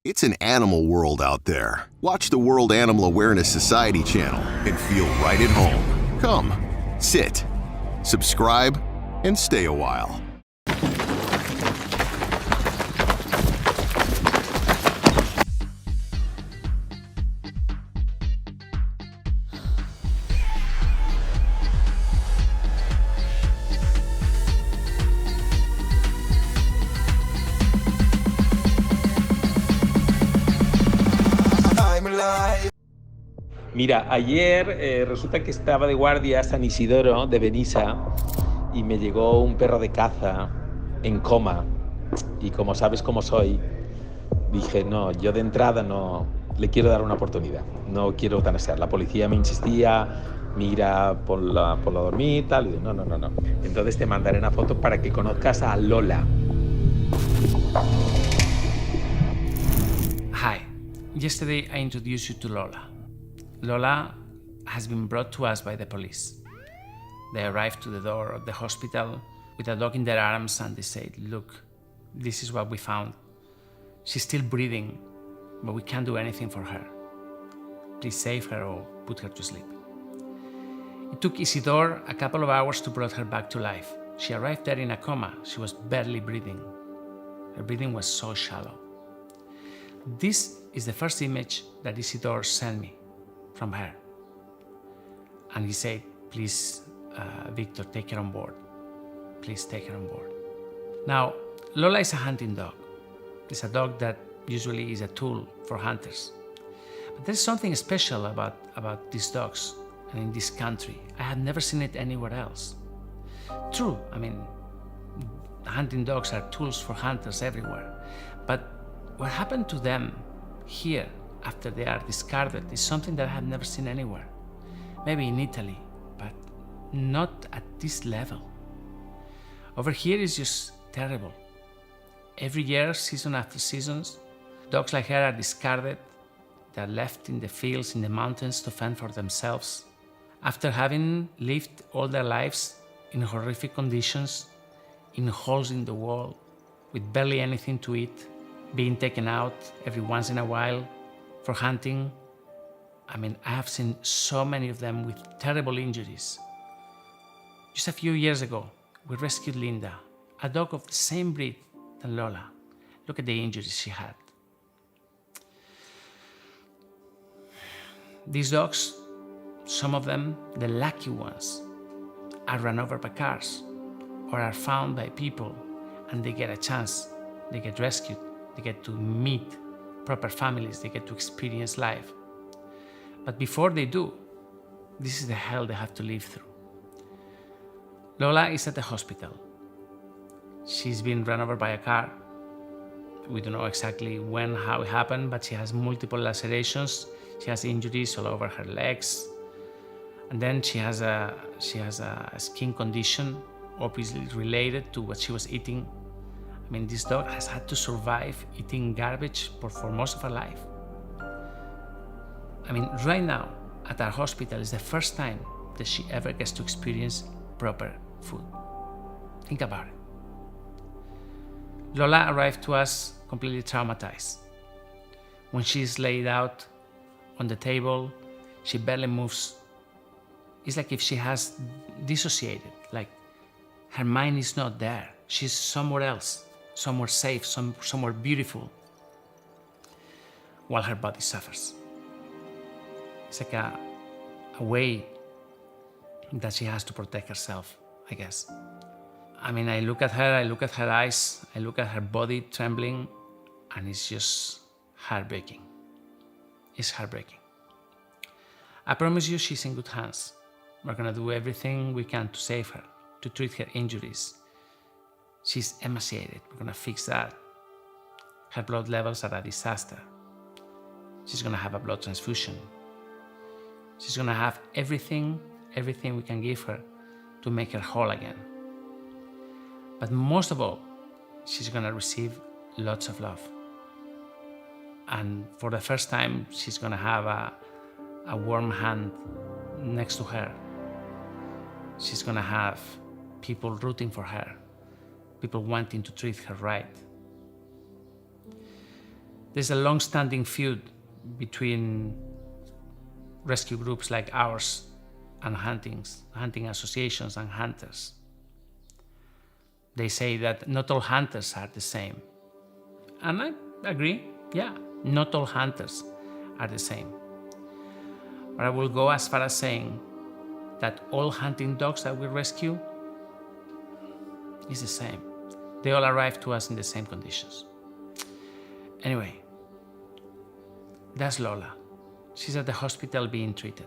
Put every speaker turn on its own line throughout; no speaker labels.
It's an animal world out there. Watch the World Animal Awareness Society channel and feel right at home. Come, sit, subscribe, and stay a while.
Mira, ayer resulta que estaba de guardia a San Isidoro de Benissa y me llegó un perro de caza en coma. Y como sabes cómo soy, dije, no, yo de entrada no le quiero dar una oportunidad. No quiero eutanasiar. La policía me insistía, mira, ponla a dormir y tal. Y yo, no. Entonces te mandaré una foto para que conozcas a Lola.
Hi. Yesterday I introduced you to Lola. Lola has been brought to us by the police. They arrived to the door of the hospital with a dog in their arms and they said, look, this is what we found. She's still breathing, but we can't do anything for her. Please save her or put her to sleep. It took Isidore a couple of hours to bring her back to life. She arrived there in a coma. She was barely breathing. Her breathing was so shallow. This is the first image that Isidore sent me from her. And he said, please, Victor, take her on board. Please take her on board. Now, Lola is a hunting dog. It's a dog that usually is a tool for hunters. But there's something special about these dogs and in this country. I have never seen it anywhere else. True, I mean, hunting dogs are tools for hunters everywhere. But what happened to them here after they are discarded is something that I have never seen anywhere. Maybe in Italy, but not at this level. Over here is just terrible. Every year, season after season, dogs like her are discarded. They are left in the fields, in the mountains to fend for themselves. After having lived all their lives in horrific conditions, in holes in the wall, with barely anything to eat, being taken out every once in a while for hunting. I mean, I have seen so many of them with terrible injuries. Just a few years ago, we rescued Linda, a dog of the same breed than Lola. Look at the injuries she had. These dogs, some of them, the lucky ones, are run over by cars or are found by people and they get a chance, they get rescued, they get to meet proper families, they get to experience life. But before they do, this is the hell they have to live through. Lola is at the hospital. She's been run over by a car. We don't know exactly when, how it happened, but she has multiple lacerations. She has injuries all over her legs. And then she has a skin condition, obviously related to what she was eating. I mean, this dog has had to survive eating garbage for most of her life. I mean, right now at our hospital is the first time that she ever gets to experience proper food. Think about it. Lola arrived to us completely traumatized. When she's laid out on the table, she barely moves. It's like if she has dissociated, like her mind is not there. She's somewhere else, somewhere safe, somewhere beautiful, while her body suffers. It's like a way that she has to protect herself, I guess. I mean, I look at her eyes, I look at her body trembling, and it's just heartbreaking. It's heartbreaking. I promise you she's in good hands. We're gonna do everything we can to save her, to treat her injuries. She's emaciated, we're gonna fix that. Her blood levels are a disaster. She's gonna have a blood transfusion. She's gonna have everything we can give her to make her whole again. But most of all, she's gonna receive lots of love. And for the first time, she's gonna have a warm hand next to her. She's gonna have people rooting for her, people wanting to treat her right. There's a long-standing feud between rescue groups like ours and hunting associations and hunters. They say that not all hunters are the same. And I agree, yeah, not all hunters are the same. But I will go as far as saying that all hunting dogs that we rescue is the same. They all arrive to us in the same conditions. Anyway, that's Lola. She's at the hospital being treated.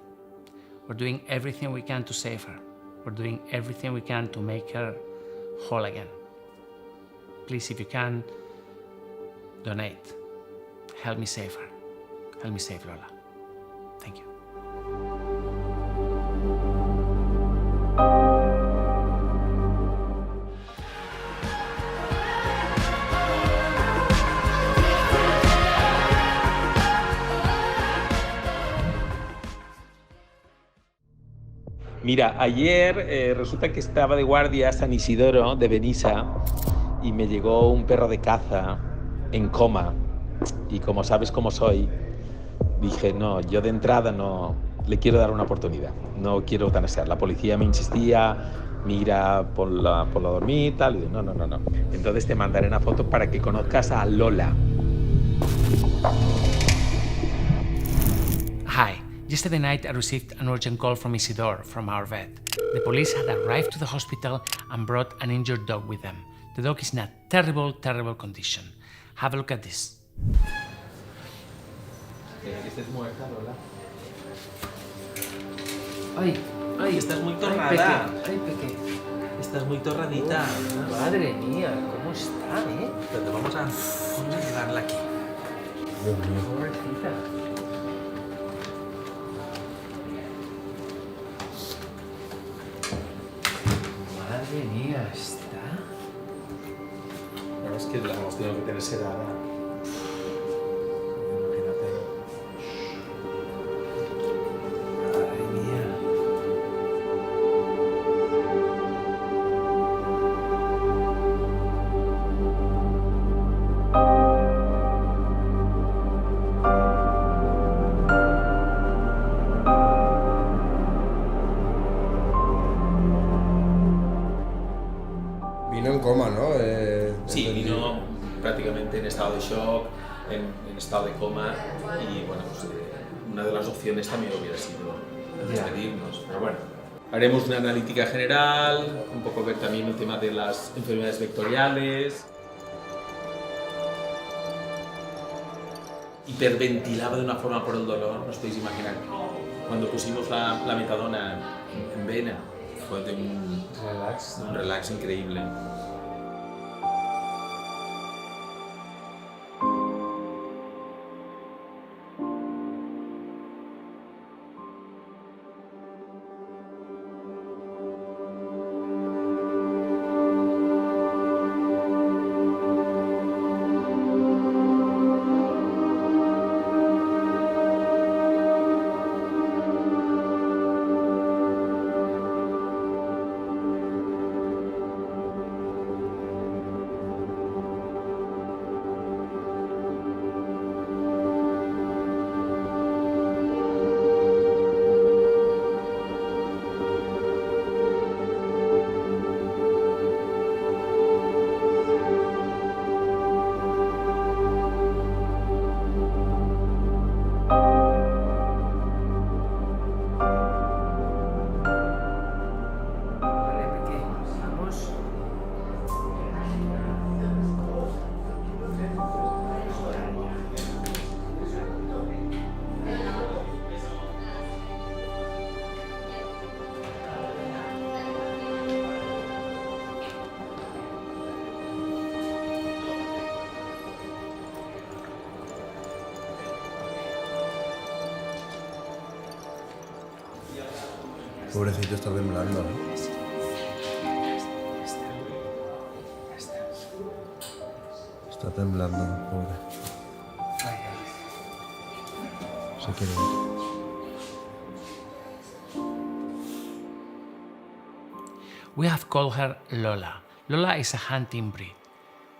We're doing everything we can to save her. We're doing everything we can to make her whole again. Please, if you can, donate. Help me save her. Help me save Lola. Thank you.
Mira, ayer resulta que estaba de guardia a San Isidoro de Benissa y me llegó un perro de caza en coma. Y como sabes cómo soy, dije, no, yo de entrada no le quiero dar una oportunidad. No quiero eutanasiar. La policía me insistía, mira, ponla a dormir, tal. Y digo, no. Entonces te mandaré una foto para que conozcas a Lola.
Hi. Yesterday night, I received an urgent call from Isidore, from our vet. The police had arrived to the hospital and brought an injured dog with them. The dog is in a terrible, terrible condition. Have a look at this.
¿Estás muerta, Lola?
Ay, estás muy torrada.
Ay, Peque.
Estás muy torradita.
Madre mía, ¿cómo está,
Pero vamos a llevarla aquí.
Pobrecita. Madre mía, está.
No, es que la hemos tenido que tener sedada.
Madre mía.
Vino en coma, ¿no?
Sí, vino prácticamente en estado de shock, en estado de coma y bueno, pues una de las opciones también hubiera sido despedirnos, pero bueno. Haremos una analítica general, un poco ver también el tema de las enfermedades vectoriales. Hiperventilaba de una forma por el dolor, no os podéis imaginar. Cuando pusimos la metadona en vena, fue de un relax increíble.
Pobrecito, está temblando, ¿no? Está temblando, pobre. Se quiere ir.
We have called her Lola. Lola is a hunting breed.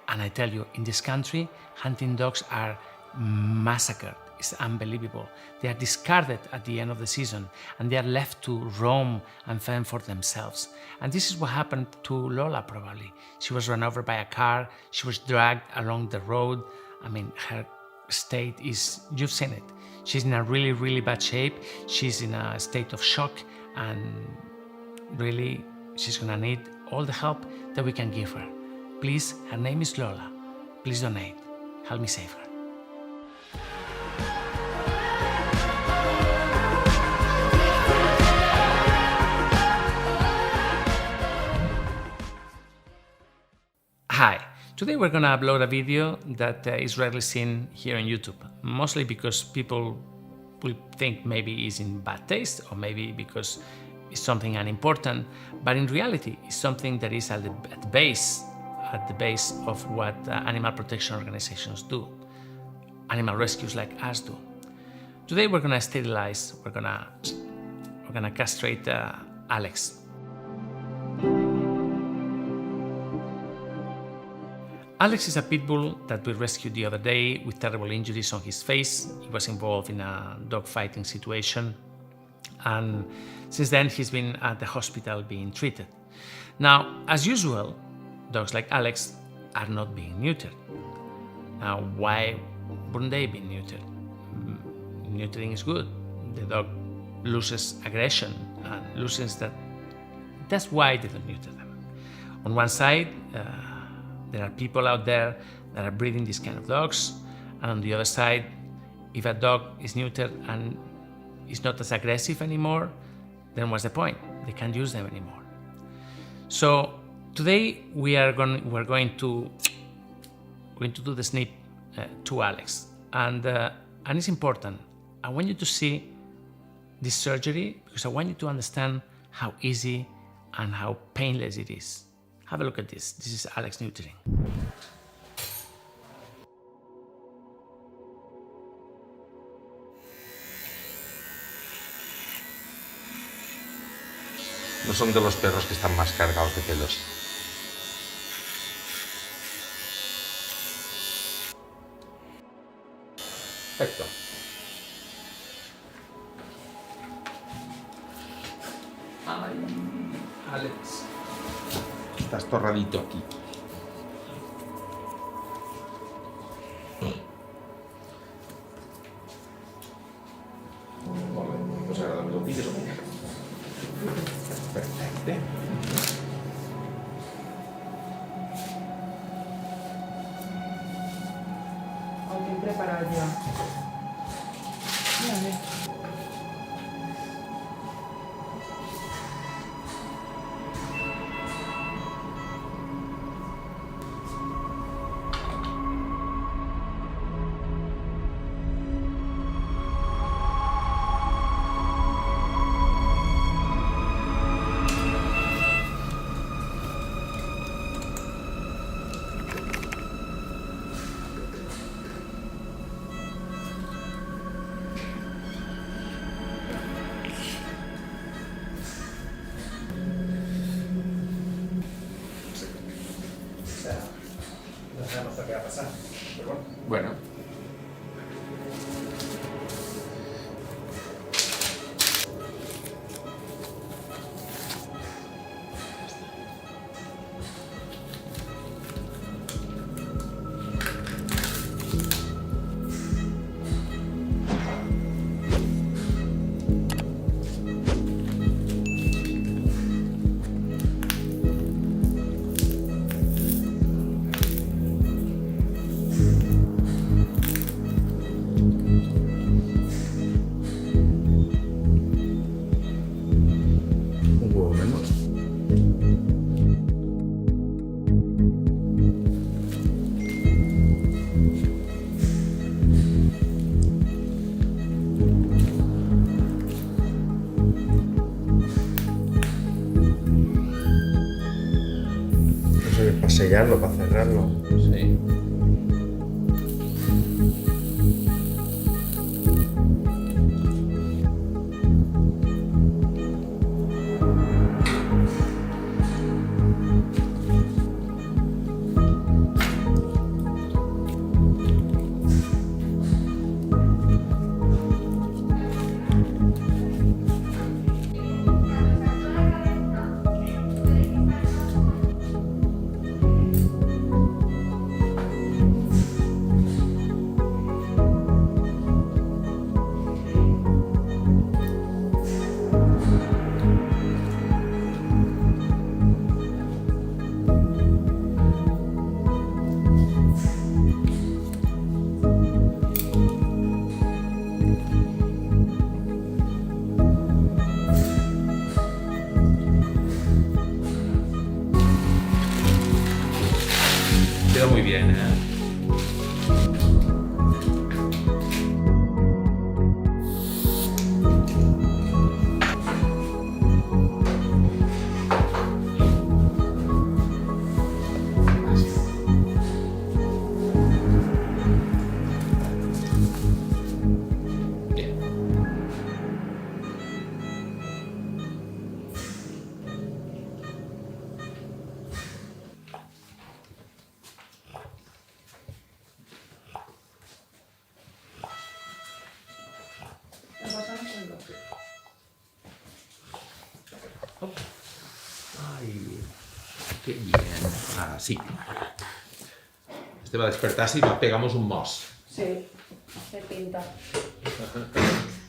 And I tell you, in this country, hunting dogs are massacred. It's unbelievable. They are discarded at the end of the season and they are left to roam and fend for themselves. And this is what happened to Lola probably. She was run over by a car, she was dragged along the road. I mean, her state is, you've seen it. She's in a really, really bad shape. She's in a state of shock and really she's gonna need all the help that we can give her. Please, her name is Lola. Please donate. Help me save her. Hi, today we're gonna upload a video that is rarely seen here on YouTube, mostly because people will think maybe it's in bad taste or maybe because it's something unimportant, but in reality it's something that is at the base of what animal protection organizations do, animal rescues like us do. Today we're gonna sterilize, we're gonna castrate Alex. Alex is a pit bull that we rescued the other day with terrible injuries on his face. He was involved in a dog fighting situation, and since then he's been at the hospital being treated. Now, as usual, dogs like Alex are not being neutered. Now, why wouldn't they be neutered? Neutering is good. The dog loses aggression and loses that. That's why they don't neuter them. On one side, there are people out there that are breeding these kind of dogs, and on the other side, if a dog is neutered and is not as aggressive anymore, then what's the point? They can't use them anymore. So today we're going to do the snip to Alex, and it's important. I want you to see this surgery because I want you to understand how easy and how painless it is. Have a look at this. This is Alex neutering.
No son de los perros que están más cargados de pelos.
Perfecto. Ay, Alex. Estás torradito aquí. Vale, pues ahora dame los vídeos o mañana. Perfecto.
Alguien preparado ya. Vale.
No sabemos lo que va a pasar, pero
Bueno.
Para sellarlo, para cerrarlo.
Sí.
Ay, qué bien. Así. Este va a despertarse y nos pegamos un mos.
Sí, se pinta.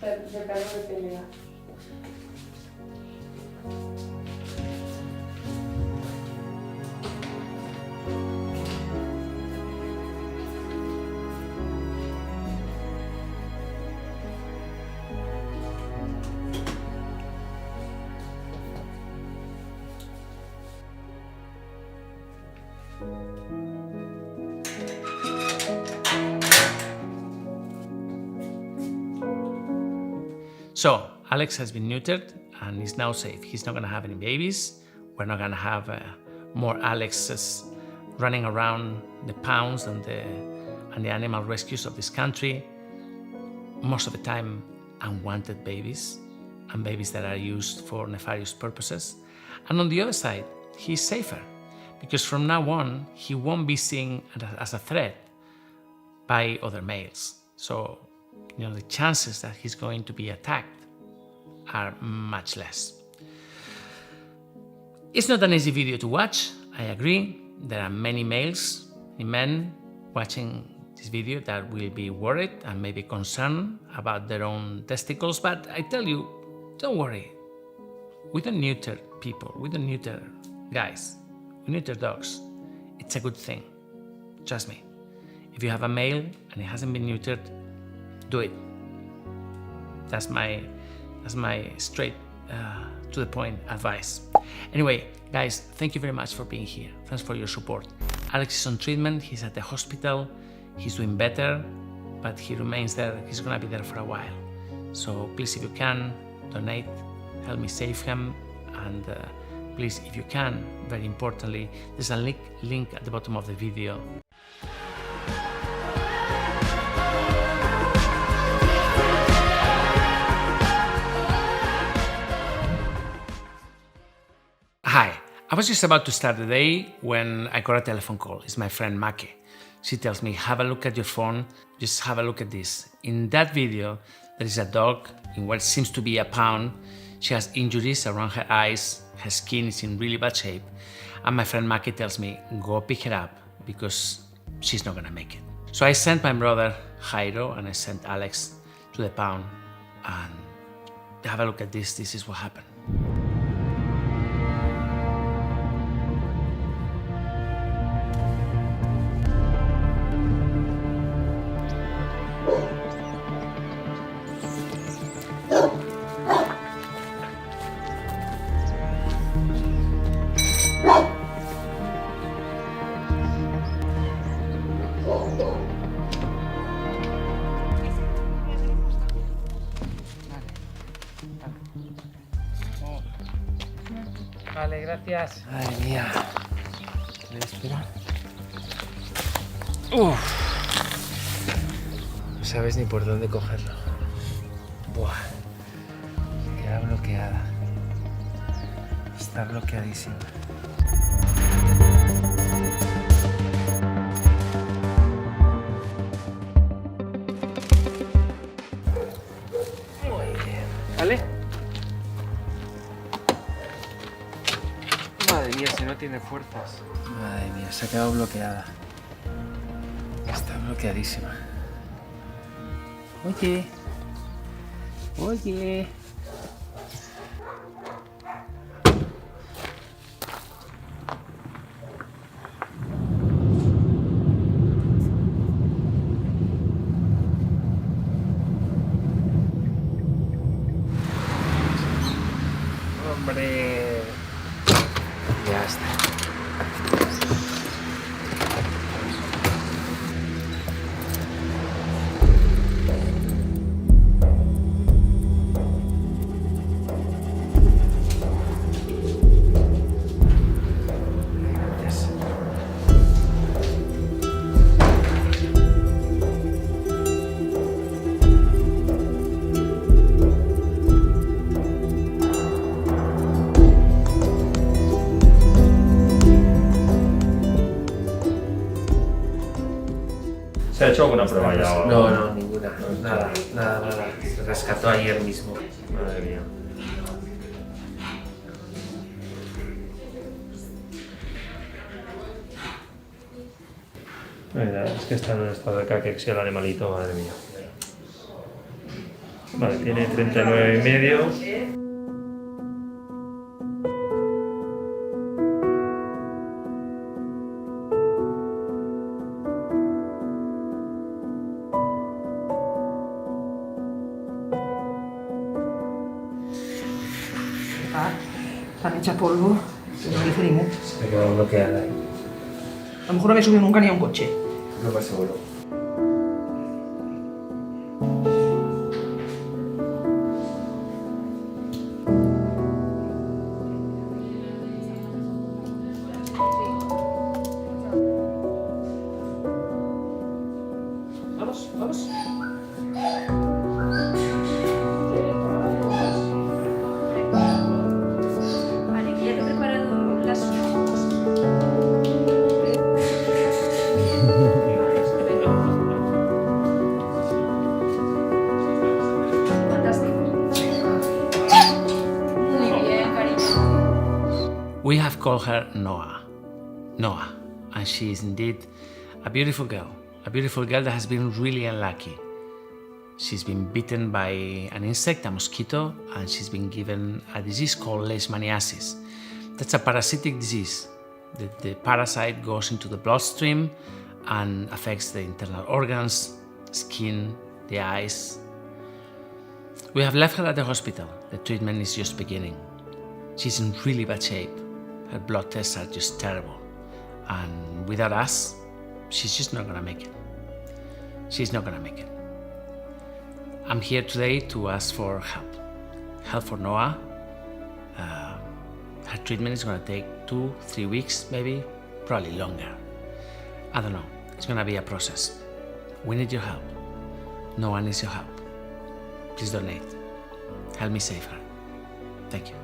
De perro de pelea.
So Alex has been neutered and is now safe. He's not going to have any babies. We're not going to have more Alexes running around the pounds and the animal rescues of this country. Most of the time, unwanted babies and babies that are used for nefarious purposes. And on the other side, he's safer because from now on, he won't be seen as a threat by other males. So, the chances that he's going to be attacked are much less. It's not an easy video to watch, I agree. There are many males, many men watching this video that will be worried and maybe concerned about their own testicles, but I tell you, don't worry. We don't neuter people, we don't neuter guys, we neuter dogs. It's a good thing, trust me. If you have a male and it hasn't been neutered, do it. That's my straight to the point advice. Anyway, guys, thank you very much for being here. Thanks for your support. Alex is on treatment, he's at the hospital, he's doing better, but he remains there, he's gonna be there for a while. So please, if you can, donate, help me save him, and please, if you can, very importantly, there's a link at the bottom of the video. Hi, I was just about to start the day when I got a telephone call. It's my friend McPhee. She tells me, have a look at your phone, just have a look at this. In that video, there is a dog in what seems to be a pound. She has injuries around her eyes, her skin is in really bad shape. And my friend McPhee tells me, go pick her up because she's not gonna make it. So I sent my brother Jairo and I sent Alex to the pound and have a look at this, this is what happened. Vale, gracias. Madre mía. ¿Me espera? Uf. No sabes ni por dónde cogerlo. Buah. Se queda bloqueada. Está bloqueadísima. Muy bien. ¿Vale? Madre mía, si no tiene fuerzas. Madre mía, se ha quedado bloqueada. Está bloqueadísima. Oye. Oye. Hombre. Ya está. Gracias.
¿Se ha hecho alguna prueba ya?
No, ninguna. Nada. Se rescató ayer mismo.
Madre mía. Mira, es que está en un estado de caquexia el animalito, madre mía. Vale, tiene 39 y medio.
Están hechas polvo, no merece ningún.
Se ha quedado bloqueada ahí.
A lo mejor no me he subido nunca ni a un coche.
Lo más seguro.
Vamos, vamos.
Vale, que ya te he preparado las Fantástico. Muy bien, cariño.
We have called her Noah. Noah, and she is indeed a beautiful girl that has been really unlucky. She's been bitten by an insect, a mosquito, and she's been given a disease called leishmaniasis. That's a parasitic disease. The parasite goes into the bloodstream and affects the internal organs, skin, the eyes. We have left her at the hospital. The treatment is just beginning. She's in really bad shape. Her blood tests are just terrible. And without us, she's just not gonna make it. She's not gonna make it. I'm here today to ask for help. Help for Noah. Her treatment is gonna take 2-3 weeks, maybe, probably longer. I don't know, it's gonna be a process. We need your help. Noah needs your help. Please donate. Help me save her. Thank you.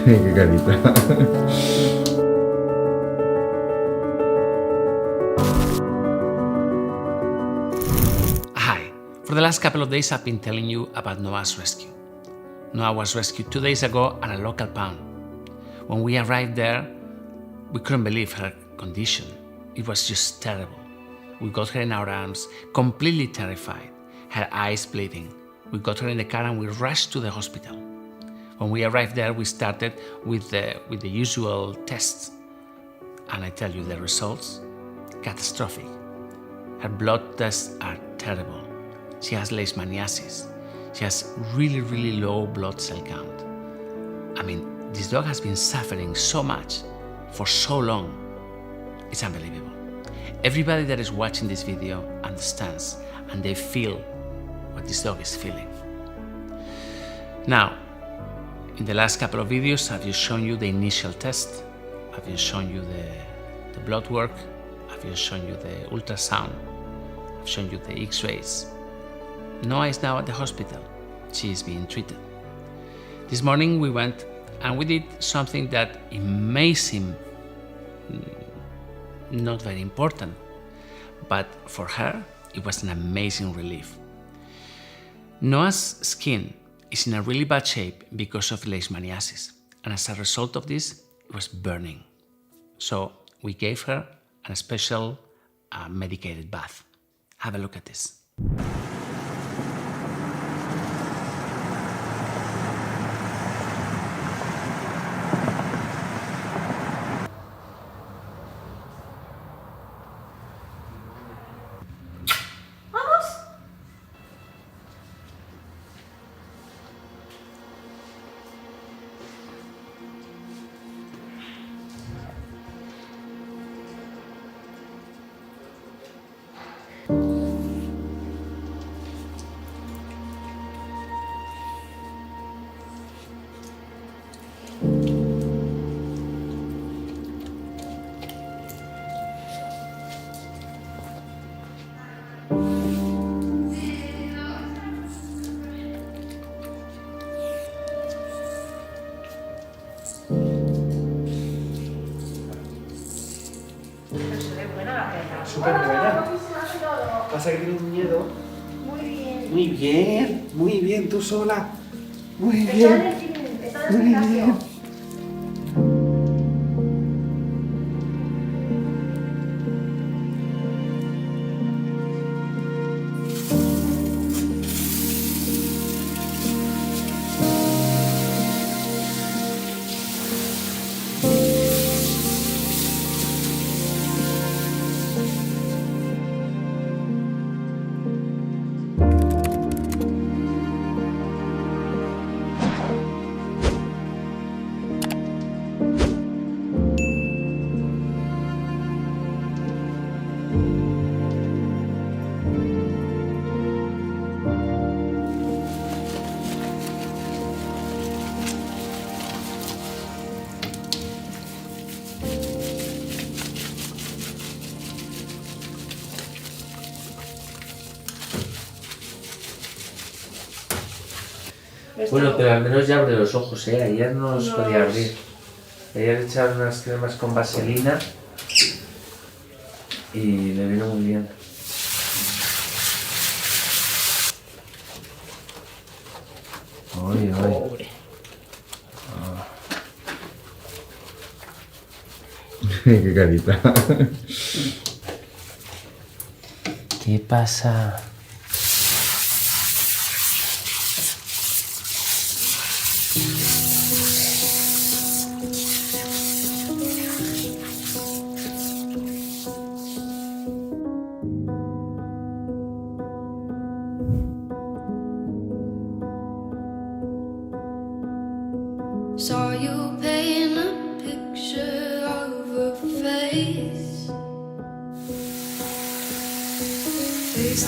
Qué carita.
Hi. For the last couple of days, I've been telling you about Noah's rescue. Noah was rescued 2 days ago at a local pound. When we arrived there, we couldn't believe her condition. It was just terrible. We got her in our arms, completely terrified, her eyes bleeding. We got her in the car and we rushed to the hospital. When we arrived there, we started with the usual tests. And I tell you, the results, catastrophic. Her blood tests are terrible. She has leishmaniasis. She has really, really low blood cell count. I mean, this dog has been suffering so much for so long. It's unbelievable. Everybody that is watching this video understands and they feel what this dog is feeling. Now, in the last couple of videos, I've just shown you the initial test. I've just shown you the blood work. I've just shown you the ultrasound. I've shown you the X-rays. Noah is now at the hospital. She is being treated. This morning we went and we did something that it may seem not very important, but for her, it was an amazing relief. Noah's skin is in a really bad shape because of leishmaniasis, and as a result of this, it was burning. So we gave her a special medicated bath. Have a look at this.
Súper buena. Pasa que tiene un miedo. Muy bien, tú sola. Muy bien. Muy bien.
Bueno, pero al menos ya abre los ojos, ¿eh? Ayer no los podía abrir. Ayer echaron unas cremas con vaselina y le vino muy bien. Uy, uy.
Pobre.
Qué carita.
¿Qué pasa?
Saw you paint a picture of a face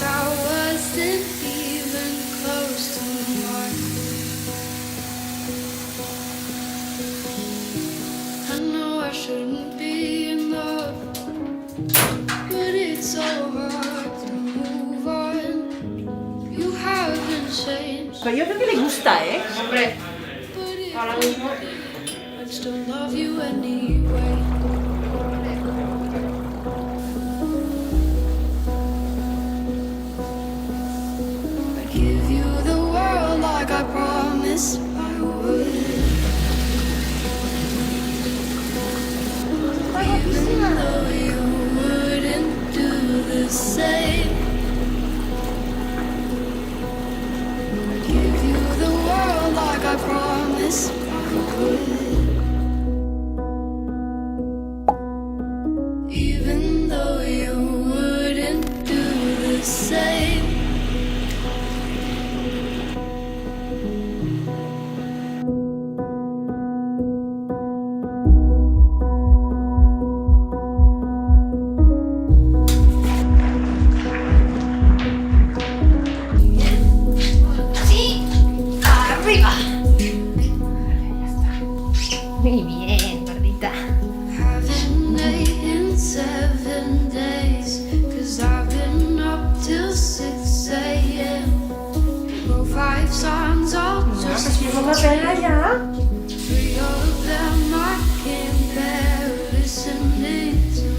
I wasn't even close to mine. I know I shouldn't be in love, but it's so hard to move on. You haven't changed.
Pero yo creo que le gusta, ¿eh?
Hombre, ahora mismo.
I'd still love you anyway. I'd give you the world like I promised I would. Even though you wouldn't do the same. I'd give you the world like I promised I would. Even though you wouldn't do the same.
Sí, arriba. Muy bien, gordita.
Haven't ate in 7 days, 'cause I've been up till 6 a.m. Wrote 5 songs all just
Vamos a verla ya.
3 of them I can't bear listening to.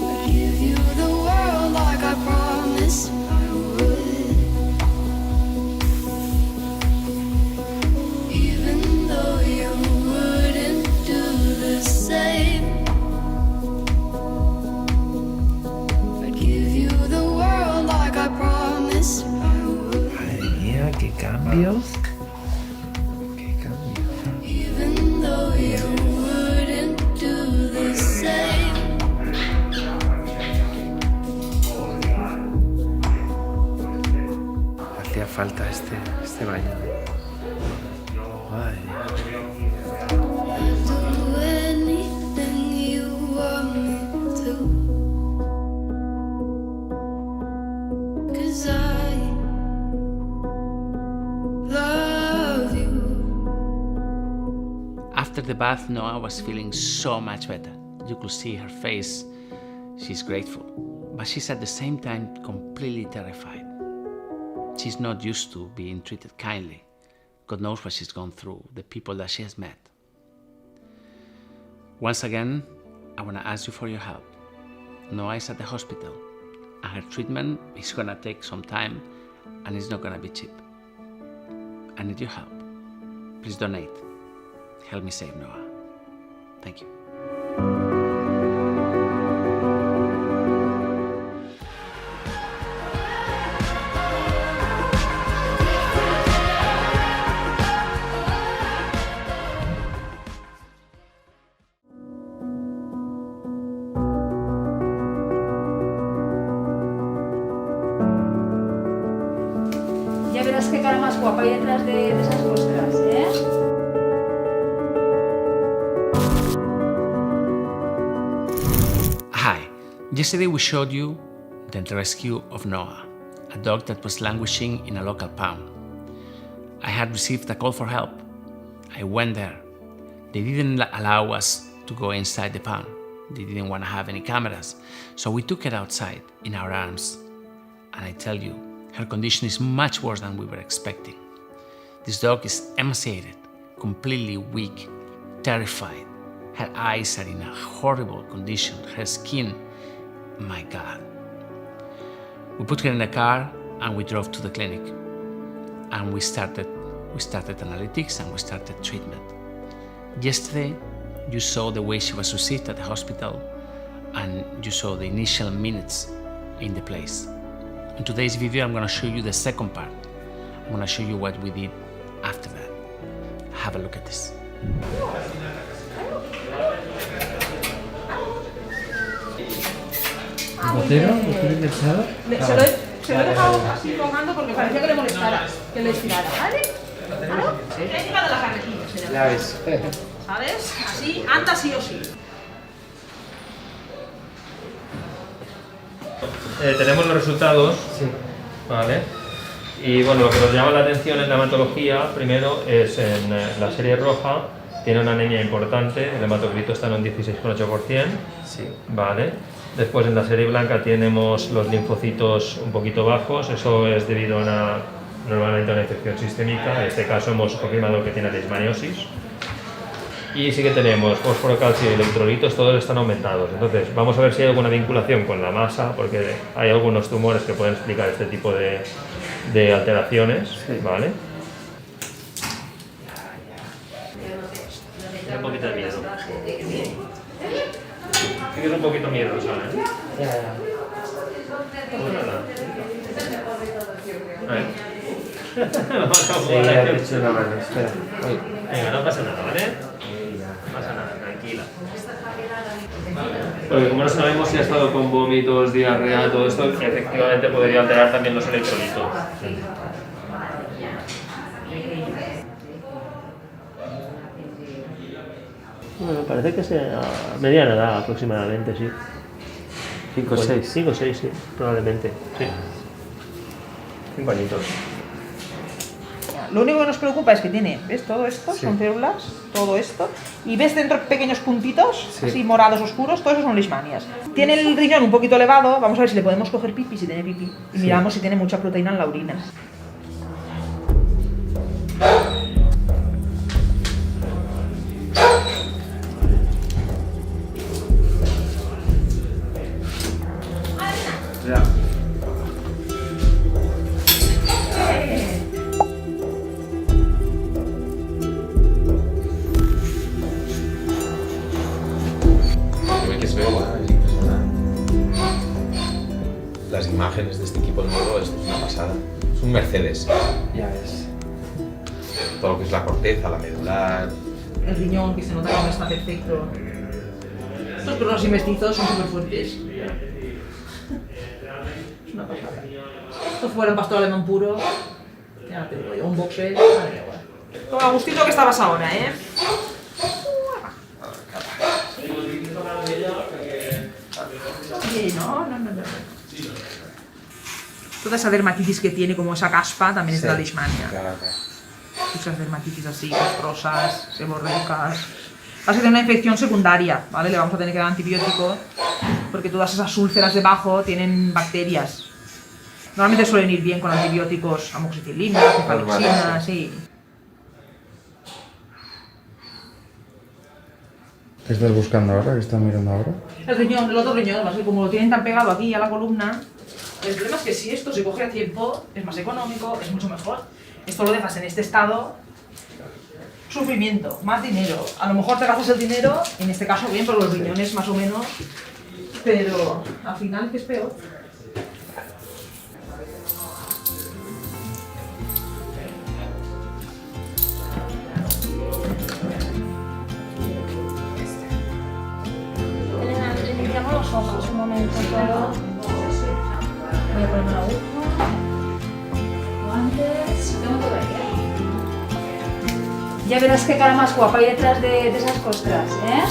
I'd give you the world like I promised I would. Even though you wouldn't do the same. I'd give you the world like I promised I would.
Madre mía, qué cambios. Qué cambios.
Even though you wouldn't do the same.
Hacía falta este baño. Madre mía.
I'd do anything you want me to. 'Cause I love you.
After the bath, Noah was feeling so much better. You could see her face. She's grateful, but she's at the same time completely terrified. She's not used to being treated kindly, God knows what she's gone through, the people that she has met. Once again, I want to ask you for your help. Noah is at the hospital, and her treatment is going to take some time, and it's not going to be cheap. I need your help. Please donate. Help me save Noah. Thank you.
Ya verás qué cara más guapa hay detrás de esas costras, ¿eh?
Hi. Yesterday we showed you the rescue of Noah, a dog that was languishing in a local pound. I had received a call for help. I went there. They didn't allow us to go inside the pound. They didn't want to have any cameras. So we took it outside in our arms. And I tell you, her condition is much worse than we were expecting. This dog is emaciated, completely weak, terrified. Her eyes are in a horrible condition. Her skin, my God. We put her in the car and we drove to the clinic. And we started analytics and we started treatment. Yesterday, you saw the way she was received at the hospital and you saw the initial minutes in the place. In today's video, I'm going to show you the second part. I'm going to show you what we did after that. Have a look at this.
¿Botero? ¿Botero pensado?
Se lo he dejado así colgando porque parecía que le molestara, que le estirara, ¿vale? Claro, le he llevado la carretilla,
Ya ves.
¿sabes? Así, anda sí o sí.
Tenemos los resultados,
Sí.
¿vale? Y bueno, lo que nos llama la atención en la hematología, primero, es en la serie roja, tiene una anemia importante, el hematocrito está en un 16,8%,
Sí.
¿vale? Después en la serie blanca tenemos los linfocitos un poquito bajos, eso es debido a normalmente a una infección sistémica, en este caso hemos confirmado que tiene leishmaniosis. Y sí que tenemos fósforo, calcio y electrolitos, todos están aumentados. Entonces, vamos a ver si hay alguna vinculación con la masa, porque hay algunos tumores que pueden explicar este tipo de alteraciones,
Sí.
¿vale? Tiene un poquito de miedo. Sí que es un poquito miedosa, ¿eh?
Ya, ya.
Pues nada. A ver. Vamos a
Sí,
jugar
ya
a
te echo una mano, espera. Uy.
Venga, no pasa nada, ¿vale? No pasa nada, tranquila. Porque como no sabemos si ha estado con vómitos, diarrea, todo esto, efectivamente podría alterar también los electrolitos.
Bueno, parece que sea mediana edad aproximadamente, sí.
5 o 6.
5 o 6, sí, probablemente.
Sí. 5 añitos.
Lo único que nos preocupa es que tiene, ¿ves? Todo esto son células, todo esto, y ves dentro pequeños puntitos, así morados oscuros, todo eso son leishmanias. Tiene el riñón un poquito elevado, vamos a ver si le podemos coger pipi, si tiene pipi, y miramos si tiene mucha proteína en la orina.
Ya.
Las imágenes de este equipo nuevo es una pasada. Es un Mercedes.
Ya ves.
Todo lo que es la corteza, la medular.
El riñón, que se nota que no está perfecto. Estos perros y mestizos son súper fuertes. Es una pasada. Esto fuera un pastor alemán puro. Ya te digo yo, un boxer. Con Agustito, que estabas ahora, ¿eh? No. Toda esa dermatitis que tiene, como esa caspa, también es de la leishmania.
Claro.
Muchas dermatitis así, costrosas, seborreicas. Va a ser una infección secundaria, ¿vale? Le vamos a tener que dar antibiótico porque todas esas úlceras debajo tienen bacterias. Normalmente suelen ir bien con antibióticos, amoxicilina, cefalexina, sí.
¿Qué estás buscando ahora? ¿Qué estás mirando ahora?
El riñón, el otro riñón, además que como lo tienen tan pegado aquí a la columna, el problema es que si esto se coge a tiempo, es más económico, es mucho mejor. Esto lo dejas en este estado, sufrimiento, más dinero. A lo mejor te gastas el dinero, en este caso bien, por los riñones más o menos, pero al final, ¿qué es peor?
Le limpiamos los ojos un momento todo. Voy a ponerme la aguja. Guantes. Tengo todo ahí, ¿eh? Ya verás qué cara más guapa hay detrás de esas costras, ¿eh?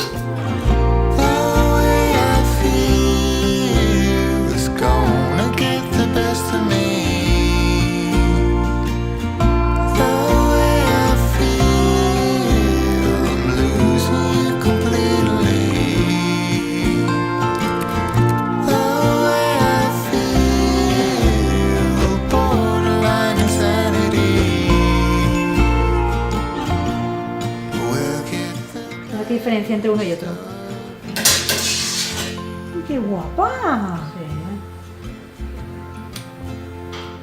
¿Qué diferencia entre uno y otro?
¡Qué guapa! Sí.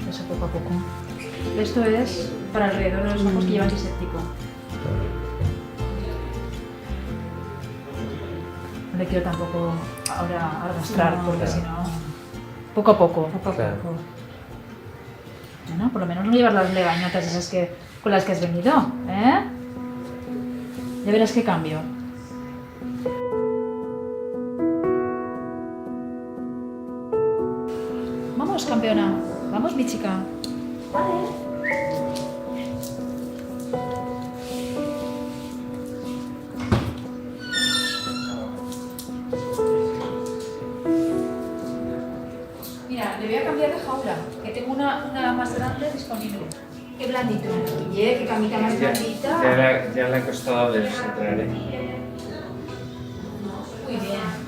Eso poco a poco.
Esto es para alrededor de los ojos que llevan antiséptico.
No le quiero tampoco ahora arrastrar, porque si no... Poco a poco. Poco a poco. Bueno, por lo menos no llevas las legañotas esas con las que has venido, ¿eh? Ya verás qué cambio. Vamos, campeona. Vamos, mi chica. Vale. Mira, le voy a cambiar de jaula, que tengo una más grande disponible. Qué blandito. Oye, qué camita más blandita.
Ya le ha costado desentrar, ¿eh?
Muy bien.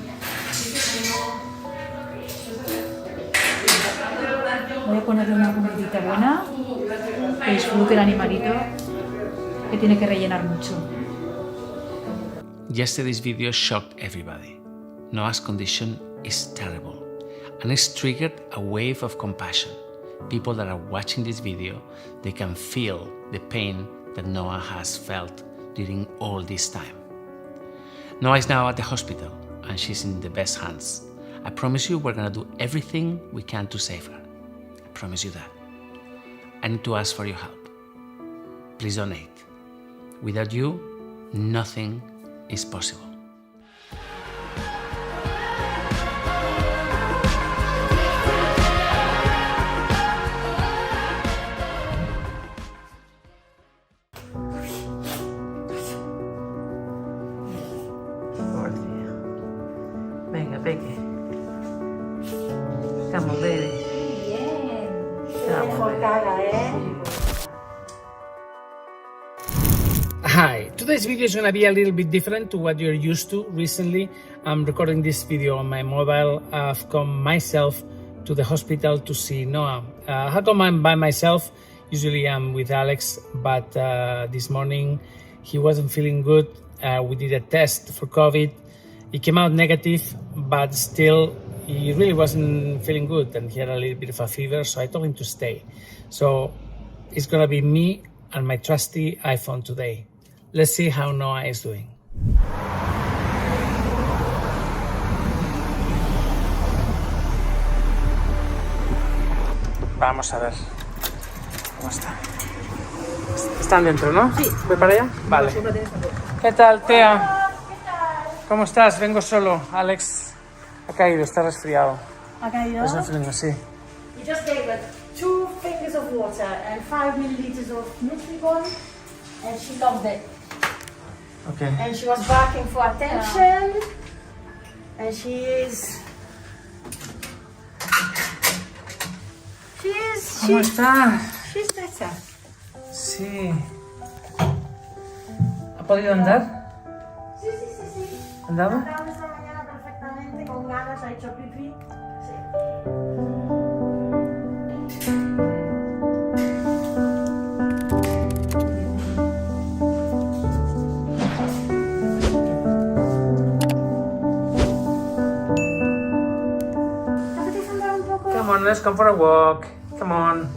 Voy a ponerle una comidita buena, que disfrute el animalito, que tiene que rellenar mucho.
Yesterday's video shocked everybody. Noah's condition is terrible, and it's triggered a wave of compassion. People that are watching this video, they can feel the pain that Noah has felt during all this time. Noah is now at the hospital, and she's in the best hands. I promise you we're gonna do everything we can to save her. I promise you that. I need to ask for your help. Please donate. Without you, nothing is possible.
Venga, Peque. Come on, baby.
Hi, today's video is going to be a little bit different to what you're used to recently. I'm recording this video on my mobile. I've come myself to the hospital to see Noah. How come I'm by myself? Usually I'm with Alex, but this morning he wasn't feeling good. We did a test for COVID. It came out negative, but still he really wasn't feeling good and he had a little bit of a fever, so I told him to stay. So it's gonna be me and my trusty iPhone today. Let's see how Noah is doing. Vamos a ver cómo está. Están dentro, ¿no? Sí. ¿Voy para allá? Vale. ¿Qué tal, Tea? ¿Cómo estás? Vengo solo. Alex ha caído, está resfriado.
¿Ha caído?
Está frío, sí.
You just gave it 2 fingers of water and 5 milliliters of Nutribon, and she loved it.
Okay.
And she was barking for attention, and she is.
¿Cómo está?
She's better.
Sí. ¿Ha podido andar?
Sí.
¿Andaba?
Andaba esta mañana perfectamente, con ganas, ha hecho pipí. Sí.
let's go for a walk. Come on.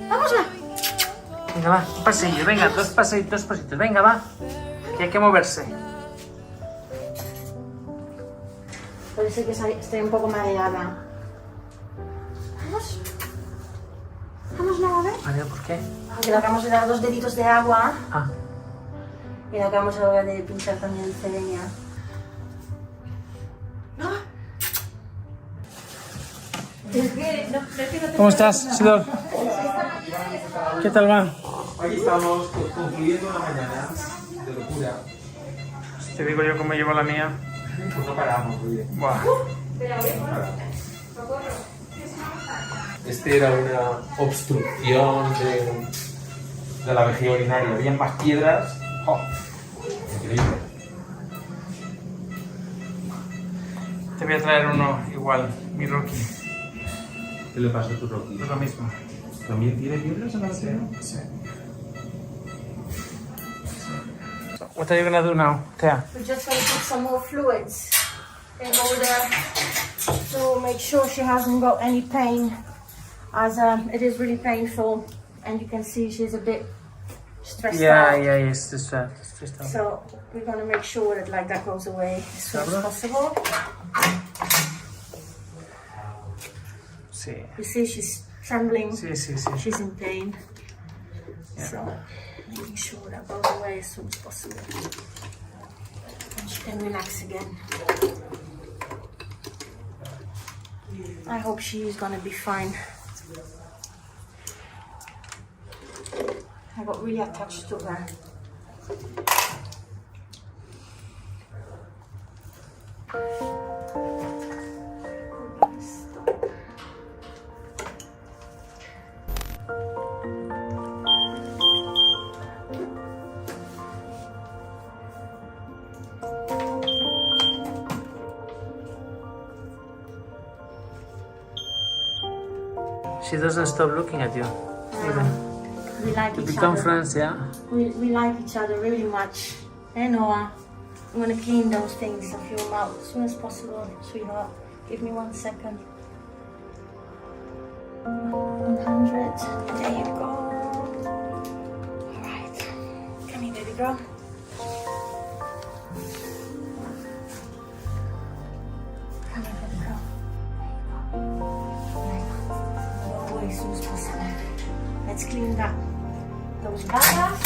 Vamos va.
Venga, va, un pasillo, venga, dos pasitos, venga, va. Que hay que moverse.
Puede ser que esté un poco mareada. Vamos. Vamos, no, a ver.
María, ¿por qué?
Porque le acabamos de dar 2 deditos de agua.
Ah.
Y le acabamos ahora de pinchar también cereña. ¿No?
¿Cómo estás, Sidor? ¿Qué tal va?
Aquí estamos concluyendo una mañana de locura.
Te digo yo cómo llevo la mía.
Pues no paramos, muy bien.
Buah.
Este era una obstrucción de la vejiga urinaria. Había más piedras. ¡Oh! Increíble.
Te voy a traer uno igual, mi Rocky.
¿Qué le pasa a tu Rocky?
Es lo mismo.
¿También tiene piedras en la vejiga?
Sí. What are you gonna do now, Thea?
We're just going to put some more fluids in order to make sure she hasn't got any pain, as it is really painful, and you can see she's a bit stressed out.
Yeah, it's stressed out.
So we're going to make sure that that goes away as soon as possible.
Sí.
You see she's trembling.
Sí.
She's in pain.
Yeah.
So making sure that goes away as soon as possible. And she can relax again. I hope she's gonna be fine. I got really attached to her.
She doesn't stop looking at you. Even.
We like
To
each
become
other.
friends, yeah?
We like each other really much. Hey Noah, I'm gonna clean those things of your mouth as soon as possible, sweetheart. Give me 1 second. 100. There you go. Alright. Come here, baby girl. Come here, baby girl. There you go. Go away as soon as possible. Let's clean those bags.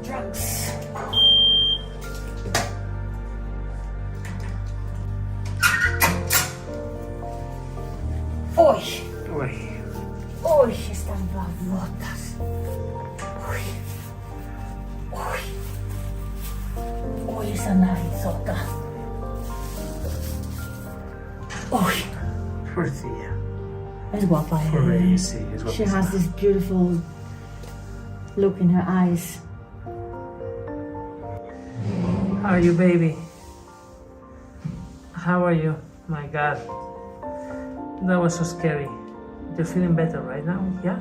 Drugs. Uy, uy, están babotas. Uy, uy, uy, esa narizota. Uy,
Porcilla.
es guapa,
Sí, es
She
guapísima.
has this beautiful look in her eyes.
How are you, baby? How are you? My God. That was so scary. You're feeling better right now, yeah?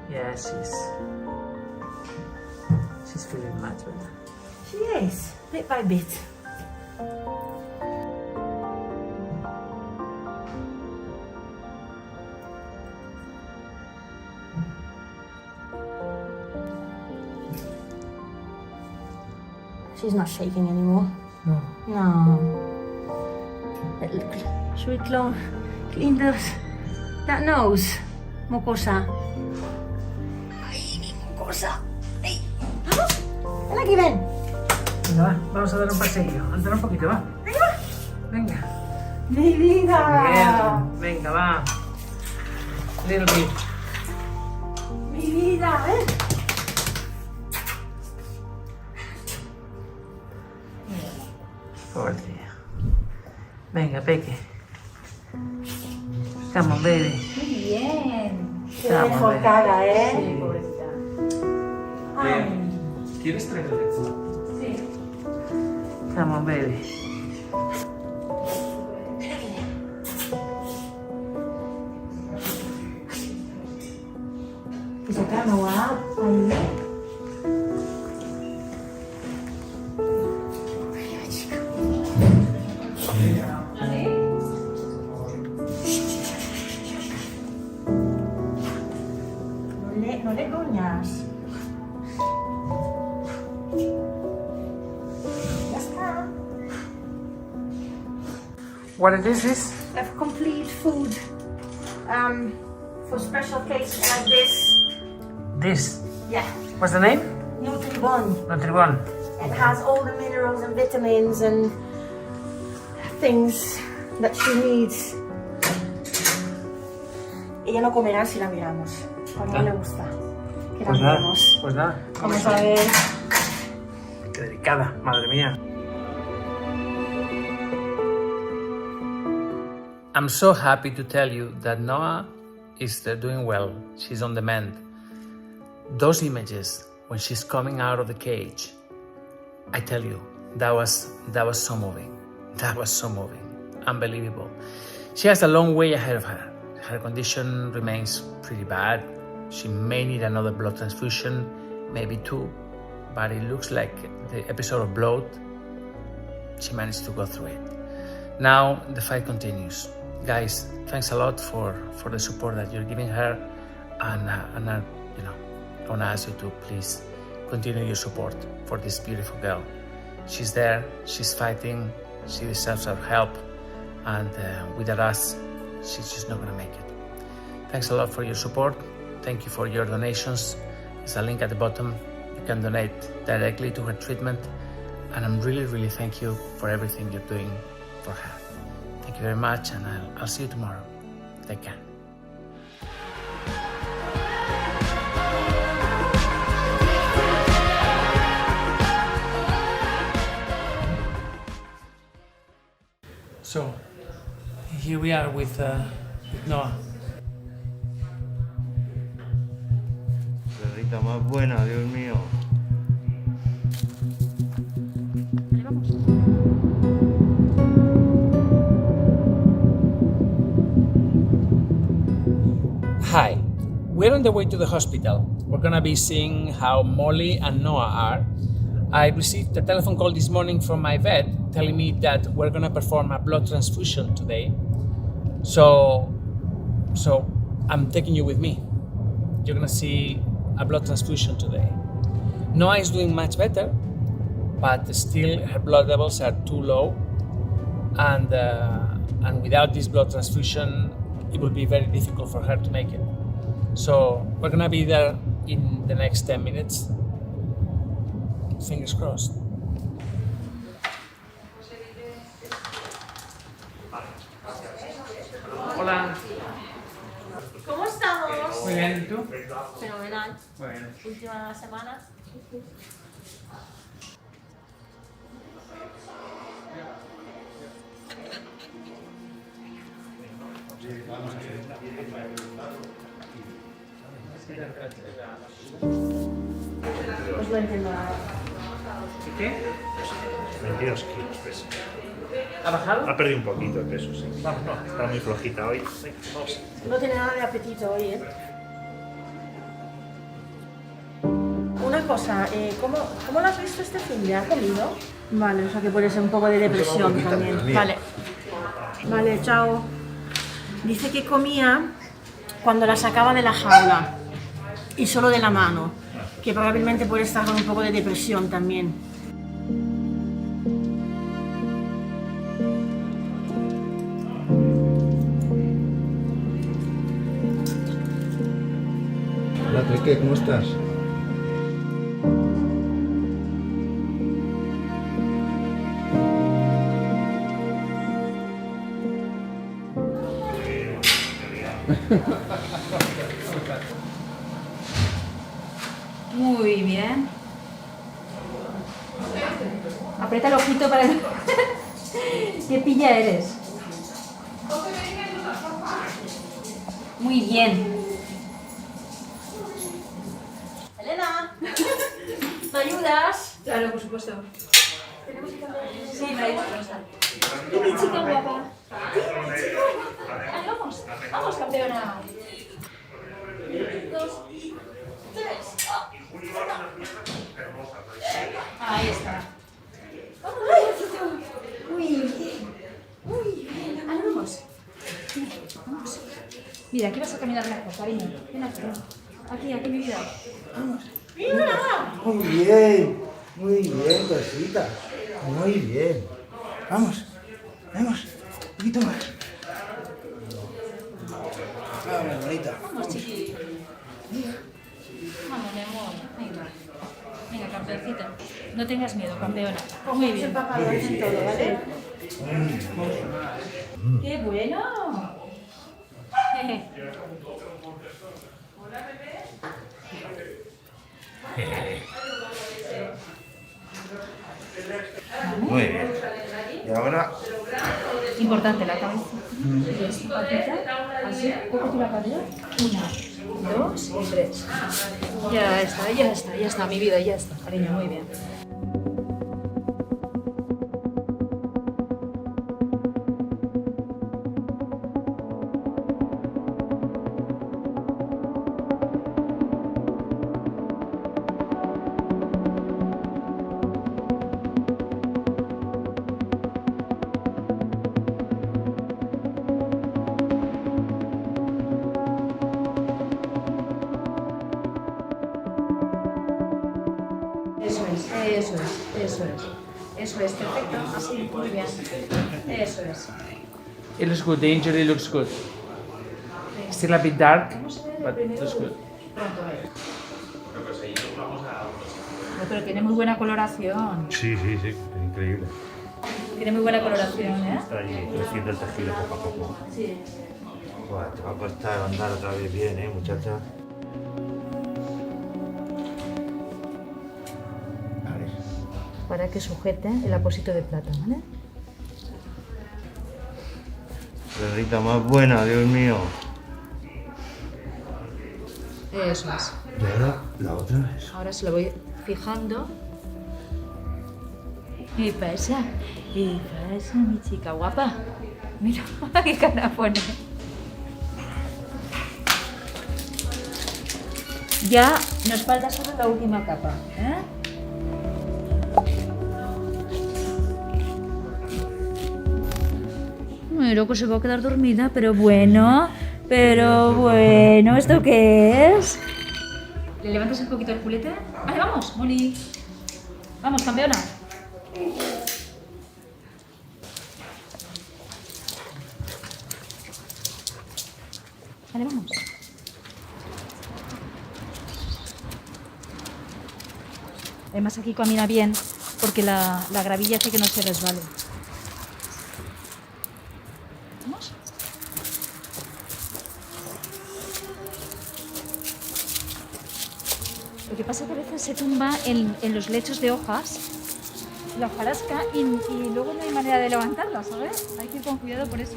Yeah, she's feeling much better.
She is, bit by bit. She's not shaking anymore.
No.
No. Should we clean that nose? Mucosa. Ay, mi mucosa. Ay. Vamos. Ven aquí, ven.
Venga, va, vamos a dar un paseillo. Andar un poquito, va.
Venga.
Venga.
Mi vida.
Bien, venga, va. Little bit.
Mi vida, ven.
Pobrecilla. Venga, Peque. Come on, baby.
Muy bien. Qué
Come on,
mejor
baby.
cara, ¿eh?
Sí.
Pobrecita. Ay.
¿Quieres traerle tú?
Sí.
Come on, baby.
Pues acá no va. Ahí. Gracias. Ya está.
What it is?
A complete food for special cases like this.
This.
Yeah.
What's the name?
Nutribon.
Nutribon.
It has all the minerals and vitamins and things that she needs. Ella no comerá si la miramos, porque no le gusta que la miremos.
Pues nada.
Vamos a ver.
Qué delicada, madre mía. I'm so happy to tell you that Noah is doing well. She's on the mend. Those images when she's coming out of the cage, I tell you, that was so moving. That was so moving. Unbelievable. She has a long way ahead of her. Her condition remains pretty bad. She may need another blood transfusion, maybe 2, but it looks like the episode of bloat, she managed to go through it. Now the fight continues. Guys, thanks a lot for the support that you're giving her, and I want to ask you to please continue your support for this beautiful girl. She's there, she's fighting, she deserves our help, and without us, she's just not going to make it. Thanks a lot for your support. Thank you for your donations. There's a link at the bottom. You can donate directly to her treatment, and I'm really thank you for everything you're doing for her. Thank you very much, and I'll see you tomorrow. Take care. So, here we are with Noah.
Perrita más buena, Dios mío.
Hi, we're on the way to the hospital. We're gonna be seeing how Molly and Noah are. I received a telephone call this morning from my vet telling me that we're gonna perform a blood transfusion today. So I'm taking you with me. You're gonna see a blood transfusion today. Noah is doing much better, but still her blood levels are too low, and without this blood transfusion, it will be very difficult for her to make it. So we're gonna be there in the next 10 minutes. Fingers crossed. Hola.
¿Cómo estamos?
Muy bien, ¿y tú?
Fenomenal.
Muy bien.
Última semana. Pues no entiendo nada.
¿Qué?
22 kilos pesa.
¿Ha bajado?
Ha perdido un poquito de peso, sí. Vamos, no, está muy flojita hoy. Venga, vamos.
No tiene nada de apetito hoy, ¿eh? Una cosa, ¿cómo lo has visto este fin de? ¿Ha comido? Vale, o sea que puede ser un poco de depresión también. Vale. Vale, chao. Dice que comía cuando la sacaba de la jaula y solo de la mano, que probablemente puede estar con un poco de depresión también.
Hola, Peque, ¿cómo estás?
Muy bien. Aprieta el ojito para... ¿Qué pilla eres? Muy bien.
Elena, ¿me ayudas?
Claro, por supuesto.
Sí, me ayudas.
Dime, chica guapa.
Vamos, vamos, campeona. 2, 3.
Ahí está.
Muy bien. Muy bien.
Ah, vamos. Vamos. Mira, aquí vas a caminar mejor, cariño. Ven aquí. Aquí, mi vida.
Vamos. Muy bien, cosita. Muy bien. Vamos, un poquito más. Vamos, bonita.
Vamos, chiqui. Vamos, mi amor. Venga, campeoncita. No tengas miedo, campeona. Muy bien. Papá lo hace todo, ¿vale? ¡Qué bueno!
Muy bien. Y ahora...
Importante la cabeza. Patita, así, coge la cadera. 1, 2 y 3. Ya está, mi vida, ya está, cariño, muy bien. Eso es, perfecto, así, muy bien. Eso es.
It looks good, the injury looks good. Still a bit dark, but looks good.
Pronto, pero tiene muy buena coloración.
Sí, increíble.
Tiene muy buena coloración, ¿eh?
Está ahí creciendo el tejido poco a poco.
Sí.
Buah, te va a costar andar otra vez bien, muchacha.
Para que sujete el apósito de plata, ¿vale?
Perrita más buena, Dios mío.
Eso es.
Y ahora la otra es...
Ahora se lo voy fijando. ¿Qué pasa? ¿Qué pasa, mi chica guapa? Mira, qué cara pone. Ya nos falta solo la última capa, ¿eh? Bueno, que se va a quedar dormida, pero bueno, ¿esto qué es? ¿Le levantas un poquito el culete? Vale, vamos, Moni. Vamos, campeona. Vale, vamos. Además aquí camina bien, porque la gravilla hace que no se resbale. ¿Vamos? Lo que pasa es que a veces se tumba en los lechos de hojas, la hojarasca, y luego no hay manera de levantarla, ¿sabes? Hay que ir con cuidado por eso.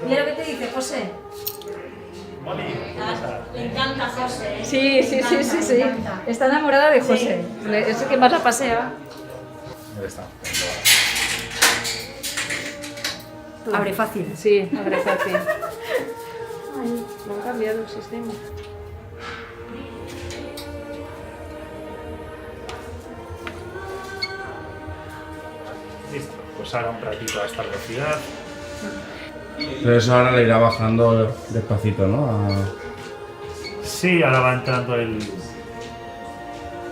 Mira lo que te dice José. Le encanta José. Sí. Está enamorada de José. Sí. Es el que más la pasea. Abre fácil. Sí, abre fácil. Ay, no han cambiado el sistema.
Listo, pues ahora un ratito a esta velocidad.
Pero eso ahora le irá bajando despacito, ¿no?
Sí, ahora va entrando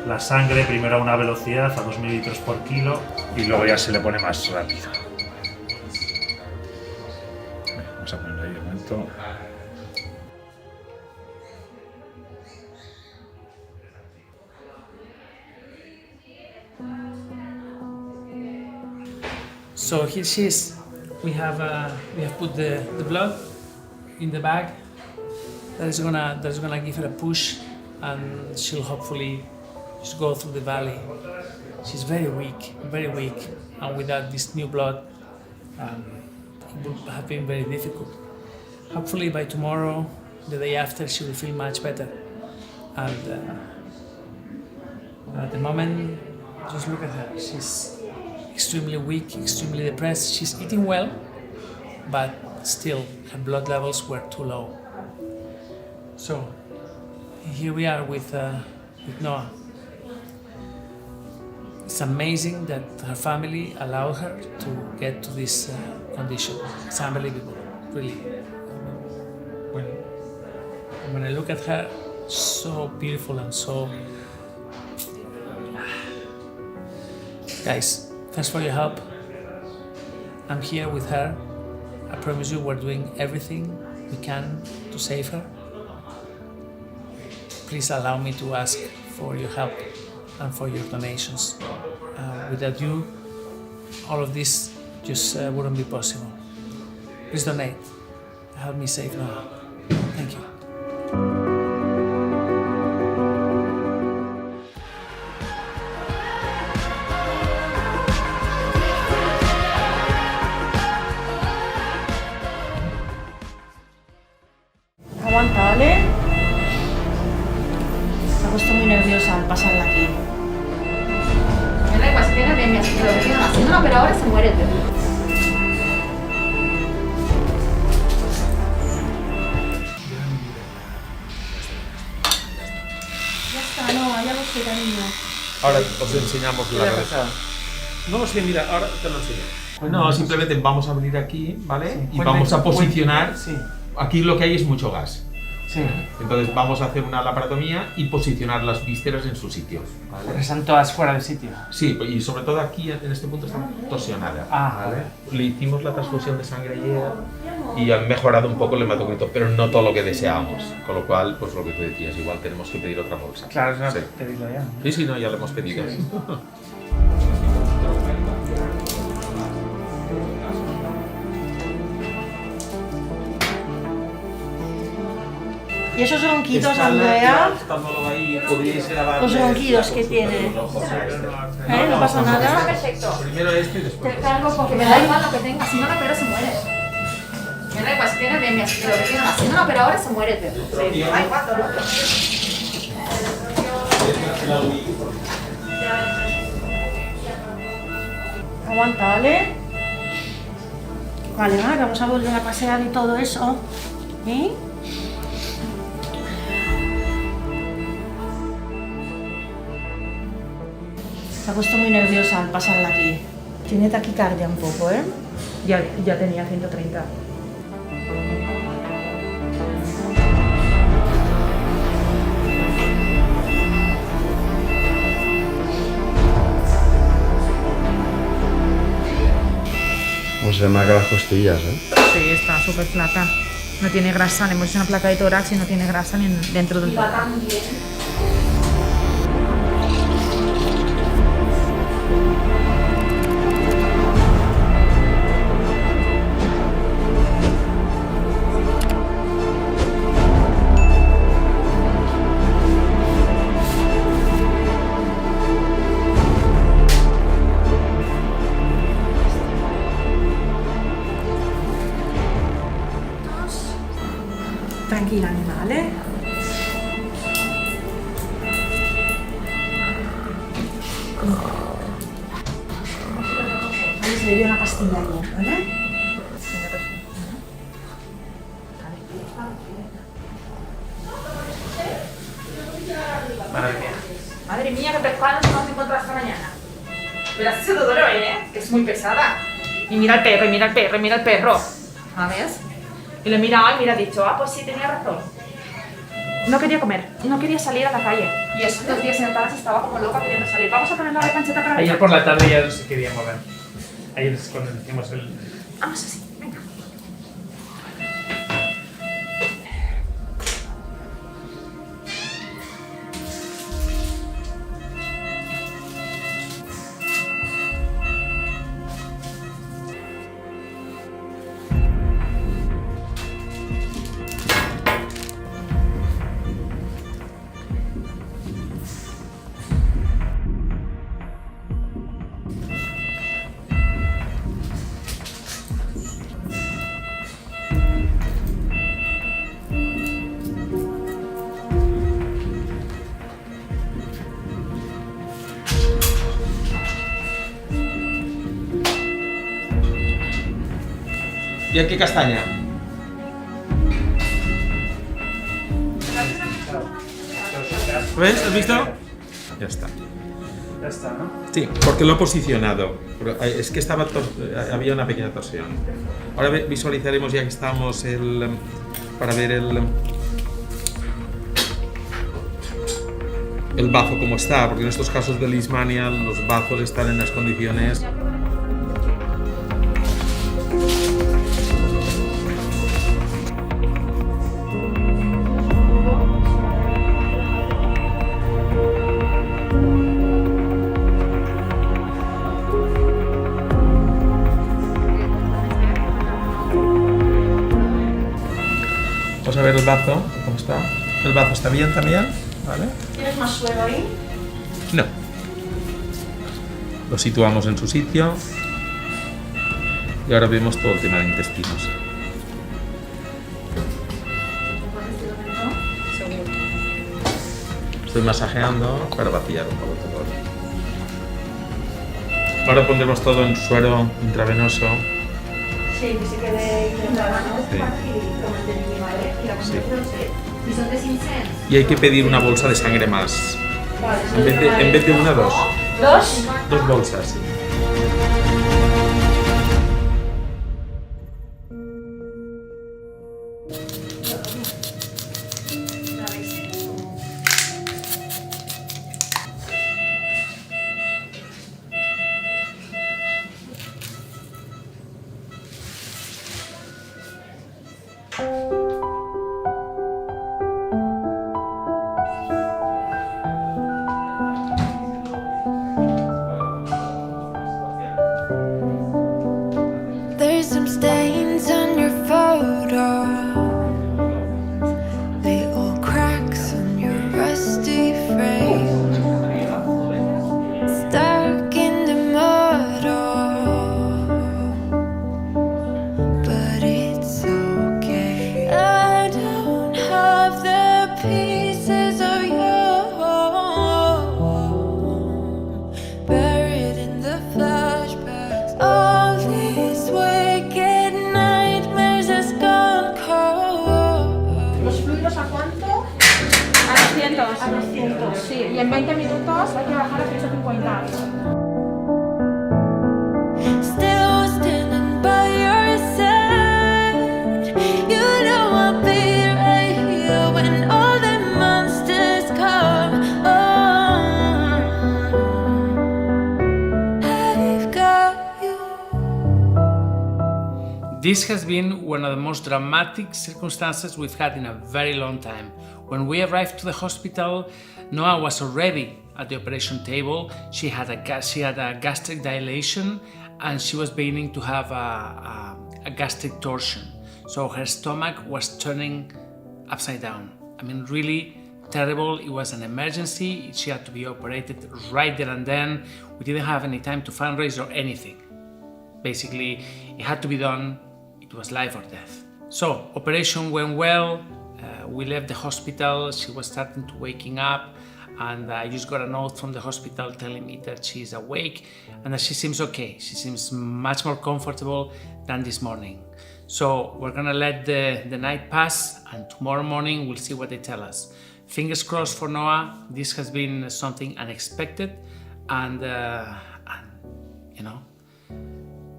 la sangre primero a una velocidad, a 2 mililitros por kilo, y luego ya se le pone más rápido. Vamos a ponerlo ahí de momento.
So here she is. We have put the blood in the bag. That's gonna give her a push, and she'll hopefully just go through the valley. She's very weak, and without this new blood, it would have been very difficult. Hopefully by tomorrow, the day after, she will feel much better, and At the moment, just look at her. She's extremely weak, extremely depressed. She's eating well, but still her blood levels were too low. So here we are with Noah. It's amazing that her family allowed her to get to this condition. It's unbelievable, really. When I look at her, so beautiful and so... Guys, thanks for your help. I'm here with her. I promise you we're doing everything we can to save her. Please allow me to ask for your help and for your donations. Without you, all of this just wouldn't be possible. Please donate. Help me save Noah. Thank you.
Aguanta, ¿vale? Me he puesto muy nerviosa al pasarla aquí.
Me da igual, si tiene anemia, si lo que sigan haciendo, pero ahora se muere el bebé.
Ya está, no, ya lo sé, cariño.
Ahora os enseñamos la cabeza.
No lo sé, mira, ahora te lo enseño.
No, simplemente vamos a abrir aquí, ¿vale?
Sí.
Y vamos a posicionar.
Sí.
Aquí lo que hay es mucho gas.
Sí.
Entonces vamos a hacer una laparotomía y posicionar las vísceras en su sitio. ¿Vale?
Están todas fuera de sitio.
Sí, y sobre todo aquí en este punto están torsionadas. ¿Vale? Le hicimos la transfusión de sangre ayer y han mejorado un poco el hematocrito, pero no todo lo que deseábamos. Con lo cual, pues lo que tú decías, igual tenemos que pedir otra bolsa.
Claro, es
sí.
pedirlo ya.
Sí, no, ya lo hemos pedido.
Sí.
¿Y esos ronquidos, Andrea? Los ronquidos que tiene. No pasa nada.
Perfecto.
Primero este y después.
Te cargo porque me da igual lo que tenga, si no la perra se muere. Me da igual, si tiene anemia, si lo que sigan haciendo, pero ahora se muere el perro. Sí. Ay, cuánto, ¿no?
Aguanta, ¿vale? Vale, vamos a volver a pasear y todo eso. ¿Eh? Se ha puesto muy nerviosa al pasarla aquí. Tiene taquicardia un poco, ¿eh? Ya tenía 130.
Pues se marca las costillas, ¿eh?
Sí, está súper flaca. No tiene grasa, le hemos hecho una placa de tórax y no tiene grasa ni dentro del tórax.
Tranquila, animale. Ahí se le dio una pastilla ayer, ¿vale?
Madre mía.
Madre mía, qué pescado nos hemos encontrado esta mañana. Pero hace dolor, ¿eh? Que es muy pesada. Y mira el perro, y mira el perro, y mira el perro. ¿Sabes? Y lo he mirado y me ha dicho, pues sí, tenía razón. No quería comer, no quería salir a la calle. Y esos 2 días en el palacio estaba como loca queriendo salir. Vamos a ponerle la pancheta para
Ayer por la tarde ya no se quería mover. Ayer es cuando hicimos el...
Vamos así, venga.
¿Y aquí castaña? ¿Ves? ¿Has visto? Ya está.
Ya está, ¿no?
Sí, porque lo he posicionado. Es que había una pequeña torsión. Ahora visualizaremos, ya que estamos, para ver el bazo como está, porque en estos casos de lismania los bazos están en las condiciones. Vamos a ver el bazo, ¿cómo está? El bazo está bien también, ¿vale?
¿Tienes más suero ahí?
No. Lo situamos en su sitio. Y ahora vemos todo el tema de intestinos. Estoy masajeando para vaciar un poco todo. Ahora pondremos todo en suero intravenoso.
Sí, que se quede intravenoso y lo mantenemos, ¿vale? Y la concentración, sí. ¿Y son de 500?
Y hay que pedir una bolsa de sangre más.
Vale,
En vez de una, dos.
¿Dos?
Dos bolsas, sí.
There's some stains on your photo, little cracks on your rusty frame, stuck in the mud, but it's okay. I don't have the pieces of you buried in the flashbacks. All these wicked nightmares has gone cold.
¿Los fluidos a cuánto? A 200. A 200, sí. Y en 20 minutos hay que bajar a 150.
Still standing by your side. You know I'll be right here when all the monsters come. I've got you.
This has been one of the most dramatic circumstances we've had in a very long time. When we arrived to the hospital, Noah was already at the operation table. She had a gastric dilation and she was beginning to have a gastric torsion. So her stomach was turning upside down. I mean, really terrible. It was an emergency. She had to be operated right there and then. We didn't have any time to fundraise or anything. Basically, it had to be done. It was life or death. So, operation went well. We left the hospital. She was starting to waking up, and I just got a note from the hospital telling me that she's awake and that she seems okay. She seems much more comfortable than this morning. So we're gonna let the night pass, and tomorrow morning we'll see what they tell us. Fingers crossed for Noah. This has been something unexpected, and you know,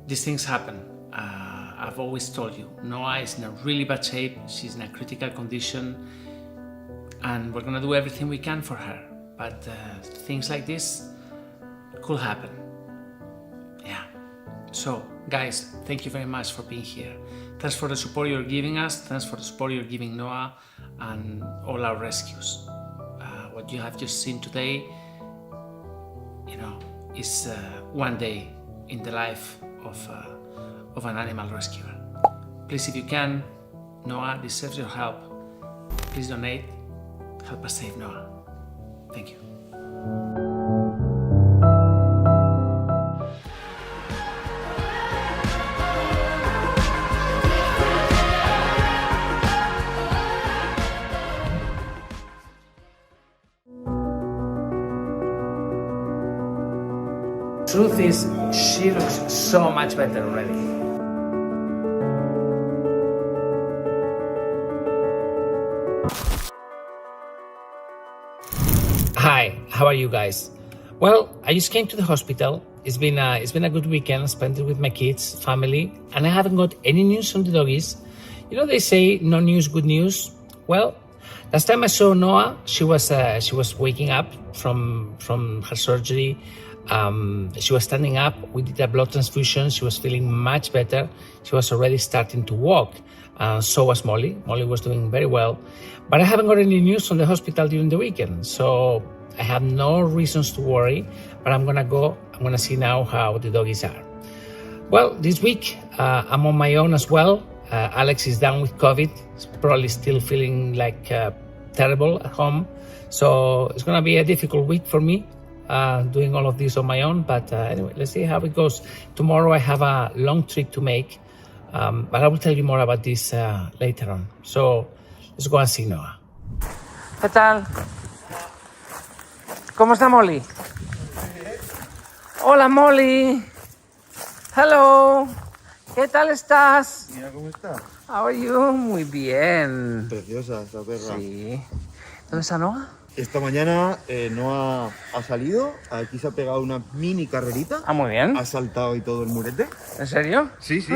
these things happen. I've always told you, Noah is in a really bad shape. She's in a critical condition, and we're gonna do everything we can for her. But things like this could happen. Yeah. So, guys, thank you very much for being here. Thanks for the support you're giving us. Thanks for the support you're giving Noah and all our rescues. What you have just seen today, you know, is one day in the life of an animal rescuer. Please, if you can, Noah deserves your help. Please donate. Help us save Noah. Thank you. Truth is, she looks so much better already. Hi, how are you guys? Well, I just came to the hospital. It's been a good weekend. I spent it with my kids, family, and I haven't got any news from the doggies. You know, they say no news, good news. Well, last time I saw Noah, she was waking up from her surgery. She was standing up. We did a blood transfusion. She was feeling much better. She was already starting to walk. So was Molly. Molly was doing very well. But I haven't got any news from the hospital during the weekend. So I have no reasons to worry. But I'm gonna see now how the doggies are. Well, this week I'm on my own as well. Alex is down with COVID. He's probably still feeling like terrible at home. So it's gonna be a difficult week for me. Doing all of this on my own, but anyway, let's see how it goes. Tomorrow I have a long trip to make, but I will tell you more about this later on. So let's go and see Noah. ¿Qué tal? ¿Cómo está Molly? Hola Molly. Hello. ¿Qué tal estás?
Mira cómo está.
How are you? Muy bien.
Preciosa esta perra.
Sí. ¿Dónde está Noah?
Esta mañana Noah ha salido, aquí se ha pegado una mini carrerita.
Ah, muy bien.
Ha saltado y todo el murete.
¿En serio?
Sí, sí.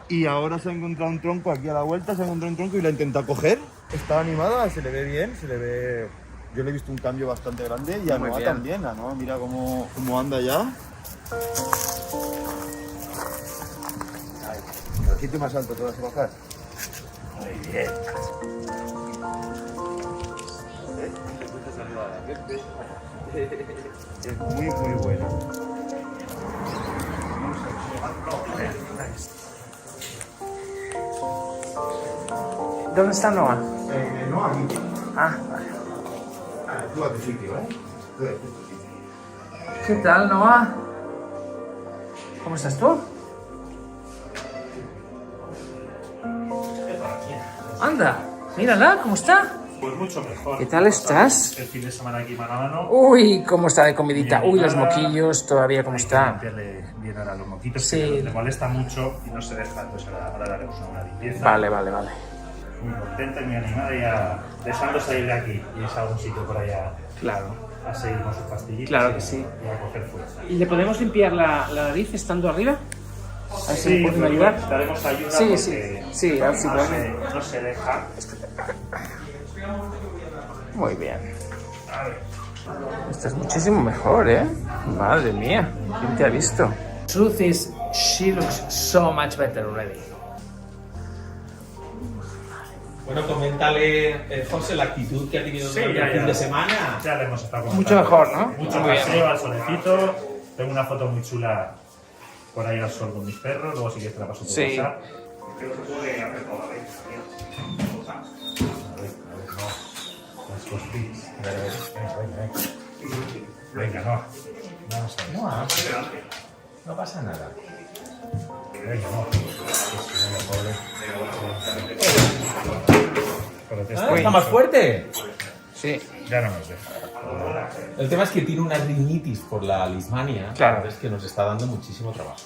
Y ahora se ha encontrado un tronco aquí a la vuelta, se ha encontrado un tronco y lo ha intentado coger. Está animada, se le ve bien, se le ve... Yo le he visto un cambio bastante grande y a Noah también. A Noah, mira cómo anda ya. El sitio más alto, ¿te vas a bajar? Muy bien. Es muy, muy bueno.
¿Dónde está Noah?
Noah aquí.
Ah, vale.
Tú a tu sitio, ¿eh? Tú a tu sitio.
¿Qué tal, Noah? ¿Cómo estás tú? Anda, mírala, ¿cómo está?
Pues mucho mejor.
¿Qué tal estás?
El fin de semana aquí mano a mano.
Uy, ¿cómo está de comidita? Uy, los moquillos, todavía cómo está.
Limpiarle bien ahora los moquitos,
Sí.
que le molesta mucho y no se deja, entonces ahora le haremos una limpieza.
Vale.
Muy contenta y muy animada ya deseando salir de aquí y irse a algún sitio por allá.
Claro.
A seguir con sus pastillitas.
Claro que sí.
Y a coger fuerza.
¿Y le podemos limpiar la nariz estando arriba? A ver si
Sí,
me pueden ayudar.
daremos ayuda
Sí,
porque
sí, a ver si pueden.
no se deja.
Muy bien. Esto es muchísimo mejor, ¿eh? Madre mía, ¿quién te ha visto? Truth is, she looks so much better already.
Bueno, coméntale, José, la actitud que ha tenido durante el fin de semana.
Ya le hemos estado comentando.
Mucho mejor, ¿no?
Mucho
Muy bien.
paseo al solecito. Tengo una foto muy chula por ahí al sol con mis perros. Luego si quieres te la paso por
Sí.
WhatsApp. Creo que se puede hacer todo, ¿veis? Las costillas. Venga, no. Vamos a ver.
No pasa nada.
Venga, no.
¿Está más fuerte?
Sí.
Ya no nos deja.
El tema es que tiene una rinitis por la lismania,
Claro.
es que nos está dando muchísimo trabajo.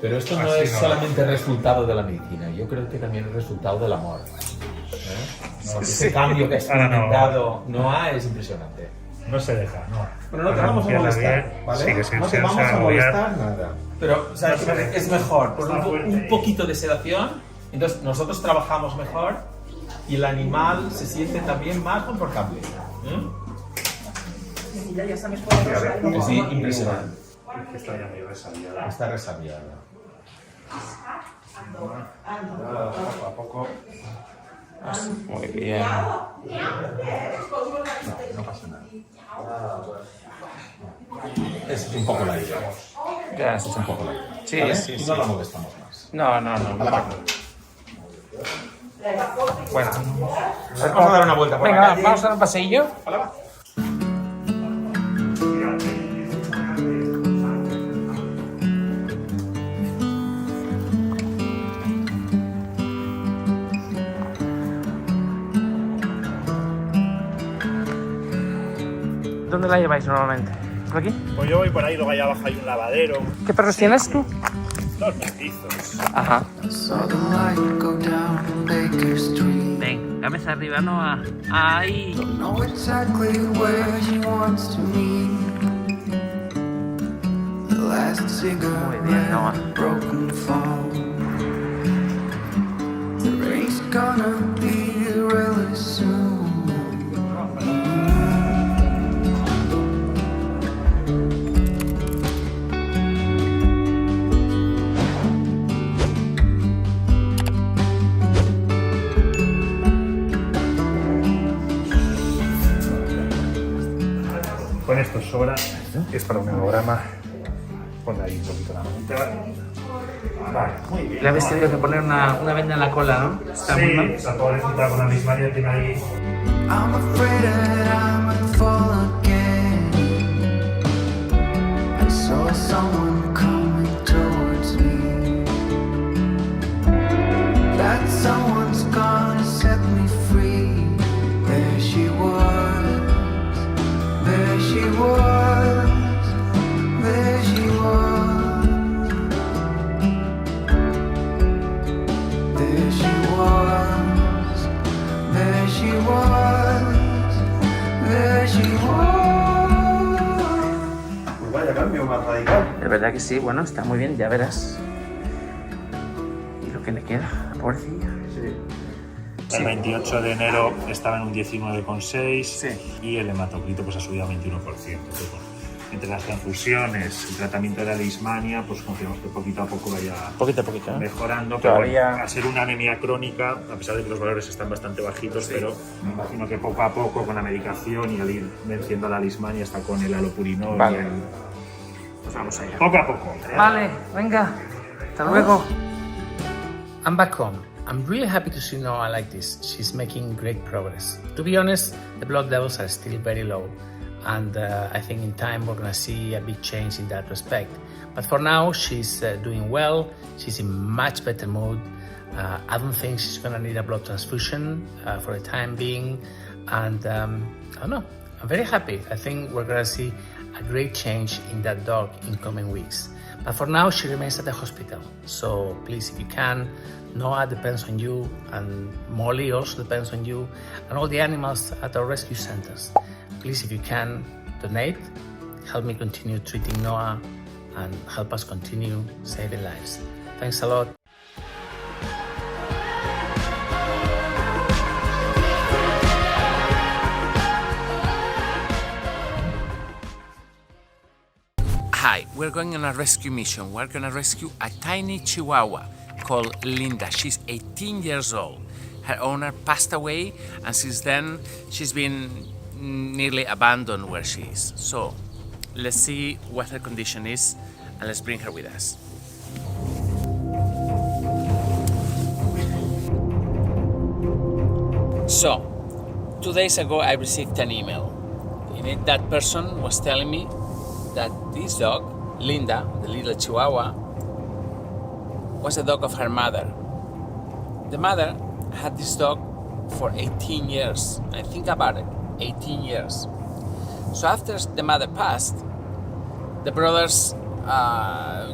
Pero esto no
Así
es
no.
solamente resultado de la medicina, yo creo que también es resultado del amor. Ese cambio que ha experimentado Noah es impresionante.
No se deja, no.
Pero no te vamos a molestar, ¿vale?
Sí, que sí,
no te
se
vamos a
agobiar.
molestar nada. Pero, o sea,
No se
es mejor, por
Está fuerte.
un poquito de sedación, entonces nosotros trabajamos mejor y el animal se siente también más confortable.
Ya está más fuerte.
Sí, impresionante.
Está ya medio resabiada.
Está resabiada.
Poco a poco.
Muy bien.
No pasa nada. Es un poco la idea.
Ya,
Es un poco la idea.
Sí,
¿Vale?
sí,
Y
sí.
no la molestamos más.
No.
A la vaca.
Bueno.
Vamos a dar una vuelta por la
Venga,
calle.
vamos a dar un paseillo. ¿Dónde la lleváis normalmente? ¿Por aquí?
Pues yo voy por ahí, luego allá abajo hay un lavadero.
¿Qué perros tienes tú?
Dos mestizos.
Ajá.
Saw the light go down Baker Street.
Bien, cabeza arriba, Noah. Ahí.
Don't know exactly where she wants to meet. The last cigarette, broken phone. The rain's gonna be really soon.
Con esto sobra, es para un hemograma. Pon ahí un poquito la manita. Vale, muy bien.
Le habéis tenido que poner una venda en la cola, ¿no? Está muy mal.
Sí, la pobrecita con la lismania tiene ahí.
I'm afraid that I might fall again. I saw someone coming towards me. That someone's gonna set me free. There she was. There she was. There she was. There she was. There she was. There she was.
Pues vaya cambio más radical.
Es verdad que sí, bueno, está muy bien, ya verás. Y lo que le queda, la pobrecilla.
El 28 de enero estaba en un 19,6 y el hematocrito pues ha subido a 21%. Entonces, bueno, entre las transfusiones, el tratamiento de la leishmania, pues confiamos que poquito a poco vaya mejorando. Pero bueno, a ser una anemia crónica, a pesar de que los valores están bastante bajitos, pero me imagino que poco a poco con la medicación y al ir venciendo la leishmania hasta con el alopurinol.
Vale.
Pues vamos allá. Poco a poco.
Vale, venga. Hasta luego. I'm back home. I'm really happy to see Noah like this. She's making great progress. To be honest, the blood levels are still very low, and I think in time we're gonna see a big change in that respect. But for now, she's doing well. She's in much better mood. I don't think she's gonna need a blood transfusion for the time being, and I don't know. I'm very happy. I think we're gonna see a great change in that dog in coming weeks. But for now, she remains at the hospital. So please, if you can, Noah depends on you, and Molly also depends on you, and all the animals at our rescue centers. Please, if you can, donate, help me continue treating Noah, and help us continue saving lives. Thanks a lot. Hi, we're going on a rescue mission. We're gonna rescue a tiny Chihuahua called Linda. She's 18 years old. Her owner passed away, and since then she's been nearly abandoned where she is. So let's see what her condition is, and let's bring her with us. So 2 days ago I received an email. In it, that person was telling me that this dog, Linda, the little Chihuahua, was the dog of her mother. The mother had this dog for 18 years. And think about it, 18 years. So after the mother passed, the brothers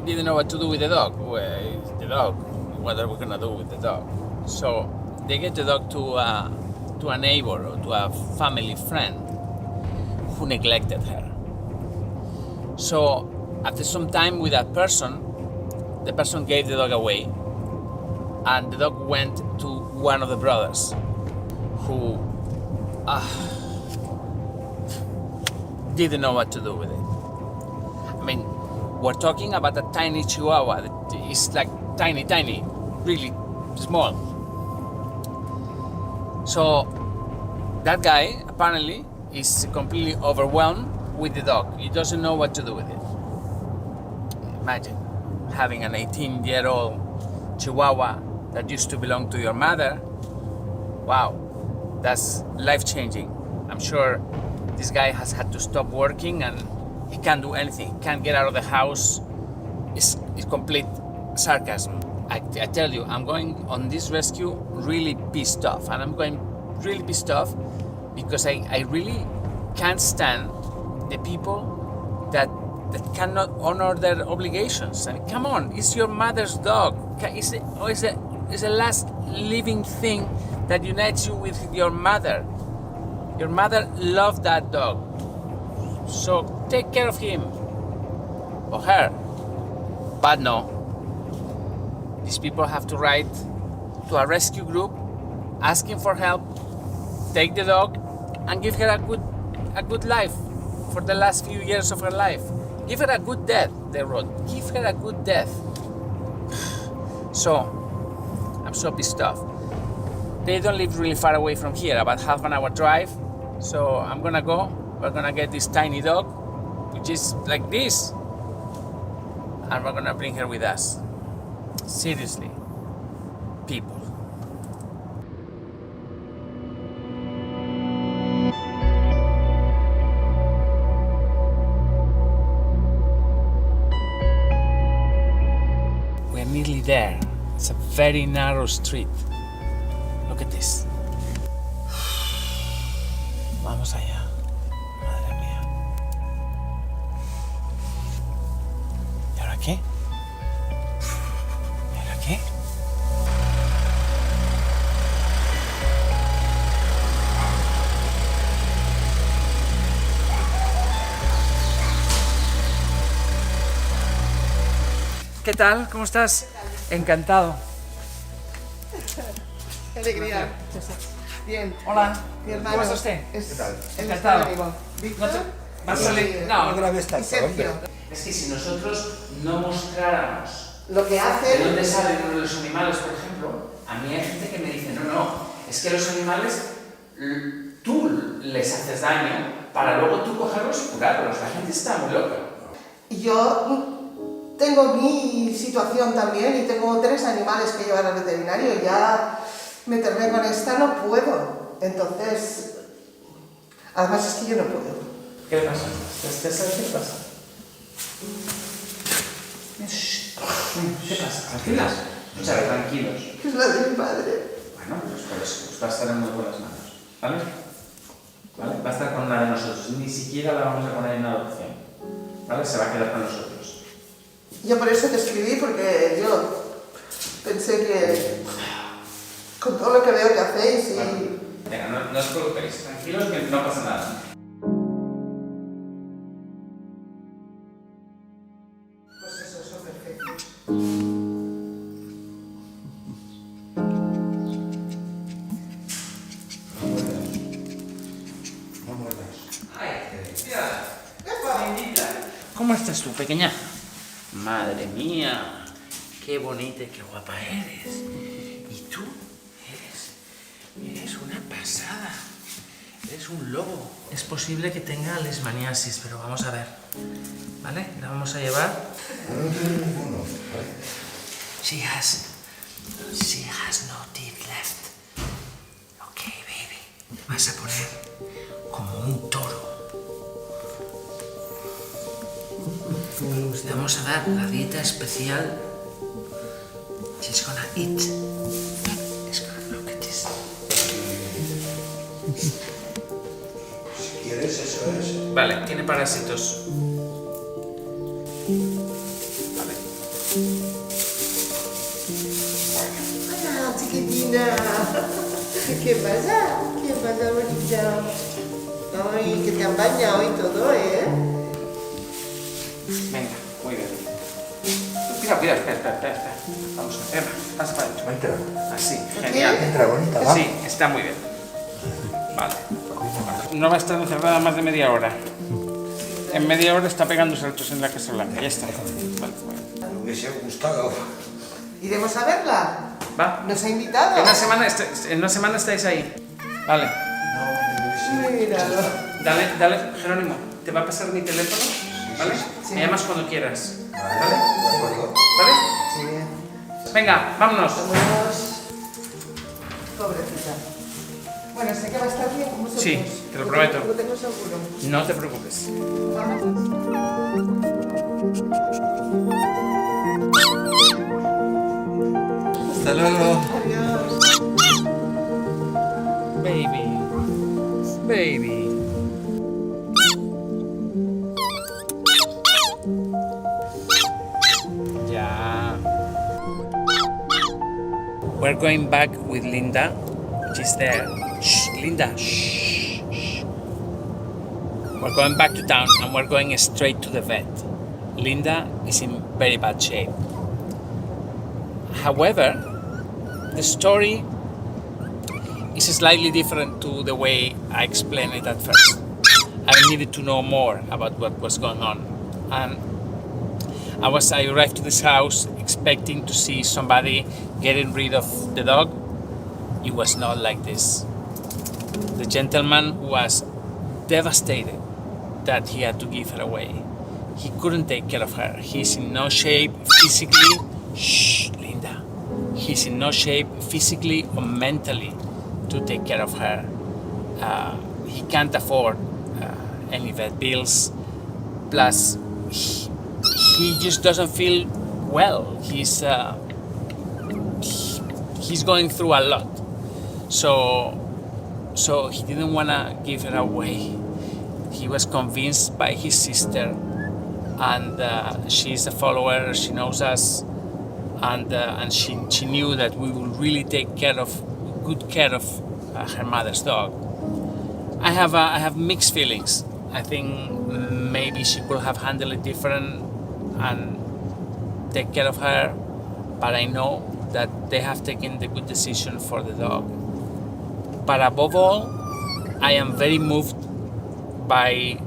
didn't know what to do with the dog. Well, the dog, what are we gonna do with the dog? So they gave the dog to a neighbor or to a family friend who neglected her. So after some time with that person, the person gave the dog away, and the dog went to one of the brothers who didn't know what to do with it. I mean, we're talking about a tiny Chihuahua that is like tiny, really small. So that guy apparently is completely overwhelmed with the dog. He doesn't know what to do with it. Imagine having an 18-year-old Chihuahua that used to belong to your mother. Wow, that's life-changing. I'm sure this guy has had to stop working and he can't do anything. He can't get out of the house. It's complete sarcasm. I tell you, I'm going on this rescue really pissed off, and I'm going really pissed off because I really can't stand the people that cannot honor their obligations. I mean, come on, it's your mother's dog. It's the last living thing that unites you with your mother. Your mother loved that dog. So take care of him. Or her. But no. These people have to write to a rescue group, asking for help, take the dog, and give her a good life for the last few years of her life. Give her a good death, they wrote. Give her a good death. So, I'm so pissed off. They don't live really far away from here, about half an hour drive. So I'm gonna go, we're gonna get this tiny dog, which is like this, and we're gonna bring her with us. Seriously, people. We're nearly there. It's a very narrow street. Look at this. Vamos allá. Madre mía. ¿Y ahora qué? ¿Y ahora qué? ¿Qué tal? ¿Cómo estás? Encantado.
Qué alegría. Bien.
Hola.
Mi hermano.
¿Cómo está usted?
¿Qué
tal?
Encantado.
Encantado.
Víctor.
¿Va a salir? No.
Y Sergio.
Es que si nosotros no mostráramos
Lo que hacen.
¿de dónde salen los animales, por ejemplo? A mí hay gente que me dice, no, es que los animales tú les haces daño para luego tú cogerlos y curarlos. La gente está muy loca.
Yo tengo mi situación también y tengo 3 animales que llevar al veterinario y ya meterme con esta no puedo. Entonces, además es que yo no puedo.
¿Qué le pasa? ¿Usted sabe qué le pasa? ¿Qué pasa? ¿Tranquilas? O sea, tranquilos.
Es la de mi padre.
Bueno, pues por eso, pues va a estar en muy buenas manos. ¿Vale? ¿Vale? Va a estar con una de nosotros. Ni siquiera la vamos a poner en adopción. ¿Vale? Se va a quedar con nosotros.
Yo por eso te escribí, porque yo pensé que con todo lo que veo que hacéis y...
Vale. Venga, no os preocupéis. Tranquilos que no pasa nada.
Pues eso es perfecto.
¿Cómo estás tú, pequeña? Madre mía, qué bonita y qué guapa eres. Y tú eres una pasada. Eres un lobo. Es posible que tenga leishmaniasis, pero vamos a ver. ¿Vale? La vamos a llevar. She has no teeth left. Ok, baby. Te vas a poner como un toro. Le vamos a dar la dieta especial. She's gonna eat. She's gonna look at this.
Si quieres, eso es.
Vale, tiene parásitos. Vale.
Hola, chiquitina. ¿Qué pasa? ¿Qué pasa, bonita? Ay, que te han bañado y todo, ¿eh?
Venga, muy bien. Cuidado, espera. Vamos a ver, pasa para adentro.
Entra.
Así, genial.
Entra, bonita, va.
Sí, está muy bien. Vale. No va a estar encerrada más de media hora. En media hora está pegando saltos en la Casa Blanca, ya está. Vale,
Me hubiese gustado.
¿Iremos a verla?
¿Va?
¿Nos ha invitado?
En una semana estáis ahí. Vale.
Míralo.
Dale, Jerónimo, te va a pasar mi teléfono, ¿vale?
Sí.
Me llamas cuando quieras.
Vale, de acuerdo.
¿Vale?
Sí.
Venga, vámonos.
Vámonos. Pobrecita. Bueno, sé que va a estar bien con vosotros.
Sí, te lo prometo.
Lo tengo seguro.
No te preocupes.
Hasta luego.
Adiós.
Baby. Yeah. We're going back with Linda She's there. Shh, Linda, shh, shh. We're going back to town and we're going straight to the vet. Linda is in very bad shape. However, the story is slightly different to the way I explained it at first. I needed to know more about what was going on. And I arrived to this house expecting to see somebody getting rid of the dog. It was not like this. The gentleman was devastated that he had to give her away. He couldn't take care of her. He's in no shape physically. Shh, Linda. He's in no shape physically or mentally to take care of her. He can't afford any vet bills. Plus, he just doesn't feel well. He's going through a lot. So he didn't want to give her away. He was convinced by his sister, and she's a follower. She knows us, and she knew that we will really take good care of her mother's dog. I have mixed feelings. I think maybe she could have handled it different and take care of her, but I know that they have taken the good decision for the dog. But above all, I am very moved by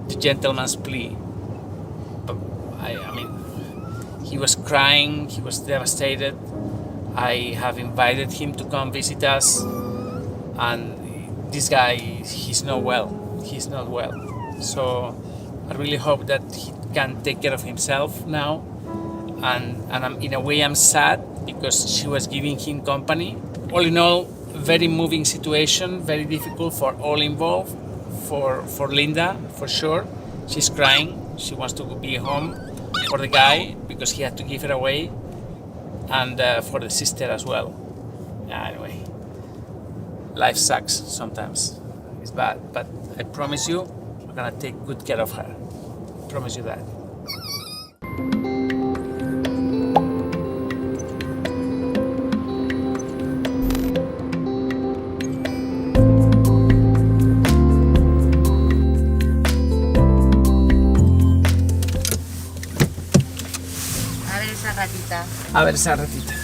the gentleman's plea. I mean, he was crying, he was devastated. I have invited him to come visit us, and this guy, he's not well. He's not well. So I really hope that he can take care of himself now. And in a way I'm sad because she was giving him company. All in all, very moving situation, very difficult for all involved. For Linda, for sure. She's crying. She wants to be home. For the guy, because he had to give her away. And for the sister as well. Anyway, life sucks sometimes. It's bad, but I promise you, we're gonna take good care of her. I promise you that. A ver esa ratita.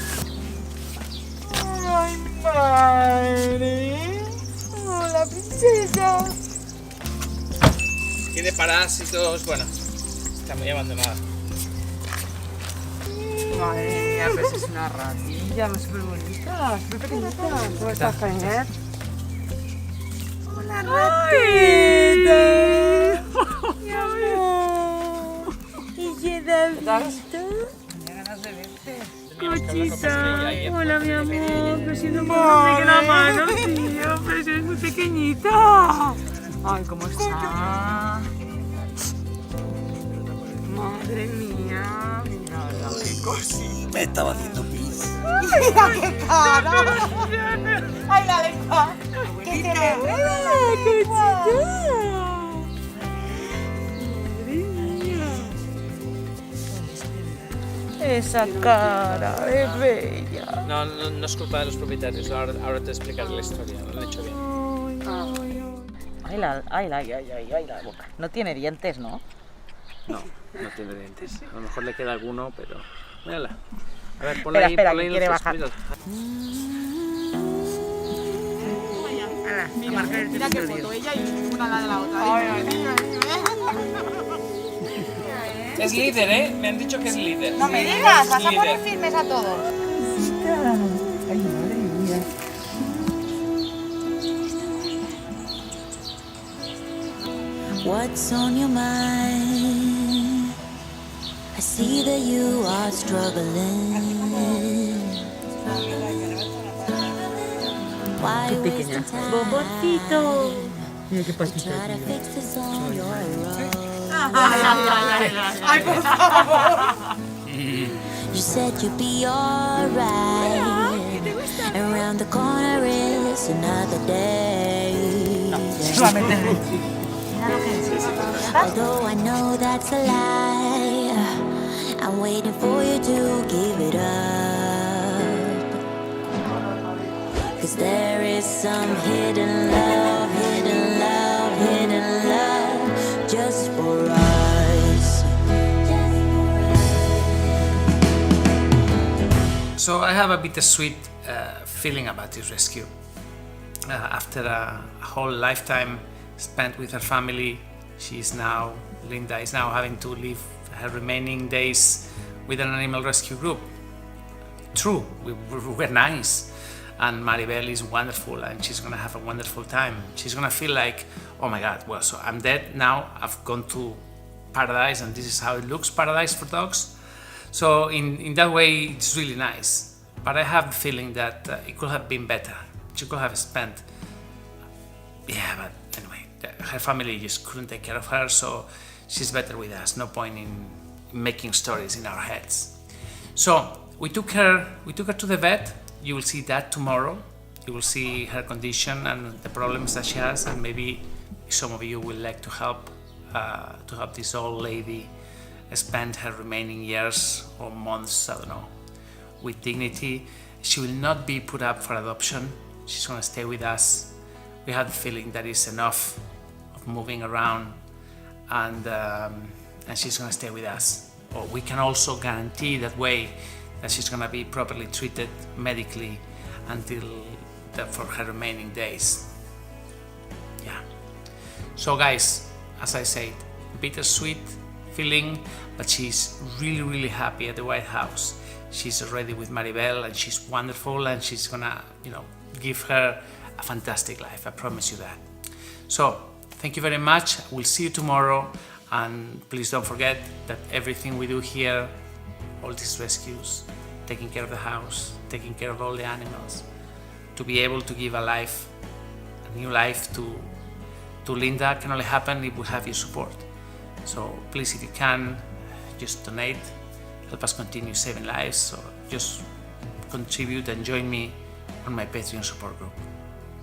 Ay, madre. Hola, princesa.
Tiene parásitos, bueno, está muy abandonada.
Madre mía, pues es una ratilla, es súper bonita, súper pequeñita. ¿Cómo estás, Jaime? Hola, ratita. Mi amor. ¿Y qué tal? Cochita, hola mi amor, pero si no me pegue la mano, tío, pero si eres muy pequeñita. Ay, ¿cómo está? Madre mía, mira, qué cosita.
Me estaba haciendo pis.
Mira qué cara. Ay, la lengua. Que se le ve, cochita. Esa cara es bella.
No es culpa de los propietarios, ahora te explicaré la historia, lo han hecho bien.
Ay, la boca. No tiene dientes, ¿no?
No tiene dientes. A lo mejor le queda alguno, pero... Mírala. A ver, ponla ahí,
espera,
ponla
que
ahí
quiere
en los
bajar. Mira qué foto, ella y una la de la otra.
Es líder, ¿eh? Me han dicho que es líder.
No me digas, vas a poner firmes a todos.
Ay, madre mía.
What's on your mind? I see that you are struggling. Why waste your time?
Bobocito.
Mira qué patita.
Try to fix this on your own.
Ay, por favor.
You said you'd be alright. And around the corner is another day. Although I know that's a lie, I'm waiting for you to give it up. 'cause there is some hidden love, hidden love, hidden love just for us.
So I have a bittersweet feeling about this rescue. After a whole lifetime spent with her family, Linda is now having to live her remaining days with an animal rescue group. True, we're nice, and Maribel is wonderful, and she's gonna have a wonderful time. She's gonna feel like, oh my God, well, so I'm dead now, I've gone to paradise, and this is how it looks, paradise for dogs. So in that way, it's really nice. But I have the feeling that it could have been better. She could have spent, yeah, but anyway, her family just couldn't take care of her, so she's better with us. No point in making stories in our heads. So we took her to the vet. You will see that tomorrow. You will see her condition and the problems that she has, and maybe some of you will like to help this old lady spend her remaining years or months, I don't know, with dignity. She will not be put up for adoption. She's gonna stay with us. We have the feeling that is enough of moving around, and she's gonna stay with us. Or we can also guarantee that way that she's gonna be properly treated medically for her remaining days. Yeah. So guys, as I said, bittersweet feeling, but she's really, really happy at the White House. She's already with Maribel, and she's wonderful, and she's gonna, give her a fantastic life. I promise you that. So, thank you very much. We'll see you tomorrow, and please don't forget that everything we do here, all these rescues, taking care of the house, taking care of all the animals, to be able to give a new life to Linda can only happen if we have your support. So please, if you can, just donate, help us continue saving lives, so just contribute and join me on my Patreon support group.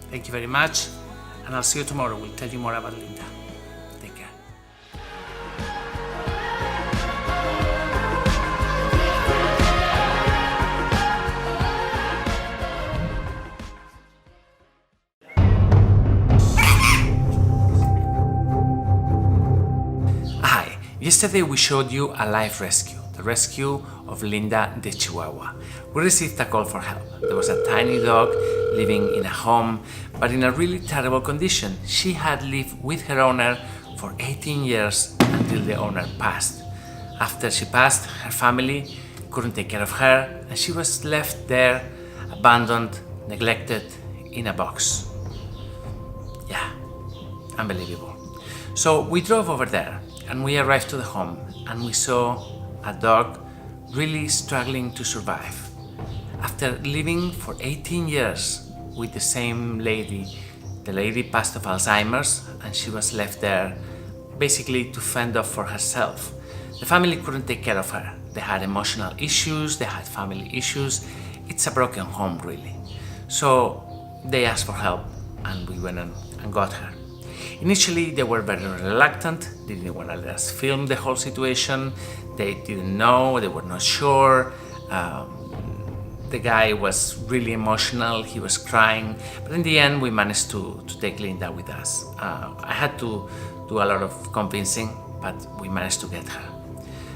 Thank you very much, and I'll see you tomorrow. We'll tell you more about Linda. Take care. Hi, yesterday we showed you a live rescue. The rescue of Linda the Chihuahua. We received a call for help. There was a tiny dog living in a home, but in a really terrible condition. She had lived with her owner for 18 years until the owner passed. After she passed, her family couldn't take care of her, and she was left there, abandoned, neglected, in a box. Yeah, unbelievable. So we drove over there, and we arrived to the home, and we saw a dog really struggling to survive. After living for 18 years with the same lady, the lady passed of Alzheimer's, and she was left there basically to fend off for herself. The family couldn't take care of her. They had emotional issues, they had family issues. It's a broken home, really. So they asked for help, and we went and got her. Initially, they were very reluctant. They didn't want to let us film the whole situation. They didn't know, they were not sure. The guy was really emotional, he was crying, but in the end we managed to take Linda with us. I had to do a lot of convincing, but we managed to get her.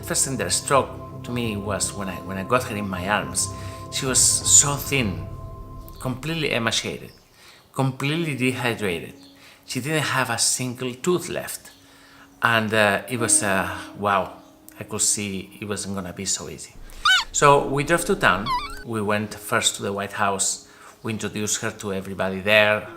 First thing that struck to me was when I got her in my arms. She was so thin, completely emaciated, completely dehydrated. She didn't have a single tooth left, and it was wow. I could see it wasn't gonna be so easy. So we drove to town. We went first to the White House. We introduced her to everybody there.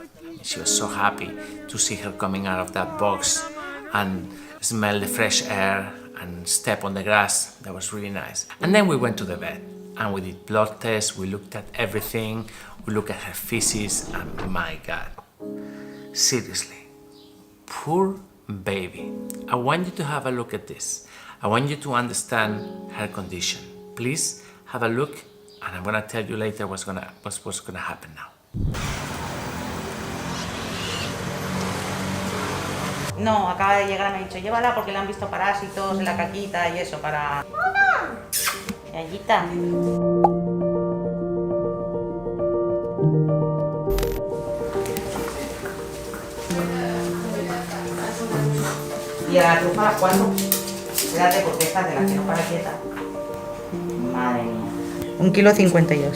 She was so happy to see her coming out of that box and smell the fresh air and step on the grass. That was really nice. And then we went to the vet, and we did blood tests. We looked at everything. We looked at her feces, and my God, seriously, poor baby. I want you to have a look at this. I want you to understand her condition. Please have a look, and I'm gonna tell you later what's gonna happen now.
No, acaba de llegar, me ha dicho, llévala porque le han visto parásitos en la caquita y eso para... ¡Mamá! Gallita. Y a la trufa a las 4. Espérate, porque esta de la que no para quieta. Madre mía. 1,52 kg.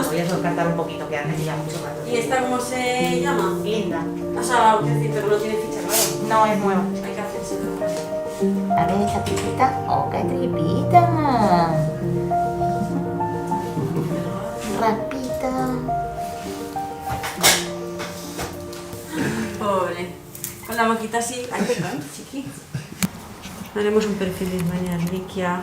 Voy a soltar un poquito, que hace ya mucho rato.
¿Y esta cómo se llama?
Linda.
O sea, quiero decir, pero no tiene ficha, claro.
No, es nueva.
Hay que hacerse.
A ver esa tripita. ¡Oh, qué tripita! Rapita.
Pobre. Con la boquita así. Ay, perdón, chiqui. Haremos un perfil de Ismania Riquia.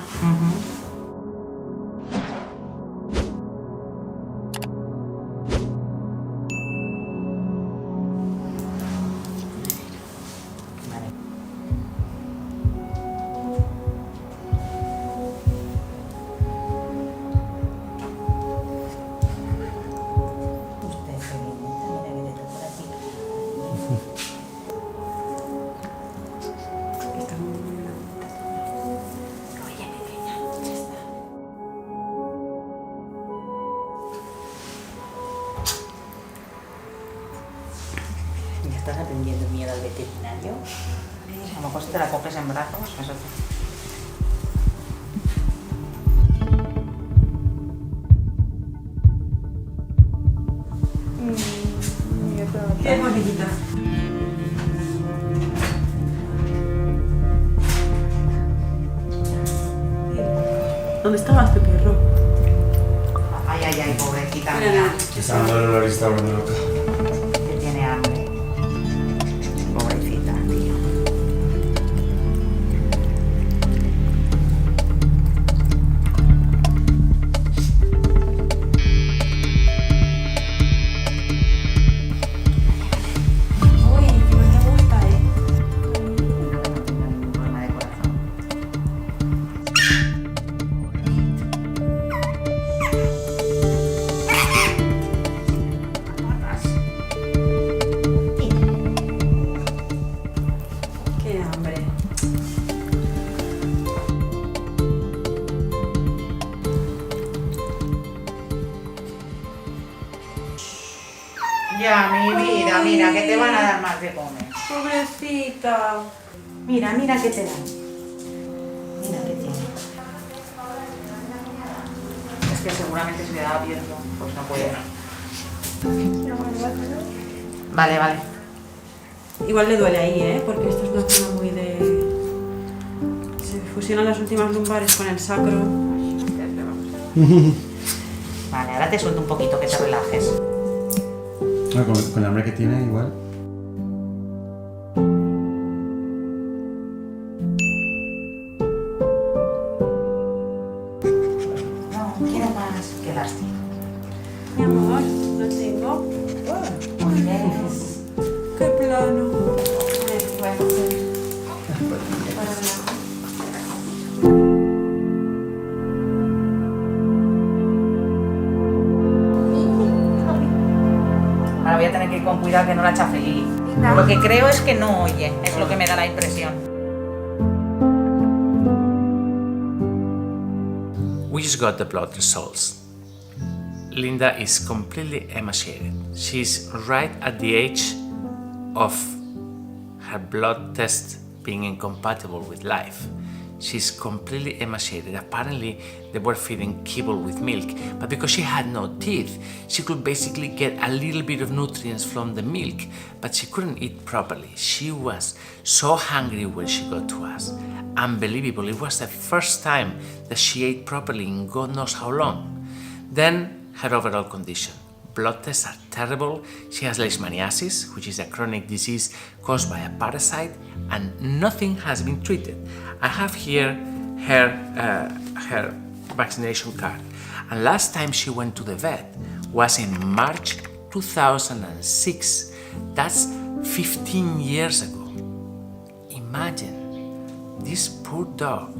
¿Estás aprendiendo miedo al veterinario? A lo mejor si te la coges en brazos, eso
Qué bonita. ¿Dónde estaba este perro?
Ay, ay, ay, pobrecita
Mira,
mía.
Está dando dolor y está volviendo loca.
Que tiene hambre. Pobrecita, tío.
Uy, que me gusta, Qué hambre.
Ya, mi vida, mira, que te van a dar más de comer.
Pobrecita.
Mira, mira que te dan. Mira que tiene. Es que seguramente se le da abierto, pues no puede. Vale, vale.
Igual le duele ahí, ¿eh? Porque esto es una zona muy de... Se fusionan las últimas lumbares con el sacro.
Vale, ahora te suelto un poquito que te relajes.
Con el hambre que tiene, igual.
No, quiero más. Qué lástima.
Mi amor, lo tengo.
Muy bien.
Qué plano.
Ahora voy a tener que ir con cuidado que no la chafe Lili. Lo que creo es que no oye, es lo que me da la impresión.
We just got the blood results. Linda is completely emaciated. She's right at the age of her blood test being incompatible with life. She's completely emaciated. Apparently, they were feeding kibble with milk, but because she had no teeth, she could basically get a little bit of nutrients from the milk, but she couldn't eat properly. She was so hungry when she got to us. Unbelievable. It was the first time that she ate properly in God knows how long. Then, her overall condition. Blood tests are terrible. She has leishmaniasis, which is a chronic disease caused by a parasite, and nothing has been treated. I have here her vaccination card. And last time she went to the vet was in March 2006. That's 15 years ago. Imagine, this poor dog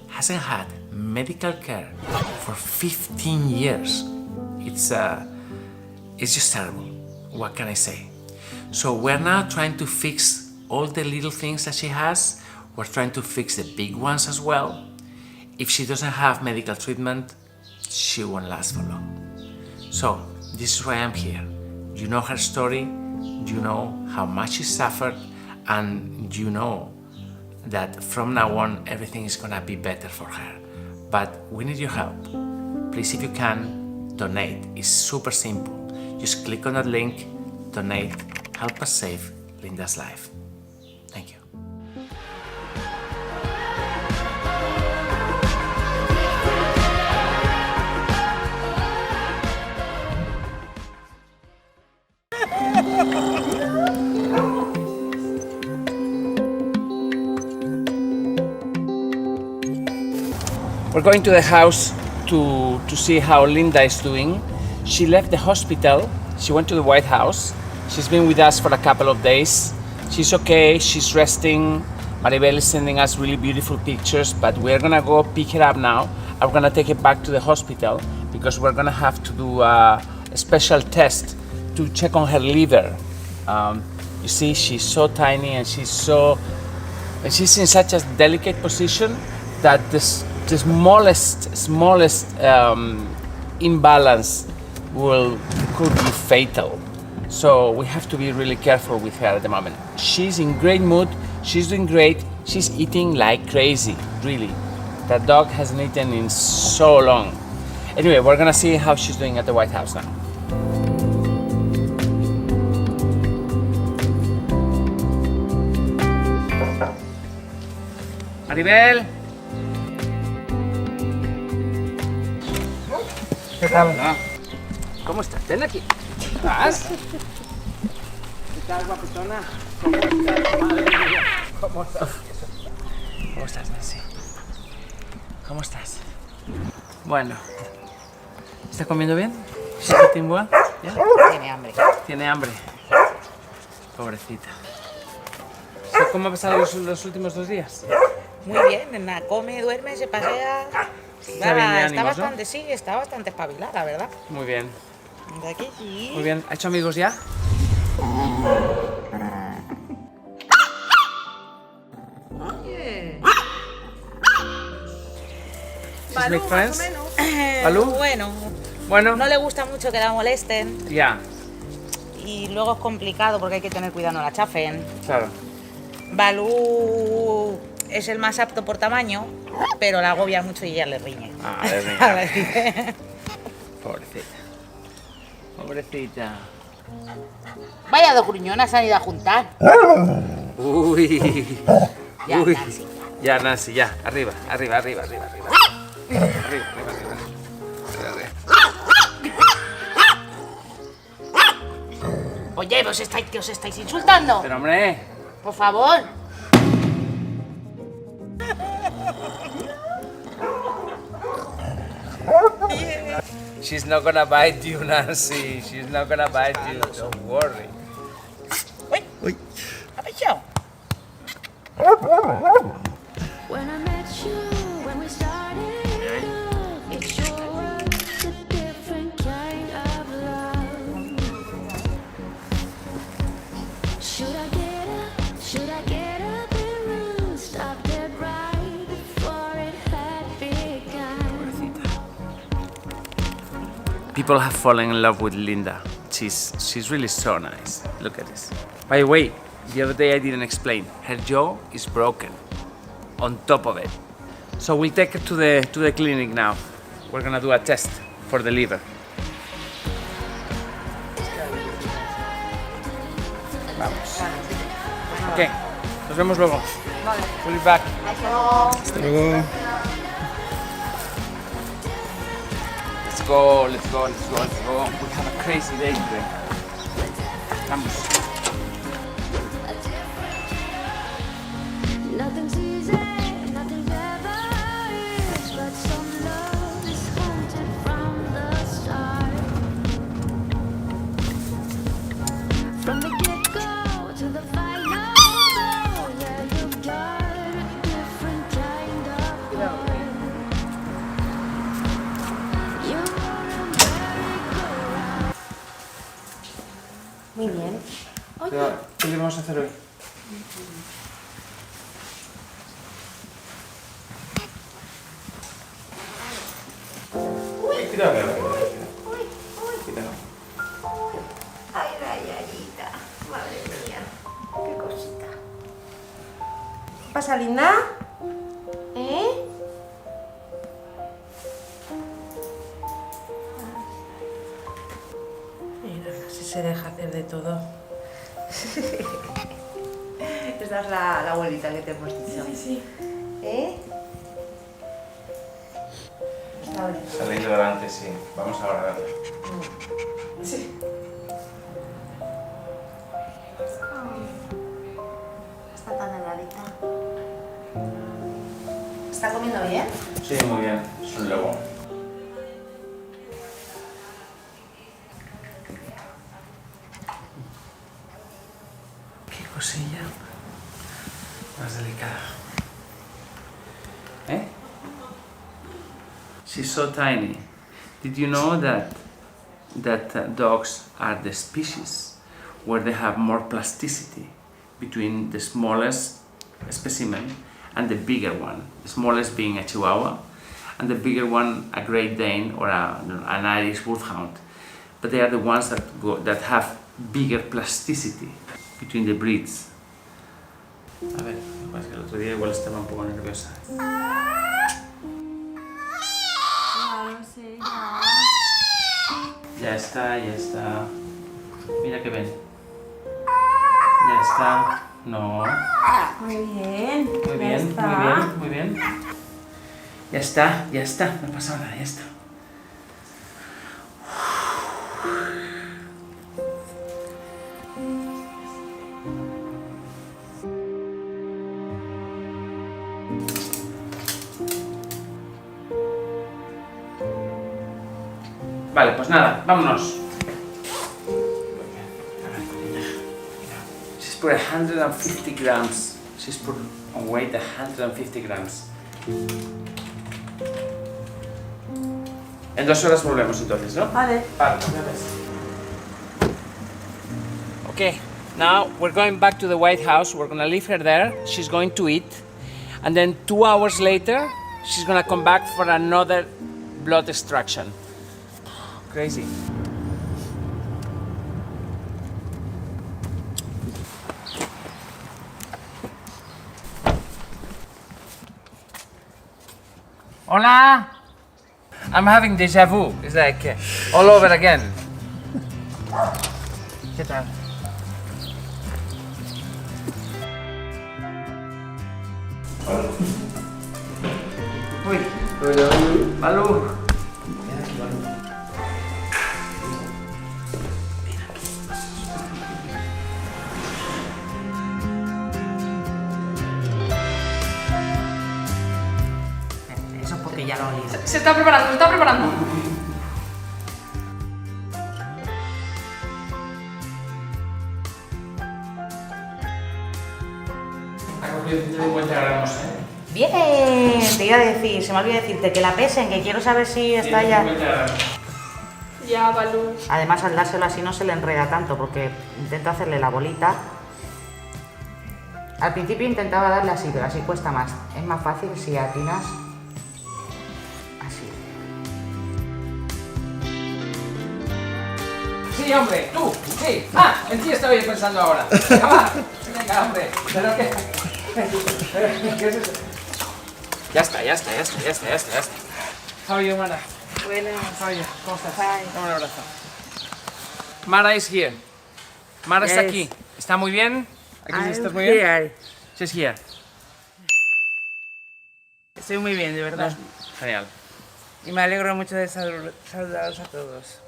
hasn't had medical care for 15 years. It's just terrible. What can I say? So we're now trying to fix all the little things that she has. We're trying to fix the big ones as well. If she doesn't have medical treatment, she won't last for long. So this is why I'm here. You know her story. You know how much she suffered. and you know that from now on everything is gonna be better for her. But we need your help. Please, if you can, donate. It's super simple. Just click on that link, donate, help us save Linda's life. Thank you. We're going to the house to see how Linda is doing. She left the hospital, she went to the White House. She's been with us for a couple of days. She's okay, she's resting. Maribel is sending us really beautiful pictures, but we're gonna go pick her up now. I'm gonna take her back to the hospital because we're gonna have to do a special test to check on her liver. You see, she's so tiny and she's in such a delicate position that the smallest imbalance could be fatal. So we have to be really careful with her at the moment. She's in great mood, she's doing great, she's eating like crazy, really. That dog hasn't eaten in so long. Anyway, we're gonna see how she's doing at the White House now. Maribel.
¿Qué tal?
Hola. ¿Cómo estás? Ven aquí. ¿Estás? ¿Qué tal, guapetona? ¿Cómo estás? Madre mía. ¿Cómo estás? ¿Cómo estás, Nancy? ¿Cómo estás? Bueno. ¿Estás comiendo bien? ¿Estás eating well? ¿Ya?
Tiene hambre.
Tiene hambre. Pobrecita. ¿Cómo ha pasado los últimos 2 días?
Muy bien, come, duerme, se pasea.
Está bien de ánimos,
bastante, ¿no? Sí, está bastante espabilada, ¿verdad?
Muy bien.
De aquí sí.
Muy bien. ¿Ha hecho amigos ya?
Oye.
Balú,
Más o menos.
¿Balú?
Bueno. No le gusta mucho que la molesten.
Ya.
Y luego es complicado porque hay que tener cuidado, no la chafen.
Claro.
Balú es el más apto por tamaño, pero la agobia mucho y ella le riñe.
Ah, le riñe. Pobrecita. Pobrecita.
Vaya dos gruñonas han ido a juntar.
Uy.
Ya,
Uy.
Nancy.
Ya, Nancy, ya. Arriba. Arriba. Arriba.
Oye, que os estáis insultando.
Pero hombre.
Por favor.
She's not gonna bite you, Nancy. She's not gonna bite you. Don't worry.
Uy. ¿Ha pechado?
When I met you, when we started, it sure was a different kind of love. Should I get up and run? Stop dead right before it had begun.
People have fallen in love with Linda. She's really so nice. Look at this. By the way, the other day I didn't explain. Her jaw is broken. On top of it. So we'll take her to the clinic now. We're gonna do a test for the liver. Vamos. Ok, nos vemos luego.
Vale.
We'll be back.
Hasta luego.
Let's go. We have a crazy day today. Vamos.
Nothing's easy, nothing ever is, but some love is haunted from the start. From the get-go to the final goal, yeah, you've got a different kind of heart. You are very good.
Muy bien.
¿Qué le vamos a hacer hoy? Cuidado. Cuidado.
Ay, rayadita. Madre mía. Qué cosita.
pasa, linda? ¿Eh?
Mira, así se deja hacer de todo.
Esta es la abuelita que te hemos dicho.
Sí, sí.
¿Eh?
Saliendo delante, sí. Vamos ahora a verla.
Sí.
Está tan heladita. ¿Está comiendo bien?
Sí, muy bien. Es un lobo. Qué cosilla más delicada. ¿Eh? She's so tiny. Did you know that dogs are the species where they have more plasticity between the smallest specimen and the bigger one? The smallest being a Chihuahua, and the bigger one a Great Dane or an Irish Wolfhound. But they are the ones that have bigger plasticity between the breeds. A ver, lo que pasa es que el otro día igual estaba un poco nerviosa. Ya está, ya está. Mira que ven. Ya está. No.
Muy bien.
Muy bien, muy bien, muy bien. Ya está, ya está. No pasa nada, ya está. Vale, pues nada, vámonos. She's put 150 grams. She's put on weight 150 grams. En 2 horas volvemos entonces, ¿no?
Vale.
Vale, okay, now we're going back to the White House. We're gonna leave her there. She's going to eat. And then 2 hours later, she's gonna come back for another blood extraction. Crazy. Hola! I'm having déjà vu. It's like all over again. ¿Qué tal? Uy, Malú.
Eso porque ya lo olí.
Se está preparando, se está preparando.
Ha cogido 150 gramos, ¿eh?
Bien, te iba a decir, se me olvidó decirte que la pesen, que quiero saber si está ya.
150 gramos.
Ya, Balú.
Además, al dárselo así no se le enreda tanto, porque intento hacerle la bolita. Al principio intentaba darle así, pero así cuesta más. Es más fácil si atinas así.
Sí, hombre, tú, sí. Ah, en ti estaba yo pensando ahora. Venga, va. Venga, hombre. ¿Pero qué? ¿Qué es eso? Ya está. How are you, Mara?
Bueno,
How are you? ¿Cómo estás? Dame un abrazo. Mara is here. Mara está
Yes.
aquí. ¿Está muy bien? ¿Aquí
I'm
estás muy bien?
here.
She's here.
Estoy muy bien, de verdad.
Genial.
Y me alegro mucho de saludaros a todos.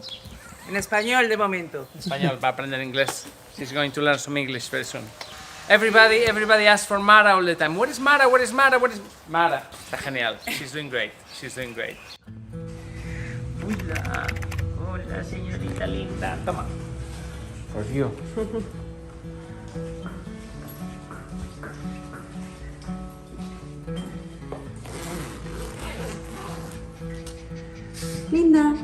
En español, de momento.
Español, va a aprender inglés. She's going to learn some English very soon. Everybody asks for Mara all the time. Where is Mara? Where is Mara? Where is Mara? Está genial. She's doing great. She's doing great. Hola, señorita linda. Toma. For you.
Linda.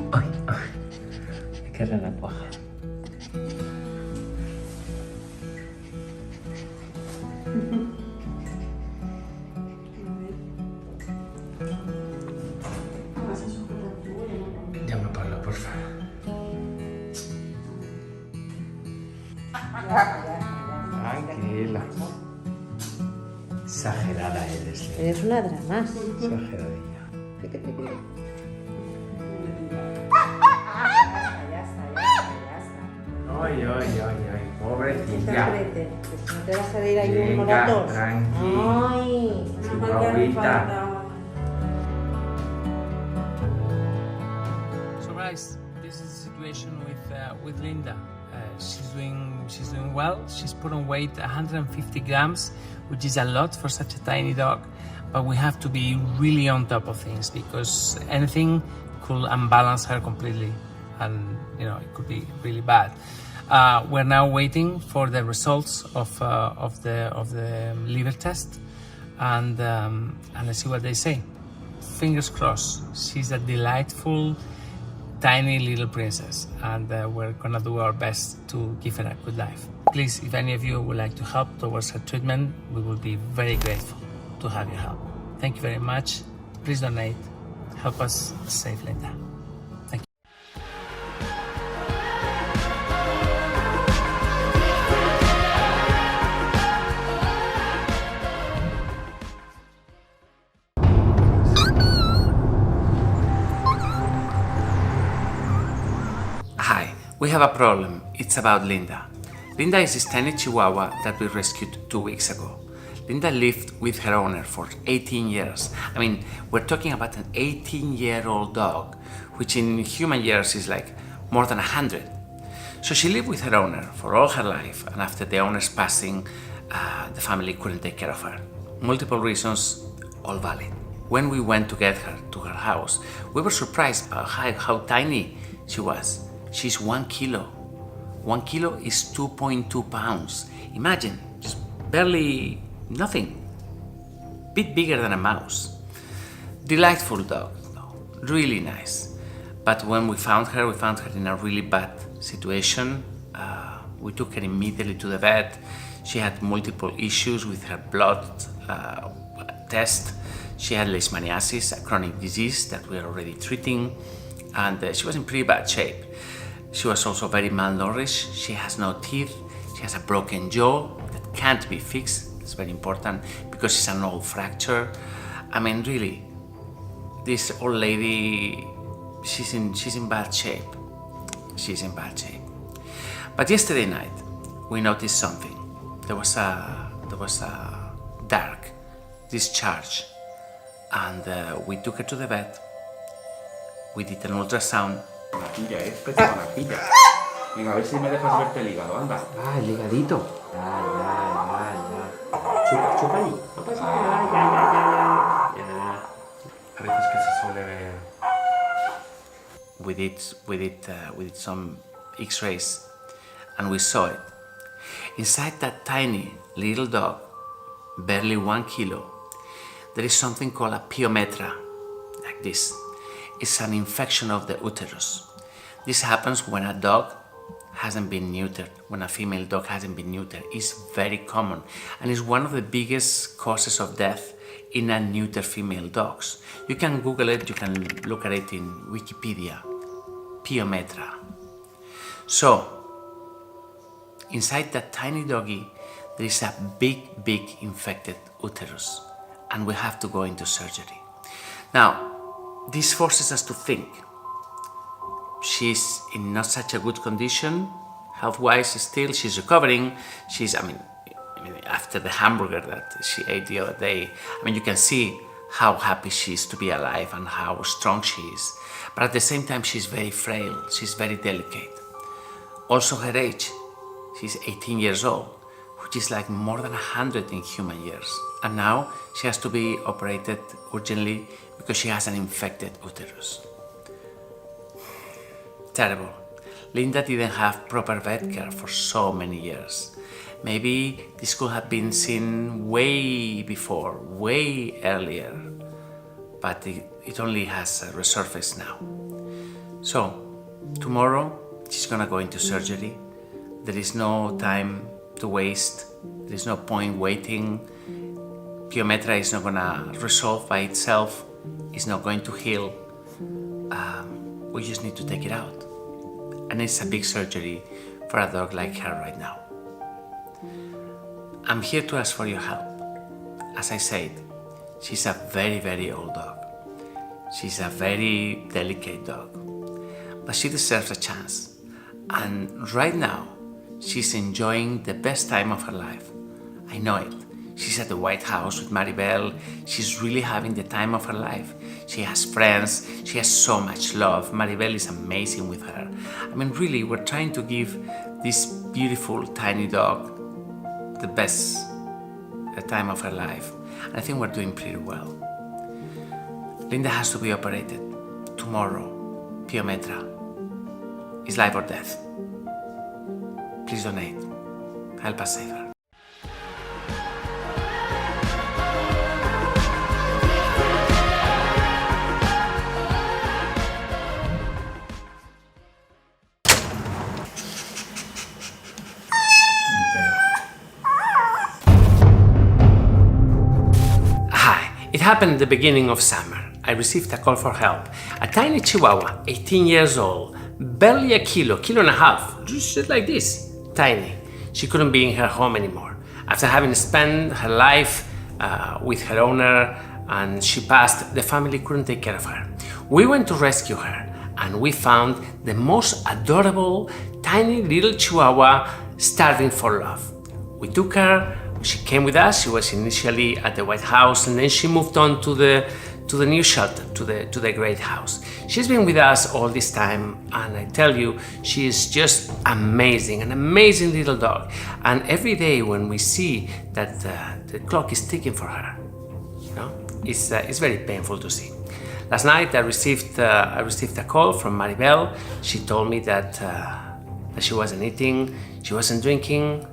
Qué renacuaja. Llama a Pablo, por favor. Tranquila.
Exagerada eres.
Eres una drama.
Exageradilla. Ay, pobrecilla.
No te va a salir ahí un
Venga,
moratón.
tranqui.
Ay,
Chihuahuita.
So guys, this is the situation with Linda. She's doing well. She's put on weight 150 grams, which is a lot for such a tiny dog. But we have to be really on top of things because anything could unbalance her completely, and it could be really bad. We're now waiting for the results of the liver test, and let's see what they say. Fingers crossed. She's a delightful, tiny little princess, and we're gonna do our best to give her a good life. Please, if any of you would like to help towards her treatment, we will be very grateful to have your help. Thank you very much. Please donate. Help us save Linda. Thank you. Hi, we have a problem. It's about Linda. Linda is this tiny chihuahua that we rescued 2 weeks ago. Linda lived with her owner for 18 years. I mean, we're talking about an 18-year-old dog, which in human years is like more than 100. So she lived with her owner for all her life, and after the owner's passing, the family couldn't take care of her. Multiple reasons, all valid. When we went to get her to her house, we were surprised by how tiny she was. She's 1 kilo. 1 kilo is 2.2 pounds. Imagine, just barely nothing. Bit bigger than a mouse. Delightful dog, really nice. But when we found her in a really bad situation. We took her immediately to the vet. She had multiple issues with her blood test. She had leishmaniasis, a chronic disease that we are already treating, and she was in pretty bad shape. She was also very malnourished. She has no teeth. She has a broken jaw that can't be fixed. It's very important because it's an old fracture. I mean, really, this old lady, she's in bad shape. She's in bad shape. But yesterday night, we noticed something. There was a dark discharge, and we took her to the vet. We did an ultrasound.
Pilla. Venga, a ver si me dejas verte el hígado, anda. Ah, el higadito. Ya. Chupa ahí. No pasa nada. Ya. A veces que se suele ver.
We did some X-rays, and we saw it. Inside that tiny little dog, barely 1 kilo, there is something called a pyometra, like this. It's an infection of the uterus. This happens when a dog hasn't been neutered, when a female dog hasn't been neutered. It's very common, and is one of the biggest causes of death in a neuter female dogs. You can Google it, you can look at it in Wikipedia. Pyometra. So, inside that tiny doggy, there is a big infected uterus, and we have to go into surgery. Now, this forces us to think. She's in not such a good condition, health-wise still. She's recovering. After the hamburger that she ate the other day, you can see how happy she is to be alive and how strong she is. But at the same time, she's very frail. She's very delicate. Also her age, she's 18 years old, which is like more than 100 in human years. And now she has to be operated urgently because she has an infected uterus. Terrible. Linda didn't have proper vet care for so many years. Maybe this could have been seen way before, way earlier, but it only has resurfaced now. So, tomorrow she's gonna go into surgery. There is no time to waste. There is no point waiting. Pyometra is not gonna resolve by itself. It's not going to heal. We just need to take it out. And it's a big surgery for a dog like her right now. I'm here to ask for your help. as I said, she's a very, very old dog. She's a very delicate dog, but she deserves a chance. And right now, she's enjoying the best time of her life. I know it. She's at the White House with Maribel. She's really having the time of her life. She has friends. She has so much love. Maribel is amazing with her. I mean, really, we're trying to give this beautiful, tiny dog the best time of her life. And I think we're doing pretty well. Linda has to be operated tomorrow. Pyometra. It's life or death. Please donate. Help us save her. It happened at the beginning of summer. I received a call for help. A tiny Chihuahua, 18 years old, barely a kilo and a half, just like this, tiny. She couldn't be in her home anymore. After having spent her life with her owner and she passed, the family couldn't take care of her. We went to rescue her and we found the most adorable, tiny little Chihuahua starving for love. We took her. She came with us. She was initially at the White House and then she moved on to the new shelter, to the Great House. She's been with us all this time and I tell you, she is just amazing, an amazing little dog. And every day when we see that the clock is ticking for her, you know, it's very painful to see. Last night I received a call from Maribel. She told me that she wasn't eating, she wasn't drinking,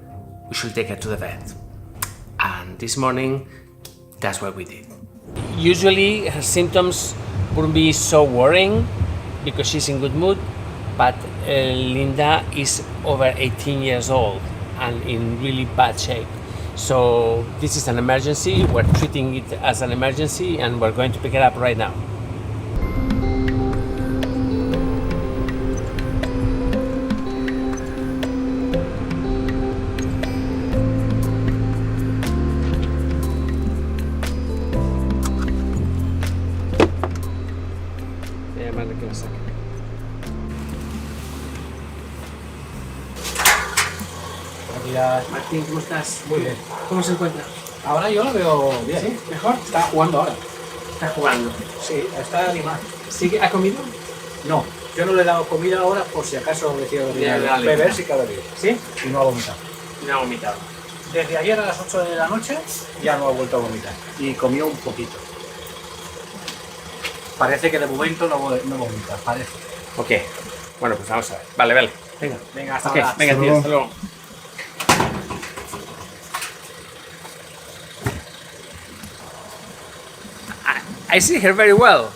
we should take her to the vet. And this morning, that's what we did. Usually her symptoms wouldn't be so worrying because she's in good mood, but Linda is over 18 years old and in really bad shape. So this is an emergency. We're treating it as an emergency and we're going to pick it up right now. Martín, ¿cómo estás?
Muy bien.
¿Cómo se encuentra?
Ahora yo lo veo bien.
¿Sí? ¿Mejor?
Está jugando ahora.
Está jugando.
Sí, está animado.
¿Ha comido?
No, yo no le he dado comida ahora por si acaso decía beber si cada día.
¿Sí?
Y no ha vomitado.
No ha vomitado.
Desde ayer a las 8 de la noche ya no ha vuelto a vomitar. Y comió un poquito. Parece que de momento no vomita, parece.
Ok. Bueno, pues vamos a ver. Vale. Venga.
Venga, hasta
ahora. Venga, tío, hasta luego. I see her very well.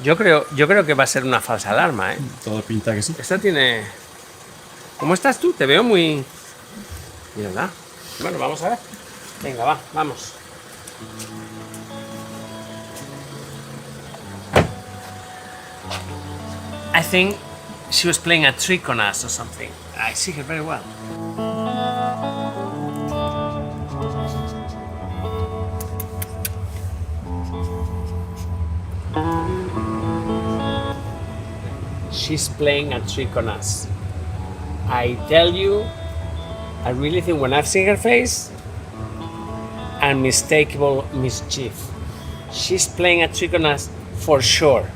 Yo creo que va a ser una falsa alarma, ¿eh?
Todo pinta que sí.
Esta tiene... ¿Cómo estás tú? Te veo muy... Mírala. Bueno, vamos a ver. Venga, vamos. I think she was playing a trick on us or something. I see her very well. She's playing a trick on us. I tell you, I really think when I've seen her face, unmistakable mischief. She's playing a trick on us for sure.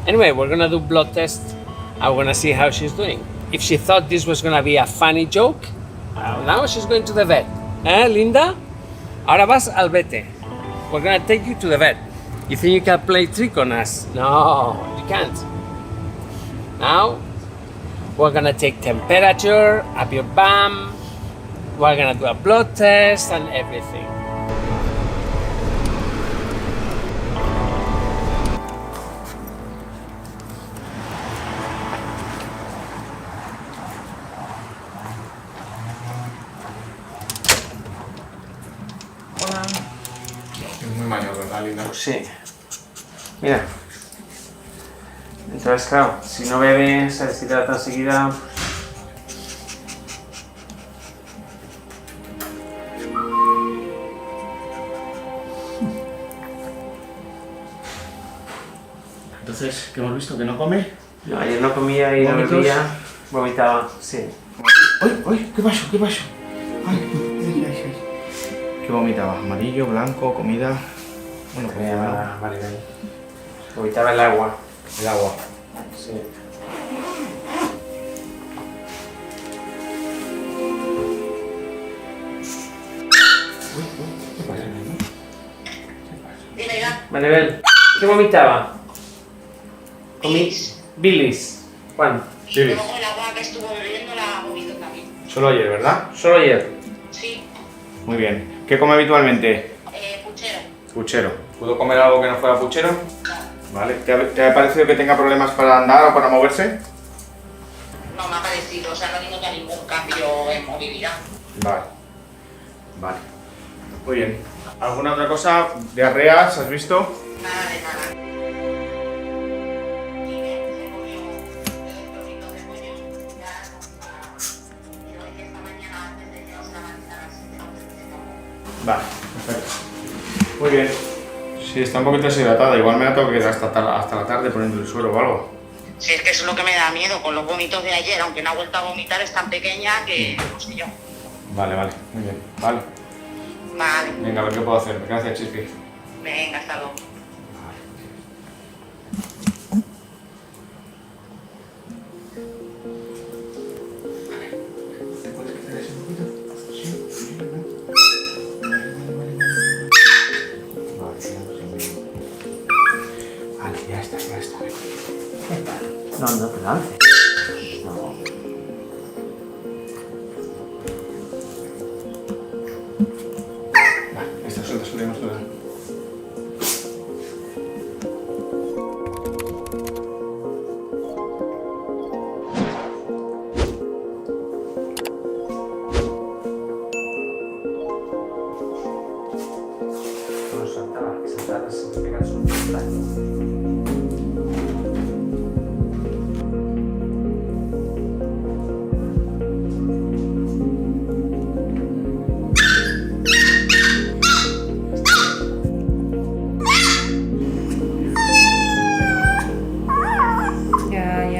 Anyway, we're gonna do blood test. I'm gonna see how she's doing. If she thought this was gonna be a funny joke, now she's going to the vet. Linda? Ahora vas al vete. We're gonna take you to the vet. You think you can play trick on us? No, you can't. Now, we're gonna take temperature of your bum. We're gonna do a blood test and everything.
Hola. Es muy mayor, ¿verdad, Linda?
Sí. Mira. Entonces, claro, si no bebe, se deshidrata enseguida.
Entonces, ¿qué hemos visto? ¿Que no come?
No, ayer no comía y no bebía, vomitaba, sí.
¡Uy! ¿Qué pasó? ¿Qué pasó? Ay. ¿Qué vomitaba? ¿Amarillo, blanco, comida? Bueno, comida.
Vale. Vomitaba el agua.
El agua.
Sí.
¿Qué pasa, nene?
Maribel, ¿qué vomitaba? Bilis. ¿Cuándo?
Bilis.
Luego el agua que estuvo bebiendo la vomito también.
Solo ayer, ¿verdad?
Solo ayer.
Sí.
Muy bien. ¿Qué come habitualmente?
Puchero.
Puchero. ¿Pudo comer algo que no fuera puchero? Vale. ¿Te ha parecido que tenga problemas para andar o para moverse?
No me ha parecido, o sea, no nota ningún cambio en movilidad.
Vale. Muy bien. ¿Alguna otra cosa? ¿Diarreas? ¿Has visto?
Nada de nada.
Vale, perfecto. Muy bien. Sí, está un poquito deshidratada. Igual me la tengo que quedar hasta la tarde poniendo el suero o algo.
Sí, es que eso es lo que me da miedo con los vómitos de ayer, aunque no ha vuelto a vomitar, es tan pequeña que no sé yo.
Vale, muy bien. Vale. Venga, a ver qué puedo hacer. Gracias, Chispi.
Venga, hasta luego.
Vale, ya está.
No te lances. No.
Vale, está suelta.
Saltar, si te pegas un chutazo.
Ya.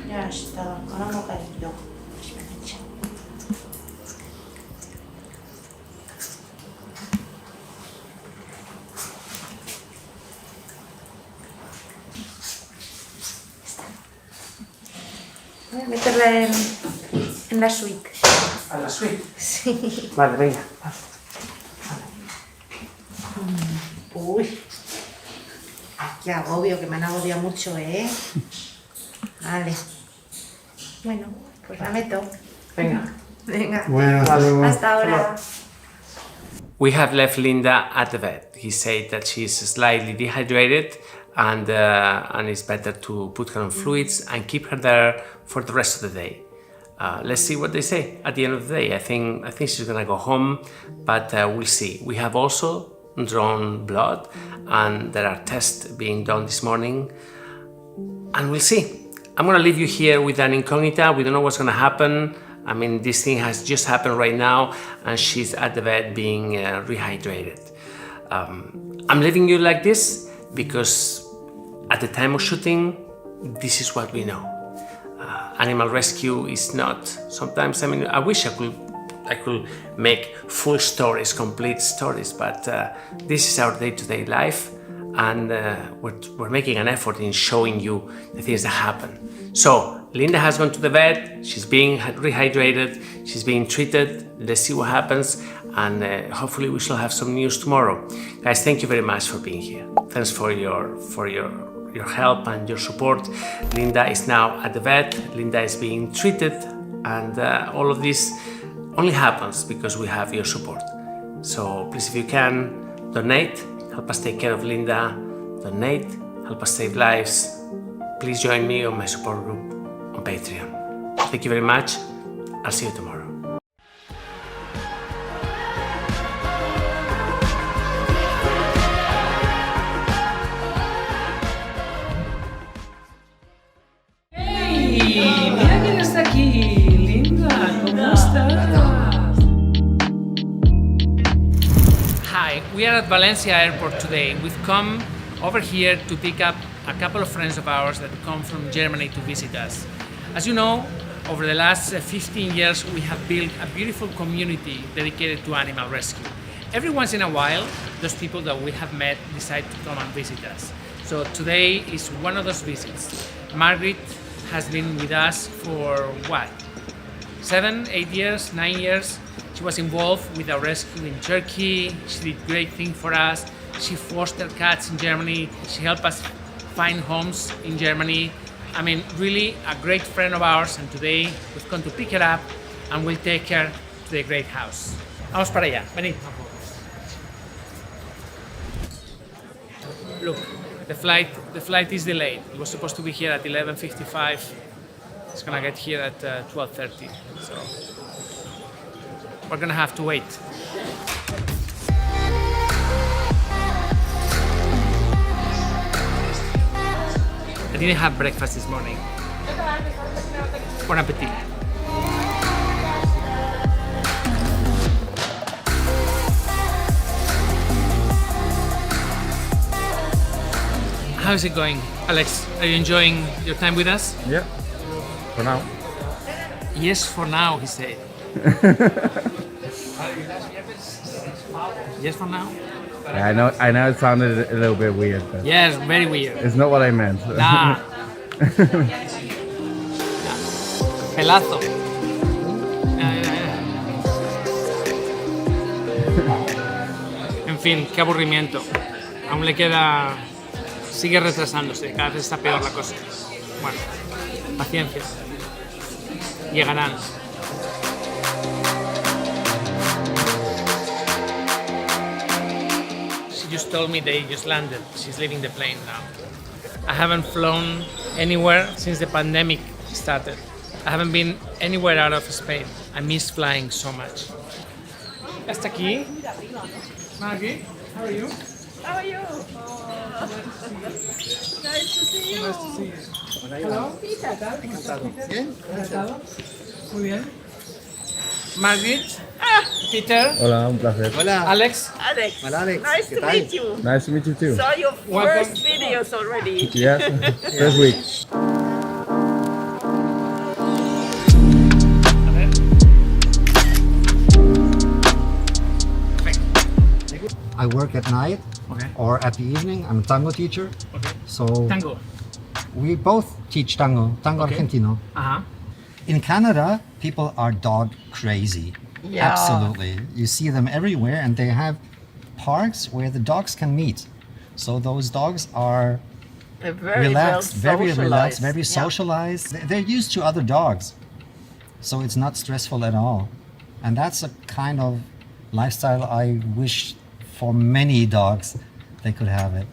Ya está, ahora no cariño. Voy a meterla en la suite.
¿A la suite?
Sí.
Vale, venga.
Uy. Ay, qué agobio, que me han agobiado mucho, ¿eh? Vale. Bueno, pues la meto.
Venga.
Venga. Hasta ahora.
We have left Linda at the vet. He said that she's slightly dehydrated and it's better to put her on fluids and keep her there for the rest of the day. Let's see what they say at the end of the day. I think she's gonna go home, but we'll see. We have also drawn blood and there are tests being done this morning and we'll see. I'm gonna leave you here with an incognita. We don't know what's gonna happen. I mean, this thing has just happened right now and she's at the vet being rehydrated. I'm leaving you like this because at the time of shooting, this is what we know. Animal rescue is not, sometimes, I mean, I wish I could make full stories, complete stories, but this is our day-to-day life and we're making an effort in showing you the things that happen. So, Linda has gone to the vet, she's being rehydrated, she's being treated, let's see what happens, and hopefully we shall have some news tomorrow. Guys, thank you very much for being here. Thanks for your help and your support. Linda is now at the vet, Linda is being treated, and all of this only happens because we have your support. So please, if you can, donate, help us take care of Linda, donate, help us save lives. please join me on my support group on Patreon. Thank you very much. I'll see you tomorrow.
¡Hey! Mira quién está aquí, linda, ¿cómo estás?
Hi, we are at Valencia Airport today. We've come over here to pick up a couple of friends of ours that come from Germany to visit us. As you know, over the last 15 years, we have built a beautiful community dedicated to animal rescue. Every once in a while, those people that we have met decide to come and visit us. So today is one of those visits. Margaret has been with us for what? 7, 8 years, 9 years. She was involved with a rescue in Turkey. She did great things for us. She fostered cats in Germany. She helped us find homes in Germany. I mean, really a great friend of ours, and today we've come to pick her up and we'll take her to the great house. Vamos para allá, venid. Look, the flight is delayed. It was supposed to be here at 11:55. It's gonna get here at 12:30. So we're gonna have to wait. I didn't have breakfast this morning. Bon appetit. How's it going, Alex? Are you enjoying your time with us?
Yeah, for now.
Yes, for now, he said. Yes, for now?
Yeah, I know it sounded a little bit weird, but
Yes, very weird.
it's not what I meant.
Nah. Pelazo. En fin, qué aburrimiento. Aún le queda... Sigue retrasándose, cada vez está peor la cosa. Bueno, paciencia. Llegarán. She just told me they just landed. She's leaving the plane now. I haven't flown anywhere since the pandemic started. I haven't been anywhere out of Spain. I miss flying so much. ¿Hasta aquí? Maggie, how are you?
How are you? Nice to see you.
Nice to see you.
Hello, Peter.
Encantado.
Bien. Encantado. Muy bien.
Margaret, Peter.
Hola, un placer.
Alex.
Alex.
Hola, Alex.
Nice to meet you.
Nice to meet you too.
Saw your
Welcome.
first videos already.
Yeah, first week.
I work at night or at the evening. I'm a tango teacher. So
Tango.
we both teach tango argentino.
Uh-huh.
In Canada, people are dog crazy.
Yeah.
Absolutely. You see them everywhere, and they have parks where the dogs can meet. So those dogs are
They're very
relaxed,
well
very relaxed,
socialized.
very
Yeah.
socialized. They're used to other dogs. So it's not stressful at all. And that's a kind of lifestyle I wish for many dogs they could have it.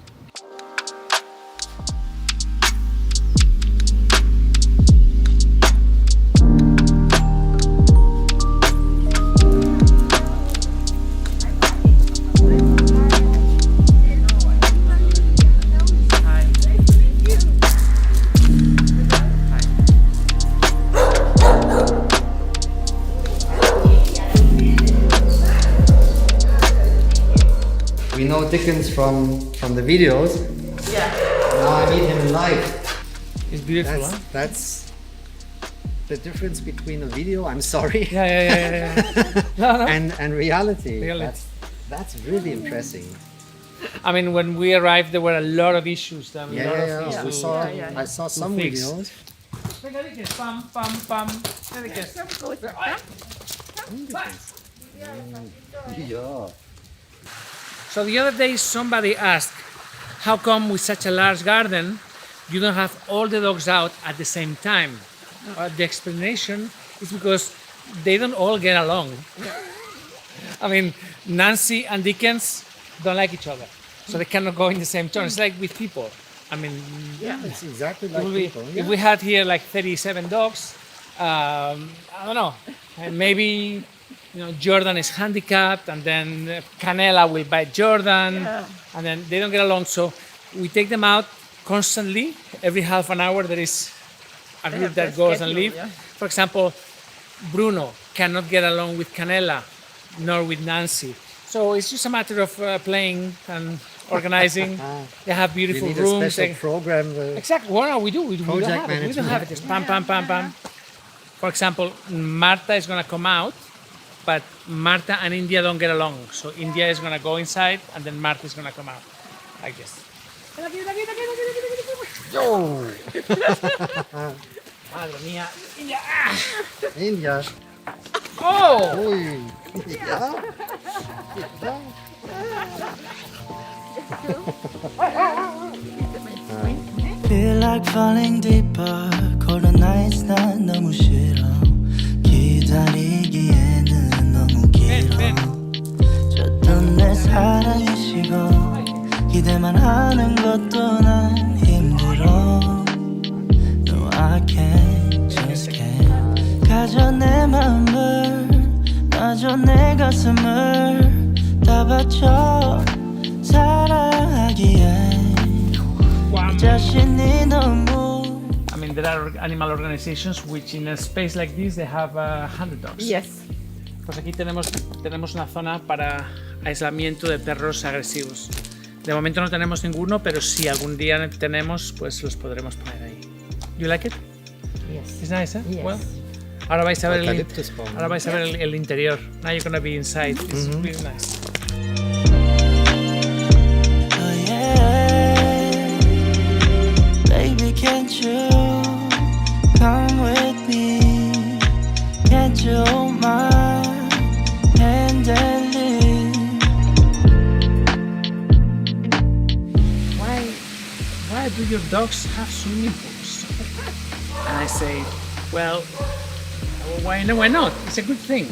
We know Dickens from the videos.
Yeah.
Now I meet him in life.
It's beautiful, huh?
That's the difference between a video, I'm sorry.
Yeah. No.
and reality.
Reality.
That's really impressing.
I mean, when we arrived, there were a lot of issues. I mean, a lot of things to,
I saw some
fix.
videos. Yeah.
So the other day, somebody asked, how come with such a large garden, you don't have all the dogs out at the same time? The explanation is because they don't all get along. I mean, Nancy and Dickens don't like each other, so they cannot go in the same turn. It's like with people. I mean,
Yeah, it's exactly
it
like
will be-
people.
if
Yeah.
we had here like 37 dogs, I don't know, and maybe Jordan is handicapped, and then Canela will bite Jordan,
Yeah.
and then they don't get along. So we take them out constantly. Every half an hour there is a
They
group
have
that
their
goes and
schedule,
leaves.
yeah.
For example, Bruno cannot get along with Canela, nor with Nancy. So it's just a matter of playing and organizing. They have beautiful
You need
rooms.
a special program.
Exactly. Well, no, we do. We don't
Project
have it. We don't have it.
management.
It's pam, pam, pam, pam. For example, Marta is going to come out, but Marta and India don't get along. So India is going to go inside, and then Marta is going to come out, like this.
Yo!
Madre mía. India. Ah.
India.
Oh!
Uy. Yeah.
Feel like falling deeper. Cold nights 난 너무 싫어. 기다리기에는 너무 길어. 줬던 내 사랑이 식어. 기대만 하는 것도 난 힘들어. No, I can't, just can't. 가져 내 맘을, 놔줘 내 가슴을 다 바쳐 사랑하기에.
I mean, there are animal organizations which in a space like this they have 100 dogs.
Yes.
Pues aquí tenemos una zona para aislamiento de perros agresivos. De momento no tenemos ninguno, pero si algún día tenemos, pues los podremos poner ahí. You like it?
Yes.
It's nice, eh?
Yes.
Well, ahora vais a ver
Eucalyptus palm.
ahora vais a ver el interior. Now you're gonna be inside. It's
Mhm.
really nice.
Baby, can't you come with me? Can't you hold my hand and lead?
Why do your dogs have swimming pools? And I say, well, why not? It's a good thing.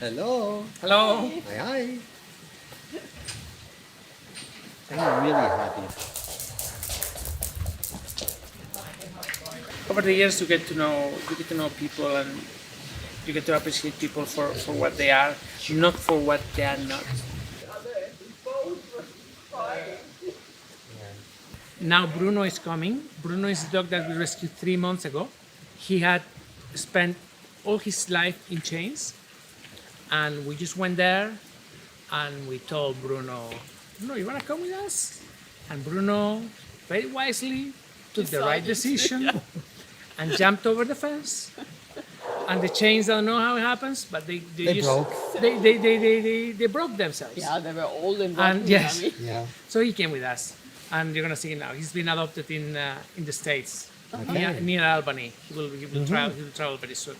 Hello.
Hello.
Hi, hi. I'm really happy.
Over the years, you get to know people, and you get to appreciate people for what they are, not for what they are not. Now Bruno is coming. Bruno is a dog that we rescued 3 months ago. He had spent all his life in chains, and we just went there and we told Bruno, you want to come with us? And Bruno very wisely took the right decision and jumped over the fence. And the chains, I don't know how it happens, but they broke themselves.
Yeah, they were old and
And yes,
Yeah.
so he came with us, and you're gonna see him now. He's been adopted in the States,
Okay.
near Albany. He will
Mhm.
travel very soon.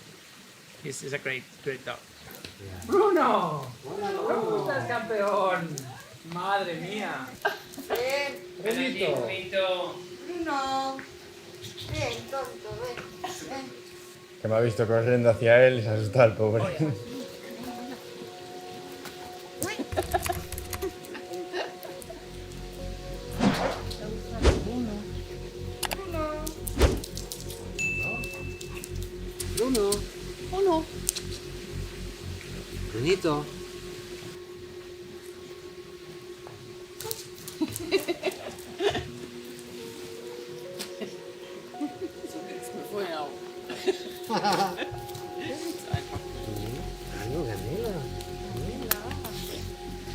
He's a great dog. Bruno, ¿cómo estás, campeón? Madre mía.
Benito. Bruno. Ven, tonto, ven. Ven.
Que me ha visto corriendo hacia él y se ha asustado el pobre.
Bruno.
Oh no.
Brunito.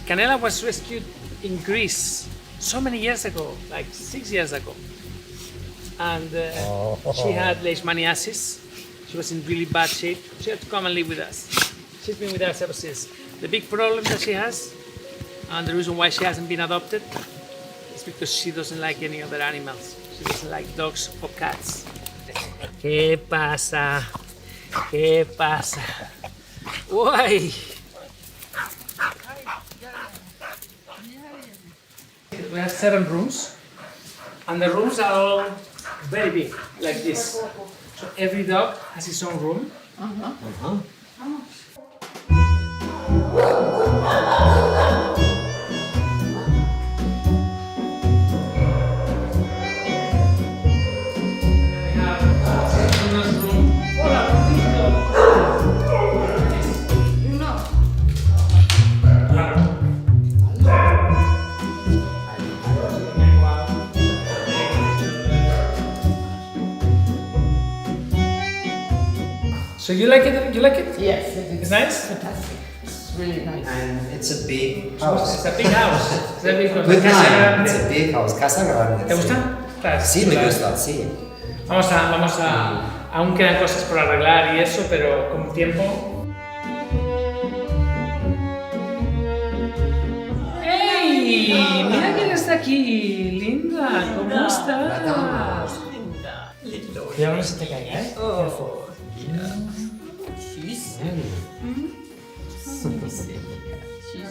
Canela was rescued in Greece so many years ago, like 6 years ago. And she had leishmaniasis. She was in really bad shape. She had to come and live with us. She's been with us ever since. The big problem that she has, and the reason why she hasn't been adopted, is because she doesn't like any other animals. She doesn't like dogs or cats. ¿Qué pasa? ¿Qué pasa? Uy. We have 7 rooms, and the rooms are all very big, like this. So every dog has his own room. So you like it? You like it?
Yes,
It's nice.
Fantastic. It's really nice.
And it's a big house.
It's a big house. It's a big house.
Good
Casa
name.
grande.
It's a big house. Casa grande.
¿Te gusta?
Sí, me gusta, sí.
Vamos a, aún quedan cosas por arreglar y eso, pero con tiempo. ¡Ey! Mira quién está aquí, linda. ¿Cómo estás?
Linda.
Cuidado no se te caiga, ¿eh?
Oh, yeah.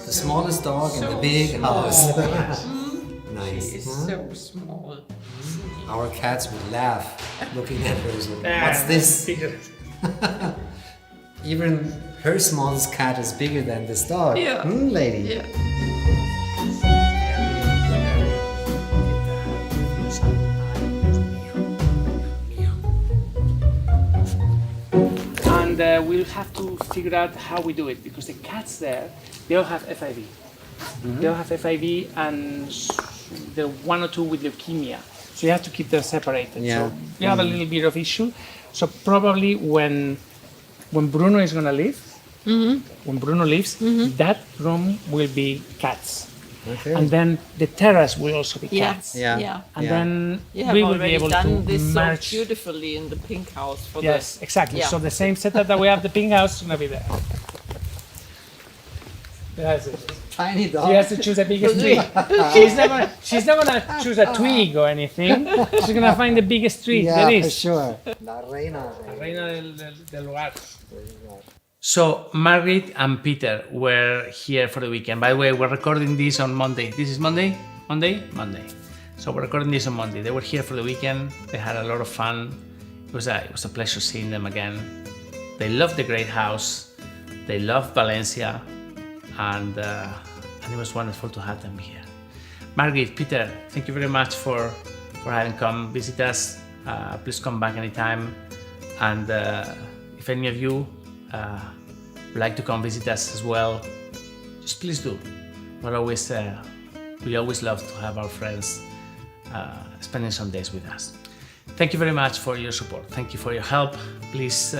The smallest dog in the big house. Nice.
She's so small.
Our cats would laugh looking at her. So, what's this? Even her smallest cat is bigger than this dog.
Yeah.
Lady.
Yeah.
And we'll have to figure out how we do it, because the cats there, they all have FIV. They all have FIV, and there are 1 or 2 with leukemia. So you have to keep them separated.
Yeah.
So you have a little bit of issue. So probably when Bruno is gonna leave, when Bruno leaves, that room will be cats.
Okay.
And then the terrace will also be
Yeah.
cats.
Yeah.
And then
You have
we will be
already
able
done
to
this
merge.
so beautifully in the pink house for
Yes, exactly.
Yeah.
So the same setup that we have, the pink house is gonna be there. That's it.
Tiny dog.
She has to choose the biggest tree. She's not gonna choose a twig or anything. She's gonna find the biggest tree there
Yeah,
is.
for sure. La reina.
La reina del lugar. So Margaret and Peter were here for the weekend. By the way, we're recording this on Monday. This is Monday? Monday. So we're recording this on Monday. They were here for the weekend. They had a lot of fun. It was a pleasure seeing them again. They loved the great house. They loved Valencia, and it was wonderful to have them here. Margaret, Peter, thank you very much for having come visit us. Please come back anytime. And if any of you would like to come visit us as well, just please do. We always love to have our friends spending some days with us. Thank you very much for your support. Thank you for your help. Please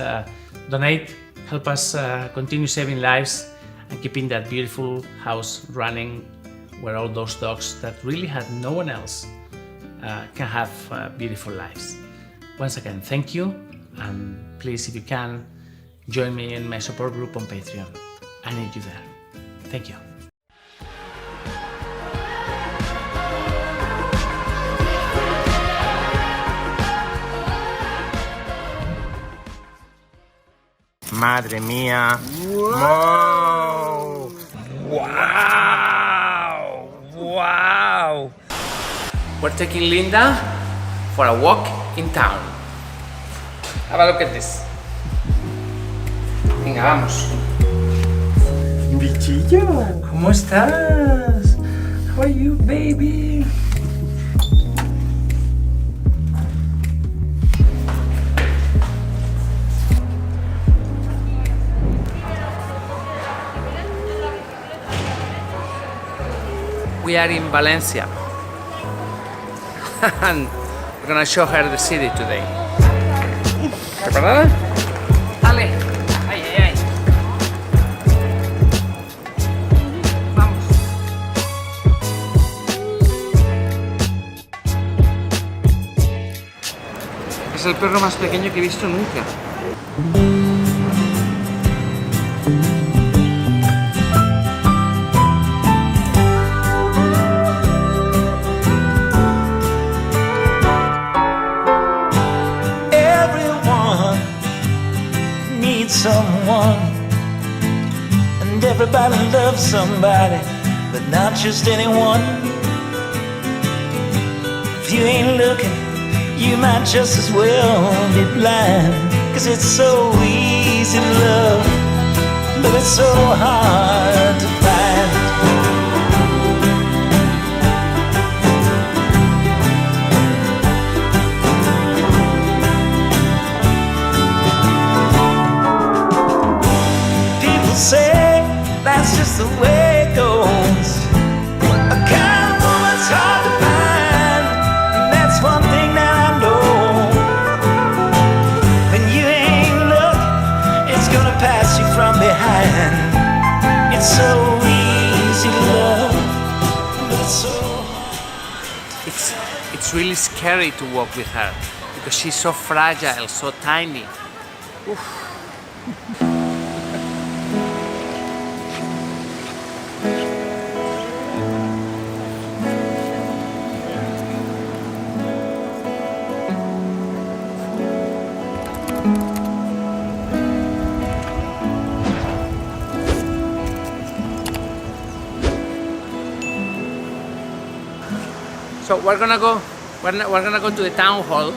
donate, help us continue saving lives and keeping that beautiful house running, where all those dogs that really had no one else can have beautiful lives. Once again, thank you, and please, if you can, join me in my support group on Patreon. I need you there. Thank you. Madre mía. Wow. Wow. Wow. We're taking Linda for a walk in town. Have a look at this. Venga, vamos.
Bichillo.
¿Cómo estás? How are you, baby? We are in Valencia, and we're gonna show her the city today. ¿Preparada? Dale. Ay, ay, ay. Vamos. Es el perro más pequeño que he visto nunca.
everybody loves somebody, but not just anyone. If you ain't looking, you might just as well be blind. 'Cause it's so easy to love, but it's so hard to find. People say that's just the way it goes. A kind woman's hard to find, and that's one thing that I know. When you ain't looking, it's gonna pass you from behind. It's so easy to love, but it's so
It's really scary to walk with her because she's so fragile, so tiny. Oof. So we're gonna go to the town hall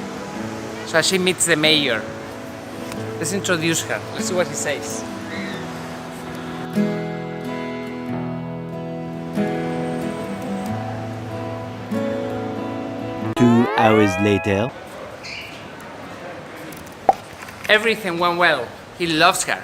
so she meets the mayor. Let's introduce her. Let's see what he says.
Hours later.
Everything went well. He loves her.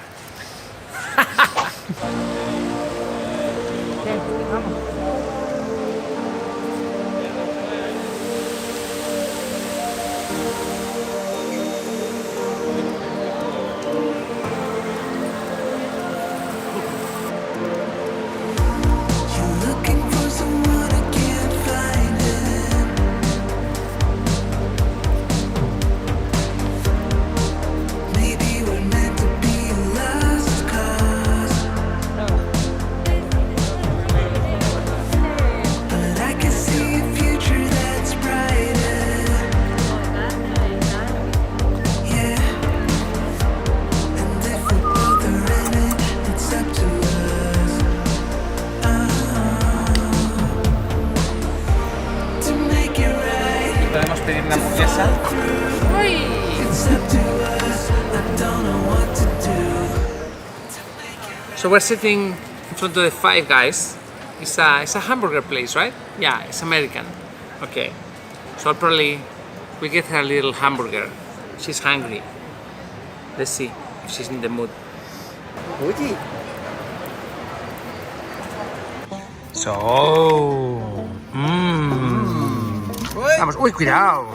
Podemos pedir una hamburguesa. So we're sitting in front of the Five Guys. It's a hamburger place, right? Yeah, it's American. Okay. So we get her a little hamburger. She's hungry. Let's see if she's in the mood. So, vamos, uy, cuidado.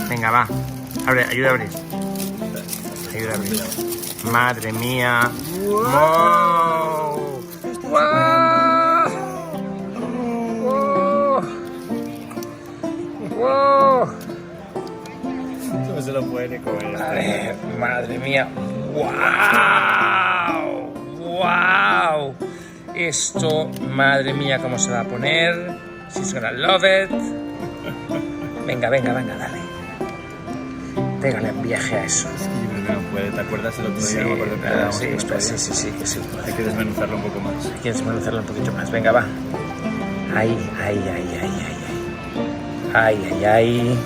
Venga, va. Abre, ayuda a abrir. Ayuda a abrir. Madre mía. Wow. Wow. Wow. Wow.
No se lo puede ni comer.
A ver, madre mía. Wow. Wow. Esto, madre mía, cómo se va a poner. She's gonna love it. Venga, venga, venga, dale. Pégale un viaje a eso.
Es que yo creo que no puede. ¿Te acuerdas el otro día?
Sí,
No me acuerdo que era
sí, espera, sí, que sí.
Hay que desmenuzarlo un poco más.
Hay que desmenuzarlo un poquito más. Venga, va. Ahí, ahí, ahí, ahí, ahí. Ahí, ahí, ahí.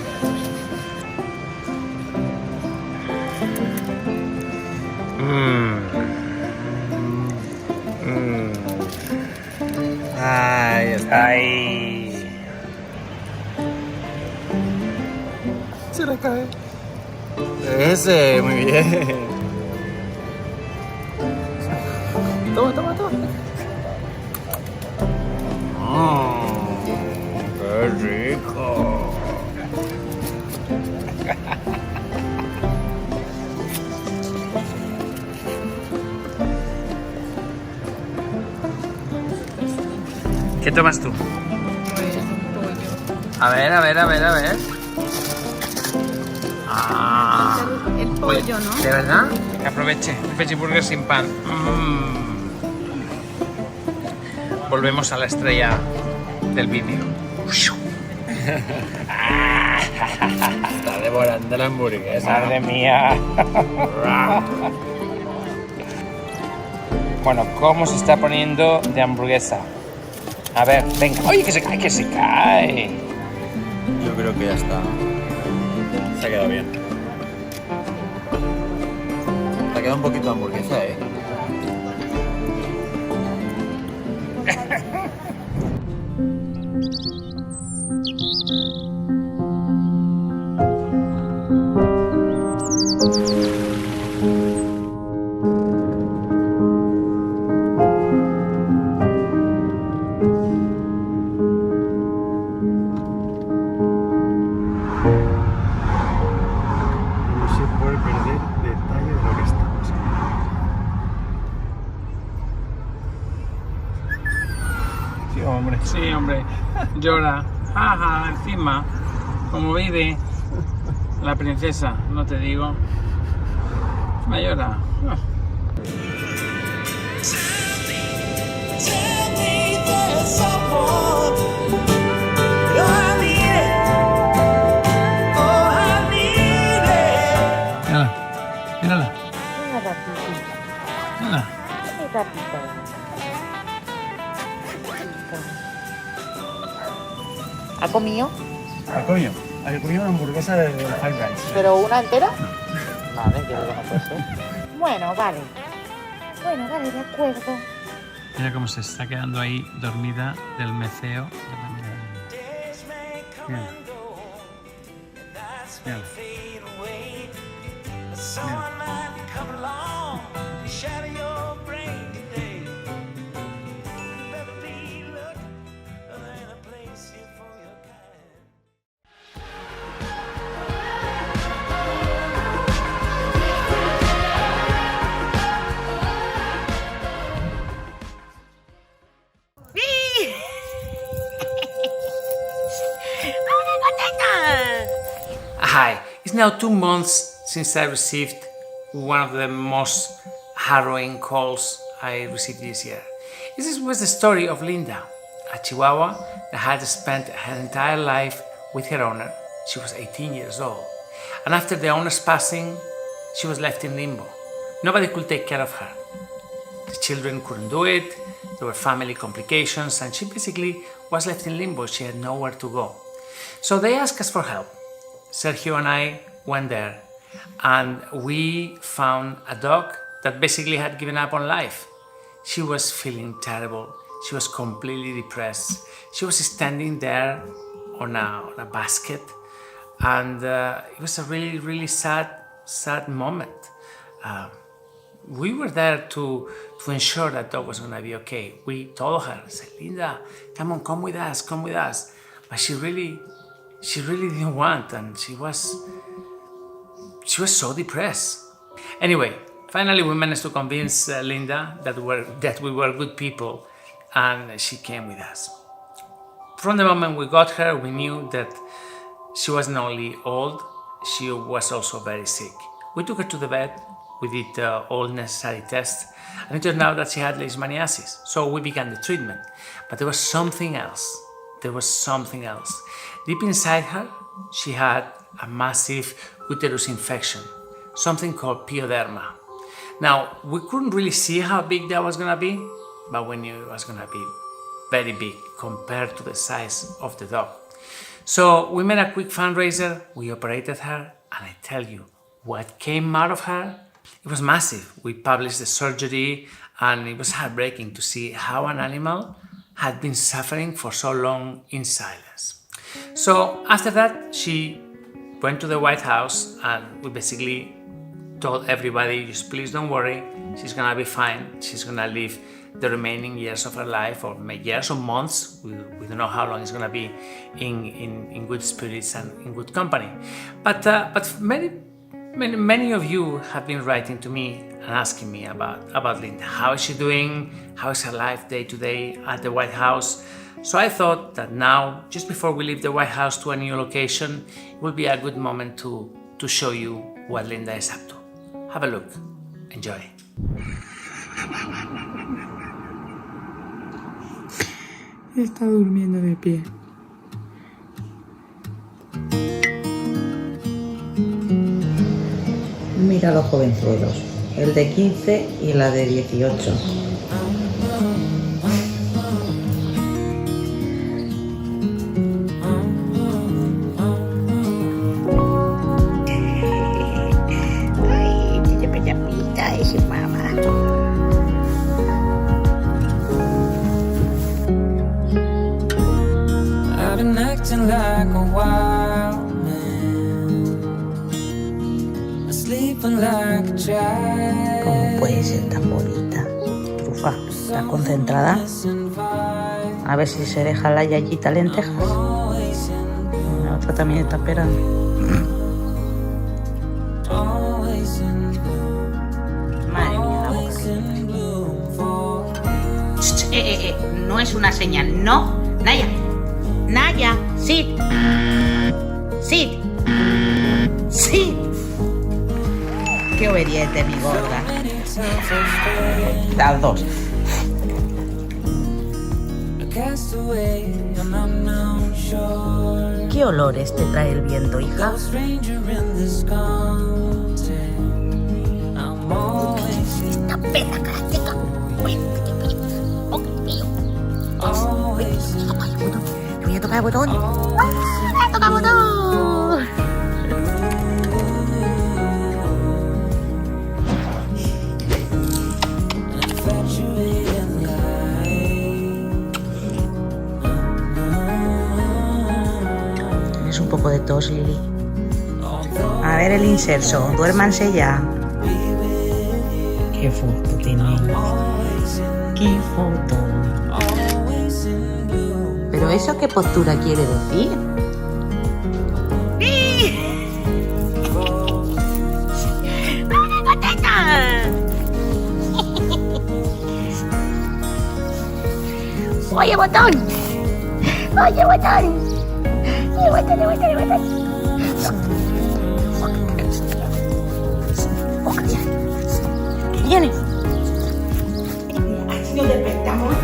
Ahí está.
Ahí.
Se le cae. Ese, muy bien. Toma, toma, toma. ¡Qué rico!
¿Qué tomas tú?
Pues un pollo.
A ver, a ver, a ver, a ver. Ah,
El pollo, ¿no?
¿de verdad? Que aproveche. Un veggie burger sin pan. Volvemos a la estrella del vídeo.
Está devorando la hamburguesa.
Madre mía. Bueno, ¿cómo se está poniendo de hamburguesa? A ver, venga. ¡Oye, que se cae, que se cae!
Yo creo que ya está. Se ha quedado bien. Te ha quedado un poquito de hamburguesa, ¿eh?
Sí, hombre. Llora. Ajá, encima. Como vive la princesa, no te digo. Me llora. Mírala. Mírala.
¿Ha comido?
¿Ha comido? Ha comido una hamburguesa del fundraiser.
¿Pero una entera?
Vale, quiero que no puesto.
Bueno, vale. Bueno, vale, de acuerdo.
Mira cómo se está quedando ahí dormida del meceo de la mirada. Mira. Mira. Hi, it's now 2 months since I received one of the most harrowing calls I received this year. This was the story of Linda, a Chihuahua that had spent her entire life with her owner. She was 18 years old. And after the owner's passing, she was left in limbo. Nobody could take care of her. The children couldn't do it, there were family complications, and she basically was left in limbo. She had nowhere to go. So they asked us for help. Sergio and I went there, and we found a dog that basically had given up on life. She was feeling terrible. She was completely depressed. She was standing there on a basket, and it was a really, really sad moment. We were there to ensure that dog was going to be okay. We told her, said, Linda, come on, come with us. But she really didn't want, and she was so depressed. Anyway, finally we managed to convince Linda that we were good people, and she came with us. From the moment we got her, we knew that she wasn't only old, she was also very sick. We took her to the vet, we did all necessary tests, and it turned out that she had leishmaniasis. So we began the treatment. But there was something else. Deep inside her, she had a massive uterus infection, something called pyoderma. Now, we couldn't really see how big that was going to be, but we knew it was going to be very big compared to the size of the dog. So we made a quick fundraiser, we operated her, and I tell you, what came out of her, it was massive. We published the surgery, and it was heartbreaking to see how an animal had been suffering for so long in silence. So after that, she went to the White House, and we basically told everybody, just please don't worry, she's gonna be fine, she's gonna live the remaining years of her life, or years or months, we don't know how long it's gonna be in good spirits and in good company. But many of you have been writing to me and asking me about Linda. How is she doing? How is her life day to day at the White House? So I thought that now, just before we leave the White House to a new location, it will be a good moment to show you what Linda is up to. Have a look. Enjoy.
Está durmiendo de pie.
Mira los jovenzuelos, el de 15 y la de 18.
¿Cómo puede ser tan bonita? Trufa, ¿está concentrada? A ver si se deja la yayita lentejas. La otra también está esperando. Madre mía, la boca que no es una señal, no. Naya, Naya, sit. Sit. Sit. Qué obediente, mi gorda. Las dos. ¿Qué olores te trae el viento, hija? Esta pena karateca. Voy a tocar el botón. ¡Ah! ¡Toca el botón! Tienes un poco de tos, Lili. A ver el inserso. Duérmanse ya. Qué foto tenéis. Qué foto. ¿Pero eso qué postura quiere decir? ¡Oye, botón! ¡Oye, botón! ¡Levanta! ¿Qué viene? Así nos despertamos.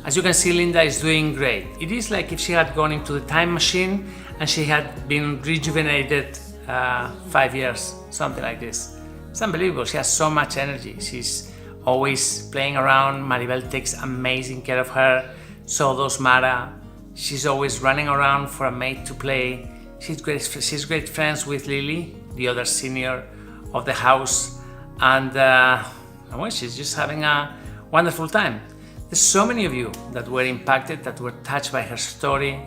As you can see, Linda is doing great. It is like if she had gone into the time machine and she had been rejuvenated 5 years, something like this. It's unbelievable. She has so much energy. She's always playing around. Maribel takes amazing care of her. So does Mara. She's always running around for a mate to play. She's great friends with Lily, the other senior of the house. And well, she's just having a wonderful time. There's so many of you that were impacted, that were touched by her story.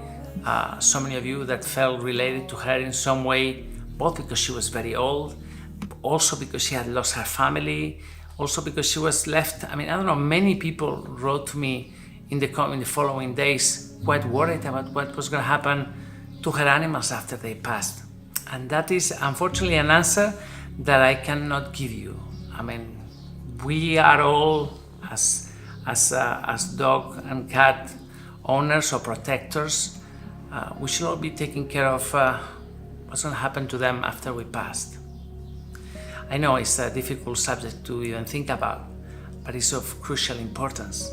So many of you that felt related to her in some way, both because she was very old, also because she had lost her family, also because she was left. I mean, I don't know, many people wrote to me in the following days, quite worried about what was going to happen to her animals after they passed. And that is unfortunately an answer that I cannot give you. I mean, we are all, as dog and cat owners or protectors, we should all be taking care of what's going to happen to them after we passed. I know it's a difficult subject to even think about, but it's of crucial importance.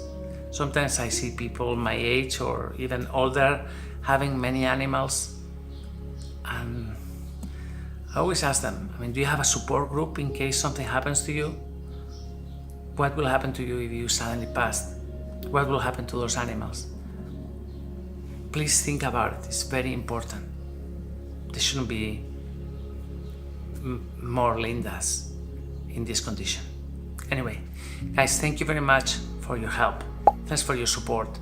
Sometimes I see people my age or even older having many animals, and I always ask them, I mean, do you have a support group in case something happens to you? What will happen to you if you suddenly passed? What will happen to those animals? Please think about it. It's very important. There shouldn't be more Lindas in this condition. Anyway, guys, thank you very much for your help. Thanks for your support.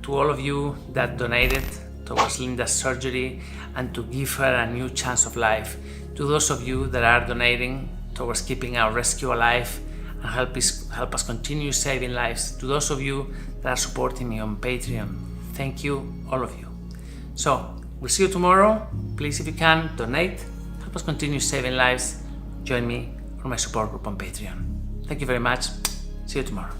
To all of you that donated towards Linda's surgery and to give her a new chance of life. To those of you that are donating towards keeping our rescue alive and help us continue saving lives. To those of you that are supporting me on Patreon, thank you, all of you. So, we'll see you tomorrow. Please, if you can, donate. Help us continue saving lives. Join me for my support group on Patreon. Thank you very much. See you tomorrow.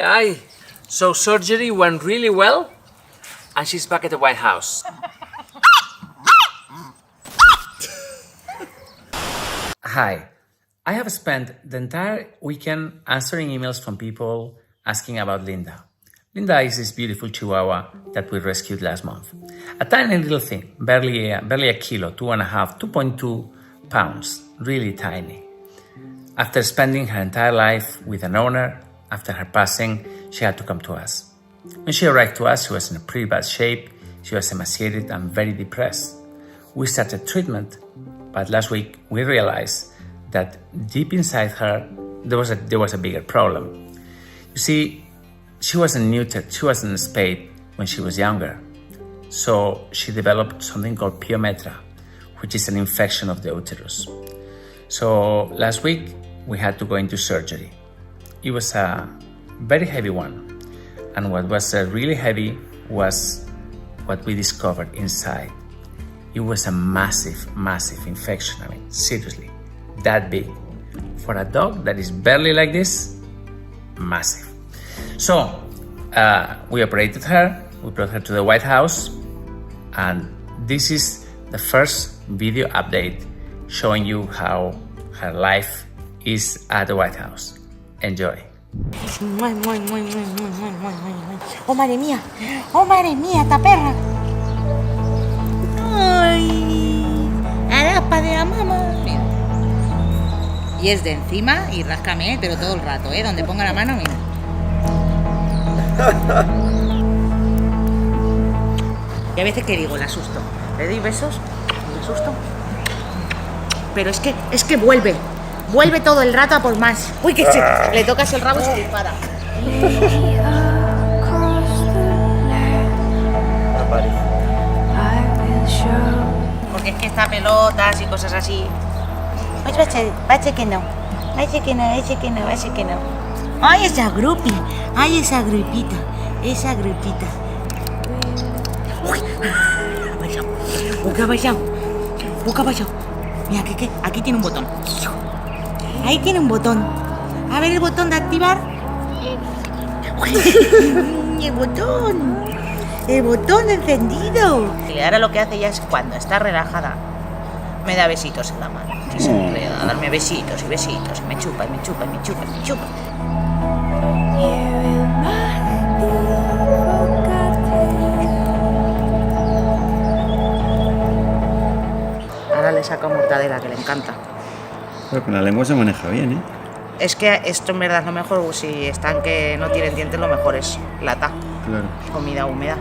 Ay. So surgery went really well, and she's back at the White House. Hi, I have spent the entire weekend answering emails from people asking about Linda. Linda is this beautiful Chihuahua that we rescued last month. A tiny little thing, barely a kilo, 2.5, 2.2 pounds, really tiny. After spending her entire life with an owner, after her passing, she had to come to us. When she arrived to us, she was in a pretty bad shape. She was emaciated and very depressed. We started treatment, but last week we realized that deep inside her, there was a bigger problem. You see, she wasn't neutered, she wasn't spayed when she was younger. So she developed something called pyometra, which is an infection of the uterus. So last week, we had to go into surgery. It was a very heavy one. And what was really heavy was what we discovered inside. It was a massive, massive infection. I mean, seriously, that big. For a dog that is barely like this, massive. So we operated her, we brought her to the White House, and this is the first video update showing you how her life is at the White House. Enjoy.
Oh, madre mía, esta perra. Ay, arapa de la mamá. Mira. Y es de encima y ráscame, pero todo el rato, donde ponga la mano, mira. Y a veces que digo, la asusto. Le doy besos, la asusto. Pero es que vuelve todo el rato a por más. Uy, que le tocas el rabo y se dispara. Porque es que está pelotas y cosas así. Pues parece que no. Parece que no. Ay, esa grupi. Ay, esa grupita. Uy, ¿qué ha pasado? Mira, que aquí tiene un botón. Ahí tiene un botón. A ver el botón de activar. El botón encendido. Y ahora lo que hace ella es cuando está relajada, me da besitos en la mano. Y se enreda a darme besitos y me chupa. Ahora le saco mortadela, que le encanta.
Pero con la lengua se maneja bien, ¿eh?
Es que esto en verdad es lo mejor, si están que no tienen dientes, lo mejor es lata.
Claro.
Comida húmeda.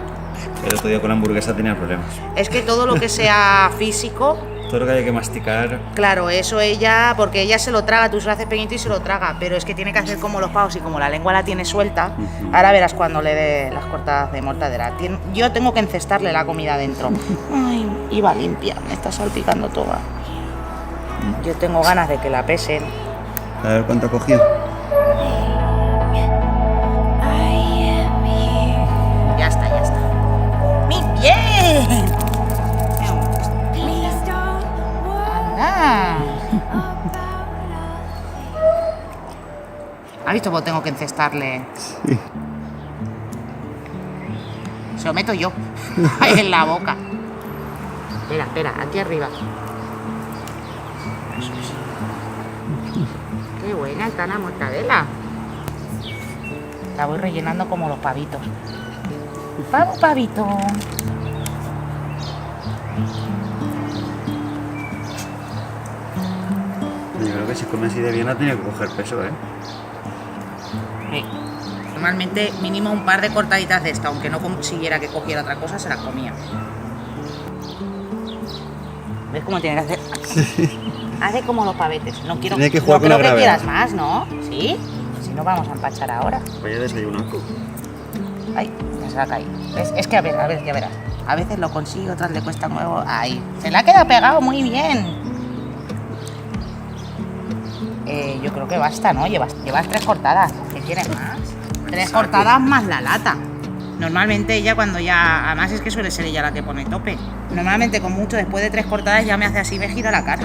El otro día con la hamburguesa tenía problemas.
Es que todo lo que sea físico,
Todo lo que haya que masticar.
claro, eso ella, porque ella se lo traga, tú se lo haces pequeñito y se lo traga, pero es que tiene que hacer como los pavos y como la lengua la tiene suelta, ahora verás cuando le dé las cortadas de mortadela. Yo tengo que encestarle la comida dentro. Ay, iba limpia, me está salpicando toda. Yo tengo ganas de que la pesen.
A ver cuánto ha cogido.
Ya está. ¡Mi bien! ¡Anda! ¿Has visto cómo tengo que encestarle?
Sí.
Se lo meto yo en la boca. Espera, aquí arriba. Qué buena está la mortadela. La voy rellenando como los pavitos. Vamos, pavito.
Yo creo que si come así de bien ha tenido que coger peso, ¿eh?
Sí. Normalmente mínimo un par de cortaditas de esta, aunque no consiguiera que cogiera otra cosa, se las comía. ¿Ves cómo tiene que hacer?
Sí.
Hace como los pavetes. No quiero,
Tiene que jugar con
creo
la
que
gravedad.
quieras más, ¿no? ¿Sí? Si no vamos a empachar ahora.
Voy a desayunar.
Ay, ya se la ha caído. ¿Ves? Es que a ver, ya verás. A veces lo consigue, otras le cuesta nuevo. Ahí. Se le ha quedado pegado muy bien. Yo creo que basta, ¿no? Llevas 3 cortadas. ¿Qué quieres más? 3 cortadas más la lata. Normalmente ella cuando ya... Además es que suele ser ella la que pone tope. Normalmente con mucho, después de 3 cortadas ya me hace así, me gira la cara.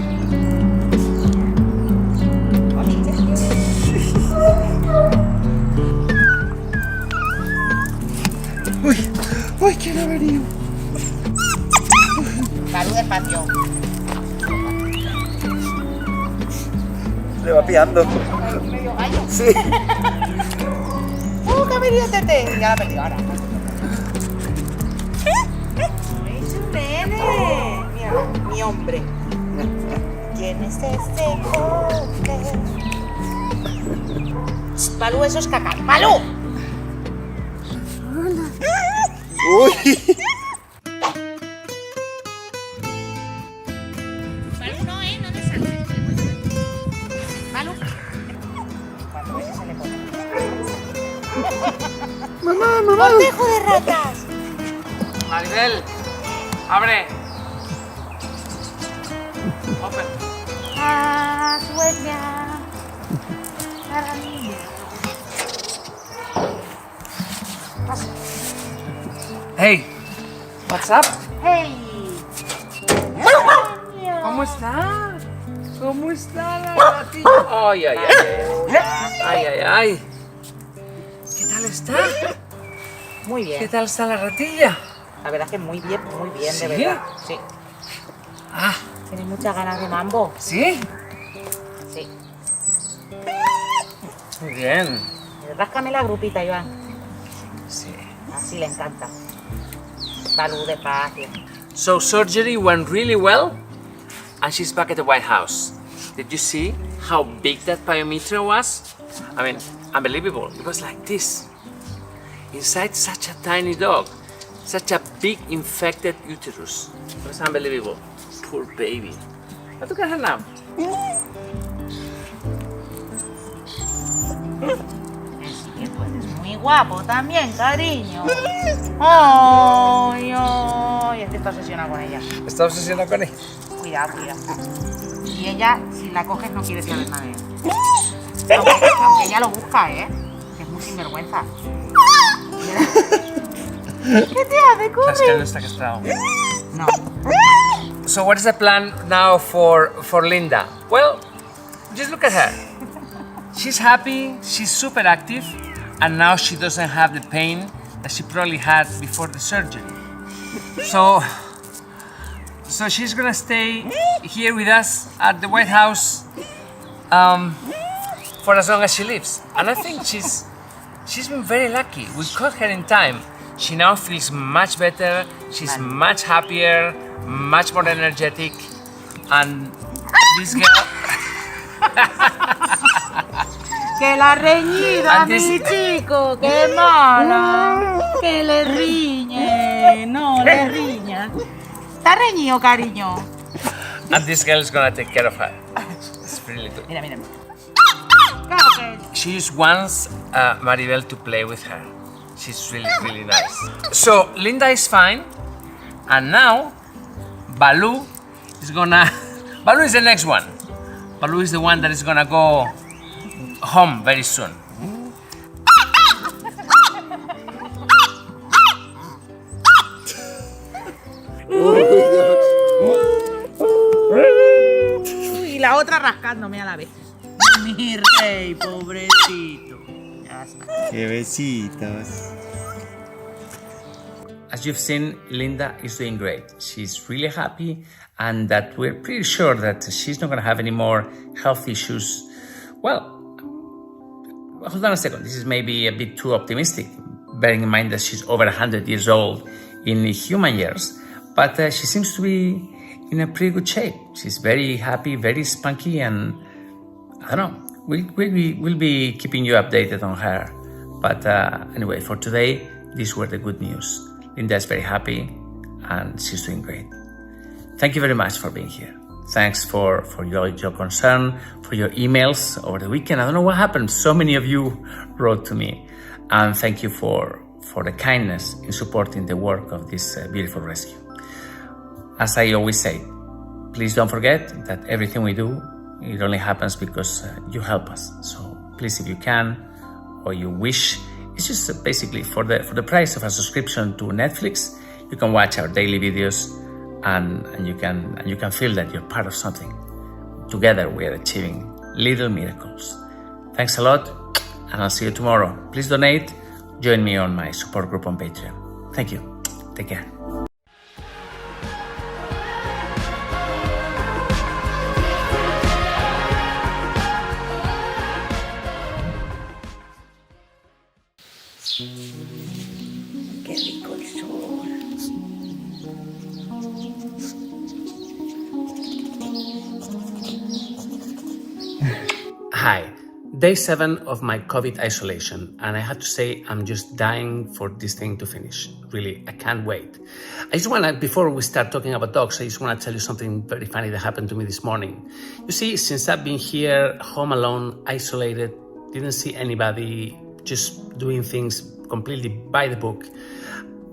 ¡Uy, qué le ha venido!
Salud despacio.
Le va pillando.
Medio gallo.
Sí.
¡Que ha venido Tete! Ya la he perdido ahora. ¡Es un nene! Mira, mi hombre. ¿Quién es ese hombre? Balú, eso es caca. ¡Balú!
Uy.
Balú no, no te saltes. Balú. Cuando ese se le pone.
Mamá.
¡Cortejo de ratas!
Maribel, abre. Open.
¡Ah, sueña! La niña.
Hey, what's up?
¡Hey!
¿Cómo está? ¿Cómo está la ratilla? Ay. ¿Qué tal está?
Muy bien.
¿Qué tal está la ratilla?
La verdad que muy bien,
¿Sí?
de verdad. Sí.
Ah,
¿Tienes muchas ganas de mambo?
¿sí?
Sí.
Muy bien.
Ráscame la grupita, Iván.
Sí.
Así le encanta. Balú, despacio.
So surgery went really well, and she's back at the White House. Did you see how big that pyometra was? I mean, unbelievable. It was like this. Inside such a tiny dog, such a big infected uterus. It was unbelievable. Poor baby. But look at her now.
Es muy guapo también, cariño. Ay, es que está obsesionado con ella.
¿Está obsesionada con él?
Cuidado. Y ella, si la coges, no quiere saber nada de él. Aunque ella lo busca, que es muy sinvergüenza. ¿Qué te hace,
Claro, es que
corre?
no está castrado.
No.
So what is the plan now for Linda? Well, just look at her. She's happy, she's super active, and now she doesn't have the pain that she probably had before the surgery. So she's gonna stay here with us at the White House for as long as she lives. And I think she's been very lucky. We caught her in time. She now feels much better, she's much happier, much more energetic, and this girl...
Que la reñida,
And this-
mi chico, qué mala. Que le riñe, no le riña. ¿Está reñido, cariño?
And this girl is gonna take care of her. It's really good.
Mira.
She just wants Maribel to play with her. She's really nice. So Linda is fine, and now Baloo is gonna. Baloo is the next one. Baloo is the one that is gonna go home very soon.
Y la otra rascándome a la vez. Mi rey, pobrecito. Ya está.
Qué besitos.
As you've seen, Linda is doing great. She's really happy, and that we're pretty sure that she's not going to have any more health issues. Well, hold on a second. This is maybe a bit too optimistic, bearing in mind that she's over 100 years old in human years. But she seems to be in a pretty good shape. She's very happy, very spunky, and I don't know. We'll be keeping you updated on her. But anyway, for today, these were the good news. Linda is very happy, and she's doing great. Thank you very much for being here. Thanks for your concern, for your emails over the weekend. I don't know what happened. So many of you wrote to me. And thank you for the kindness in supporting the work of this beautiful rescue. As I always say, please don't forget that everything we do, it only happens because you help us. So please, if you can or you wish, it's just basically for the price of a subscription to Netflix, you can watch our daily videos and you can feel that you're part of something. Together we are achieving little miracles. Thanks a lot, and I'll see you tomorrow. Please donate. Join me on my support group on Patreon. Thank you. Take care.
Qué rico el sol.
Hi, Day 7 of my COVID isolation, and I have to say I'm just dying for this thing to finish. Really, I can't wait. I just want to, before we start talking about dogs, I just want to tell you something very funny that happened to me this morning. You see, since I've been here, home alone, isolated, didn't see anybody, just doing things completely by the book,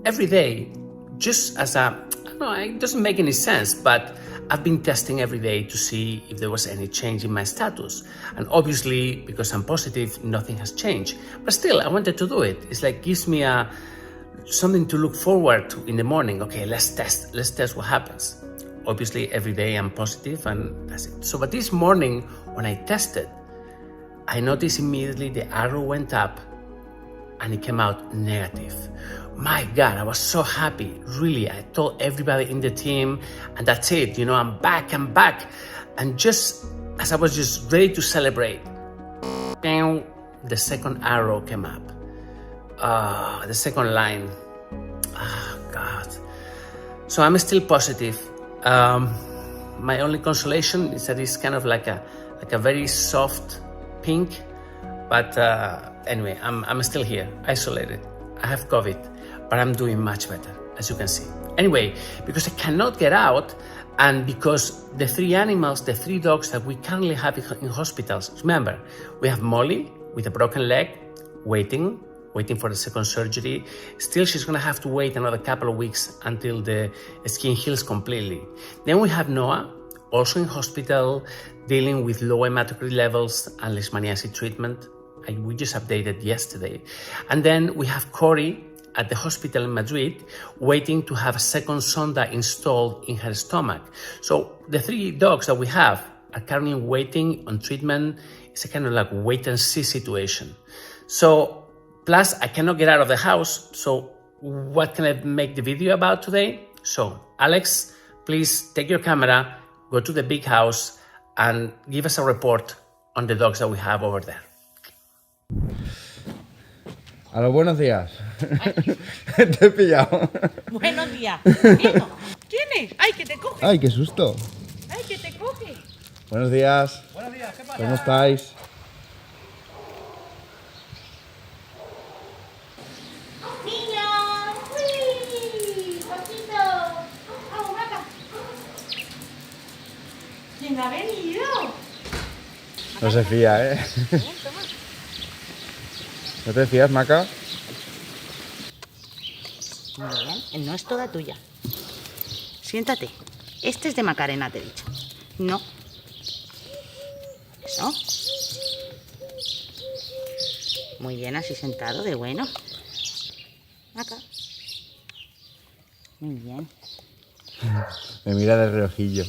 every day, just as a, I don't know, it doesn't make any sense, but I've been testing every day to see if there was any change in my status. And obviously, because I'm positive, nothing has changed. But still, I wanted to do it. It's like gives me something to look forward to in the morning. Okay, let's test what happens. Obviously, every day I'm positive and that's it. So, but this morning, when I tested, I noticed immediately the arrow went up and it came out negative. My God, I was so happy. Really, I told everybody in the team, and that's it. You know, I'm back. And just as I was just ready to celebrate, the second arrow came up. The second line. Oh, God. So I'm still positive. My only consolation is that it's kind of like a very soft pink. But anyway, I'm still here, isolated. I have COVID. But I'm doing much better, as you can see. Anyway, because I cannot get out, and because the three dogs that we currently have in hospitals, remember, we have Molly with a broken leg, waiting for the second surgery. Still, she's gonna have to wait another couple of weeks until the skin heals completely. Then we have Noah, also in hospital, dealing with low hematocrit levels and leishmaniasis treatment. We just updated yesterday. And then we have Corey, at the hospital in Madrid, waiting to have a second sonda installed in her stomach. So the three dogs that we have are currently waiting on treatment. It's a kind of like wait and see situation. So, plus I cannot get out of the house. So what can I make the video about today? So Alex, please take your camera, go to the big house and give us a report on the dogs that we have over there.
A los buenos días. Te he pillado.
Buenos días. ¿Quién es? ¡Ay, que te coge!
Ay, qué susto.
¡Ay, que te coge!
Buenos días.
Buenos días, ¿qué pasa?
¿Cómo estáis?
¡Niños! ¡Uy! ¡Poquito! ¡Vamos, Maca! ¿Quién ha venido?
No se fía, ¿eh? ¿No te fías, Maca?
Muy bien, el no es toda tuya. Siéntate. Este es de Macarena, te he dicho. No. Eso. Muy bien, así sentado, de bueno. Acá. Muy bien.
Me mira de reojillo.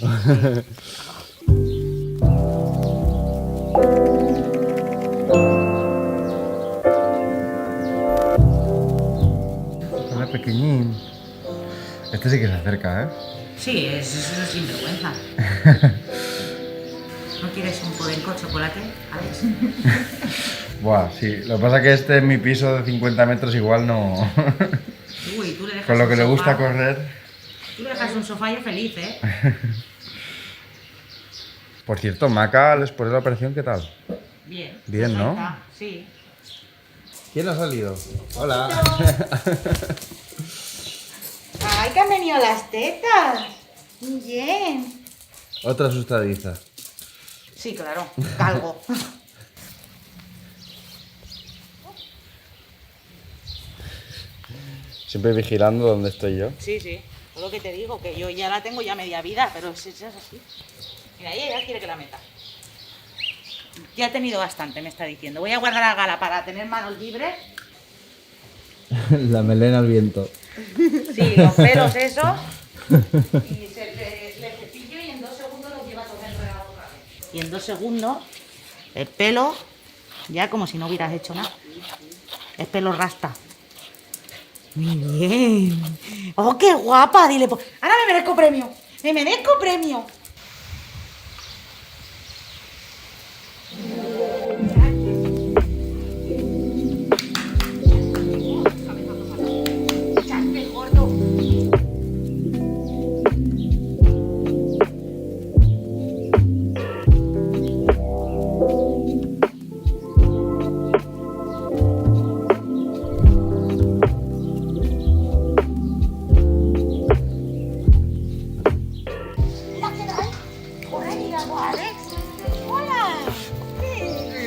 Hola, pequeñín. Este sí que se acerca, ¿eh?
Sí, es sinvergüenza. ¿No quieres un podenco de chocolate, Alex?
Buah, sí. Lo que pasa es que este en mi piso de 50 metros igual no...
Uy, tú le dejas
Con lo que
un
le gusta
sofá.
correr.
Tú le dejas un sofá y feliz, ¿eh?
Por cierto, Maca, después de la operación, ¿qué tal?
Bien.
Bien, ¿no?
Perfecta, sí.
¿Quién ha salido? Hola.
¡Ay, que han venido las tetas! Bien.
Otra asustadiza.
Sí, claro, calvo.
Siempre vigilando dónde estoy yo.
Sí, sí. Es lo que te digo, que yo ya la tengo ya media vida, pero es así. Mira, ella ya quiere que la meta. Ya he tenido bastante, me está diciendo. Voy a guardar a Gala para tener manos libres.
La melena al viento.
Sí, los pelos esos. Y le cepillo y en 2 segundos los lleva todo enredado otra vez. Y en 2 segundos, el pelo, ya como si no hubieras hecho nada. Es pelo rasta. Muy bien. ¡Oh, qué guapa! Dile, ahora me merezco premio. ¡Me merezco premio!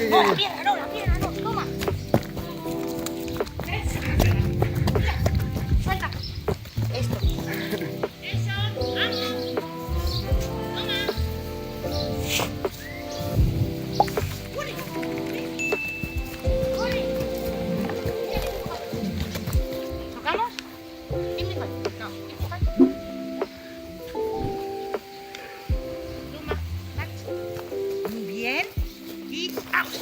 No, la pierna no, toma. Suelta. Esto. Eso, vamos. Toma. ¡Corre! ¡Corre! ¿Tocamos? Give me five. No, give me five. Luma, catch. Muy bien. Y out.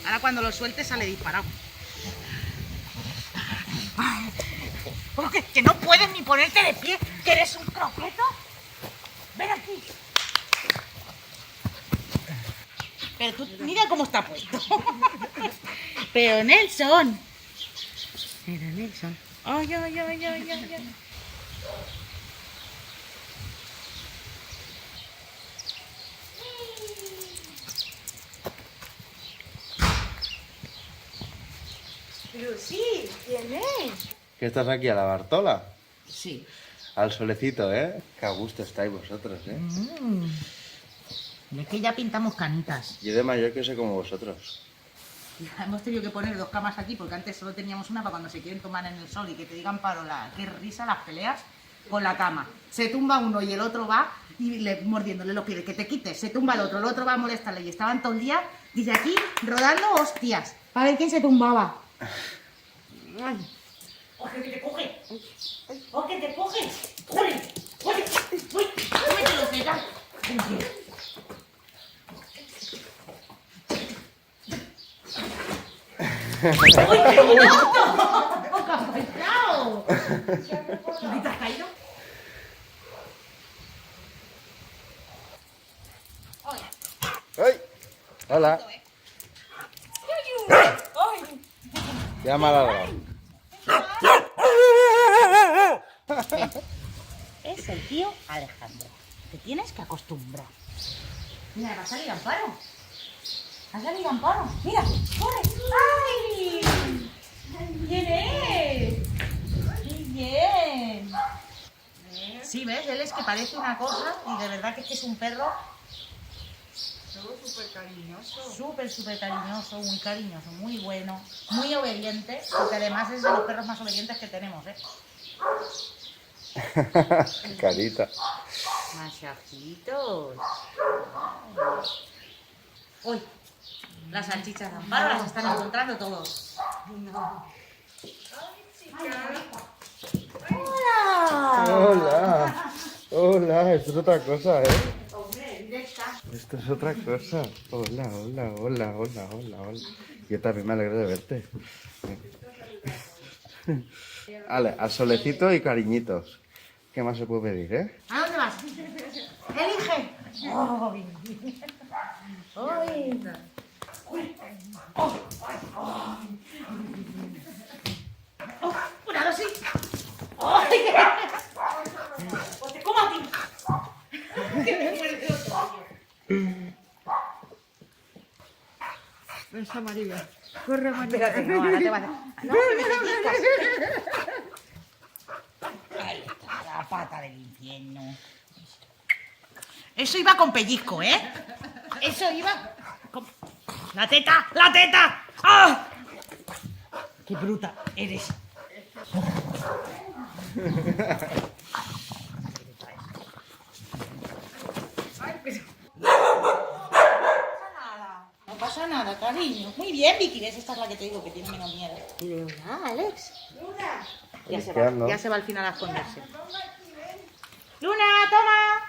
Ahora cuando lo sueltes sale disparado. Que no puedes ni ponerte de pie, que eres un croqueto. Ven aquí. Pero tú, mira cómo está puesto. Pero Nelson. Pero Nelson. Ay, ay, ay, ay, ay, ay. Pero sí, ¿quién es?
¿Qué estás aquí a la Bartola?
Sí.
Al solecito, ¿eh? Qué a gusto estáis vosotros, ¿eh?
Es que ya pintamos canitas.
Yo de mayor que sé como vosotros.
Ya hemos tenido que poner 2 camas aquí porque antes solo teníamos una para cuando se quieren tomar en el sol y que te digan parola. Qué risa las peleas con la cama. Se tumba uno y el otro va y mordiéndole los pies. Que te quites. Se tumba el otro va a molestarle. Y estaban todo el día, dice aquí, rodando hostias. Para ver quién se tumbaba. ¡Oye, que te coge! ¡Oye, que te coge! ¡Corre! ¡Corre! ¡Uy! ¡Cómetelo, Zeta! ¡Uy, qué bonito! ¡Poco has faltado! ¿Y te has caído?
¡Ay! Hola. Ya me ha ladrado.
Es el tío Alejandro. Te tienes que acostumbrar. Mira, va a salir Amparo. Ha salido Amparo. Mira, corre. ¡Ay! ¿Quién es? ¡Muy bien! Sí, ¿ves? Él es que parece una cosa y de verdad que es un perro. Súper cariñoso. Súper cariñoso, muy cariñoso, muy bueno, muy obediente, porque además es de los perros más obedientes que tenemos, ¿eh?
Carita.
Masajitos. Uy, las salchichas de Amparo las están encontrando todos. ¡Hola!
Hola. Hola, esto es otra cosa, ¿eh?
Hombre, directa.
Esto es otra cosa. Hola, hola, hola, hola, hola, hola. Yo también me alegro de verte. Vale, al solecito y cariñitos. ¿Qué más se puede pedir, eh?
¿A dónde vas? Elige. ¡Ay! ¡Ay! ¡Oh! ¡Cuidado, sí! ¡Ay! ¡Pues te como a ti! ¡Que me muerde otro!
Esa María.
Corre, María. Espérate, no, ahora te vas a... No, que me pellizcas. Ahí está, la pata del infierno. Eso iba con pellizco, ¿eh? Eso iba con... ¡La teta! ¡La teta! ¡Ah! ¡Qué bruta eres! No pasa nada, cariño. Muy bien, Vicky. ¿Ves? Esta es la que te digo que tiene menos miedo. Luna, Alex. Luna. Ya se va al final a esconderse. Luna, toma.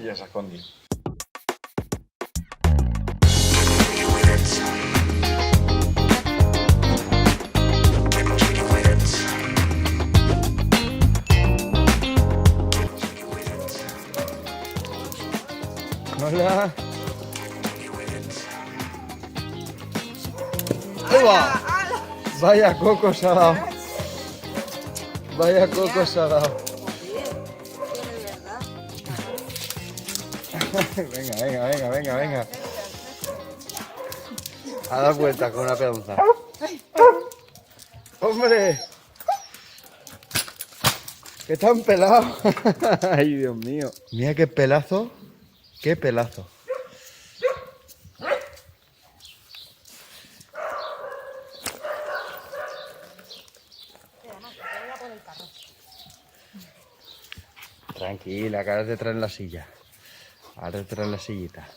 Ya se ha escondido. Hola. ¡Eva! Vaya coco se ha dado. Vaya coco se ha dado. Venga. A dar vueltas con una peonza. ¡Hombre! ¡Que están pelados! ¡Ay, Dios mío! Mira qué pelazo. ¡Qué pelazo! Tranquila, que ahora te traen la silla. Ahora te traen la sillita.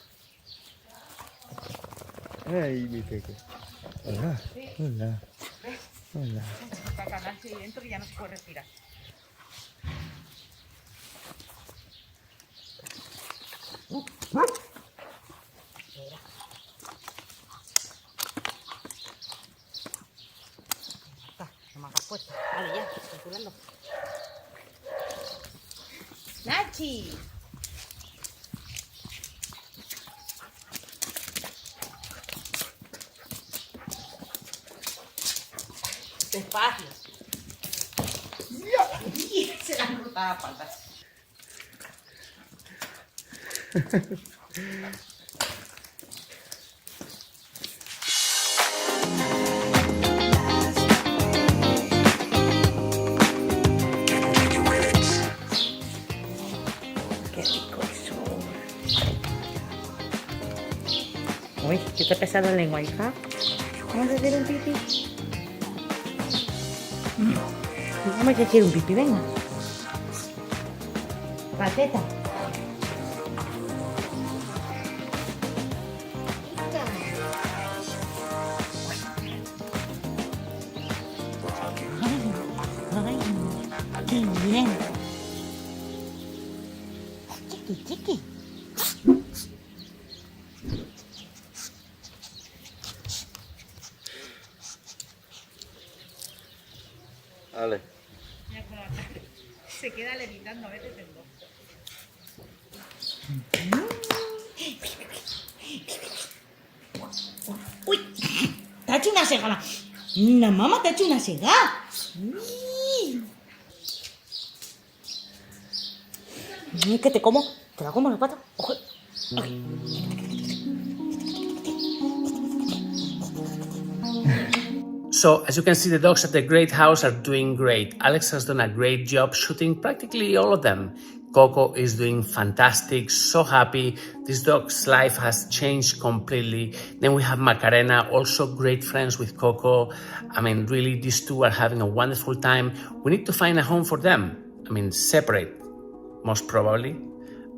Ay, mi peque. Hola, hola. Hola.
Está canal dentro y ya no se puede respirar. Está, no me hagas fuerza. Vale, ya, calculando. ¡Nachi! Despacio. Se le han cortado las patas. Qué rico eso. Uy, ¿qué te ha pesado la lengua, hija? ¿Vamos a hacer un pipí? Vamos a hacer un pipí, venga. Pateta. Ay, qué bien. Chiqui, chiqui.
Vale.
Se queda levitando a veces el dos. ¡Uy! ¡Te ha hecho una sega! ¡La mamá te ha hecho una sega! ¿Qué te como? ¿Te la como la pata? Ojo.
So, as you can see, the dogs at the great house are doing great. Alex has done a great job shooting practically all of them. Coco is doing fantastic, so happy. This dog's life has changed completely. Then we have Macarena, also great friends with Coco. I mean, really, these two are having a wonderful time. We need to find a home for them. I mean, separate, most probably.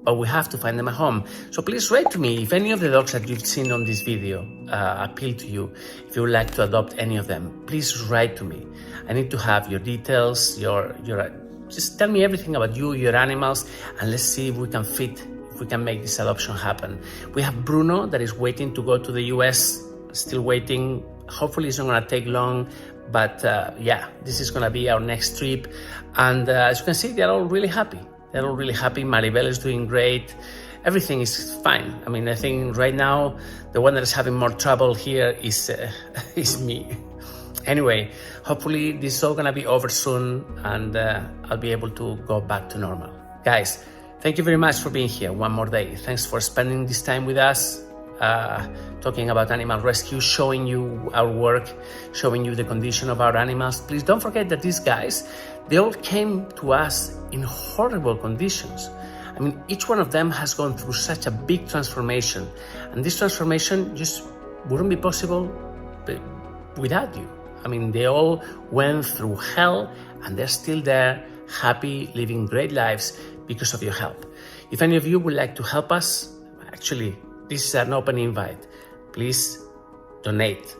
But we have to find them a home. So please write to me if any of the dogs that you've seen on this video appeal to you. If you would like to adopt any of them, please write to me. I need to have your details, your just tell me everything about you, your animals, and let's see if we can make this adoption happen. We have Bruno that is waiting to go to the US, still waiting. Hopefully it's not gonna take long, but yeah, this is gonna be our next trip. And as you can see, they're all really happy. They're all really happy. Maribel is doing great. Everything is fine. I mean, I think right now, the one that is having more trouble here is me. Anyway, hopefully this is all gonna be over soon and I'll be able to go back to normal. Guys, thank you very much for being here one more day. Thanks for spending this time with us, talking about animal rescue, showing you our work, showing you the condition of our animals. Please don't forget that these guys, they all came to us in horrible conditions. I mean, each one of them has gone through such a big transformation, and this transformation just wouldn't be possible without you. I mean, they all went through hell, and they're still there, happy, living great lives because of your help. If any of you would like to help us, actually, this is an open invite. Please donate.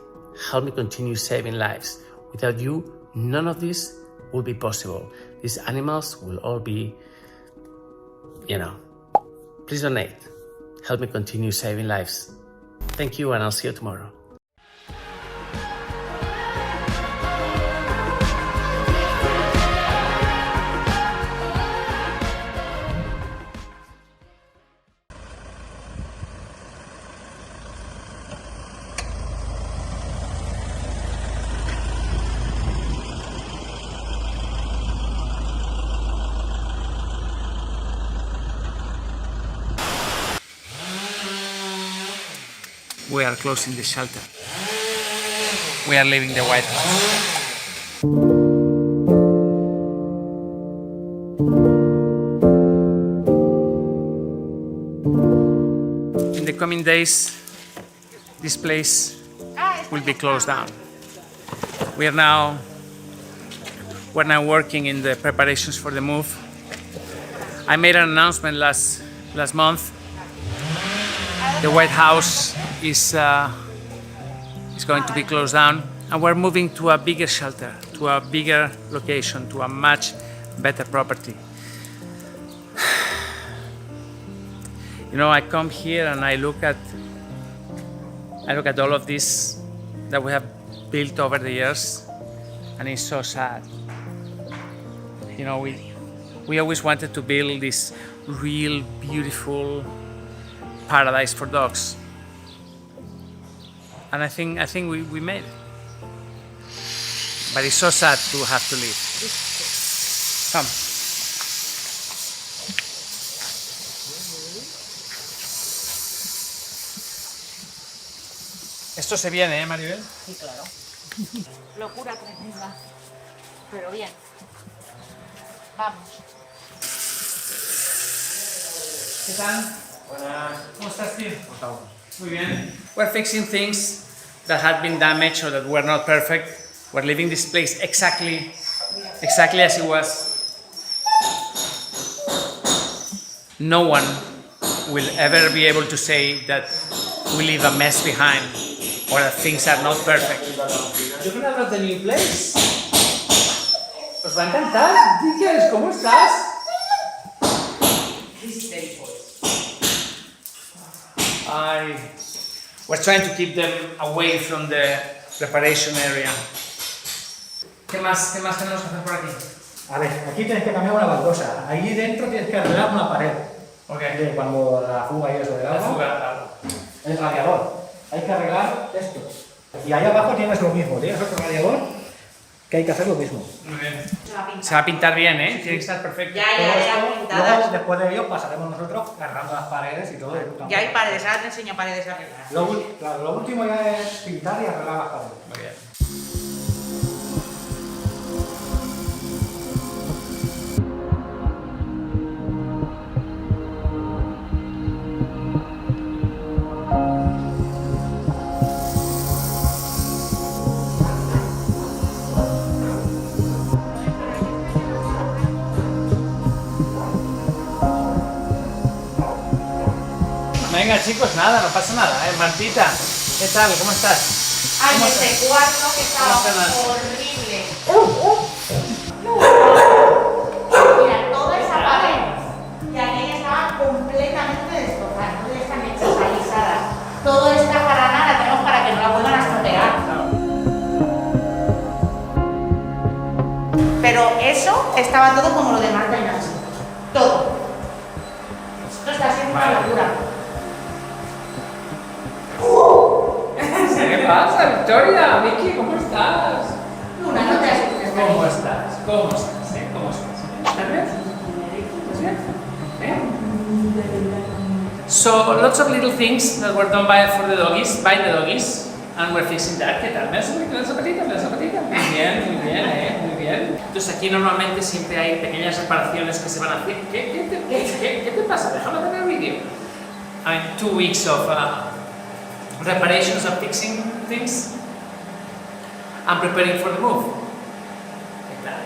Help me continue saving lives. Without you, none of this will be possible. These animals will all be, please donate. Help me continue saving lives. Thank you, and I'll see you tomorrow. We are closing the shelter. We are leaving the White House. in the coming days, this place will be closed down. We're now working in the preparations for the move. I made an announcement last month. The White House is going to be closed down, and we're moving to a bigger shelter, to a bigger location, to a much better property. You know, I come here and I look at all of this that we have built over the years, and it's so sad. You know, we always wanted to build this real beautiful paradise for dogs, and I think we made it. But it's so sad to have to leave. Come. Esto se viene, ¿eh, Maribel?
Sí, claro. Locura tremenda. Pero bien. Vamos.
¿Qué tal? Buenas. ¿Cómo estás, tío? Muy bien. We're fixing things that had been damaged or that were not perfect. We're leaving this place exactly as it was. No one will ever be able to say that we leave a mess behind or that things are not perfect.
You're gonna love the new place. Os va a encantar. Dickens, ¿cómo estás?
We're trying to keep them away from the preparation area. ¿Qué más tenemos que hacer por aquí?
A ver, aquí tienes que cambiar una baldosa. Ahí dentro tienes que arreglar una pared.
Okay.
Cuando la fuga y eso del agua.
La fuga, claro.
El radiador. Hay que arreglar esto. Y ahí abajo tienes lo mismo. Tienes otro radiador que hay que hacer lo mismo.
Muy bien. Se va a pintar bien, ¿eh? Tiene que estar perfecto.
Ya pintadas.
Luego, después de ello, pasaremos nosotros agarrando las paredes y todo.
Ya hay paredes, ahora te enseño paredes arregladas.
Lo último ya es pintar y arreglar las paredes.
Muy bien. Venga chicos, nada, no pasa nada, Martita, ¿qué tal? ¿Cómo estás?
Ay,
¿Cómo
este
estás?
cuarto que estaba
estás?
horrible. Mira, toda esa pared y aquella estaba completamente destrozada, no están hechas alisadas. Toda esta jarana la tenemos para que no la vuelvan a estropear. Pero eso estaba todo como lo demás de Nacho. Todo. Esto está siendo una locura.
¿Qué pasa, Victoria? Vicky, ¿cómo estás?
Luna, no te asustes.
¿Cómo estás? ¿Cómo estás? ¿Cómo estás? ¿Estás bien? ¿Estás bien?
So lots of little things that were done by the doggies, and we're fixing that. ¿Qué tal? ¿Me das una zapatita? ¿Me das una zapatita? Muy bien, muy bien. Entonces aquí normalmente siempre hay pequeñas reparaciones que se van a hacer. ¿Qué te pasa? Déjame ver el vídeo. I mean, 2 weeks of reparations of fixing things and preparing for the move. ¿Qué tal?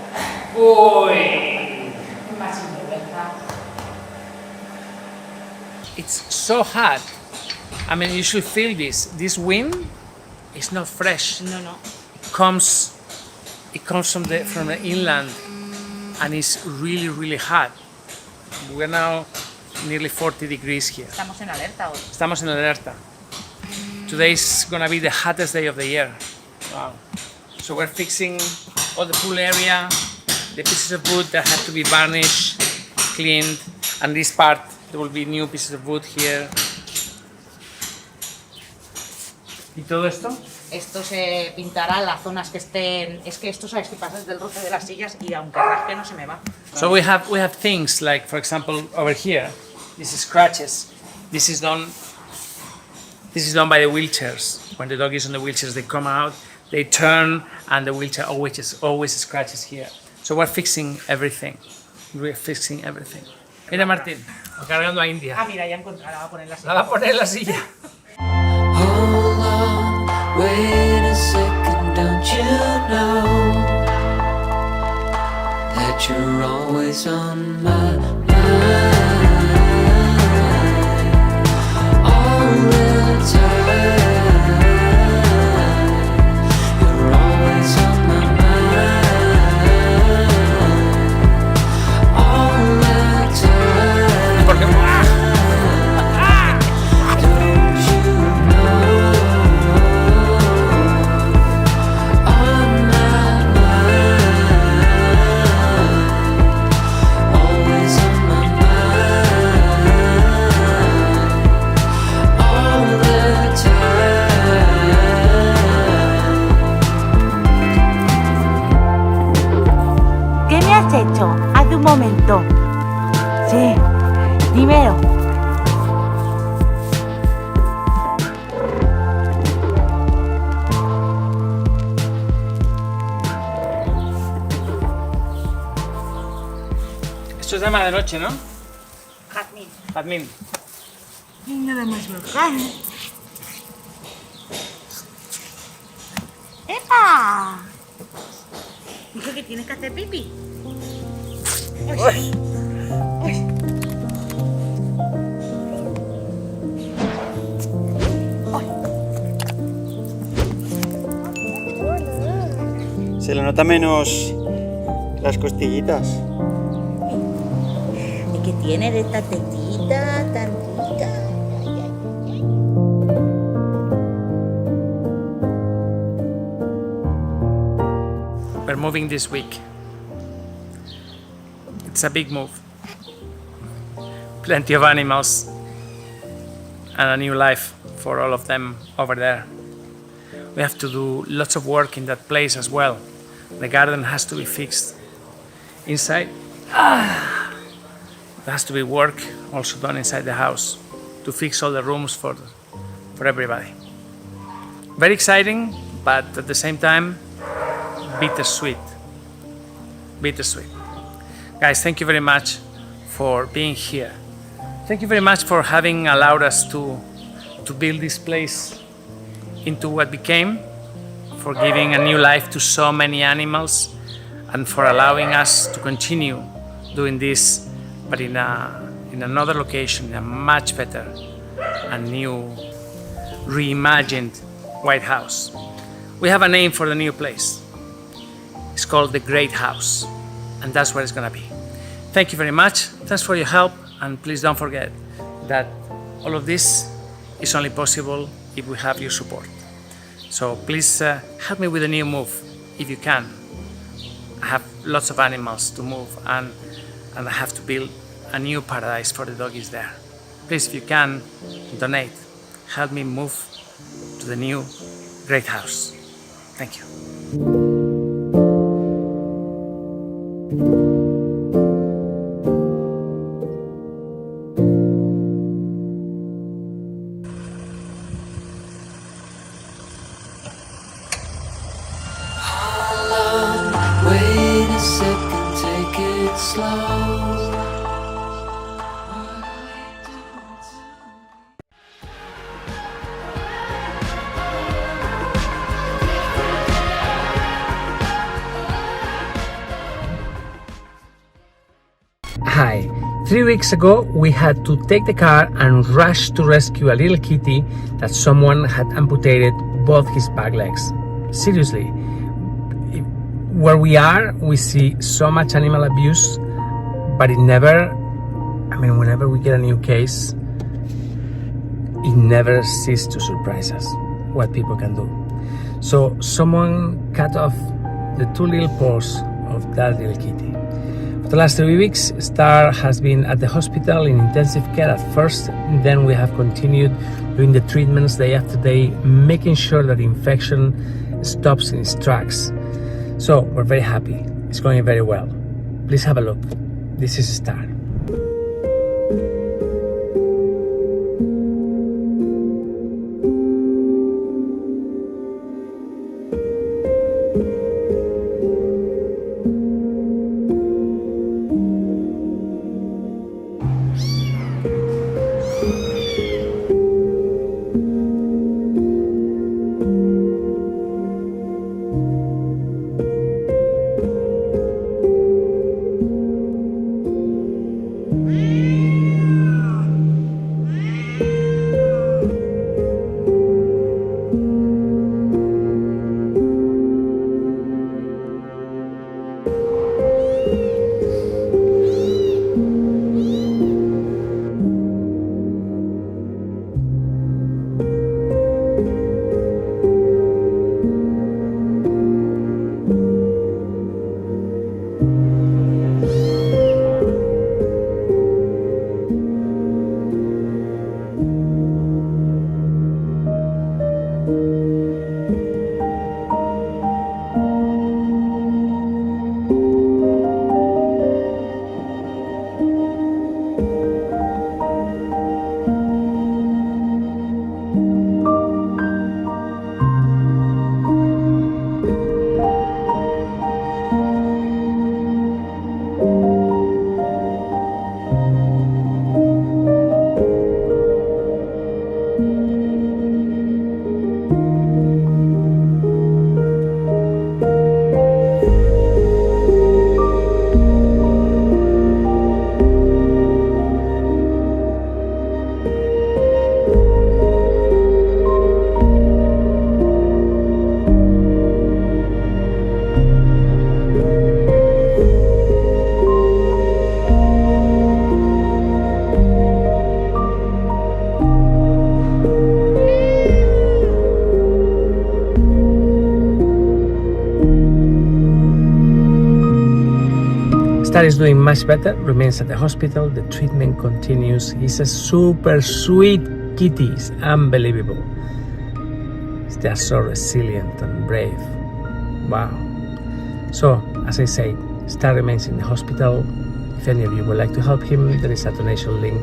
Uy.
Más sinvergüenza.
It's so hot. I mean, you should feel this. This wind is not fresh.
No.
It comes from the inland, and it's really, really hot. We're now nearly 40 degrees here.
Estamos en alerta hoy.
Estamos en alerta. Today's gonna be the hottest day of the year. Wow. So we're fixing all the pool area, the pieces of wood that have to be varnished, cleaned, and this part, there will be new pieces of wood here. ¿Y todo esto?
Esto se pintará las zonas que estén. Es que esto, sabes, que pasas del roce de las sillas y aunque rasque no se me va.
So we have things like, for example, over here, this is scratches. This is done by the wheelchairs. When the dog is on the wheelchairs, they come out, they turn, and the wheelchair always scratches here. So we're fixing everything. We're fixing everything. Mira, Martín, cargando a India.
Ah, mira, ya encontré, la va a poner en la silla.
La va a poner en la silla.
Hold on, wait a second, don't you know that you're always on my mind all the time. You're always on my mind all the time.
Porque
¿Qué me has hecho? Hace un momento. Sí, dímelo.
Esto es llama de noche, ¿no?
Jazmín.
Jazmín.
Y nada más local. ¡Epa! Dijo que tienes que hacer pipí. Uy. Uy.
Se le nota menos las costillitas.
¿Y qué tiene de esta tetita tan rica?
We're moving this week. It's a big move. Plenty of animals and a new life for all of them over there. We have to do lots of work in that place as well. The garden has to be fixed. Inside, there has to be work also done inside the house to fix all the rooms for everybody. Very exciting, but at the same time, bittersweet. Bittersweet. Guys, thank you very much for being here. Thank you very much for having allowed us to build this place into what became, for giving a new life to so many animals, and for allowing us to continue doing this, but in another location, in a much better and new, reimagined White House. We have a name for the new place. It's called the Great House, and that's what it's gonna be. Thank you very much. Thanks for your help, and please don't forget that all of this is only possible if we have your support. So please help me with a new move if you can. I have lots of animals to move, and I have to build a new paradise for the doggies there. Please, if you can, donate. Help me move to the new Great House. Thank you.
Wait a second, take it slow.
Hi. 3 weeks ago, we had to take the car and rush to rescue a little kitty that someone had amputated both his back legs. Seriously. Where we are, we see so much animal abuse, but whenever we get a new case, it never ceases to surprise us what people can do. So someone cut off the 2 little paws of that little kitty. For the last 3 weeks, Star has been at the hospital in intensive care at first, then we have continued doing the treatments day after day, making sure that the infection stops in its tracks. So we're very happy. It's going very well. Please have a look. This is Star.
Star is doing much better, remains at the hospital, the treatment continues. He's a super sweet kitty, it's unbelievable. They are so resilient and brave. Wow. So, as I say, Star remains in the hospital. If any of you would like to help him, there is a donation link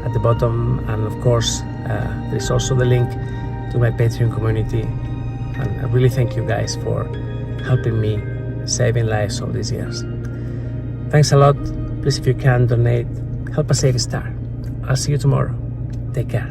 at the bottom, and of course, there is also the link to my Patreon community. And I really thank you guys for helping me saving lives all these years. Thanks a lot. Please, if you can, donate. Help us save Star. I'll see you tomorrow. Take care.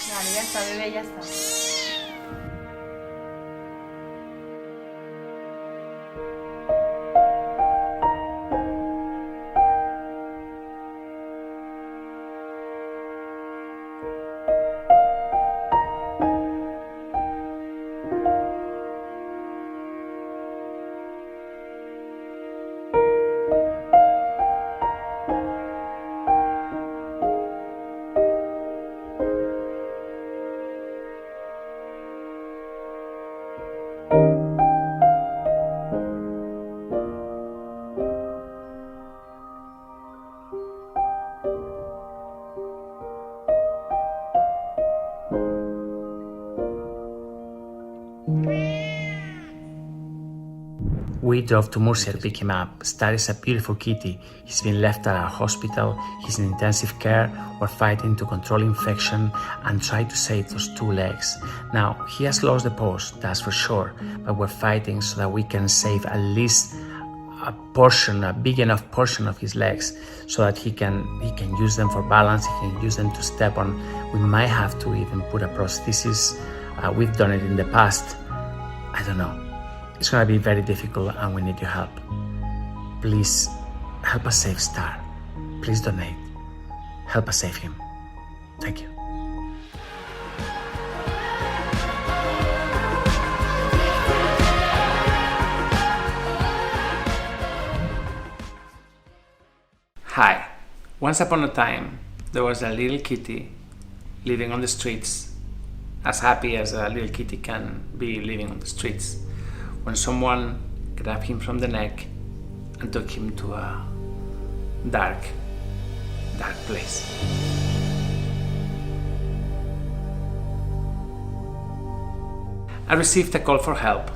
Vale, ya está, bebé, ya está.
We drove to Murcia to pick him up. Star is a beautiful kitty. He's been left at our hospital. He's in intensive care. We're fighting to control infection and try to save those 2 legs. Now, he has lost the paws, that's for sure, but we're fighting so that we can save at least a portion, a big enough portion of his legs, so that he can use them for balance, he can use them to step on. We might have to even put a prosthesis. We've done it in the past. I don't know. It's gonna be very difficult and we need your help. Please help us save Star. Please donate. Help us save him. Thank you. Hi. Once upon a time, there was a little kitty living on the streets, as happy as a little kitty can be living on the streets, when someone grabbed him from the neck and took him to a dark place. I received a call for help.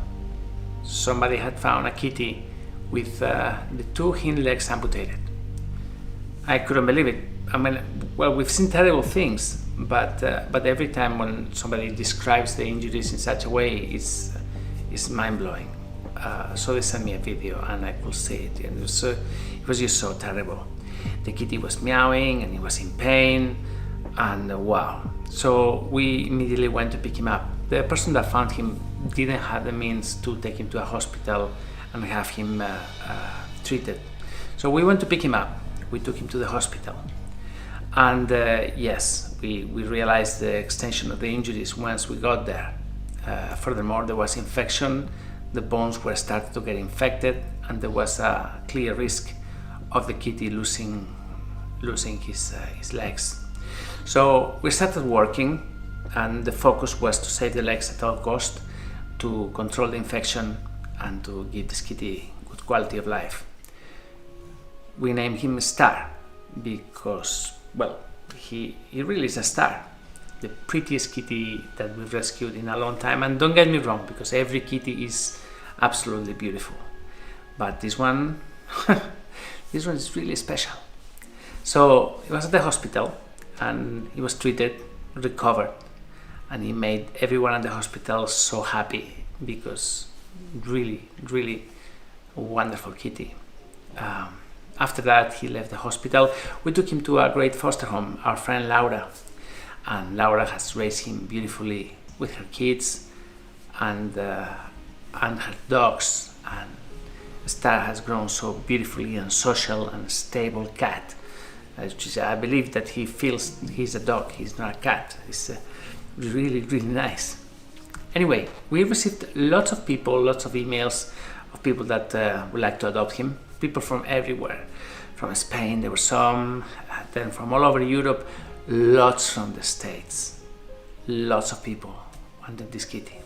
Somebody had found a kitty with the 2 hind legs amputated. I couldn't believe it. I mean, well, we've seen terrible things, but every time when somebody describes the injuries in such a way, it's mind-blowing. So they sent me a video and I could see it, and it was just so terrible. The kitty was meowing and he was in pain, and wow. So we immediately went to pick him up. The person that found him didn't have the means to take him to a hospital and have him treated. So we went to pick him up. We took him to the hospital. And yes, we realized the extension of the injuries once we got there. Furthermore, there was infection, the bones were starting to get infected, and there was a clear risk of the kitty losing his legs. So we started working, and the focus was to save the legs at all cost, to control the infection, and to give this kitty good quality of life. We named him Star because, well, he really is a star. The prettiest kitty that we've rescued in a long time. And don't get me wrong, because every kitty is absolutely beautiful. But this one, this one is really special. So he was at the hospital and he was treated, recovered, and he made everyone at the hospital so happy because really, really wonderful kitty. After that, he left the hospital. We took him to a great foster home, our friend Laura. And Laura has raised him beautifully with her kids and her dogs. And Star has grown so beautifully and social and stable cat. I believe that he feels he's a dog, he's not a cat. It's really, really nice. Anyway, we received lots of people, lots of emails of people that would like to adopt him. People from everywhere. From Spain, there were some, then from all over Europe, lots from the States. Lots of people wanted this kitty.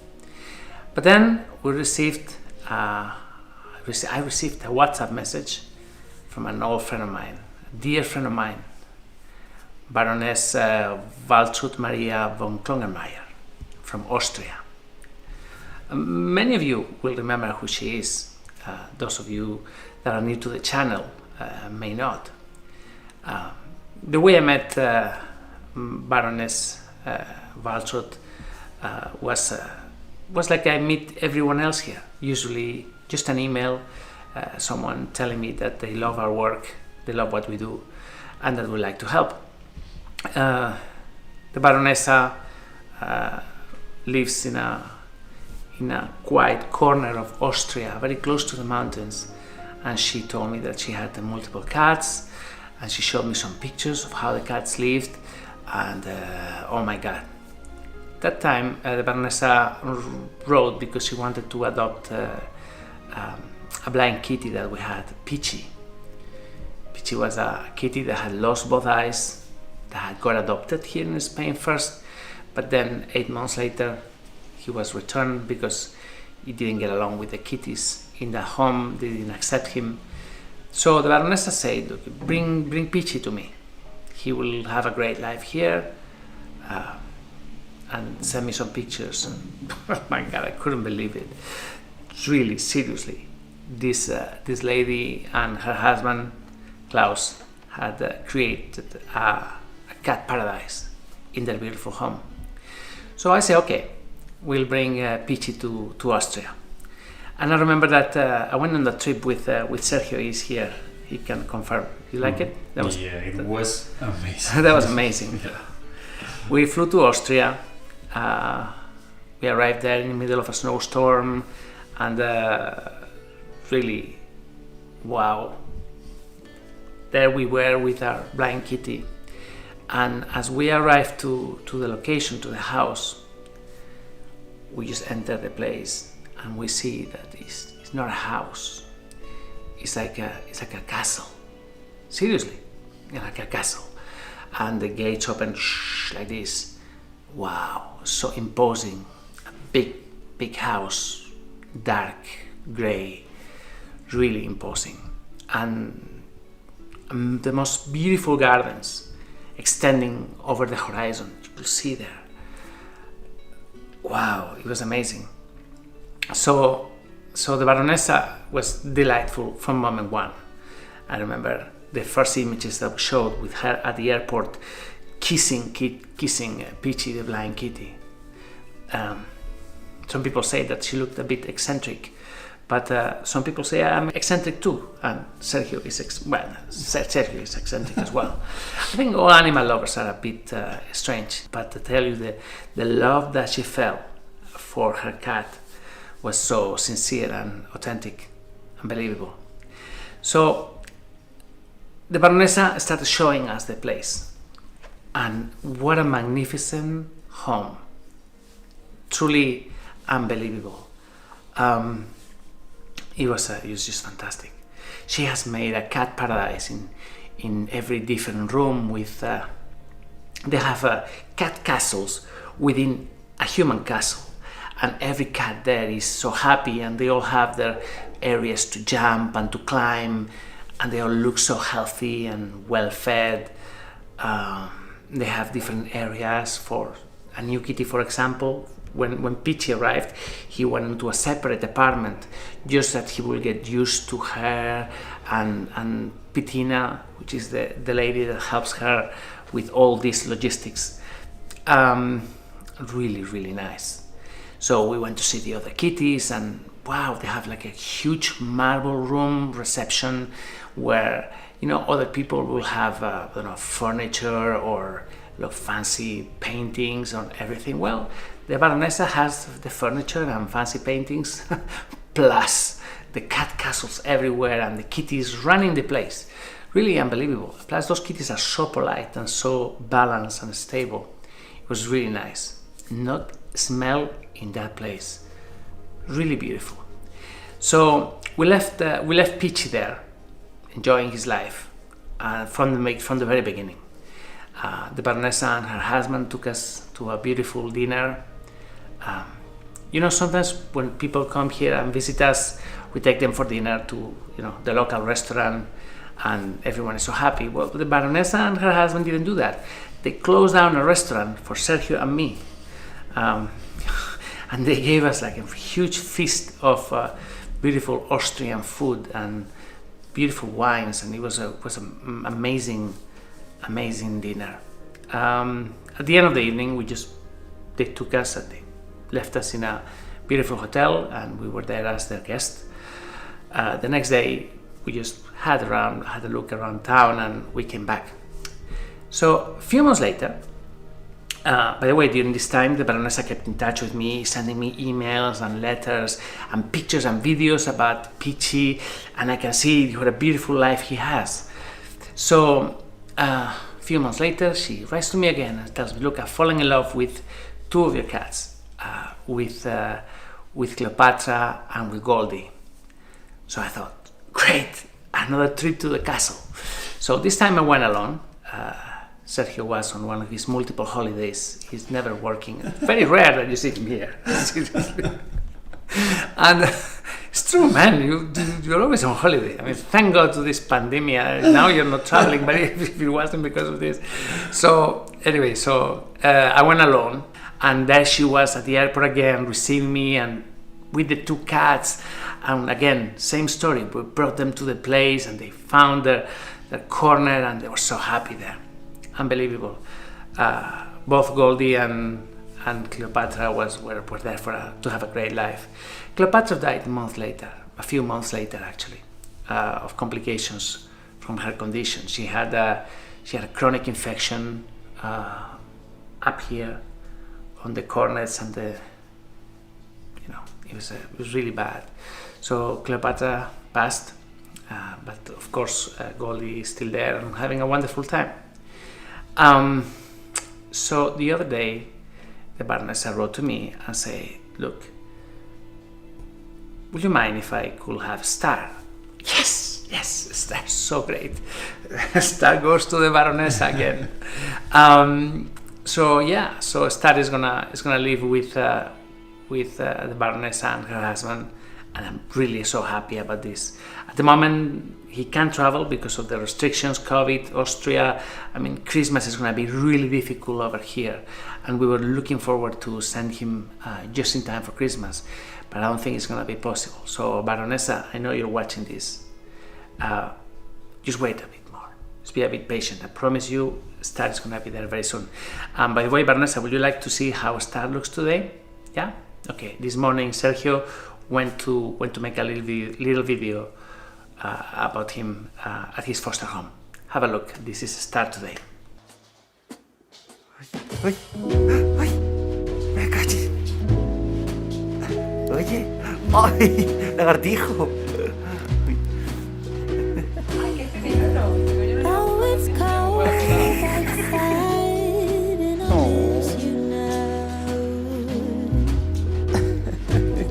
But then we received, I received a WhatsApp message from an old friend of mine, a dear friend of mine, Baroness Waltraud Maria von Klongermeyer from Austria. Many of you will remember who she is. Those of you that are new to the channel may not. The way I met Baroness Waltraud was like I meet everyone else here. Usually just an email, someone telling me that they love our work, they love what we do, and that we like to help. The Baronessa lives in a quiet corner of Austria, very close to the mountains, and she told me that she had multiple cats, and she showed me some pictures of how the cats lived, and oh my god. That time the Baronessa wrote because she wanted to adopt a blind kitty that we had, Peachy. Peachy was a kitty that had lost both eyes, that had got adopted here in Spain first, but then 8 months later he was returned because he didn't get along with the kitties in the home. They didn't accept him. So the Baronessa said, "Look, bring Peachy to me. He will have a great life here." And send me some pictures. And oh my god, I couldn't believe it. Really, seriously, this lady and her husband Klaus had created a cat paradise in their beautiful home. So I say, okay, we'll bring Peachy to Austria. And I remember that I went on the trip with Sergio. He's here. He can confirm. You like it?
It was amazing.
That was amazing. Yeah. We flew to Austria. We arrived there in the middle of a snowstorm, and really, wow. There we were with our blind kitty, and as we arrived to the location, to the house, we just entered the place, and we see that it's not a house. It's like a castle. Seriously, like a castle. And the gates open like this. Wow, so imposing. A big house, dark, gray, really imposing. And the most beautiful gardens extending over the horizon. You could see there. Wow, it was amazing. So the Baronessa was delightful from moment one. I remember the first images that we showed with her at the airport kissing Peachy, the blind kitty. Some people say that she looked a bit eccentric, but some people say I'm eccentric too, and Sergio is Sergio is eccentric as well. I think all animal lovers are a bit strange, but to tell you the love that she felt for her cat was so sincere and authentic, unbelievable. So the Baronessa started showing us the place, and what a magnificent home, truly unbelievable. It was just fantastic. She has made a cat paradise in every different room with they have cat castles within a human castle, and every cat there is so happy, and they all have their areas to jump and to climb, and they all look so healthy and well fed. They have different areas for a new kitty, for example. When Peachy arrived, he went into a separate apartment just that he will get used to her, and Petina, which is the lady that helps her with all these logistics. Really, really nice. So we went to see the other kitties, and wow, they have like a huge marble room reception where, you know, other people will have I don't know, furniture or fancy paintings on everything. Well, the Baronessa has the furniture and fancy paintings plus the cat castles everywhere and the kitties running the place. Really unbelievable. Plus those kitties are so polite and so balanced and stable. It was really nice. Not smell in that place. Really beautiful. So we left Peachy there, enjoying his life from the very beginning. The Baronessa and her husband took us to a beautiful dinner. You know, sometimes when people come here and visit us, we take them for dinner to, you know, the local restaurant, and everyone is so happy. Well, the Baronessa and her husband didn't do that. They closed down a restaurant for Sergio and me, and they gave us like a huge feast of beautiful Austrian food and beautiful wines, and it was an amazing dinner. At the end of the evening, they took us and they left us in a beautiful hotel, and we were there as their guest. The next day, we just had a look around town, and we came back. So a few months later, by the way, during this time, the Baronessa kept in touch with me, sending me emails and letters and pictures and videos about Peachy, and I can see what a beautiful life he has. So a few months later, she writes to me again and tells me, look, I've fallen in love with two of your cats, with Cleopatra and with Goldie. So I thought, great, another trip to the castle. So this time I went alone. Sergio was on one of his multiple holidays. He's never working. Very rare that you see him here. And it's true, man. You're always on holiday. I mean, thank God to this pandemic. Now you're not traveling, but if it wasn't because of this. So anyway, I went alone, and there she was at the airport again, receiving me, and with the two cats. And again, same story. We brought them to the place, and they found their corner, and they were so happy there. Unbelievable. Both Goldie and Cleopatra were there to have a great life. Cleopatra died a few months later actually, of complications from her condition. She had a chronic infection up here on the cornets and it was really bad. So Cleopatra passed, but of course Goldie is still there and having a wonderful time. So the other day, the Baronessa wrote to me and said, look, would you mind if I could have Star? Yes, Star's so great. Star goes to the Baronessa again. So Star is gonna live with the Baronessa and her husband, and I'm really so happy about this. At the moment, he can't travel because of the restrictions, COVID, Austria. I mean, Christmas is gonna be really difficult over here, and we were looking forward to send him just in time for Christmas, but I don't think it's gonna be possible. So Baronessa, I know you're watching this. Just wait a bit more. Just be a bit patient. I promise you, Star is gonna be there very soon. By the way, Baronessa, would you like to see how Star looks today? Yeah? Okay. This morning, Sergio went to make a little video about him at his foster home. Have a look. This is Star today.
¡Ay! ¡Ay! ¡Me caché! Oye, ¡ay! ¡Lagartijo!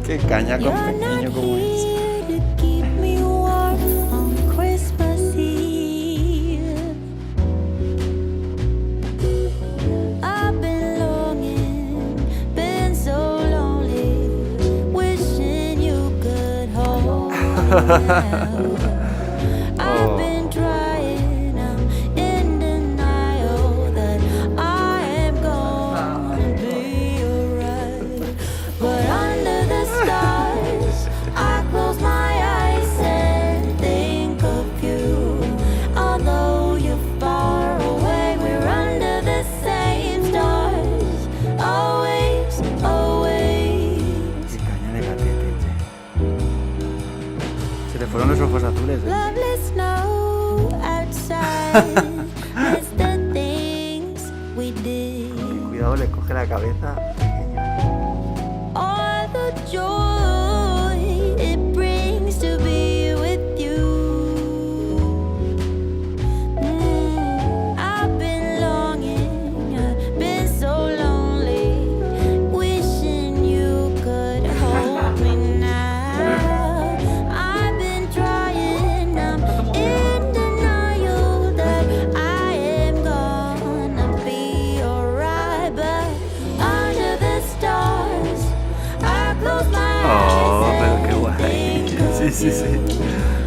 ¡Qué caña con pequeño como es!
I've been trying, I'm in denial that I am gonna be alright. But under the stars, I close my eyes and think of you. Although you're far away, we're under the same stars. Always, always.
Se te fueron los ojos azules, ¿eh?
Lovely snow outside. It's the things we did.
Cuidado, le coge la cabeza.
All the joy it brings to be with you. I've been longing, I've been so lonely, wishing you could hold me now. I've been trying, I'm in denial that I am gonna be alright, but under the stars, I close my
Oh,
eyes
pero qué
and
guay.
think of
Sí, sí, sí.
you.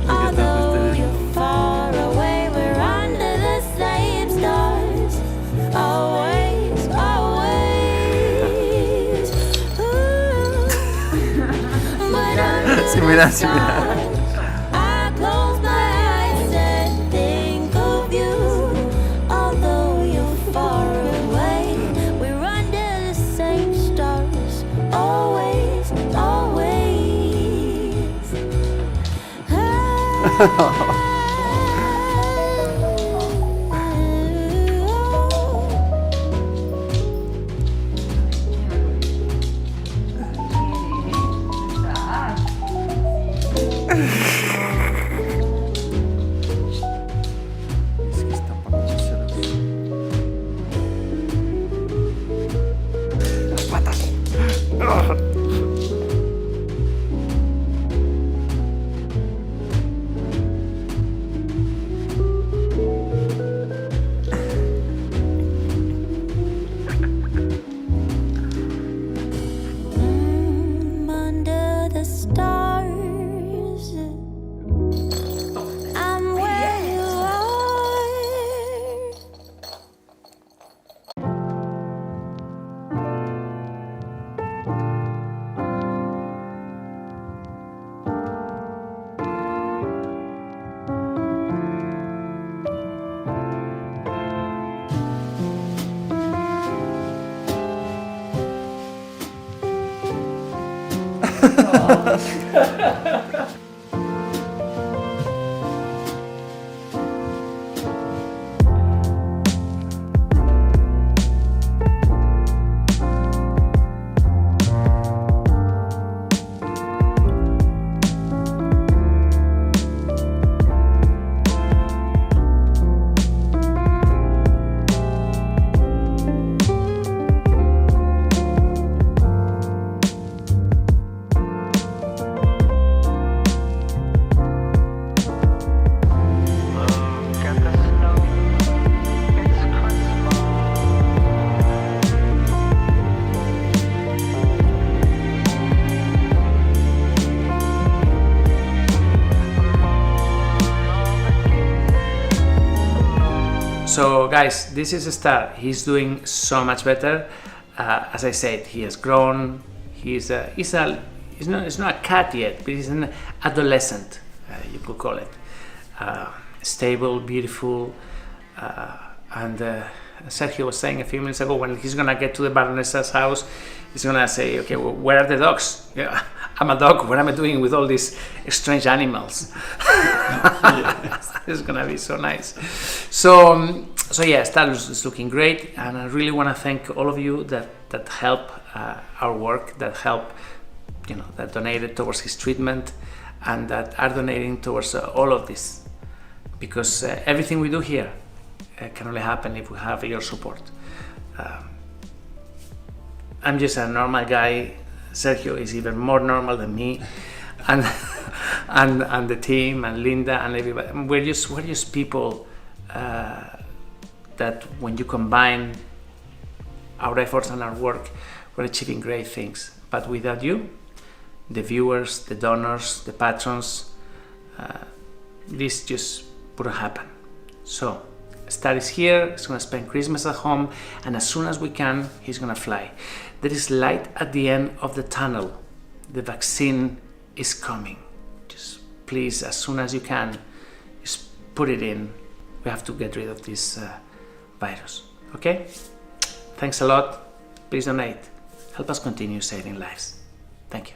Although you're far away, we're under the same stars. Always, always. But under
Sí, mira, sí, mira.
I close my eyes and think of you. Although you're far away, we're under the same stars. Always, always.
Es que están para muchísimos. Las patas.
Under the stars, I'm where you are.
So guys, this is Star. He's doing so much better. As I said, he has grown. He's not a cat yet, but he's an adolescent, you could call it. Stable, beautiful, and Sergio was saying a few minutes ago, when he's gonna get to the Baronessa's house, he's gonna say, okay, well, where are the dogs? Yeah, I'm a dog, what am I doing with all these strange animals? It's gonna be so nice. So yeah, Star is looking great, and I really wanna thank all of you that help our work, that help, that donated towards his treatment, and that are donating towards all of this, because everything we do here can only happen if we have your support. I'm just a normal guy. Sergio is even more normal than me, and the team and Linda and everybody. We're just people that, when you combine our efforts and our work, we're achieving great things. But without you, the viewers, the donors, the patrons, this just wouldn't happen. So Star is here. He's gonna spend Christmas at home, and as soon as we can, he's gonna fly. There is light at the end of the tunnel. The vaccine is coming. Just please, as soon as you can, just put it in. We have to get rid of this virus. Okay? Thanks a lot. Please donate. Help us continue saving lives. Thank you.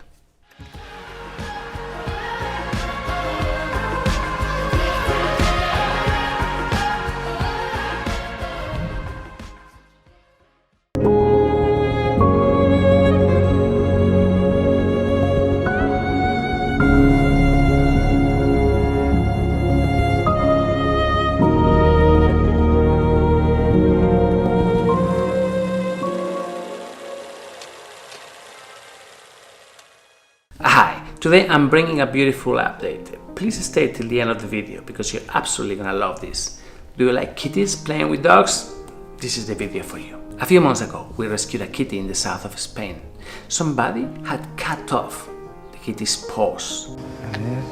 Today I'm bringing a beautiful update. Please stay till the end of the video because you're absolutely gonna love this. Do you like kitties playing with dogs? This is the video for you. A few months ago, we rescued a kitty in the south of Spain. Somebody had cut off the kitty's paws.
A ver.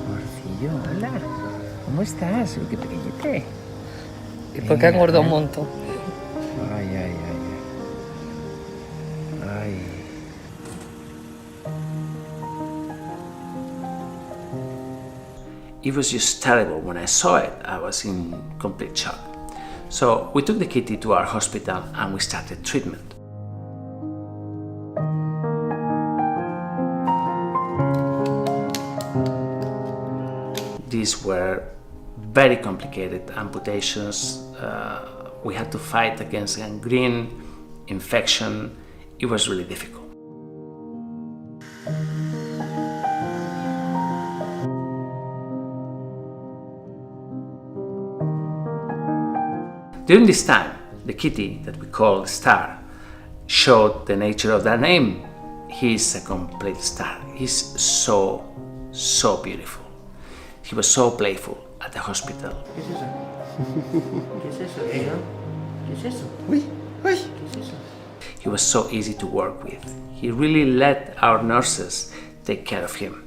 Morcillo, hola. ¿Cómo estás? Qué pequeñete.
¿Y por qué engordó un montón?
Ay, ay, ay. Ay.
It was just terrible. When I saw it, I was in complete shock. So we took the kitty to our hospital and we started treatment. These were very complicated amputations. We had to fight against gangrene, infection. It was really difficult. During this time, the kitty that we call Star showed the nature of their name. He's a complete star. He's so beautiful. He was so playful at the hospital.
¿Qué es eso? ¿Qué es eso, tío? ¿Qué es eso?
Uy, uy.
¿Qué es eso?
He was so easy to work with. He really let our nurses take care of him.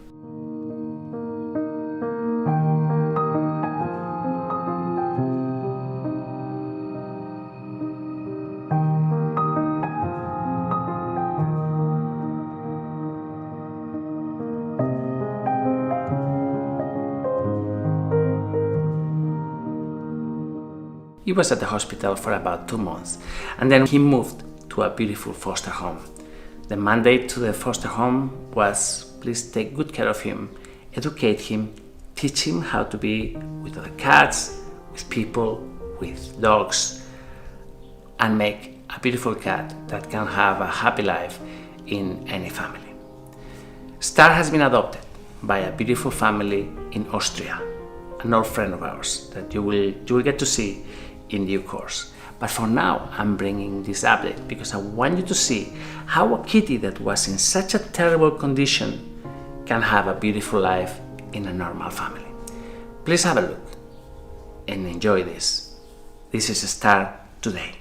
He was at the hospital for about 2 months, and then he moved to a beautiful foster home. The mandate to the foster home was, please take good care of him, educate him, teach him how to be with other cats, with people, with dogs, and make a beautiful cat that can have a happy life in any family. Star has been adopted by a beautiful family in Austria, an old friend of ours that you will get to see in due course. But for now, I'm bringing this update because I want you to see how a kitty that was in such a terrible condition can have a beautiful life in a normal family. Please have a look and enjoy this. This is Star today.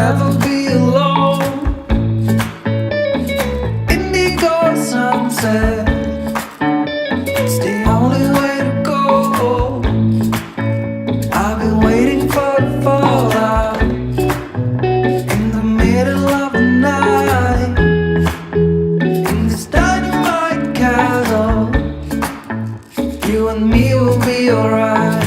never be alone. Indigo sunset, it's the only way to go. I've been waiting for the fallout in the middle of the night, in this dynamite castle. You and me will be alright.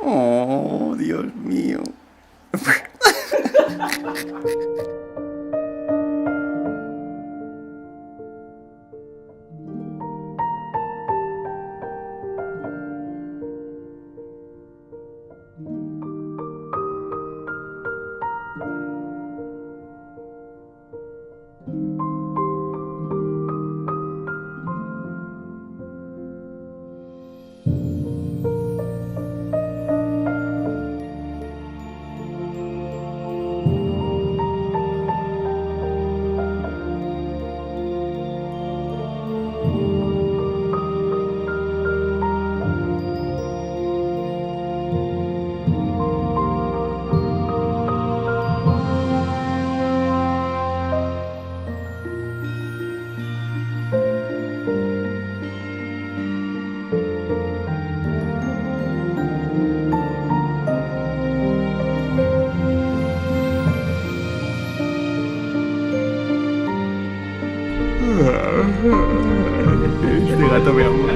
Oh, Dios mío.
Este gato me ama.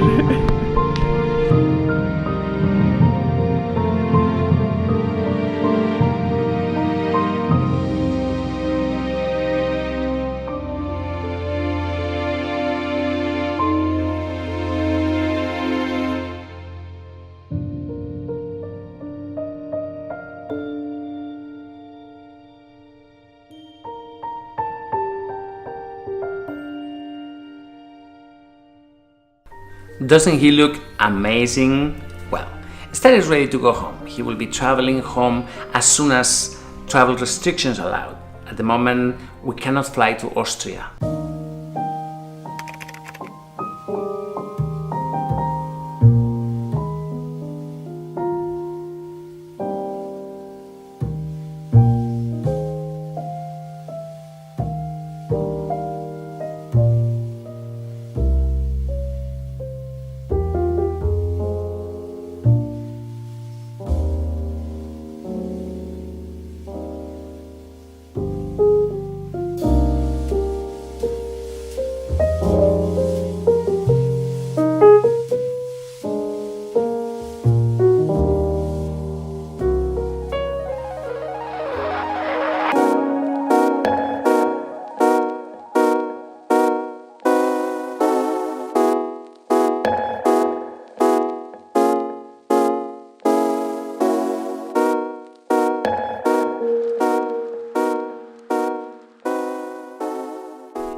Doesn't he look amazing? Well, Stan is ready to go home. He will be traveling home as soon as travel restrictions allow. At the moment, we cannot fly to Austria.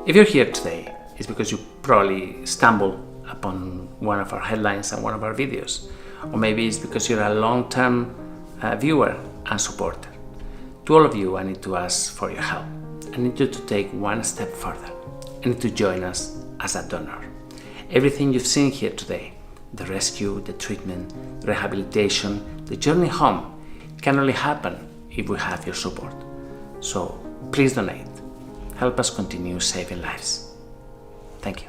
If you're here today, it's because you probably stumbled upon one of our headlines and one of our videos. Or maybe it's because you're a long-term viewer and supporter. To all of you, I need to ask for your help. I need you to take one step further. I need to join us as a donor. Everything you've seen here today, the rescue, the treatment, the rehabilitation, the journey home, can only happen if we have your support. So please donate.
help us continue saving lives. Thank you.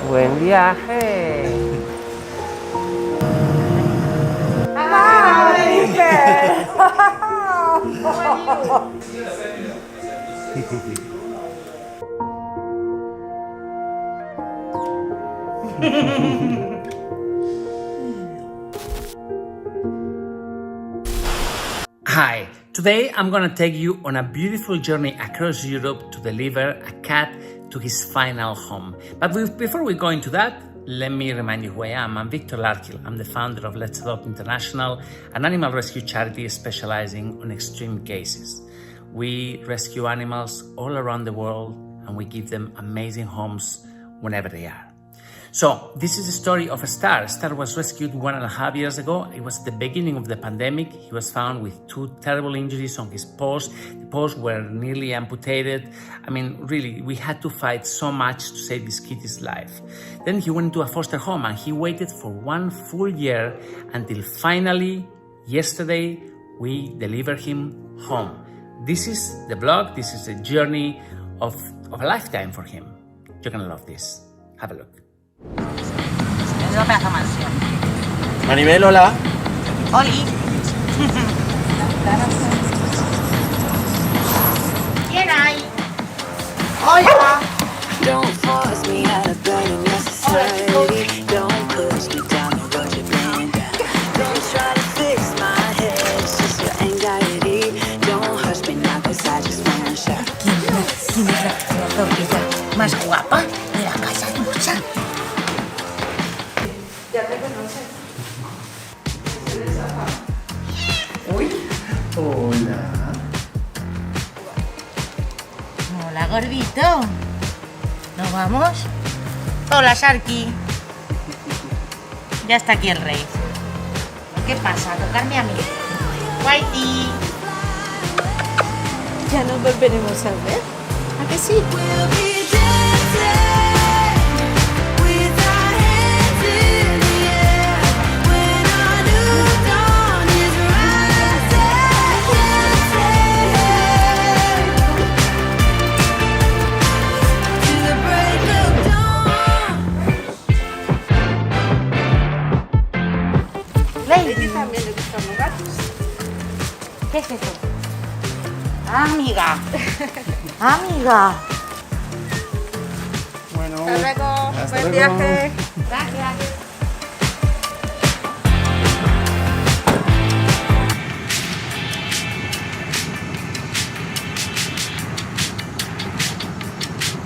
Buen viaje.
Hi, today I'm gonna take you on a beautiful journey across Europe to deliver a cat to his final home. But before we go into that, let me remind you who I am. I'm Viktor Larkhill. I'm the founder of Let's Adopt International, an animal rescue charity specializing on extreme cases. We rescue animals all around the world and we give them amazing homes whenever they are. So this is the story of Star. Star was rescued 1.5 years ago. It was the beginning of the pandemic. He was found with 2 terrible injuries on his paws. The paws were nearly amputated. I mean, really, we had to fight so much to save this kitty's life. Then he went to a foster home and he waited for 1 full year until finally, yesterday, we delivered him home. This is the vlog. This is a journey of a lifetime for him. You're gonna love this. Have a look.
Menudo pedazo de mansión.
Maribel, hola.
Oli. ¿Quién hay? Hola.
Don't force me out of bed unnecessarily. Don't push me down the road you're playing down. Don't try to fix my head, it's just your anxiety. Don't hush me now, cause I just wanna shout.
¿Quién es la criatura más guapa de la casa de Mucha?
Ya te conoces. Uy.
Hola.
Hola, gordito. ¿Nos vamos? Hola, Sharky. Ya está aquí el rey. ¿Qué pasa? ¿A tocarme a mí? Whitey.
Ya nos volveremos a ver. ¿A que sí?
Lady.
También le gustan los gatos.
¿Qué es eso? Amiga. Amiga.
Bueno.
Hasta luego.
Hasta
Buen
luego.
viaje.
Gracias.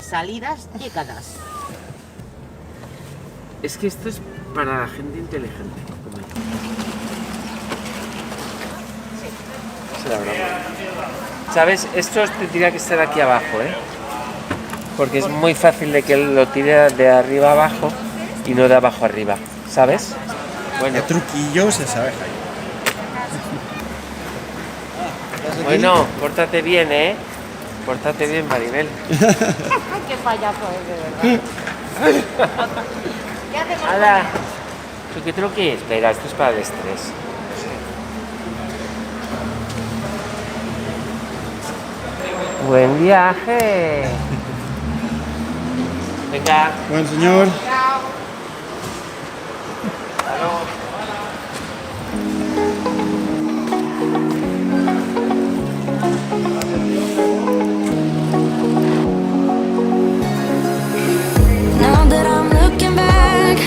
Salidas llegadas.
Es que esto es para la gente inteligente, como yo. Es la broma. ¿Sabes? Esto tendría que estar aquí abajo, ¿eh? Porque es muy fácil de que él lo tire de arriba abajo y no de abajo arriba, ¿sabes? Bueno.
¿Qué truquillo se sabe?
Bueno, pórtate bien, ¿eh? Pórtate bien, Maribel.
Qué payaso es, de verdad. ¿Qué hacemos?
¡Hala! ¿Truqui, truqui? Espera, esto es para el estrés. ¡Buen viaje! Venga.
Buen señor.
Chao.
Hasta luego.
Now that I'm looking back,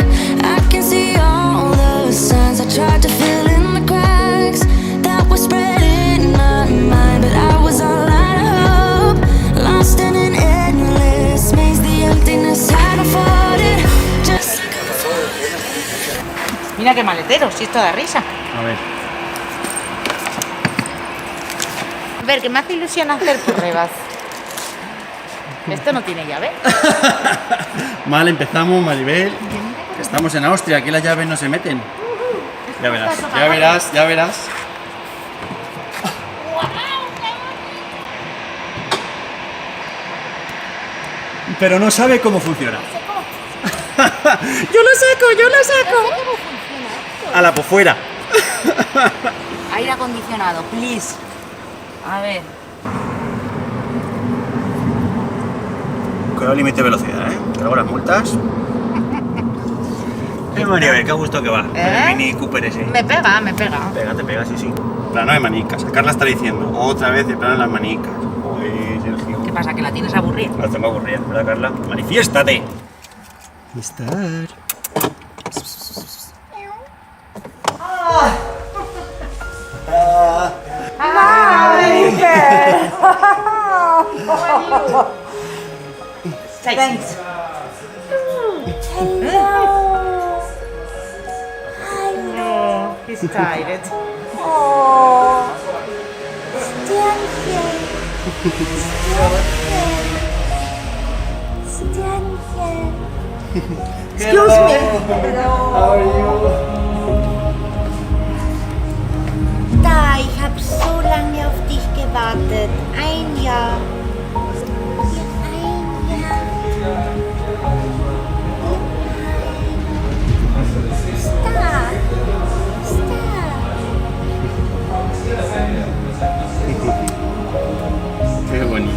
I can see all the signs I tried to fill in the cracks that were spreading my mind, but I was all out of hope, lost in an endless maze. The emptiness had afforded just like
Mira qué maletero, si esto da risa.
A ver.
A ver, que me hace ilusión hacer pruebas. Esto no tiene llave.
Mal empezamos, Maribel. Estamos en Austria, aquí las llaves no se meten. Ya verás, ya verás, ya verás. Pero no sabe cómo funciona.
yo lo saco.
¡Hala, por fuera!
Aire acondicionado, please. A ver.
Con el límite de velocidad, ¿eh? Que luego las multas. María, a ver, qué gusto que va. El Mini Cooper ese.
Me pega, me pega.
Te pega, sí, sí. Plano de manicas. Carla está diciendo, otra vez de plano de las manicas. Uy, Sergio.
¿Qué pasa? ¿Que la tienes aburrida?
La tengo aburrida, ¿verdad, Carla? ¡Manifiéstate!
Mister.
Thanks. No, he's tired.
Oh, Sternchen. Sternchen.
Excuse me.
How are you? Da, ich habe so lange auf dich gewartet. Ein Jahr.
Qué bonito.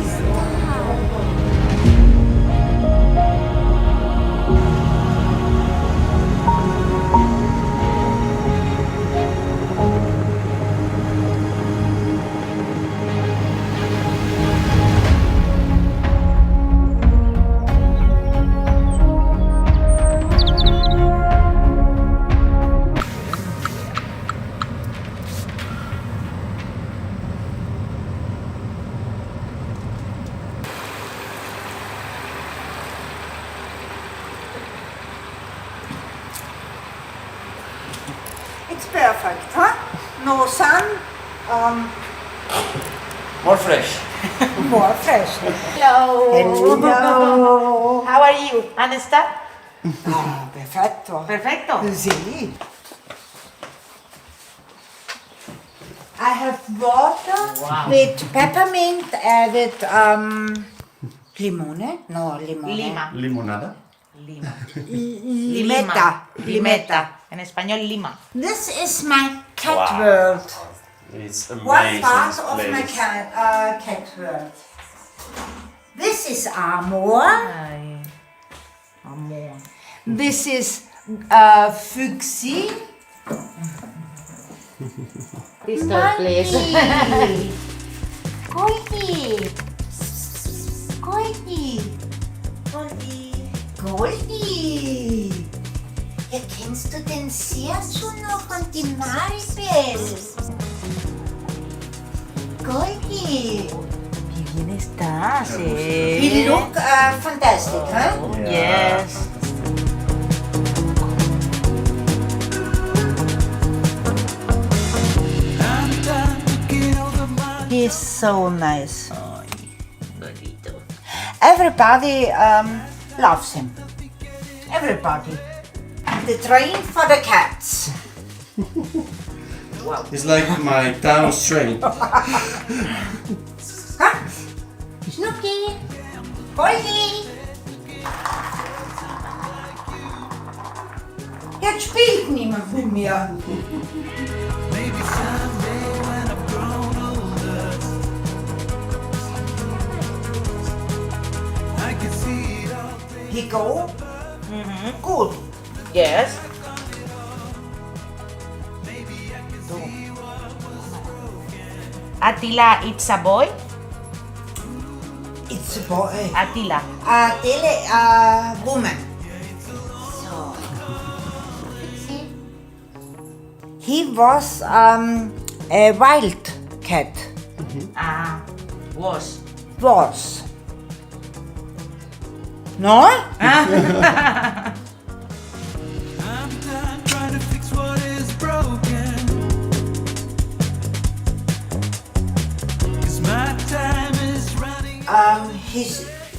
It's perfect, huh? No sun,
More fresh.
more fresh.
Hello.
Hello.
How are you? Understand?
Ah, perfetto.
Perfecto.
Sì. I have water with peppermint and with limone. No, limone.
Lima.
¿Limonada?
Lima.
Limetta.
Limeta. En español, lima.
This is my cat
Wow.
world.
It's
What
amazing
part of my
place.
cat world? This is Amor.
Ay. Amor.
This is Füchsi.
Pistol, please.
Goldie. Goldie. Goldie. Goldie. Erkennst du den Sergio noch und die Maribel? Goldie.
Qué bien estás,
You look fantastic, huh?
Yes.
He's so nice. Everybody loves him. Everybody. The train for the cats.
It's like my town train.
Snooky. Goldie. Jetzt spielt niemand mit mir. He go? Good.
Yes. Attila, it's a boy?
It's a boy.
Attila.
Woman. So. He was a wild cat.
Ah, was.
Was. No?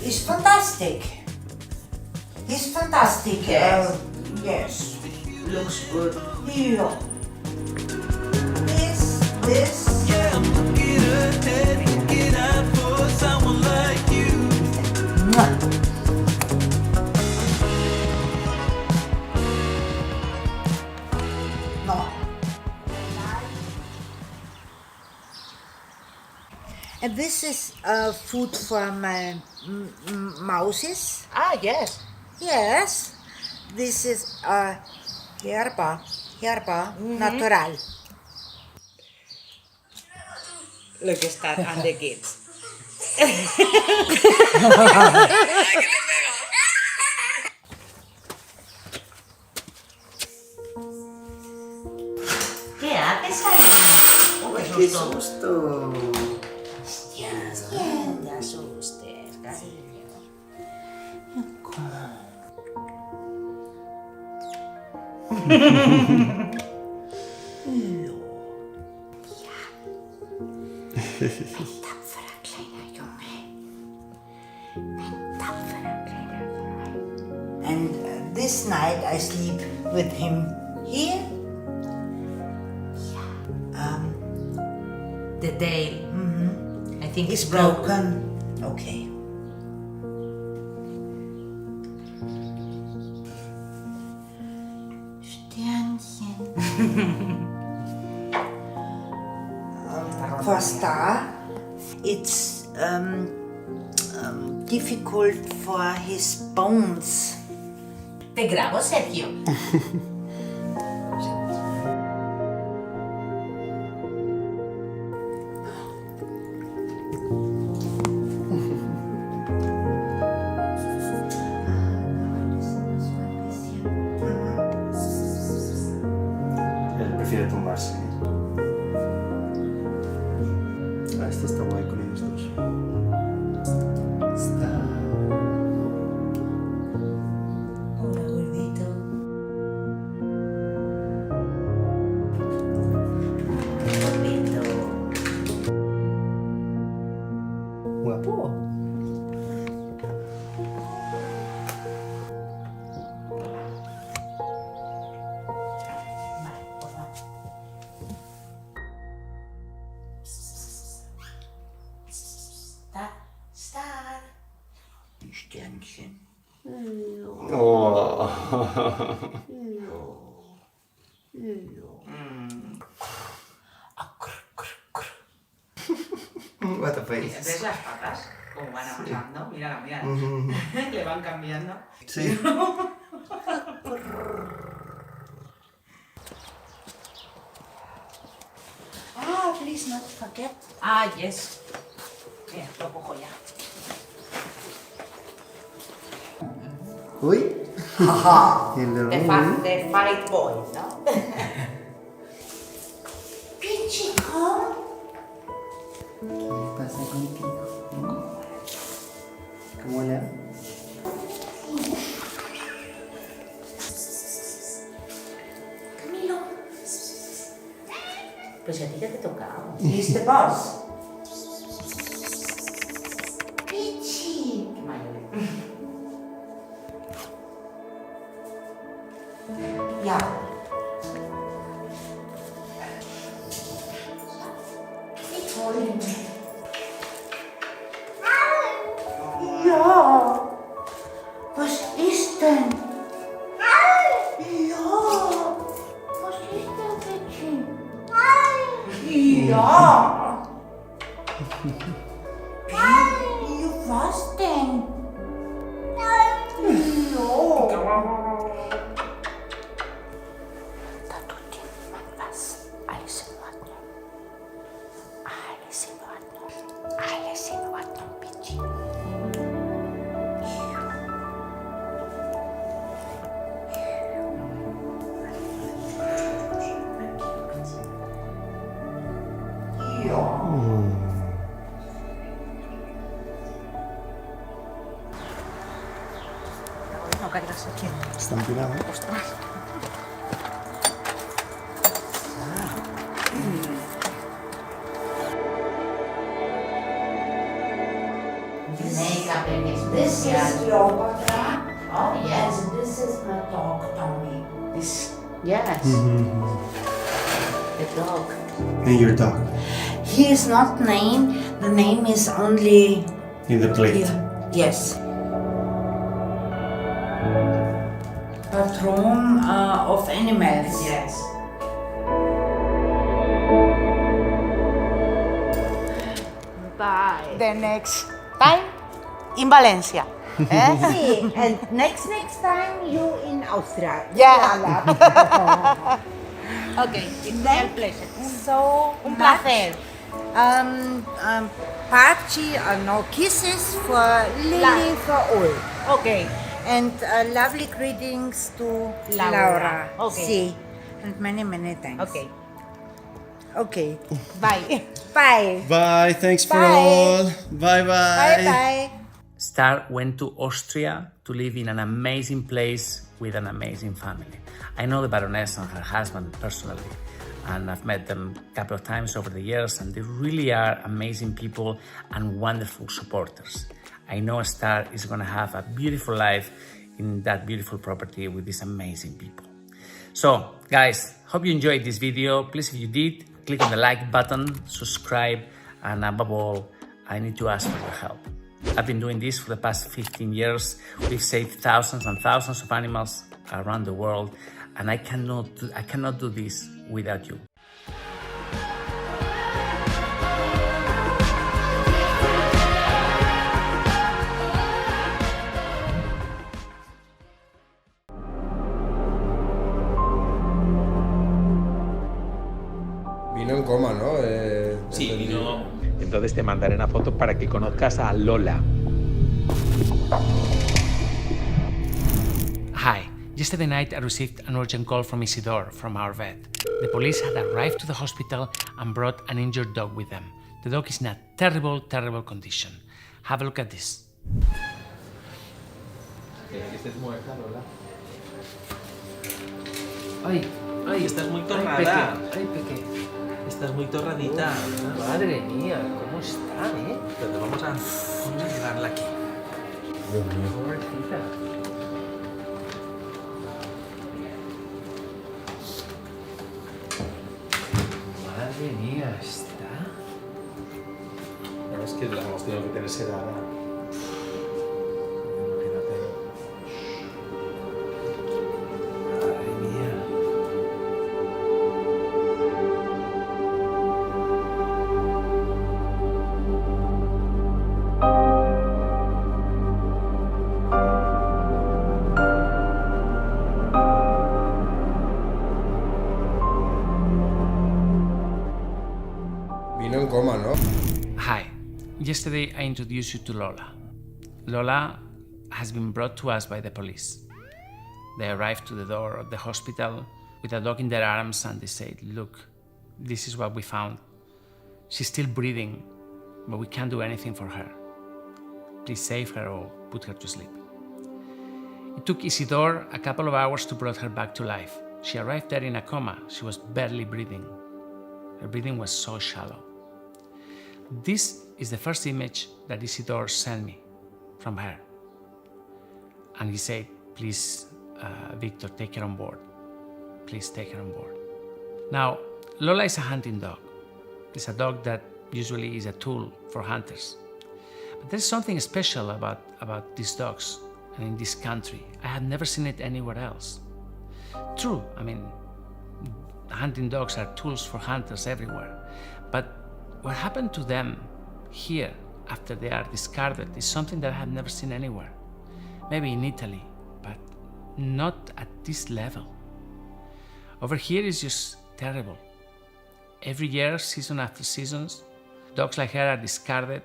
He's fantastic. He's fantastic.
Yes.
Yes.
Looks good.
Here. This.
Yeah, I'm looking ahead, looking out for someone like you.
And this is food from mouses.
Ah, yes.
Yes. This is herba natural.
Look at that and the kids.
¿Qué haces ahí?
Oh,
¡Qué susto!
Hostias, no te asustes, cariño.
And this night I sleep with him here.
The tail. I think
It's broken. Okay. For star, it's difficult for his bones.
Te grabo, Sergio.
Él prefiere tumbarse. Ah, este está guay con ellos dos. Está.
Hola, gordito. Gordito.
Guapo.
Star. Sternchen.
Oh. What the face.
¿Ves las patas? Como van avanzando. Mírala, mírala. Le van cambiando.
Sí.
Ah, please not forget.
Ah, yes. Mira, lo cojo ya.
Uy.
The fight boy, ¿no?
Pichico.
¿Qué pasa contigo? ¿Cómo le?
Camilo.
Pues a ti ya te tocaba.
He's the boss. Pichi.
Qué mayor.
Yeah. It's holding me. Ja. Was ist denn? Ja. Was ist denn, Mädchen? Ja. Wie, was denn? Ja.
Da tut jemand was. Alles in Ordnung. Alles in Ordnung. Alles in Ordnung, bitte. No caigas aquí.
Está empinado.
Ostras. Makeup is
This is Cleopatra.
Oh, yes.
And this is my dog, Tommy.
This, yes. The dog.
And your dog.
He is not named. The name is only
In the plate.
here. Yes. Patron of animals.
Yes.
Bye.
the next time in Valencia.
Sí, and next time you in Austria.
Yeah.
Okay,
Un pleasure. Un placer.
Party no kisses for Lily for all.
Okay.
And lovely greetings to
Laura.
Laura.
Okay.
Sí. And many thanks.
Okay.
Okay.
Bye.
Bye.
Bye, thanks for
Bye.
all. Bye bye.
Bye.
Star went to Austria to live in an amazing place with an amazing family. I know the Baroness and her husband personally, and I've met them a couple of times over the years, and they really are amazing people and wonderful supporters. I know Star is going to have a beautiful life in that beautiful property with these amazing people. So, guys, hope you enjoyed this video. Please, if you did, click on the like button, subscribe, and above all, I need to ask for your help. I've been doing this for the past 15 years. We've saved thousands and thousands of animals around the world, and I cannot do this without you.
Vino en coma, ¿no?
Sí, vino. Entonces te mandaré una foto para que conozcas a Lola.
Hi. Yesterday night I received an urgent call from Isidore, from our vet. The police had arrived to the hospital and brought an injured dog with them. The dog is in a terrible, terrible condition. Have a look at this.
Estés muerta, Lola.
Ay,
estás muy torrada.
Ay, Peque.
Estás muy torradita.
Madre mía, ¿cómo está,
Pero vamos a llevarla aquí.
Dios mío.
Pobrecita. Madre mía, está.
Es que la hemos tenido que tener sedada.
Madre mía.
Vino en coma, ¿no?
Hi. Yesterday I introduced you to Lola. Lola has been brought to us by the police. They arrived to the door of the hospital with a dog in their arms and they said, "Look, this is what we found. She's still breathing, but we can't do anything for her. Please save her or put her to sleep." It took Isidore a couple of hours to bring her back to life. She arrived there in a coma. She was barely breathing. Her breathing was so shallow. This is the first image that Isidore sent me from her. And he said, "Please, Victor, take her on board. Please take her on board." Now, Lola is a hunting dog. It's a dog that usually is a tool for hunters. But there's something special about these dogs and in this country. I have never seen it anywhere else. True, I mean, hunting dogs are tools for hunters everywhere. But what happened to them here after they are discarded is something that I have never seen anywhere. Maybe in Italy, but not at this level. Over here is just terrible. Every year, season after season, dogs like her are discarded.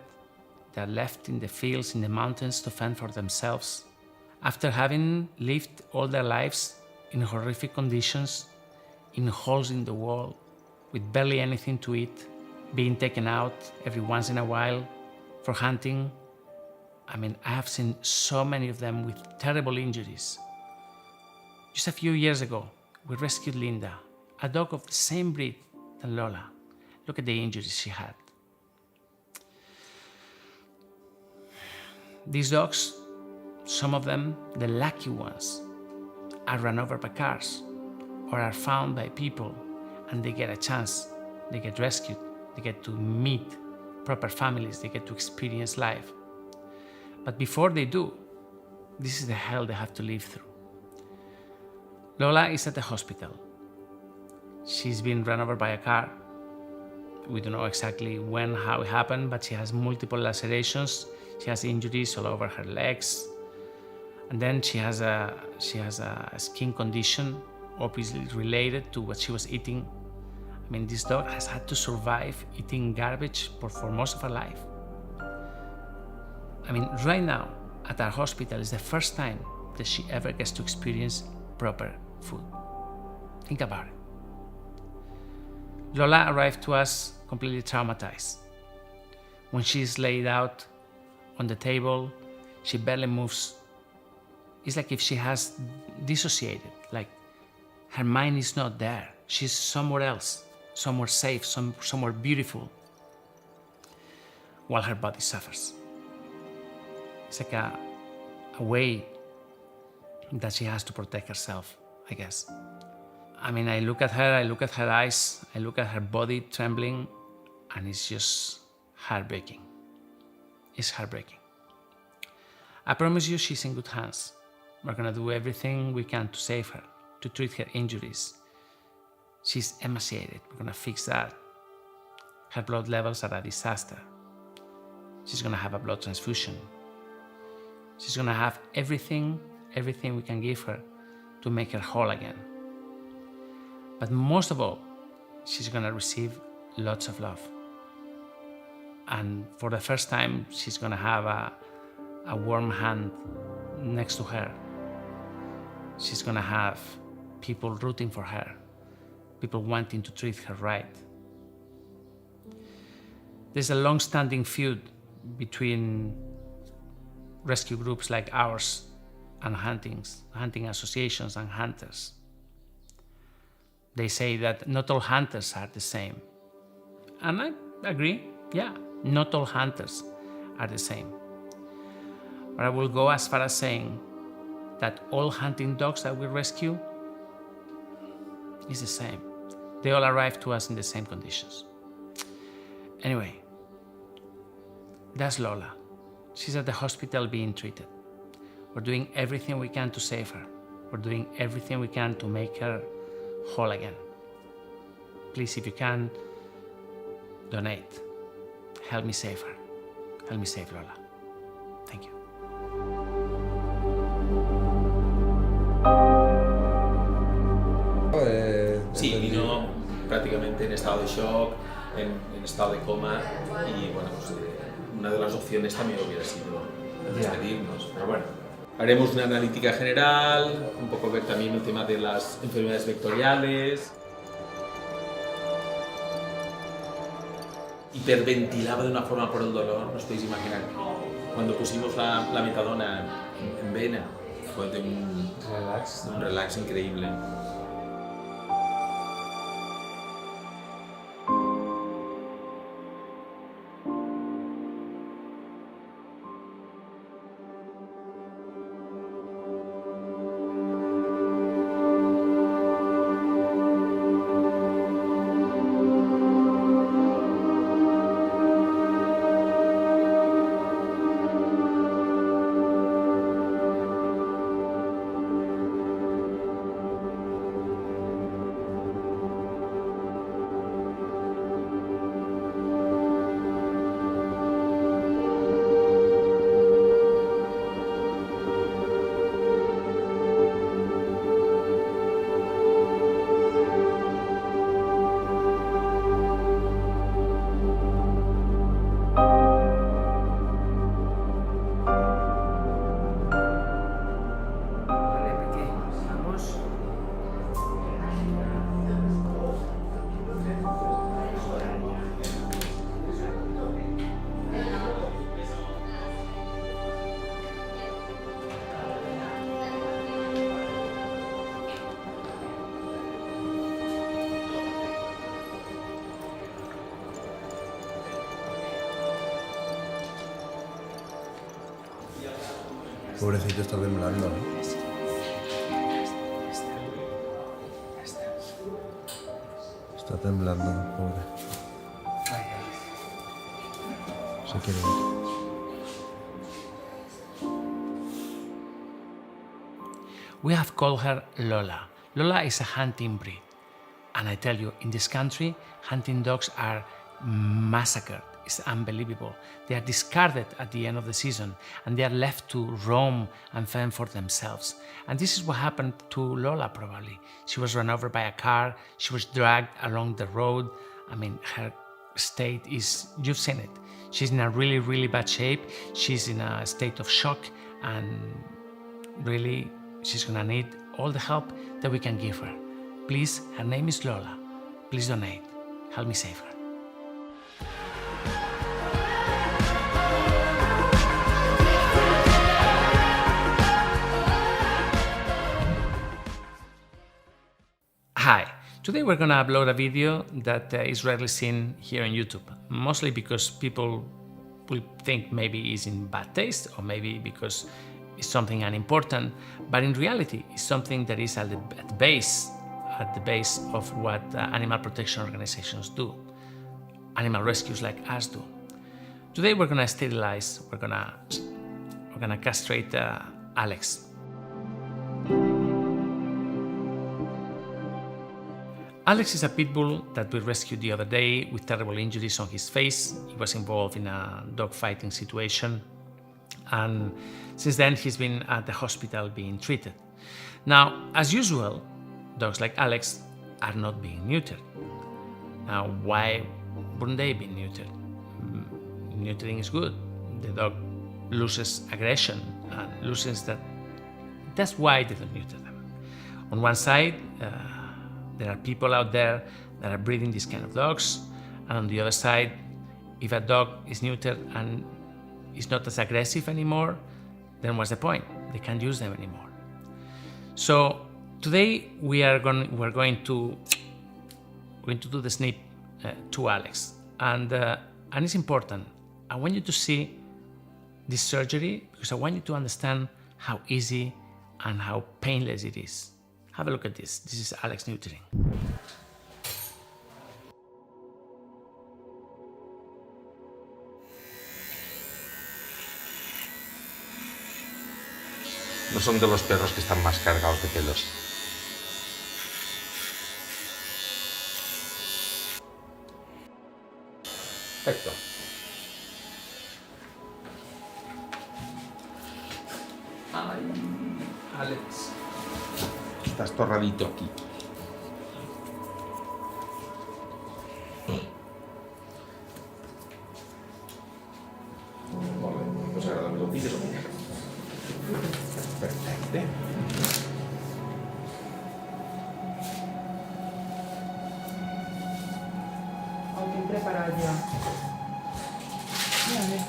They are left in the fields, in the mountains to fend for themselves. After having lived all their lives in horrific conditions, in holes in the wall, with barely anything to eat, being taken out every once in a while for hunting. I mean, I have seen so many of them with terrible injuries. Just a few years ago, we rescued Linda, a dog of the same breed than Lola. Look at the injuries she had. These dogs, some of them, the lucky ones, are run over by cars or are found by people and they get a chance, they get rescued, they get to meet proper families, they get to experience life. But before they do, this is the hell they have to live through. Lola is at the hospital. She's been run over by a car. We don't know exactly when, how it happened, but she has multiple lacerations. She has injuries all over her legs. And then she has a skin condition, obviously related to what she was eating. I mean, this dog has had to survive eating garbage for most of her life. I mean, right now at our hospital is the first time that she ever gets to experience proper food. Think about it. Lola arrived to us completely traumatized. When she's laid out on the table, she barely moves. It's like if she has dissociated, like her mind is not there. She's somewhere else, somewhere safe, somewhere beautiful, while her body suffers. It's like a way that she has to protect herself, I guess. I mean, I look at her, I look at her eyes, I look at her body trembling, and it's just heartbreaking. It's heartbreaking. I promise you she's in good hands. We're gonna do everything we can to save her, to treat her injuries. She's emaciated, we're gonna fix that. Her blood levels are a disaster. She's gonna have a blood transfusion. She's gonna have everything we can give her to make her whole again. But most of all, she's gonna receive lots of love. And for the first time, she's gonna have a warm hand next to her. She's gonna have people rooting for her, people wanting to treat her right. There's a long-standing feud between rescue groups like ours and hunting associations and hunters. They say that not all hunters are the same. And I agree, yeah, not all hunters are the same. But I will go as far as saying that all hunting dogs that we rescue is the same. They all arrive to us in the same conditions. Anyway, that's Lola. She's at the hospital being treated. We're doing everything we can to save her. We're doing everything we can to make her whole again. Please, if you can, donate. Help me save her. Help me save Lola. Thank you.
Sí, vino prácticamente en estado de shock, en estado de coma y bueno, pues una de las opciones también hubiera sido despedirnos, pero bueno. Haremos una analítica general, un poco ver también el tema de las enfermedades vectoriales. Hiperventilaba de una forma por el dolor, no os podéis imaginar. Cuando pusimos la metadona en vena, fue de un relax increíble.
Pobrecito, está temblando, ¿no? Está temblando, pobre. Se quiere ir.
We have called her Lola. Lola is a hunting breed. And I tell you, in this country, hunting dogs are massacred. It's unbelievable. They are discarded at the end of the season and they are left to roam and fend for themselves. And this is what happened to Lola probably. She was run over by a car, she was dragged along the road. I mean, her state is, you've seen it. She's in a really, really bad shape. She's in a state of shock and really she's gonna need all the help that we can give her. Please, her name is Lola. Please donate. Help me save her. Hi, today we're gonna upload a video that is rarely seen here on YouTube, mostly because people will think maybe it's in bad taste or maybe because it's something unimportant, but in reality it's something that is at the base of what animal protection organizations do, animal rescues like us do. Today we're gonna sterilize, we're gonna castrate Alex. Alex is a pit bull that we rescued the other day with terrible injuries on his face. He was involved in a dog fighting situation, and since then he's been at the hospital being treated. Now, as usual, dogs like Alex are not being neutered. Now, why wouldn't they be neutered? Neutering is good. The dog loses aggression and loses that. That's why they don't neuter them. On one side, there are people out there that are breeding these kind of dogs, and on the other side, if a dog is neutered and is not as aggressive anymore, then what's the point? They can't use them anymore. So today we're going to do the snip to Alex, and it's important. I want you to see this surgery because I want you to understand how easy and how painless it is. Have a look at this. This is Alex neutering.
No son de los perros que están más cargados de pelos. Perfecto.
Ay, Alex.
Estás torradito aquí. Molt bé, doncs ara doncs el vídeo som allà. Perfecte.
El tinc preparat ja. Mira, mira.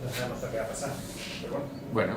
No sabemos qué va a pasar, pero
bueno.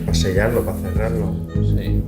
Para sellarlo, para cerrarlo.
Sí.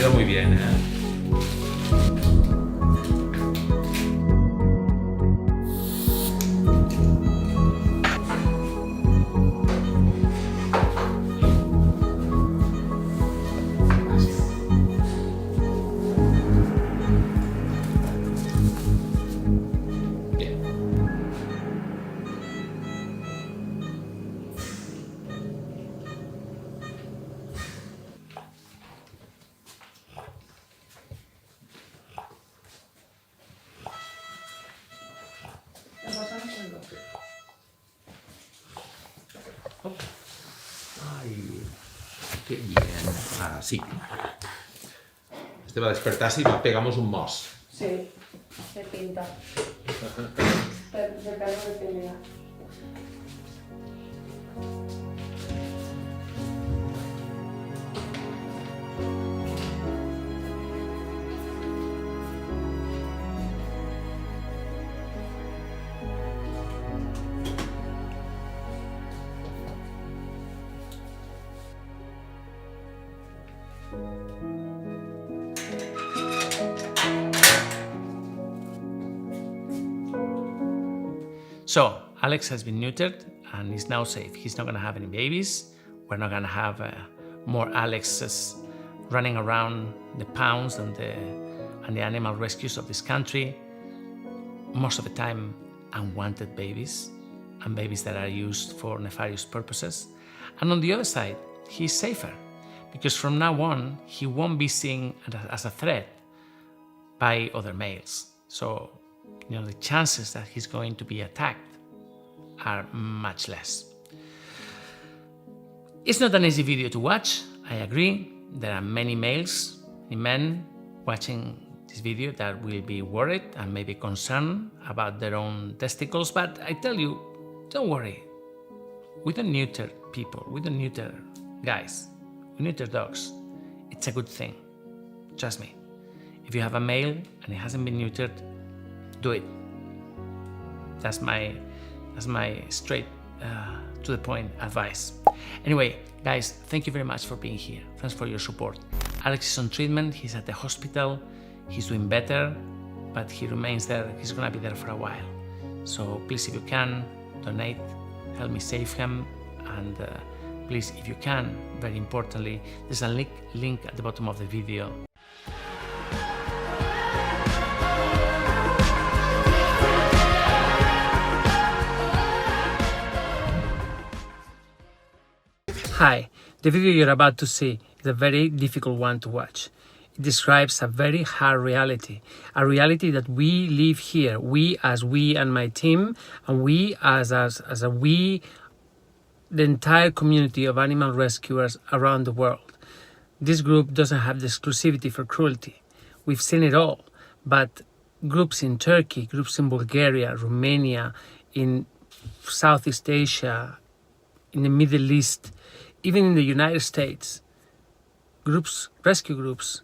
ido muy bien, ¿eh? Ay, qué bien. Así. Este va a despertarse y nos pegamos un mos.
Sí, se pinta. De perro de pelea.
So Alex has been neutered and is now safe. He's not going to have any babies. We're not going to have more Alexes running around the pounds and the animal rescues of this country. Most of the time, unwanted babies and babies that are used for nefarious purposes. And on the other side, he's safer because from now on, he won't be seen as a threat by other males. So, the chances that he's going to be attacked are much less. It's not an easy video to watch, I agree. There are many males, many men watching this video that will be worried and maybe concerned about their own testicles, but I tell you, don't worry. We don't neuter people, we don't neuter guys, we neuter dogs. It's a good thing, trust me. If you have a male and it hasn't been neutered, do it. That's my straight to the point advice. Anyway, guys, thank you very much for being here. Thanks for your support. Alex is on treatment, he's at the hospital, he's doing better, but he remains there, he's gonna be there for a while. So please, if you can, donate, help me save him, and please, if you can, very importantly, there's a link at the bottom of the video. Hi, the video you're about to see is a very difficult one to watch. It describes a very hard reality, a reality that we live here, we and my team, and we as the entire community of animal rescuers around the world. This group doesn't have the exclusivity for cruelty. We've seen it all, but groups in Turkey, groups in Bulgaria, Romania, in Southeast Asia, in the Middle East, even in the United States, rescue groups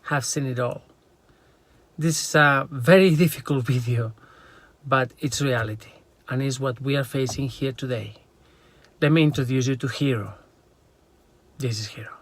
have seen it all. This is a very difficult video, but it's reality, and it's what we are facing here today. Let me introduce you to Hero. This is Hero.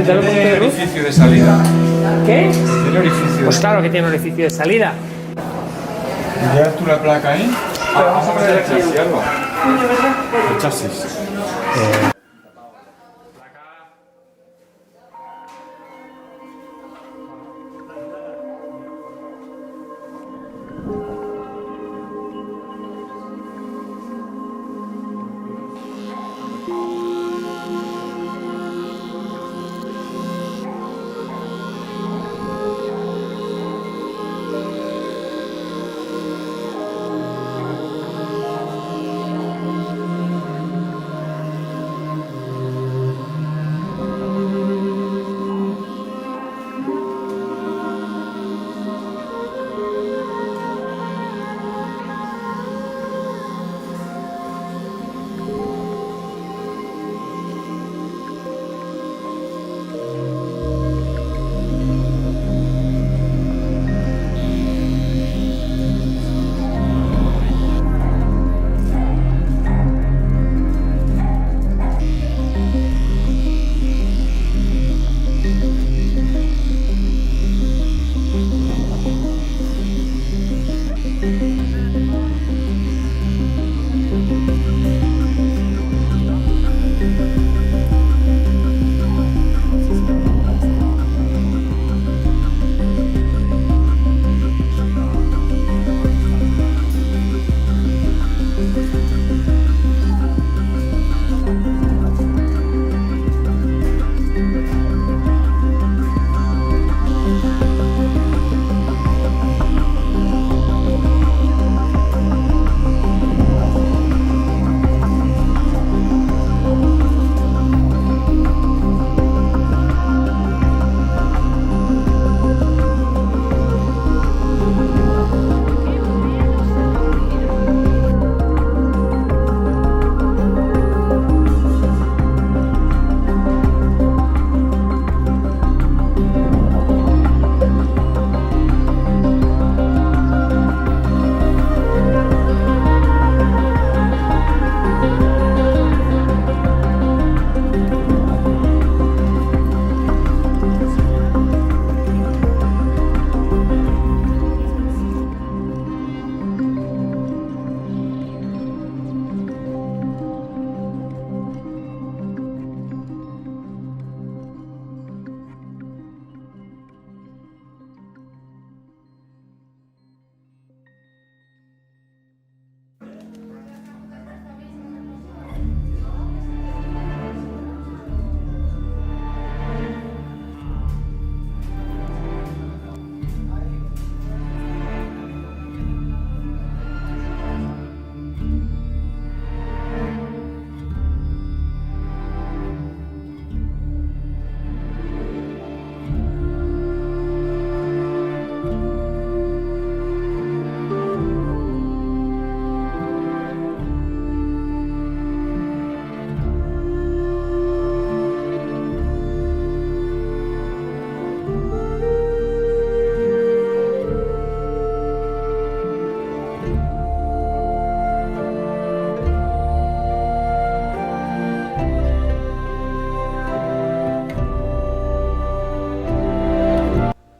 Cuéntame un poquito
Tiene
de Ruth.
orificio de salida.
¿Qué?
Tiene orificio.
Pues claro que tiene orificio de salida.
¿Llevas tú la placa ahí? Vamos a meter el chasis, algo. El chasis.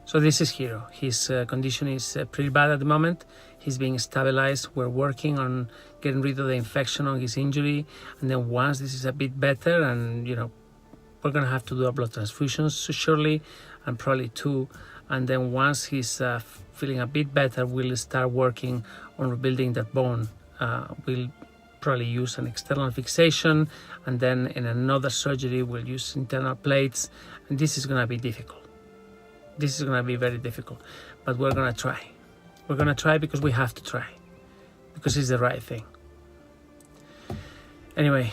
So this is Hero. His condition is pretty bad at the moment. He's being stabilized. We're working on getting rid of the infection on his injury, and then once this is a bit better, and we're gonna have to do a blood transfusions shortly, and probably two. And then once he's feeling a bit better, we'll start working on rebuilding that bone. We'll probably use an external fixation, and then in another surgery we'll use internal plates, and this is gonna be difficult. This is gonna be very difficult, but we're gonna try. We're gonna try because we have to try, because it's the right thing. Anyway,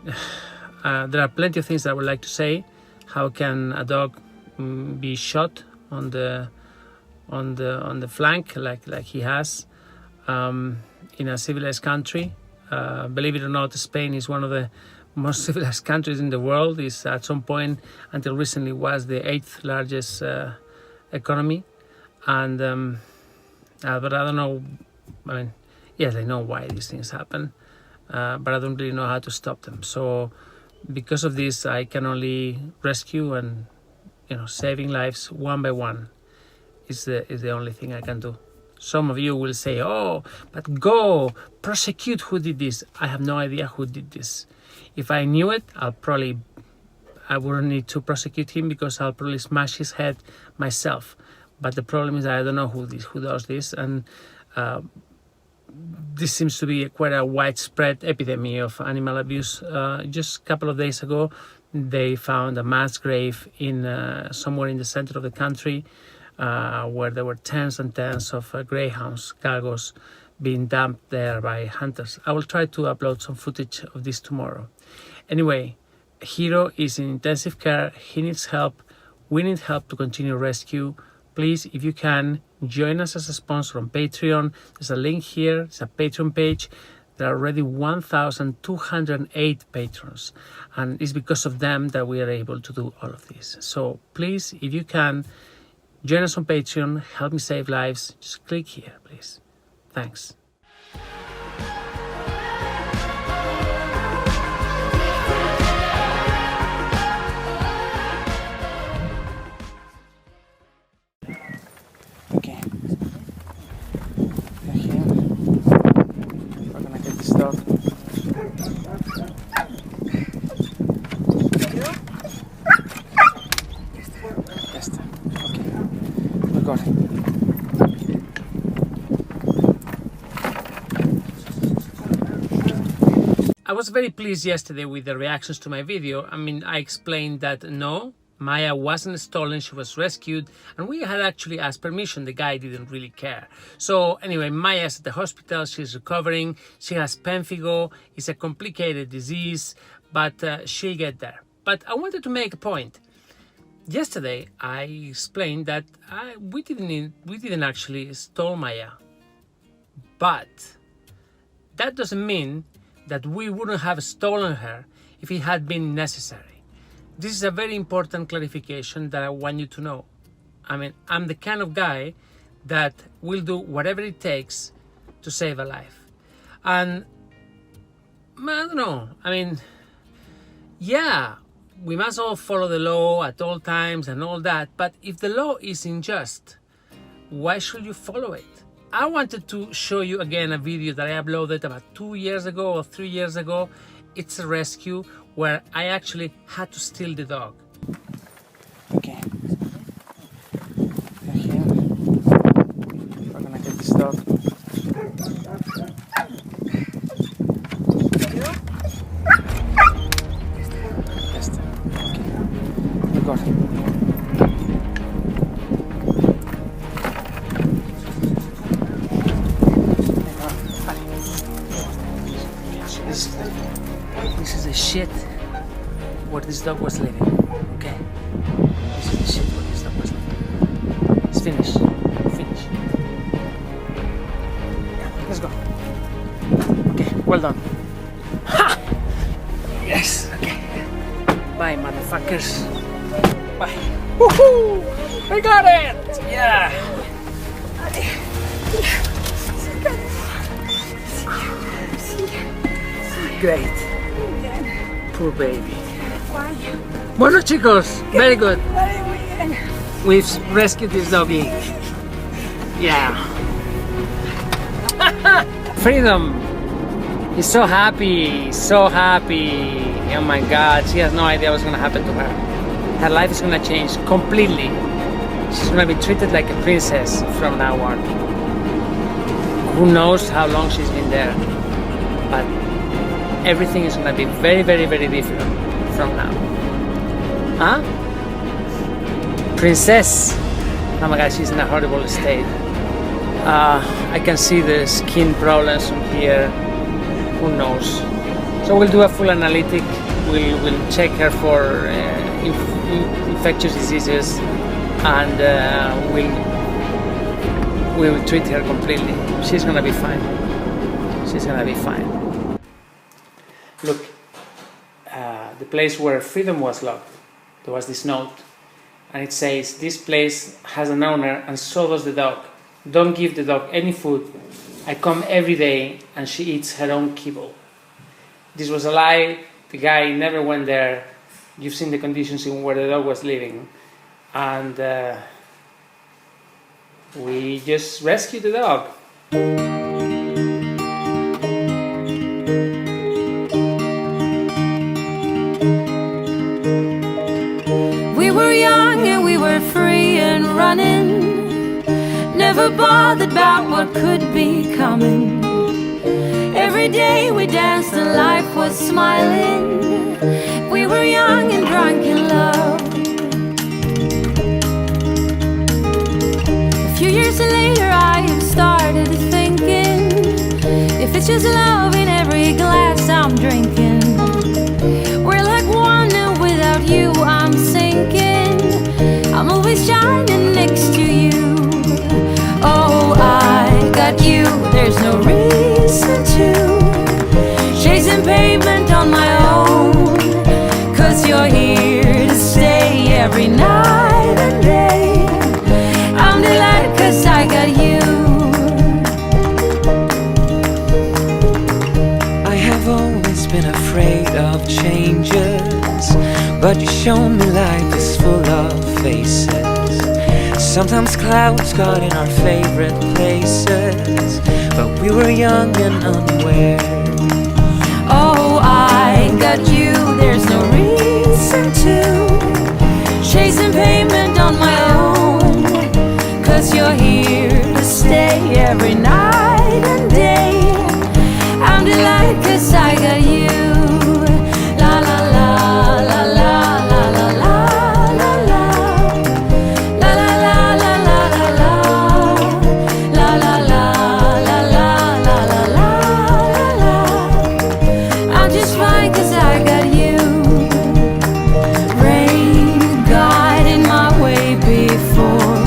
there are plenty of things that I would like to say. How can a dog be shot on the flank like he has in a civilized country? Believe it or not, Spain is one of the most civilized countries in the world. Is at some point until recently was the 8th largest economy, and but I don't know. I mean, yes, I know why these things happen, but I don't really know how to stop them. So because of this, I can only rescue and saving lives one by one is the only thing I can do. Some of you will say, oh, but go prosecute who did this. I have no idea who did this. If I knew it, I wouldn't need to prosecute him because I'll probably smash his head myself. But the problem is I don't know who does this, and this seems to be quite a widespread epidemic of animal abuse. Just a couple of days ago, they found a mass grave in somewhere in the center of the country, where there were tens and tens of greyhounds, galgos, being dumped there by hunters. I will try to upload some footage of this tomorrow. Anyway, Hero is in intensive care. He needs help. We need help to continue rescue. Please, if you can, join us as a sponsor on Patreon. There's a link here. It's a Patreon page. There are already 1,208 patrons, and it's because of them that we are able to do all of this. So please, if you can, join us on Patreon. Help me save lives. Just click here, please. Thanks. Okay. We're here. We're gonna get this dog. Okay. We got him. I was very pleased yesterday with the reactions to my video. I mean, I explained that no, Maya wasn't stolen, she was rescued, and we had actually asked permission. The guy didn't really care. So anyway, Maya's at the hospital, she's recovering, she has pemphigo, it's a complicated disease, but she'll get there. But I wanted to make a point. Yesterday, I explained that we didn't actually stole Maya, but that doesn't mean that we wouldn't have stolen her if it had been necessary. This is a very important clarification that I want you to know. I mean, I'm the kind of guy that will do whatever it takes to save a life. And I don't know, I mean, yeah, we must all follow the law at all times and all that, but if the law is unjust, why should you follow it? I wanted to show you again a video that I uploaded about 2 years ago or 3 years ago. It's a rescue where I actually had to steal the dog. Okay. We're here. We're gonna get this dog. Okay. We got him. This is the shit where this dog was living, okay? This is the shit where this dog was living. It's finished. Finish. Yeah, let's go. Okay, well done. Ha! Yes, okay. Bye, motherfuckers. Bye. Woohoo! I got it! Yeah! Great. Poor baby. Bueno, chicos, very good. We've rescued this doggy. Yeah. Freedom. He's so happy, so happy. Oh my God, she has no idea what's gonna happen to her. Her life is gonna change completely. She's gonna be treated like a princess from now on. Who knows how long she's been there, but everything is gonna be very, very, very different from now. Huh? Princess. Oh my God, she's in a horrible state. I can see the skin problems from here. Who knows? So we'll do a full analytic. We'll check her for infectious diseases, and we will treat her completely. She's gonna be fine. She's gonna be fine. Look, the place where Freedom was locked, there was this note, and it says, this place has an owner and so does the dog. Don't give the dog any food. I come every day and she eats her own kibble. This was a lie. The guy never went there. You've seen the conditions in where the dog was living. and we just rescued the dog.
We were young and we were free and running, never bothered about what could be coming. Every day we danced and life was smiling. We were young and drunk in love. A few years later I have started thinking, if it's just love in every glass I'm drinking, we're like one and without you I'm sinking. I'm always shining next to you. Oh, I got you, there's no reason to chasing pavement on my own, 'cause you're here to stay every night and day. I'm delighted 'cause I got you.
I have always been afraid of changes, but you show me life is full of faces. Sometimes clouds got in our favorite places, but we were young and unaware.
Oh, I got you, there's no reason to chasing pavement on my own, 'cause you're here to stay every night and day. I'm delighted 'cause I got you. La la la la la la la la la la. La la la la la la la. La la la la la la la la la. I'm just fine 'cause I got you. Rain guiding my way before,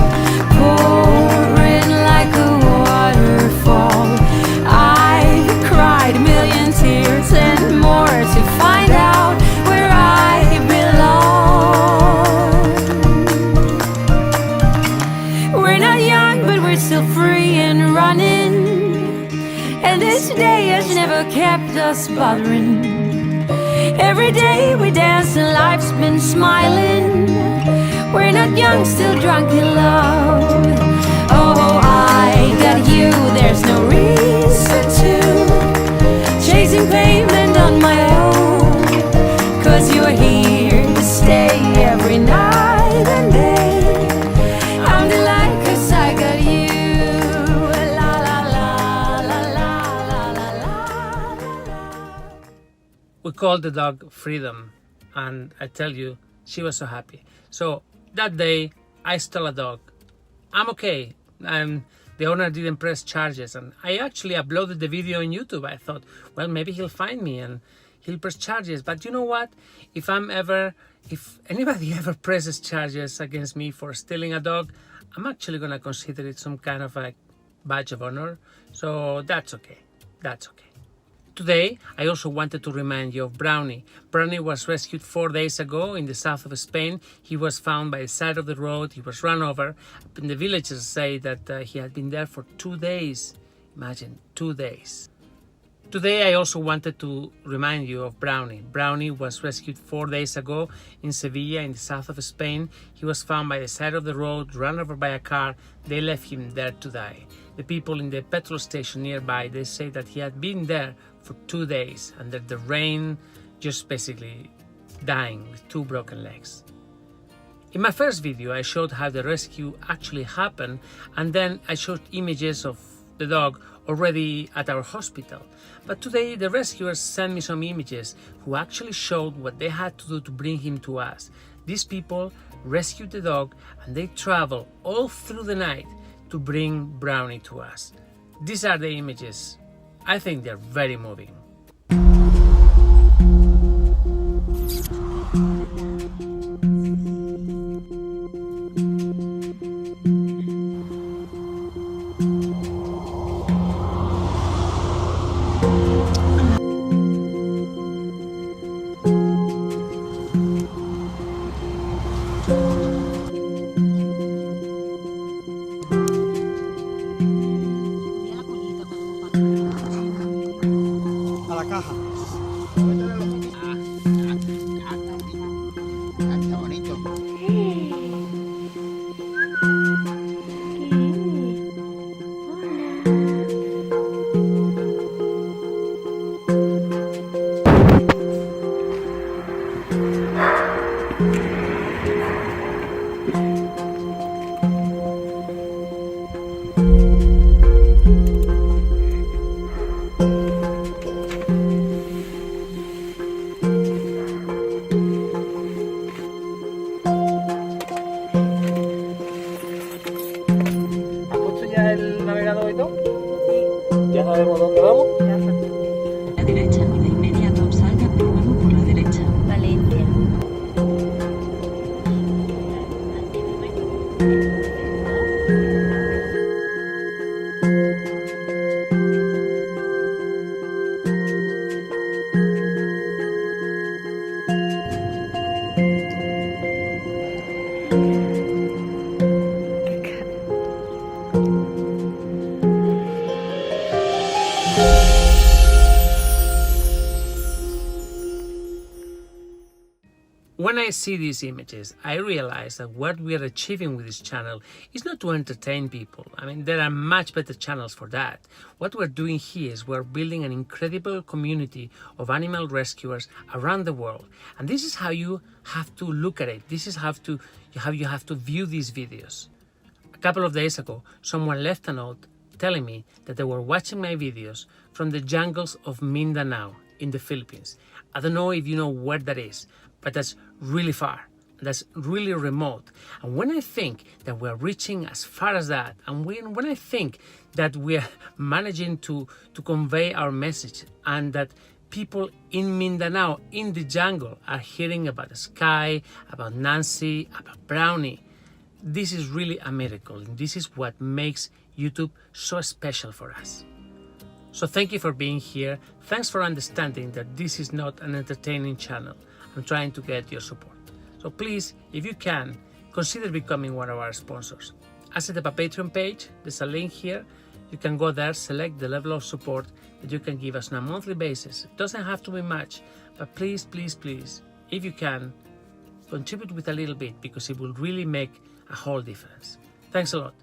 pouring like a waterfall. I cried a million tears and more to find out where I belong. We're not young, but we're still free and running, and this day has never kept us bothering. Every day we dance and life's been smiling. We're not young, still drunk in love. Oh, I got you, there's no reason to chasing pavement on my own, 'cause you're here to stay every night and day. I'm delighted 'cause I got you. La la la la la la la la.
We called the dog Freedom, and I tell you, she was so happy. So that day I stole a dog. I'm okay. The owner didn't press charges, and I actually uploaded the video on YouTube. I thought, well, maybe he'll find me and he'll press charges. But you know what? If anybody ever presses charges against me for stealing a dog, I'm actually gonna consider it some kind of a badge of honor. So that's okay. That's okay. Today, I also wanted to remind you of Brownie. Brownie was rescued 4 days ago in the south of Spain. He was found by the side of the road. He was run over. And the villagers say that he had been there for 2 days. Imagine, 2 days. Today, I also wanted to remind you of Brownie. Brownie was rescued 4 days ago in Sevilla in the south of Spain. He was found by the side of the road, run over by a car. They left him there to die. The people in the petrol station nearby, they say that he had been there for 2 days under the rain, just basically dying with 2 broken legs. In my first video, I showed how the rescue actually happened, and then I showed images of the dog already at our hospital. But today, the rescuers sent me some images who actually showed what they had to do to bring him to us. These people rescued the dog, and they traveled all through the night to bring Brownie to us. These are the images. I think they're very moving.
sabemos dónde vamos.
La derecha y de inmediato salga de nuevo por la derecha. Valencia.
When I see these images, I realize that what we are achieving with this channel is not to entertain people. I mean, there are much better channels for that. What we're doing here is we're building an incredible community of animal rescuers around the world. And this is how you have to look at it. This is how you have to view these videos. A couple of days ago, someone left a note telling me that they were watching my videos from the jungles of Mindanao in the Philippines. I don't know if you know where that is, but that's really far. That's really remote. And when I think that we're reaching as far as that, and when I think that we're managing to convey our message, and that people in Mindanao, in the jungle, are hearing about the sky, about Nancy, about Brownie, this is really a miracle. And this is what makes YouTube so special for us. So thank you for being here. Thanks for understanding that this is not an entertaining channel. I'm trying to get your support. So please, if you can, consider becoming one of our sponsors. I set up a Patreon page. There's a link here. You can go there, select the level of support that you can give us on a monthly basis. It doesn't have to be much, but please, please, please, if you can, contribute with a little bit, because it will really make a whole difference. Thanks a lot.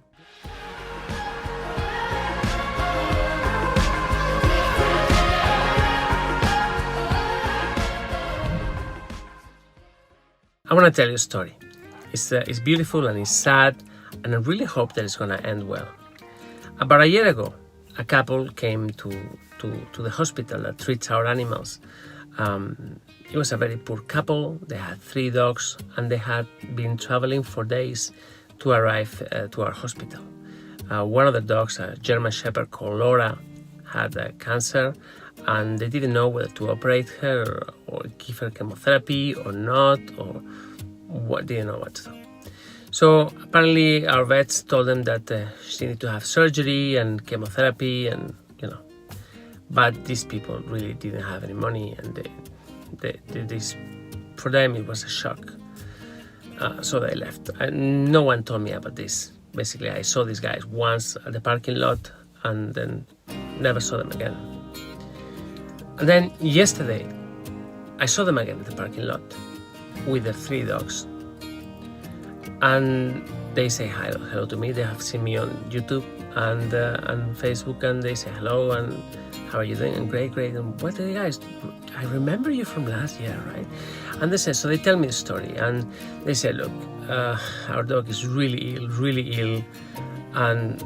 I want to tell you a story. It's beautiful and it's sad, and I really hope that it's going to end well. About a year ago, a couple came to the hospital that treats our animals. It was a very poor couple. They had 3 dogs, and they had been traveling for days to arrive to our hospital. One of the dogs, a German Shepherd called Laura, had cancer, and they didn't know whether to operate her or give her chemotherapy or not, or what, didn't know what to do. So apparently our vets told them that she needed to have surgery and chemotherapy, and but these people really didn't have any money, and for them it was a shock. So they left. And no one told me about this. Basically, I saw these guys once at the parking lot and then never saw them again. And then yesterday, I saw them again at the parking lot with the 3 dogs. And they say hello to me. They have seen me on YouTube and Facebook, and they say hello and how are you doing? And great. And what are you guys? I remember you from last year, right? And they say, so they tell me the story, and they say, look, our dog is really ill, and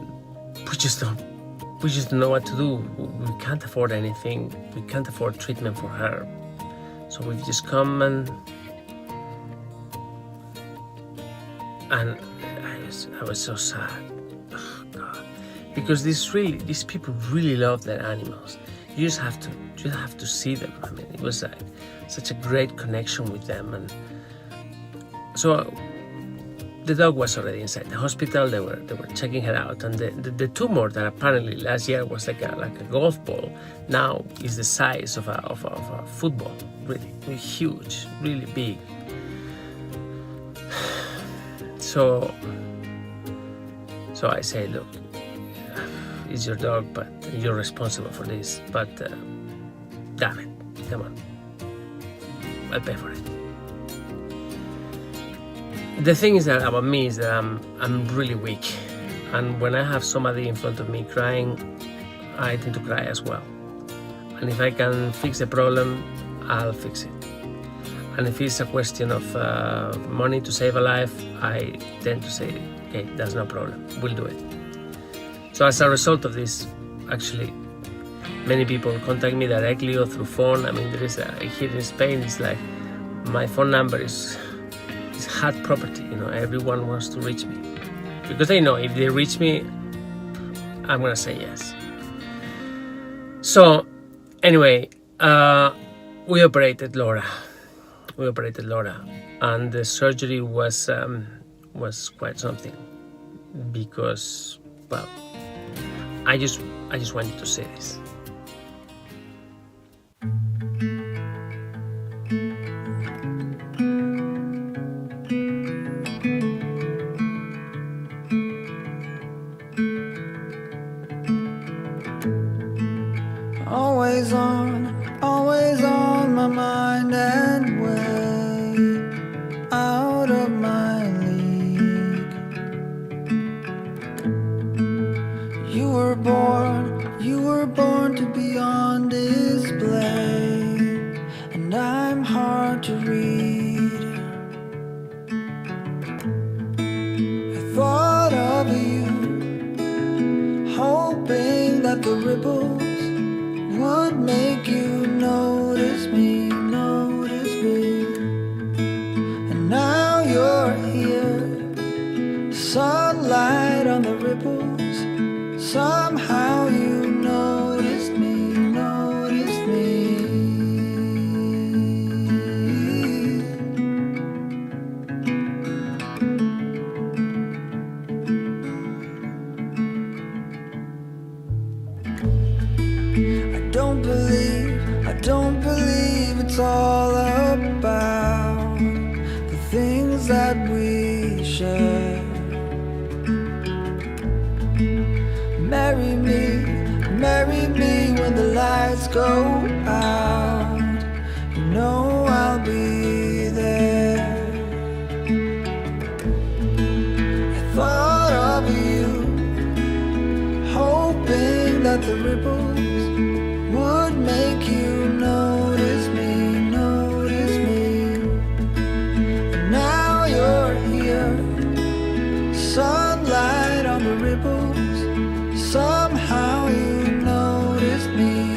we just don't know what to do. We can't afford anything. We can't afford treatment for her. So we've just come and I was so sad. Oh God. Because these people really love their animals. You just have to see them. I mean, it was such a great connection with them. And so the dog was already inside the hospital. They were checking her out, and the tumor that apparently last year was like a golf ball, now is the size of a football. Really huge, really big. So I say, look, it's your dog, but you're responsible for this. But damn it, come on, I'll pay for it. The thing is that about me is that I'm really weak, and when I have somebody in front of me crying, I tend to cry as well. And if I can fix the problem, I'll fix it. And if it's a question of money to save a life, I tend to say, okay, that's no problem, we'll do it. So as a result of this, actually, many people contact me directly or through phone. I mean, there is here in Spain, it's like my phone number is hot property. Everyone wants to reach me because they know if they reach me, I'm gonna say yes. So, anyway, we operated Laura. And the surgery was quite something, because, well, I just wanted to say this.
Always on my mind and way out of my league. You were born to be on display, and I'm hard to read. I thought of you, hoping that the ripples would make you notice me. And now you're here, sunlight on the ripples. Somehow you noticed me. I don't believe it's all about the things that we share. Marry me when the lights go out. You know I'll be there. I thought of you, hoping that the ripples would make you notice me. And now you're here, sunlight on the ripples. Somehow you noticed me.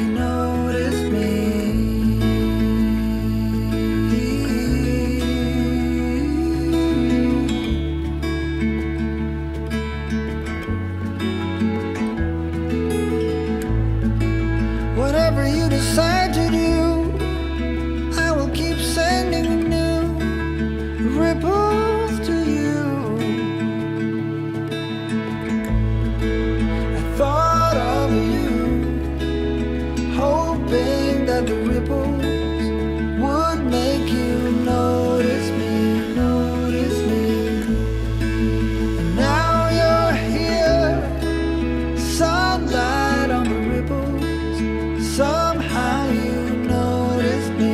Whatever you decide to do, I will keep sending new ripples to you. I thought of you, hoping that the ripples would make you notice me. And now you're here, sunlight on the ripples. Somehow you noticed me.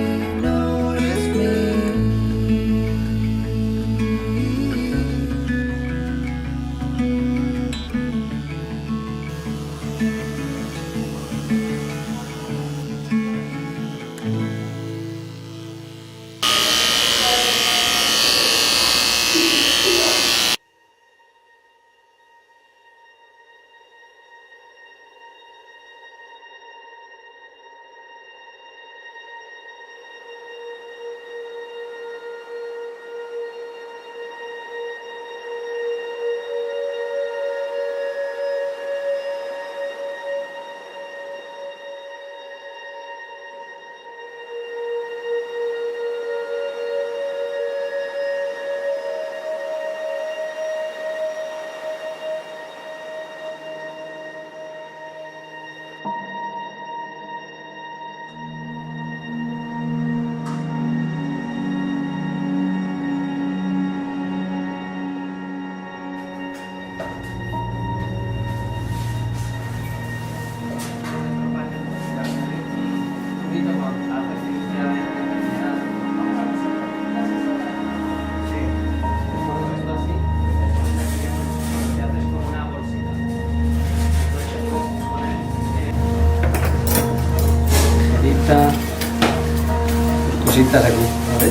Cositas aquí, ¿vale?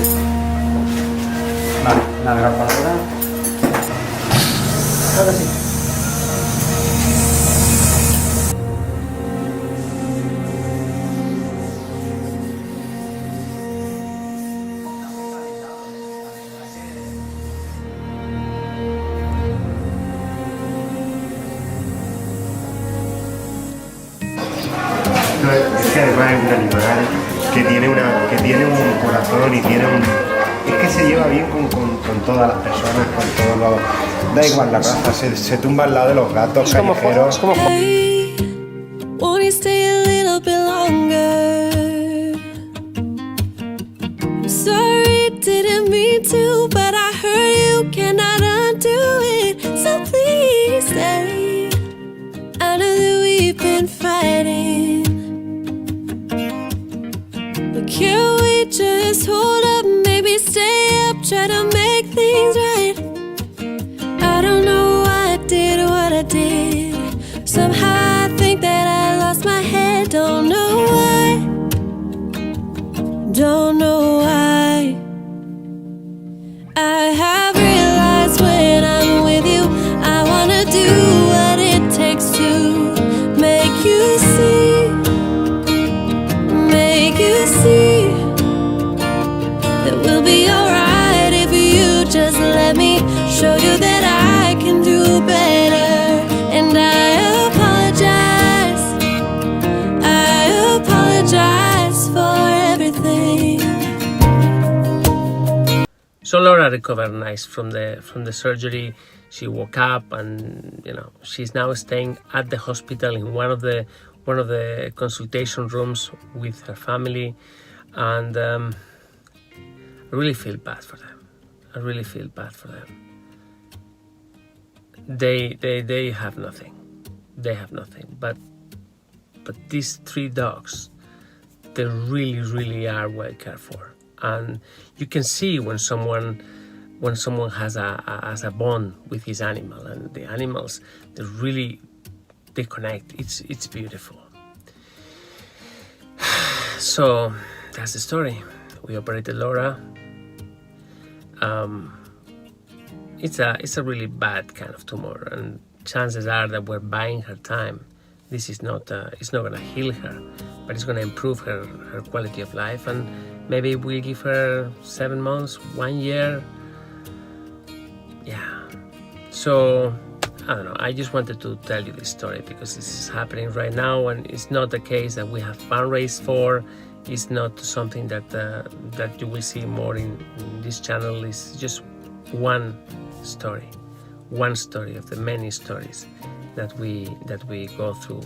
Vale, navegar para ahora. Ahora sí.
es un animal que tiene un corazón y tiene un... Es que se lleva bien con todas las personas, con todos los... Da igual la raza, se tumba al lado de los gatos callejeros.
Won't you stay a little bit longer? I'm sorry, didn't mean to, but I heard you cannot undo it. So please stay. I know that we've been fighting, but can't we just hold up? Maybe stay up, try to make things right. I don't know why I did what I did. Somehow I think that I lost my head. Don't know why. Don't know why. I have realized when I'm with you, I wanna do what it takes to make you see. Make you see that we'll be alright if you just let me show you that I can do better. And I apologize for everything.
So Laura recovered nice from the surgery. She woke up, and she's now staying at the hospital in one of the consultation rooms with her family, and I really feel bad for them. I really feel bad for them. They have nothing. They have nothing. But these 3 dogs, they really are well cared for. And you can see when someone has a bond with his animal, and the animals, they connect. It's beautiful. So that's the story. We operated Laura. It's a really bad kind of tumor, and chances are that we're buying her time. This is not it's not gonna heal her, but it's gonna improve her quality of life, and maybe we'll give her 7 months, 1 year. Yeah. So I don't know. I just wanted to tell you this story because this is happening right now, and it's not the case that we have fundraised for. It's not something that you will see more in this channel. It's just one story of the many stories that we go through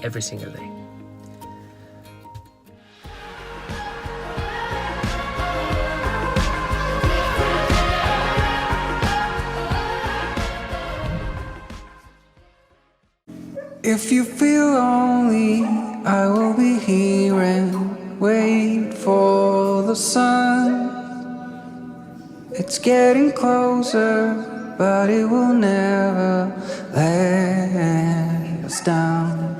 every single day.
If you feel lonely, I will be here and wait for the sun. It's getting closer, but it will never let us down.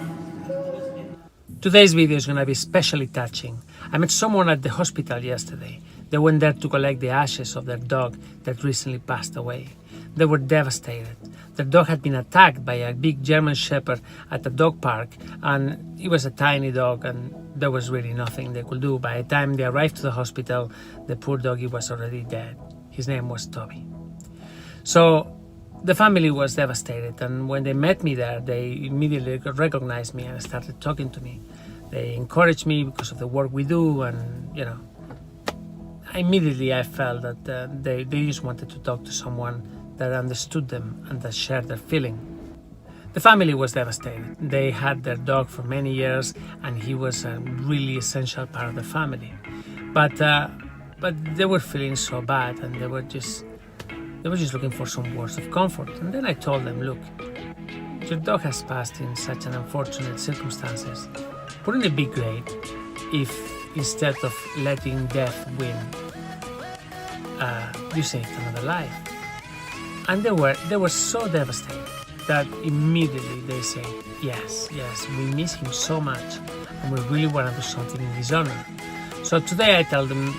Today's video is going to be especially touching. I met someone at the hospital yesterday. They went there to collect the ashes of their dog that recently passed away. They were devastated. Their dog had been attacked by a big German Shepherd at a dog park, and it was a tiny dog, and there was really nothing they could do. By the time they arrived to the hospital, the poor doggy was already dead. His name was Toby. So the family was devastated, and when they met me there, they immediately recognized me and started talking to me. They encouraged me because of the work we do, and immediately I felt that they just wanted to talk to someone that understood them and that shared their feeling. The family was devastated. They had their dog for many years, and he was a really essential part of the family. But they were feeling so bad, and they were just looking for some words of comfort. And then I told them, look, your dog has passed in such an unfortunate circumstances. Wouldn't it be great if instead of letting death win, you saved another life? And they were so devastated that immediately they say, yes, we miss him so much, and we really want to do something in his honor. So today I told them,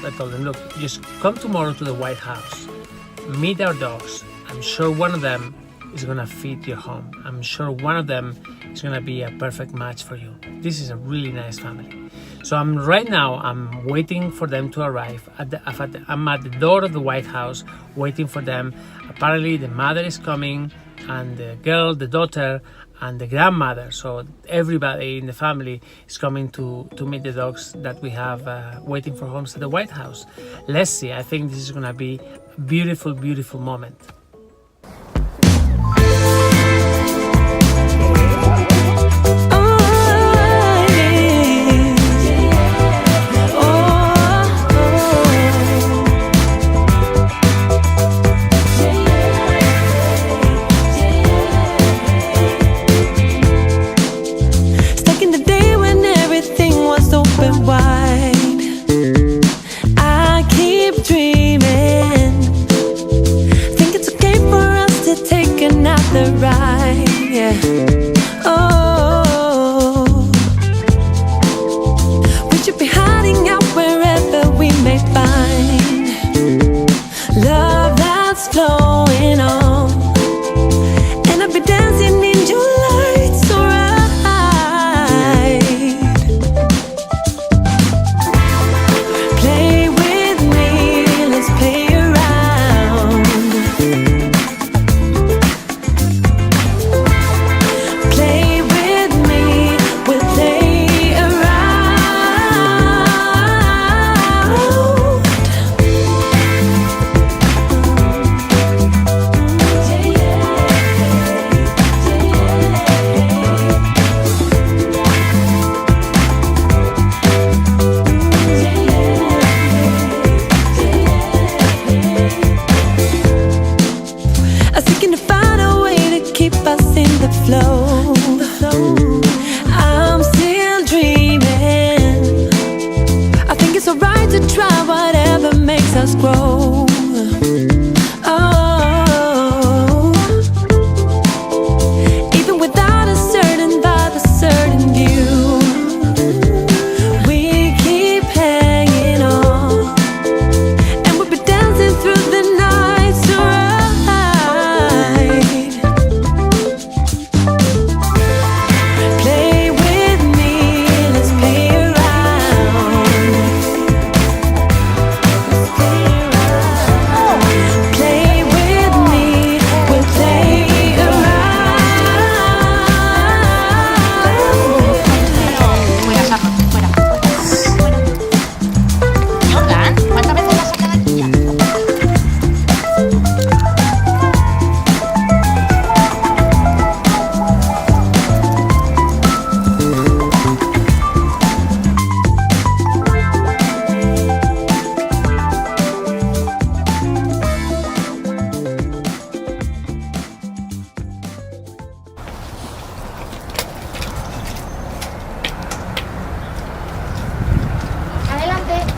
look, just come tomorrow to the White House, meet our dogs. I'm sure one of them is gonna fit your home. I'm sure one of them is gonna be a perfect match for you. This is a really nice family. So I'm waiting for them to arrive. I'm at the door of the White House waiting for them. Apparently the mother is coming, and the daughter, and the grandmother. So everybody in the family is coming to meet the dogs that we have waiting for homes at the White House. Let's see. I think this is going to be a beautiful, beautiful moment.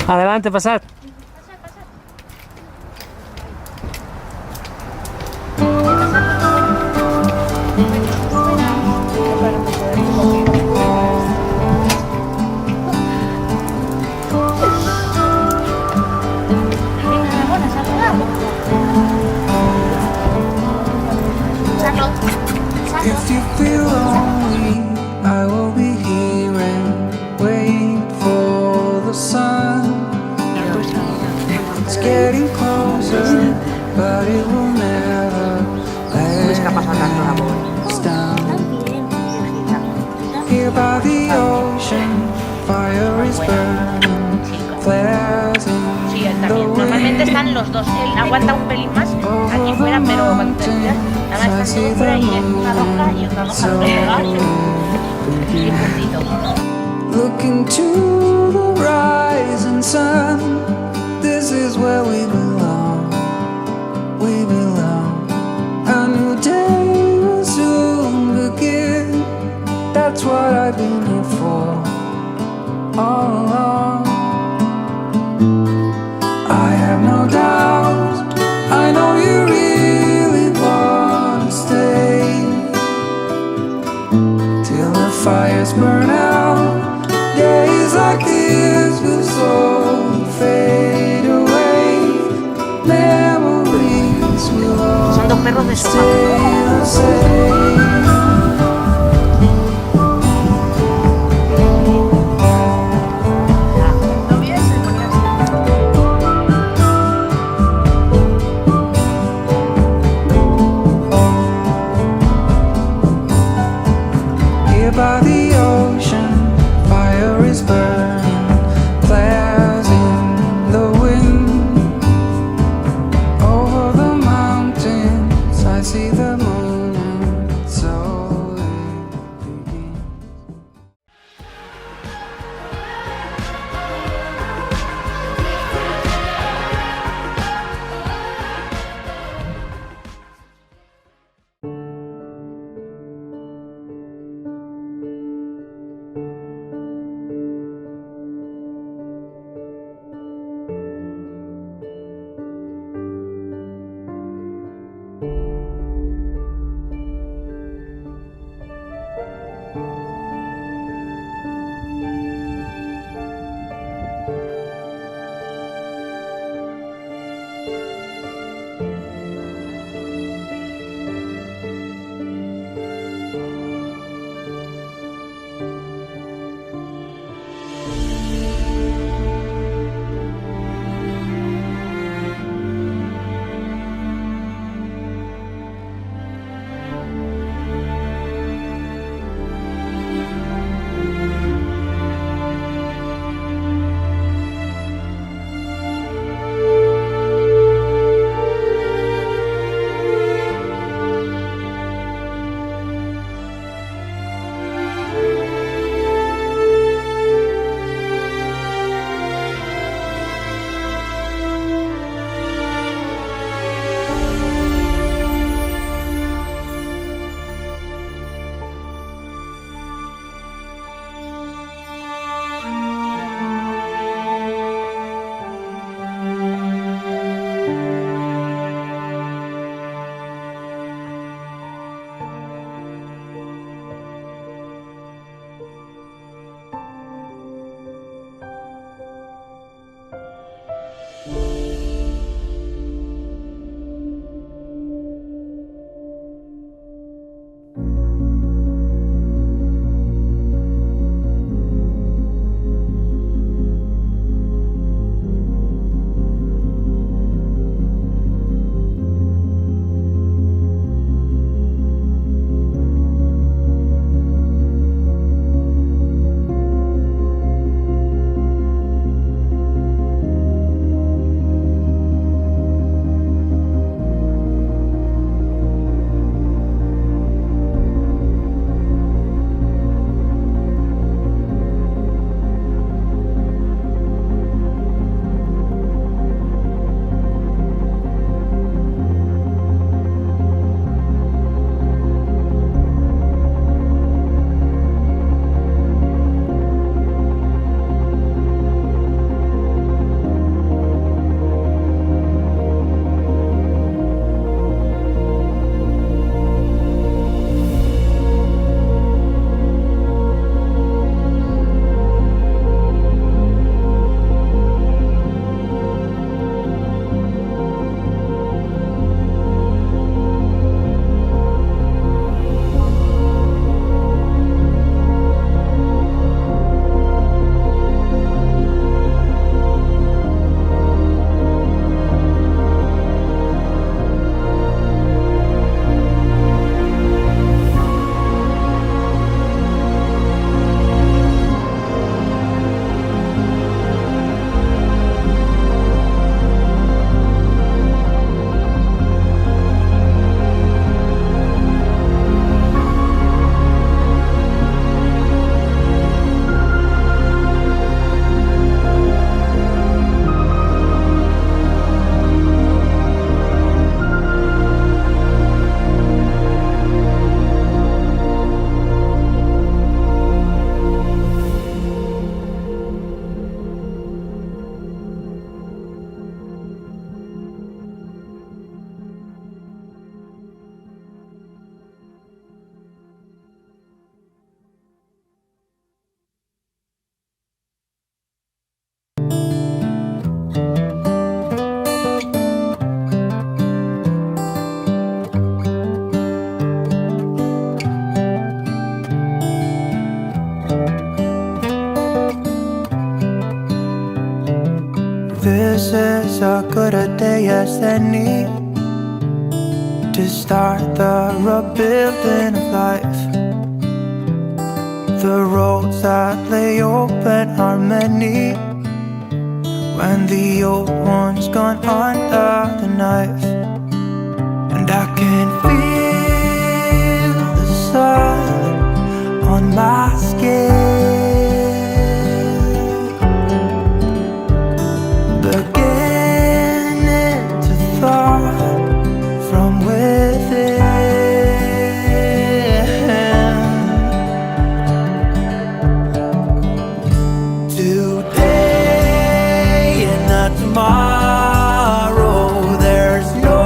Adelante, pasad.
If you feel lonely, I will be here and wait for the sun. It's getting closer, but it will never last down. Here by the ocean, fire is burning, flares in the wind.
Normalmente están los dos, él aguanta un pelín más aquí fuera, pero cuando termina, nada más está todo fuera y es una roja y otra roja al pegar y puntito.
Looking to the rising sun, this is where we belong, we belong. A new day will soon begin, that's what I've been here for all along. I have no doubt, I know you really want to stay till the fires burn out. Days like this will slowly fade away. Memories will always stay the same. good a day as any to start the rebuilding of life. The roads that lay open are many when the old one's gone under the knife. And I can feel the sun on my skin, beginning to thaw from within. Today and not tomorrow, there's no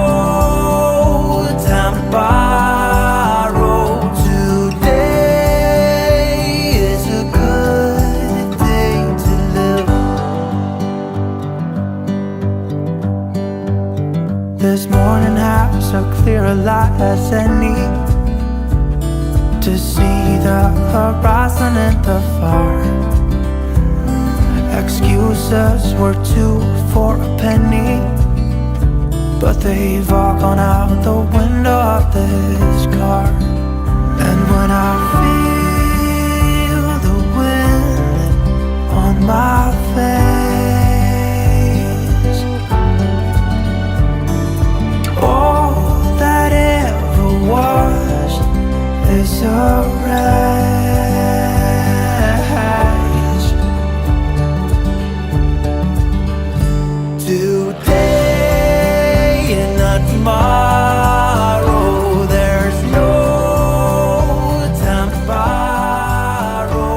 time to borrow. Today is a good day to live. This morning has a clearer light as any to see the horizon and the far. Excuses were 2 for a penny, but they've all gone out the window of this car. And when I feel the wind on my face, all that ever was is a wreck. Today and not tomorrow, there's no time to borrow.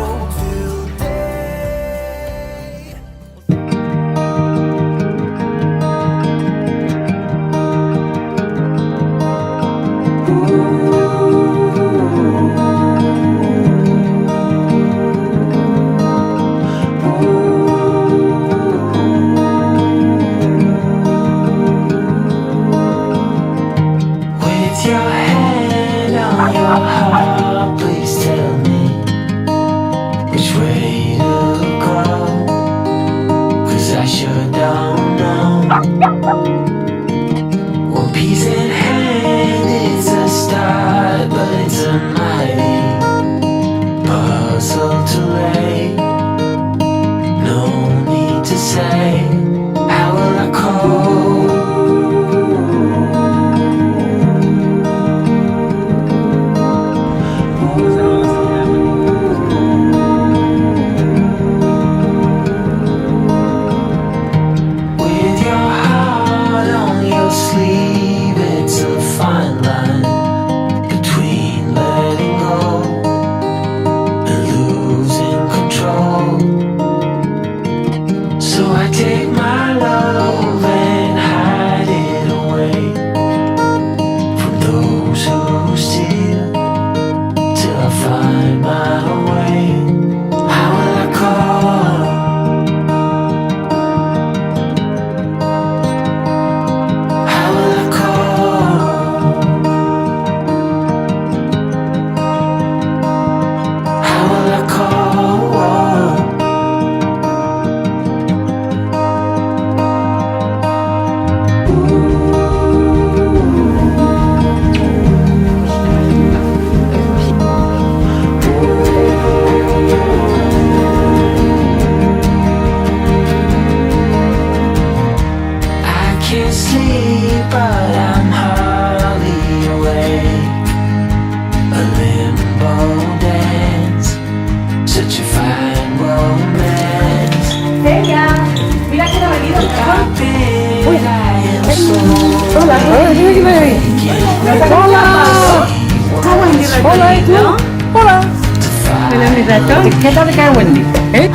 With your hand on your heart, please tell me which way to go, 'cause I sure don't know. One piece in hand is a start, but it's a mighty puzzle to lay. No need to say, how will I cope? With your heart on your sleeve, it's a fine line between letting go and losing control. So I take my love and hide it away from those who steal, till I find my way. How will I call? How will I call? How will I call? I can't sleep, but I'm hardly awake. A limbo dance, such a fine romance.
Celia, mira quién ha venido.
Uy,
Hola,
hola, ¿y tú?
Hola.
Hola, mi ratón.
¿Qué tal te cae Wendy?
¿Eh?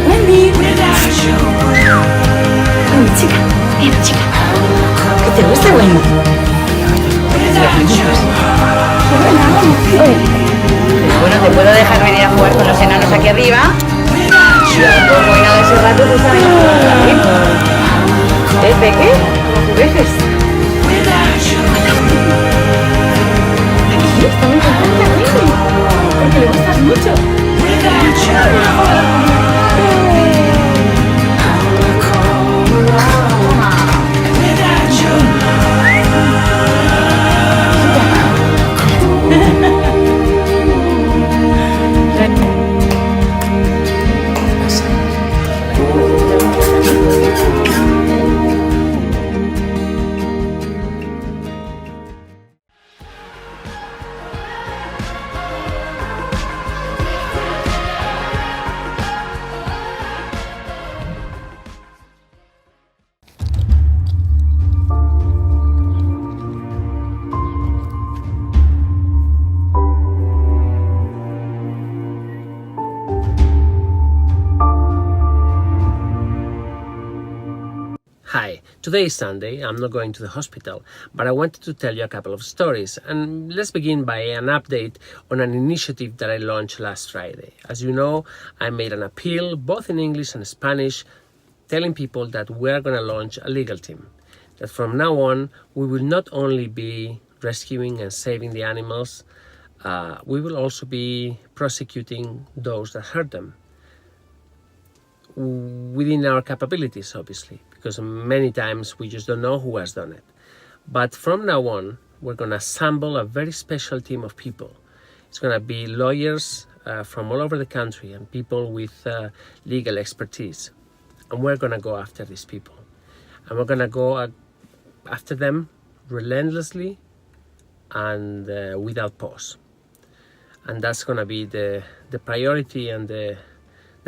Wendy. Chica, mira, chica. ¿Qué te gusta, Wendy?
Bueno, te puedo dejar venir a jugar con los enanos aquí arriba. Pues voy a dar ese rato, tú sabes cómo salir. ¿De qué? ¿Cómo juguetes? Aquí, está muy contenta, Wendy. Porque le gustas mucho.
Today is Sunday, I'm not going to the hospital, but I wanted to tell you a couple of stories. And let's begin by an update on an initiative that I launched last Friday. As you know, I made an appeal, both in English and Spanish, telling people that we're going to launch a legal team. That from now on, we will not only be rescuing and saving the animals, we will also be prosecuting those that hurt them. Within our capabilities, obviously, because many times we just don't know who has done it. But from now on, we're going to assemble a very special team of people. It's going to be lawyers from all over the country and people with legal expertise. And we're going to go after these people. And we're going to go after them relentlessly and without pause. And that's going to be the priority and the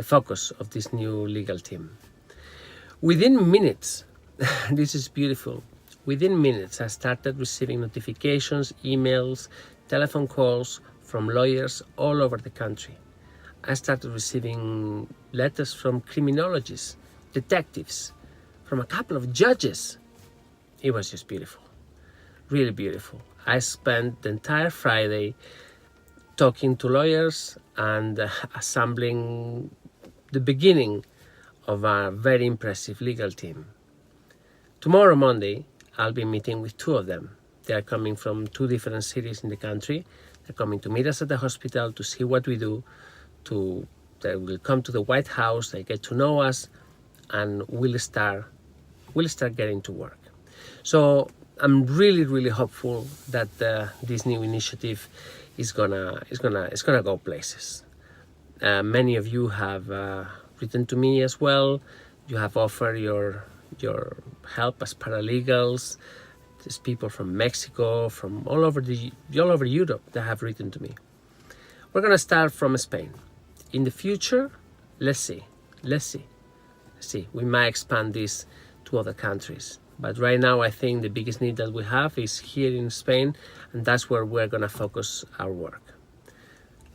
focus of this new legal team. Within minutes, this is beautiful, within minutes I started receiving notifications, emails, telephone calls from lawyers all over the country. I started receiving letters from criminologists, detectives, from a couple of judges. It was just beautiful, really beautiful. I spent the entire Friday talking to lawyers and assembling the beginning of a very impressive legal team. Tomorrow, Monday, I'll be meeting with two of them. They are coming from two different cities in the country. They're coming to meet us at the hospital to see what we do. They will come to the White House, they get to know us, and we'll start getting to work. So I'm really, really hopeful that this new initiative is gonna go places. Many of you have written to me as well. You have offered your help as paralegals. There's people from Mexico, from all over Europe that have written to me. We're gonna start from Spain. In the future, let's see. We might expand this to other countries. But right now, I think the biggest need that we have is here in Spain, and that's where we're gonna focus our work.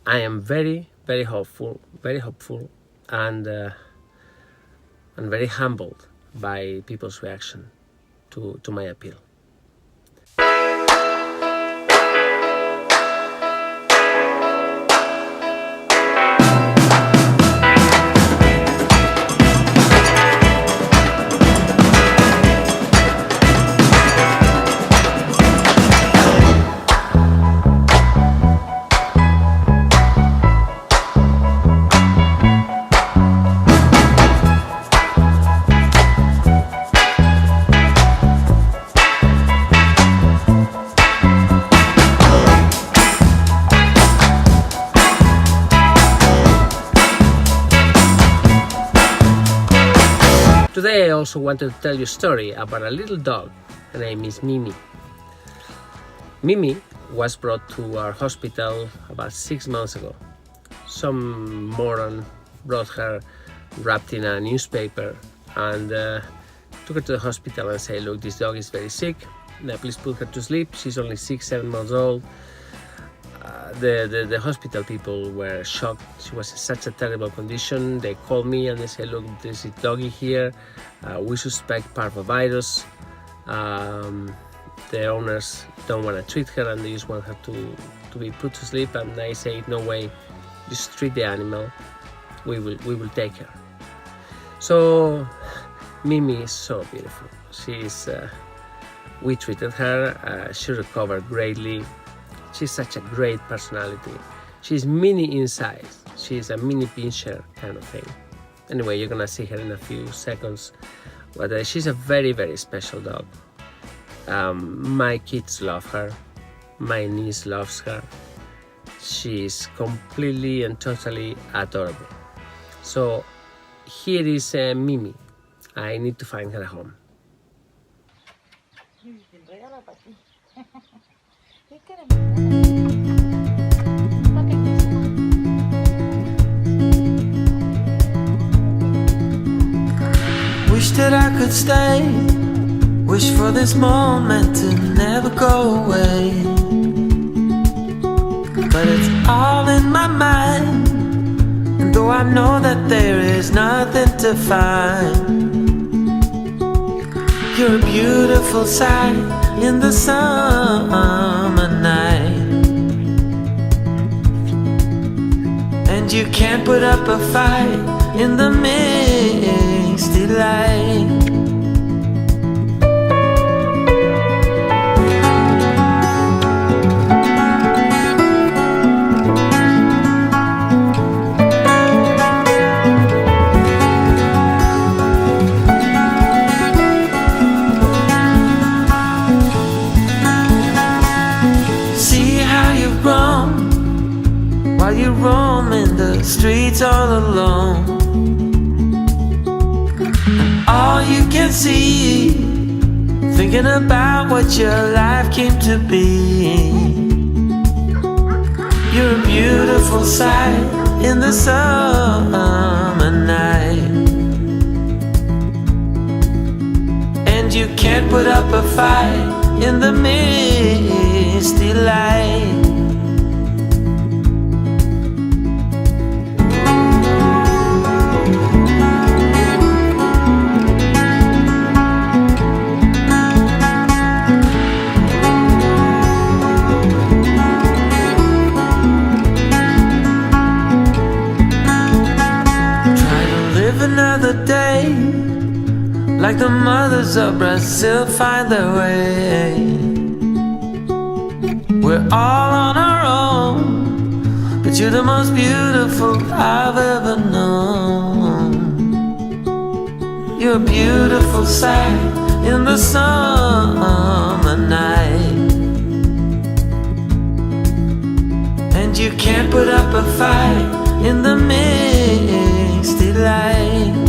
I am very, very hopeful, and very humbled by people's reaction to my appeal. Today I also wanted to tell you a story about a little dog. Her name is Mimi. Mimi was brought to our hospital about 6 months ago. Some moron brought her wrapped in a newspaper and took her to the hospital and said, look, this dog is very sick. Now please put her to sleep. She's only 6-7 months old. The hospital people were shocked. She was in such a terrible condition. They called me and they said, look, there's a doggy here. We suspect parvovirus. The owners don't want to treat her and they just want her to be put to sleep. And I say, no way, just treat the animal. We will take her. So Mimi is so beautiful. We treated her. She recovered greatly. She's such a great personality. She's mini in size. She's a mini pincher kind of thing. Anyway, you're gonna see her in a few seconds. But she's a very, very special dog. My kids love her. My niece loves her. She's completely and totally adorable. So here is Mimi. I need to find her a home.
Wish that I could stay. Wish for this moment to never go away. But it's all in my mind. And though I know that there is nothing to find, You're a beautiful sight in the summer night, and you can't put up a fight in the misty light. While you roam in the streets all alone, all you can see, thinking about what your life came to be. You're a beautiful sight in the summer night, and you can't put up a fight in the misty light. Another day, like the mothers of Brazil find their way. We're all on our own, but you're the most beautiful I've ever known. You're a beautiful sight in the summer night, and you can't put up a fight in the misty light.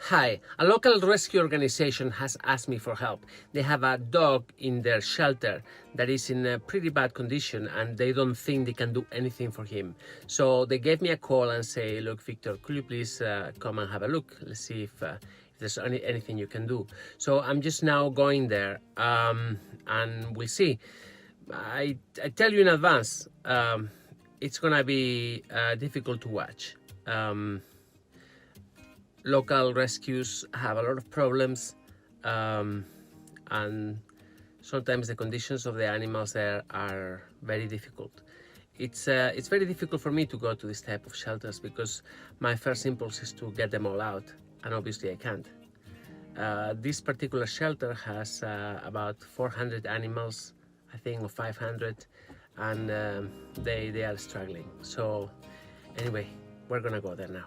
Hi, a local rescue organization has asked me for help. They have a dog in their shelter that is in a pretty bad condition and they don't think they can do anything for him. So they gave me a call and say, look, Victor, could you please come and have a look? Let's see if there's anything you can do. So I'm just now going there and we'll see. I tell you in advance, it's gonna be difficult to watch. Local rescues have a lot of problems and sometimes the conditions of the animals there are very difficult. It's very difficult for me to go to this type of shelters because my first impulse is to get them all out, and obviously I can't. This particular shelter has about 400 animals, I think, or 500, and they are struggling. So anyway, we're gonna go there now.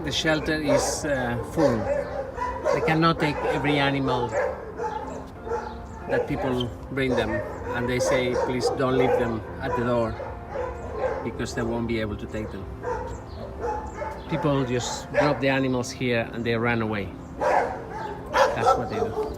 The shelter is full. They cannot take every animal that people bring them, and they say please don't leave them at the door. because they won't be able to take them. People just drop the animals here and they run away. That's what they do.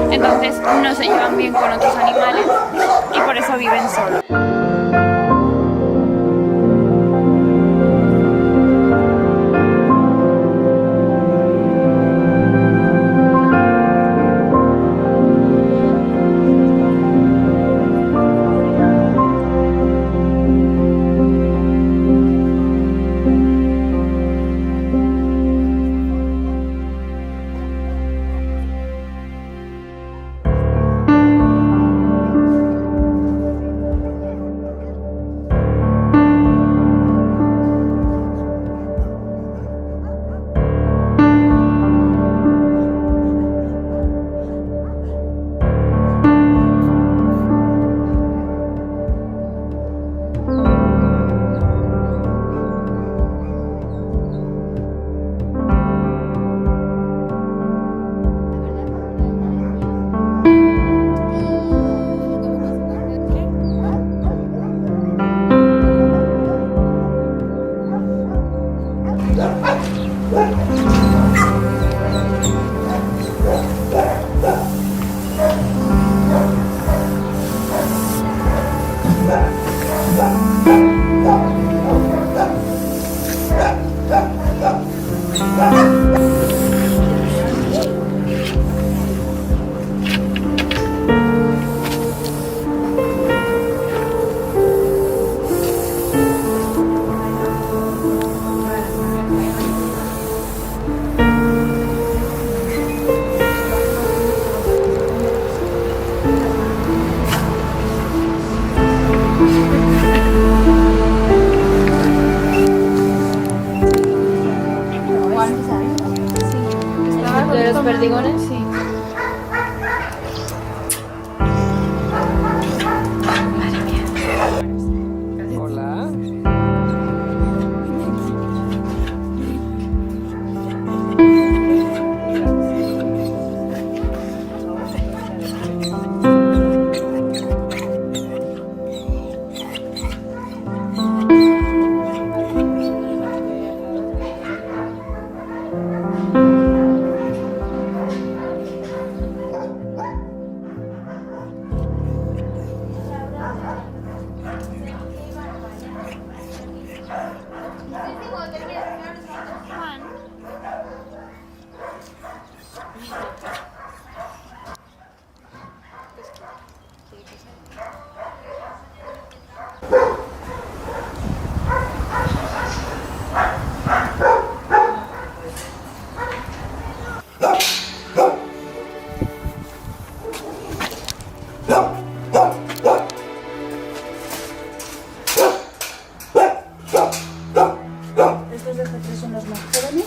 Entonces no se llevan bien con otros animales y por eso viven solos. De los perdigones, sí. Madre mía.
Hola.
Estos de G3 son los más jóvenes.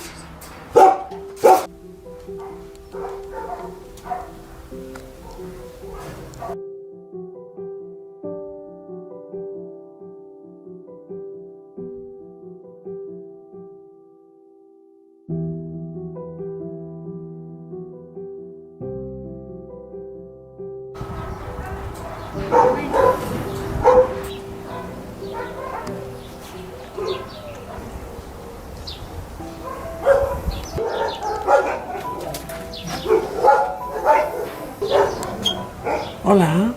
Hola.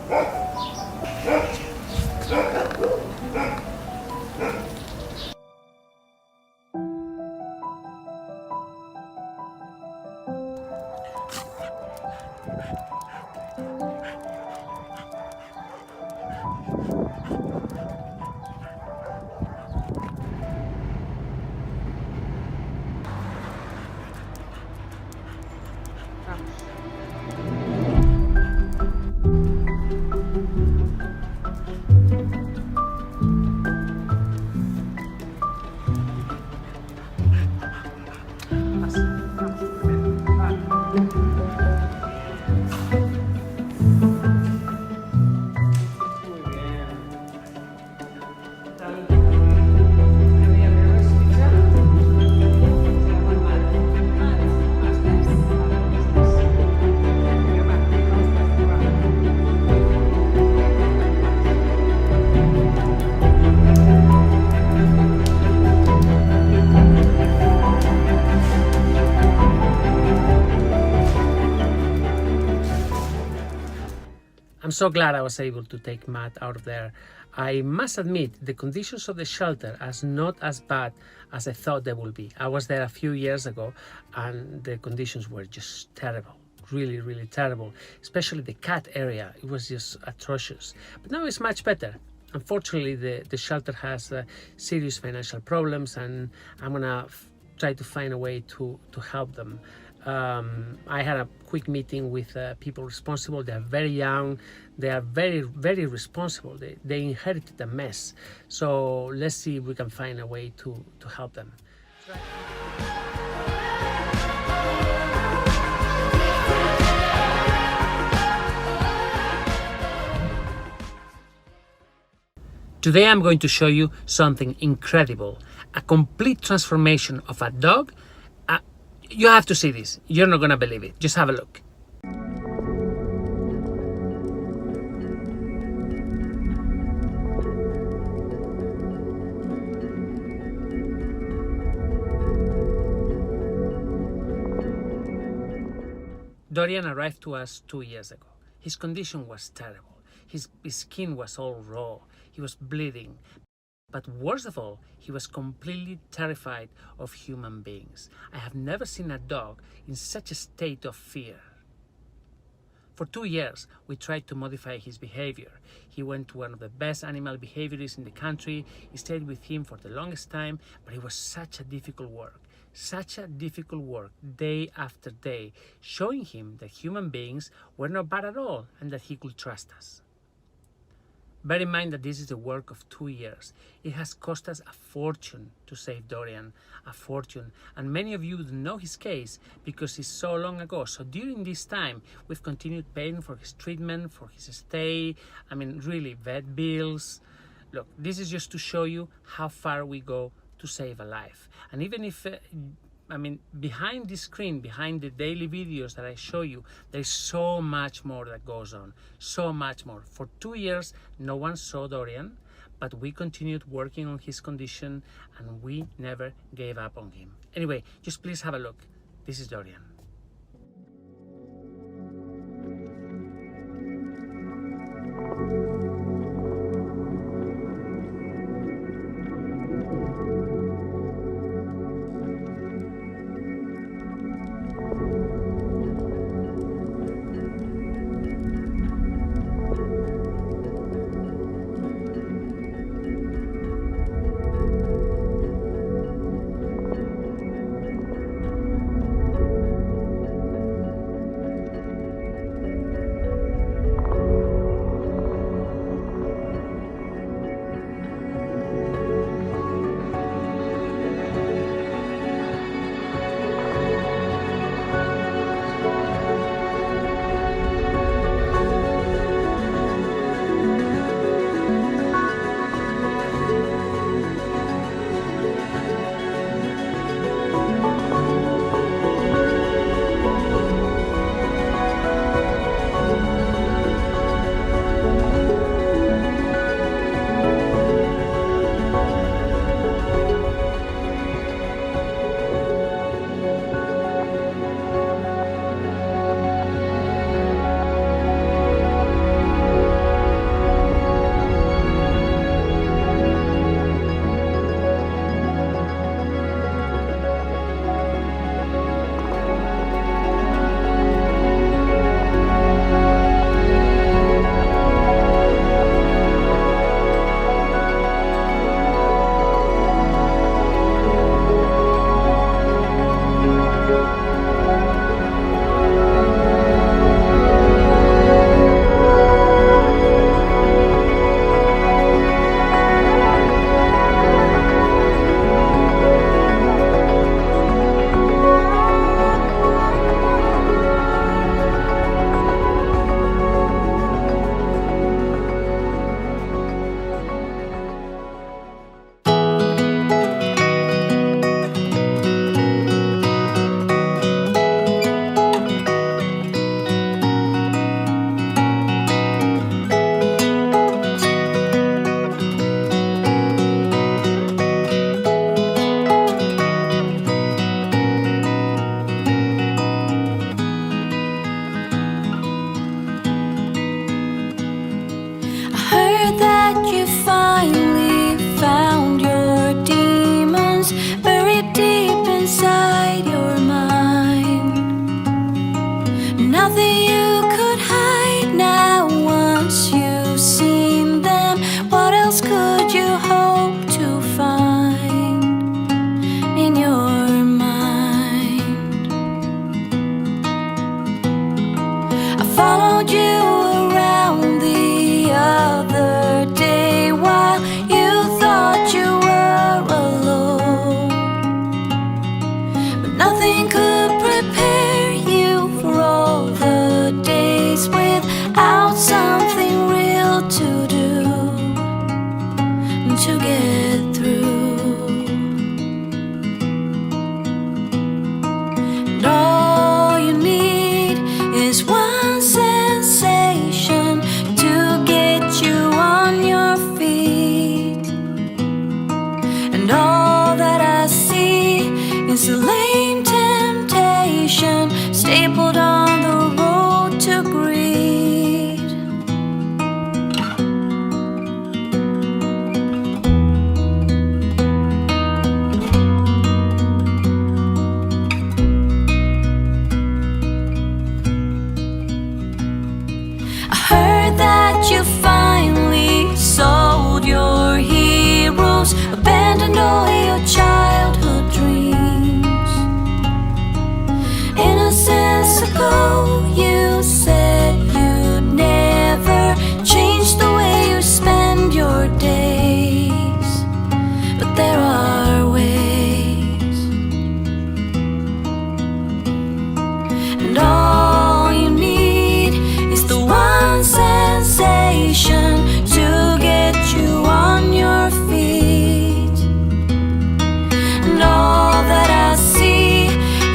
I'm so glad I was able to take Matt out of there. I must admit, the conditions of the shelter are not as bad as I thought they would be. I was there a few years ago and the conditions were just terrible. Really, really terrible. Especially the cat area. It was just atrocious. But now it's much better. Unfortunately, the shelter has serious financial problems and I'm gonna try to find a way to help them. I had a quick meeting with people responsible. They are very young. They are very, very responsible. They inherited a mess. So let's see if we can find a way to help them. Today I'm going to show you something incredible. A complete transformation of a dog. You have to see this. You're not gonna believe it. Just have a look. Dorian arrived to us 2 years ago. His condition was terrible. His skin was all raw. He was bleeding. But worst of all, he was completely terrified of human beings. I have never seen a dog in such a state of fear. For 2 years, we tried to modify his behavior. He went to one of the best animal behaviorists in the country. He stayed with him for the longest time, but it was such a difficult work. Such a difficult work, day after day, showing him that human beings were not bad at all and that he could trust us. Bear in mind that this is the work of 2 years. It has cost us a fortune to save Dorian, a fortune. And many of you don't know his case because it's so long ago. So during this time, we've continued paying for his treatment, for his stay, really, vet bills. Look, this is just to show you how far we go to save a life. And even if behind this screen, behind the daily videos that I show you, there's so much more that goes on, so much more. For 2 years, no one saw Dorian, but we continued working on his condition and we never gave up on him. Anyway, just please have a look. This is Dorian.
nothing you could hide now. Once you've seen them, what else could you hope to find in your mind? I followed you around the other day while you thought you were alone, but nothing could prepare you for all the days without something real to do to get through. And all you need is one sensation to get you on your feet. And all that I see is a lame temptation stapled on the road to greed. I heard that you finally sold your heroes, abandoned all your childhood dreams. Innocence ago, you said you'd never change the way you spend your days, but there are ways. And all you need is the one sensation to get you on your feet. And all that I see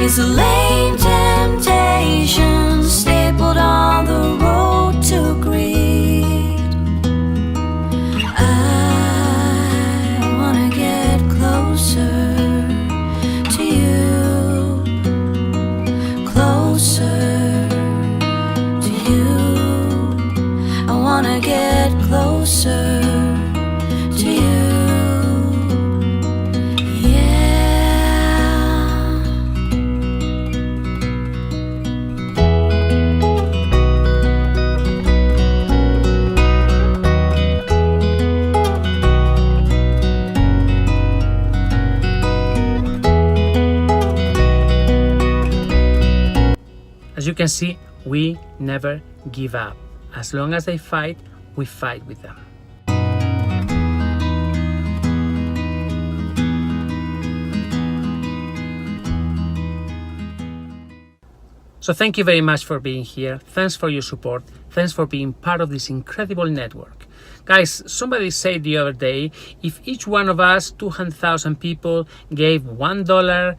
is a lame temptation stapled on the road to greed. I wanna get closer to you, closer to you. I wanna get closer to you.
As you can see, we never give up. As long as they fight, we fight with them. So thank you very much for being here. Thanks for your support. Thanks for being part of this incredible network. Guys, somebody said the other day, if each one of us, 200,000 people, gave $1,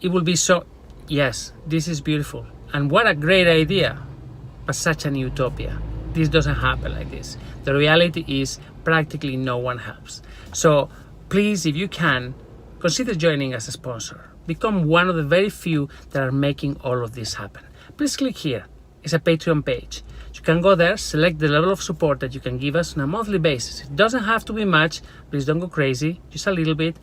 it would be so... Yes, this is beautiful. And what a great idea, but such an utopia. This doesn't happen like this. The reality is practically no one helps. So please, if you can, consider joining as a sponsor. Become one of the very few that are making all of this happen. Please click here. It's a Patreon page. You can go there, select the level of support that you can give us on a monthly basis. It doesn't have to be much. Please don't go crazy, just a little bit,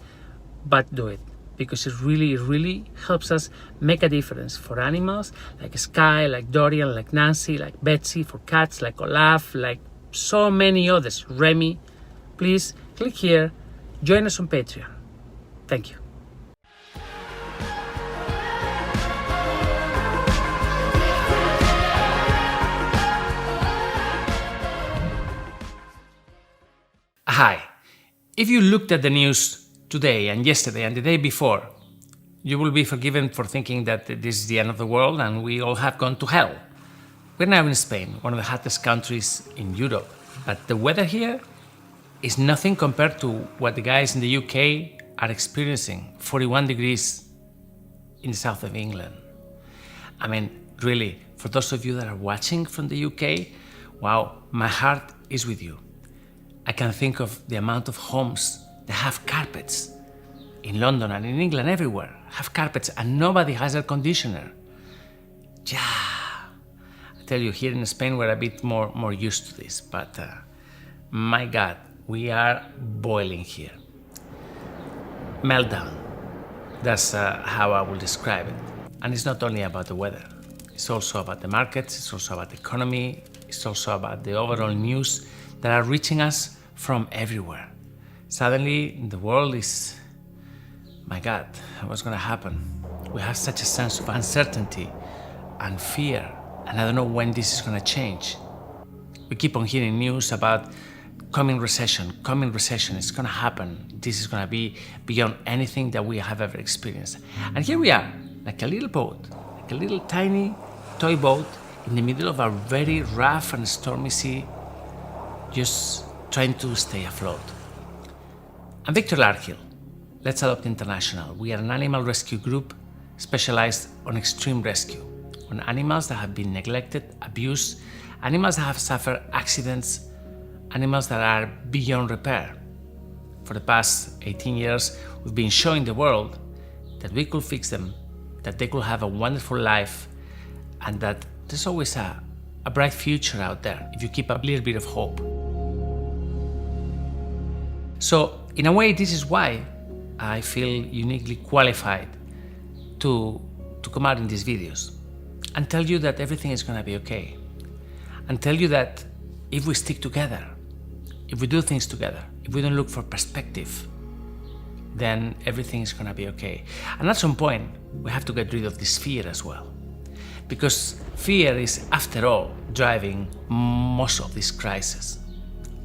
but do it. Because it really helps us make a difference for animals like Sky, like Dorian, like Nancy, like Betsy, for cats like Olaf, like so many others, Remy. Please click here, join us on Patreon. Thank you. Hi, if you looked at the news today and yesterday and the day before, you will be forgiven for thinking that this is the end of the world and we all have gone to hell. We're now in Spain, one of the hottest countries in Europe, but the weather here is nothing compared to what the guys in the UK are experiencing, 41 degrees in the south of England. I mean, really, for those of you that are watching from the UK, wow, my heart is with you. I can think of the amount of homes that have carpets in London and in England, everywhere, have carpets and nobody has air conditioner. Yeah, I tell you, here in Spain we're a bit more used to this, but my God, we are boiling here. Meltdown, that's how I will describe it. And it's not only about the weather, It's also about the markets, it's also about the economy, it's also about the overall news that are reaching us from everywhere. Suddenly, the world is, my God, what's going to happen? We have such a sense of uncertainty and fear, and I don't know when this is going to change. We keep on hearing news about coming recession, it's going to happen. This is going to be beyond anything that we have ever experienced. And here we are, like a little boat, like a little tiny toy boat in the middle of a very rough and stormy sea, just trying to stay afloat. I'm Viktor Larkhill. Let's Adopt International. We are an animal rescue group specialized on extreme rescue, on animals that have been neglected, abused, animals that have suffered accidents, animals that are beyond repair. For the past 18 years, we've been showing the world that we could fix them, that they could have a wonderful life, and that there's always a bright future out there if you keep a little bit of hope. So, in a way, this is why I feel uniquely qualified to come out in these videos and tell you that everything is going to be okay. And tell you that if we stick together, if we do things together, if we don't look for perspective, then everything is going to be okay. And at some point, we have to get rid of this fear as well. Because fear is, after all, driving most of this crisis.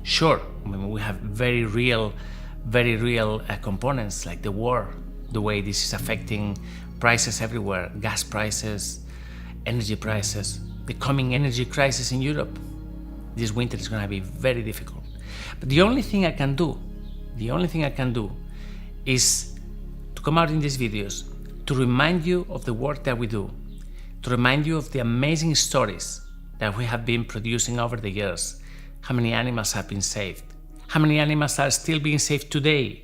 Sure, I mean, we have very real components like the war, the way this is affecting prices everywhere, gas prices, energy prices, the coming energy crisis in Europe. This winter is going to be very difficult. But the only thing I can do is to come out in these videos to remind you of the work that we do, to remind you of the amazing stories that we have been producing over the years. How many animals have been saved? How many animals are still being saved today?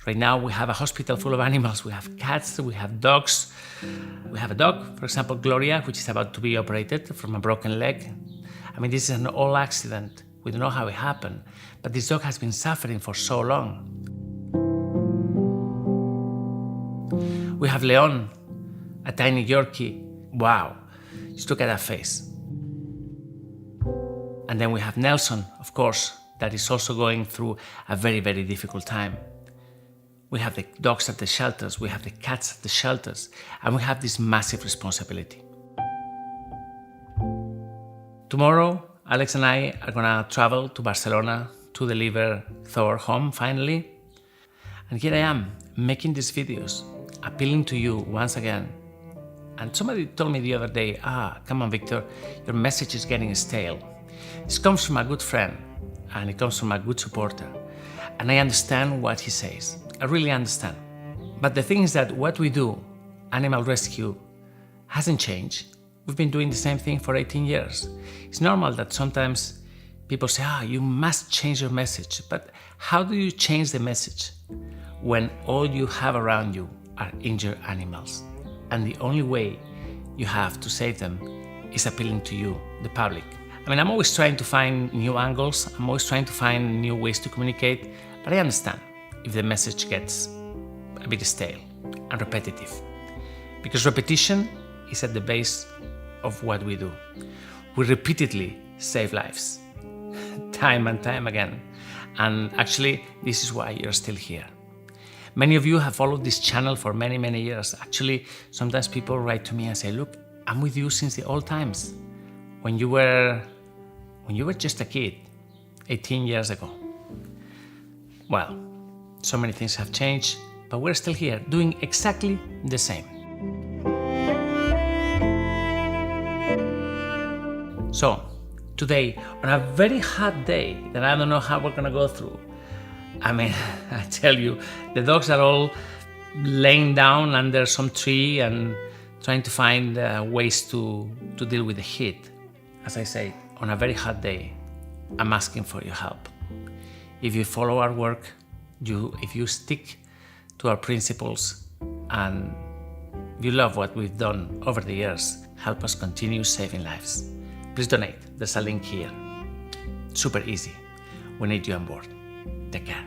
Right now we have a hospital full of animals. We have cats, we have dogs. We have a dog, for example, Gloria, which is about to be operated from a broken leg. I mean, this is an old accident. We don't know how it happened, but this dog has been suffering for so long. We have Leon, a tiny Yorkie. Wow, just look at that face. And then we have Nelson, of course, that is also going through a very, very difficult time. We have the dogs at the shelters, we have the cats at the shelters, and we have this massive responsibility. Tomorrow, Alex and I are gonna travel to Barcelona to deliver Thor home, finally. And here I am, making these videos, appealing to you once again. And somebody told me the other day, come on, Victor, your message is getting stale. This comes from a good friend, and it comes from a good supporter. And I understand what he says. I really understand. But the thing is that what we do, animal rescue, hasn't changed. We've been doing the same thing for 18 years. It's normal that sometimes people say, you must change your message. But how do you change the message when all you have around you are injured animals? And the only way you have to save them is appealing to you, the public. I mean, I'm always trying to find new angles, I'm always trying to find new ways to communicate, but I understand if the message gets a bit stale and repetitive. Because repetition is at the base of what we do. We repeatedly save lives, time and time again. And actually, this is why you're still here. Many of you have followed this channel for many, many years. Actually, sometimes people write to me and say, look, I'm with you since the old times. When you were just a kid, 18 years ago. Well, so many things have changed, but we're still here, doing exactly the same. So, today, on a very hot day that I don't know how we're gonna go through, I mean, I tell you, the dogs are all laying down under some tree and trying to find ways to deal with the heat. As I say, on a very hot day, I'm asking for your help. If you follow our work, if you stick to our principles and you love what we've done over the years, help us continue saving lives. Please donate. There's a link here. Super easy. We need you on board. Take care.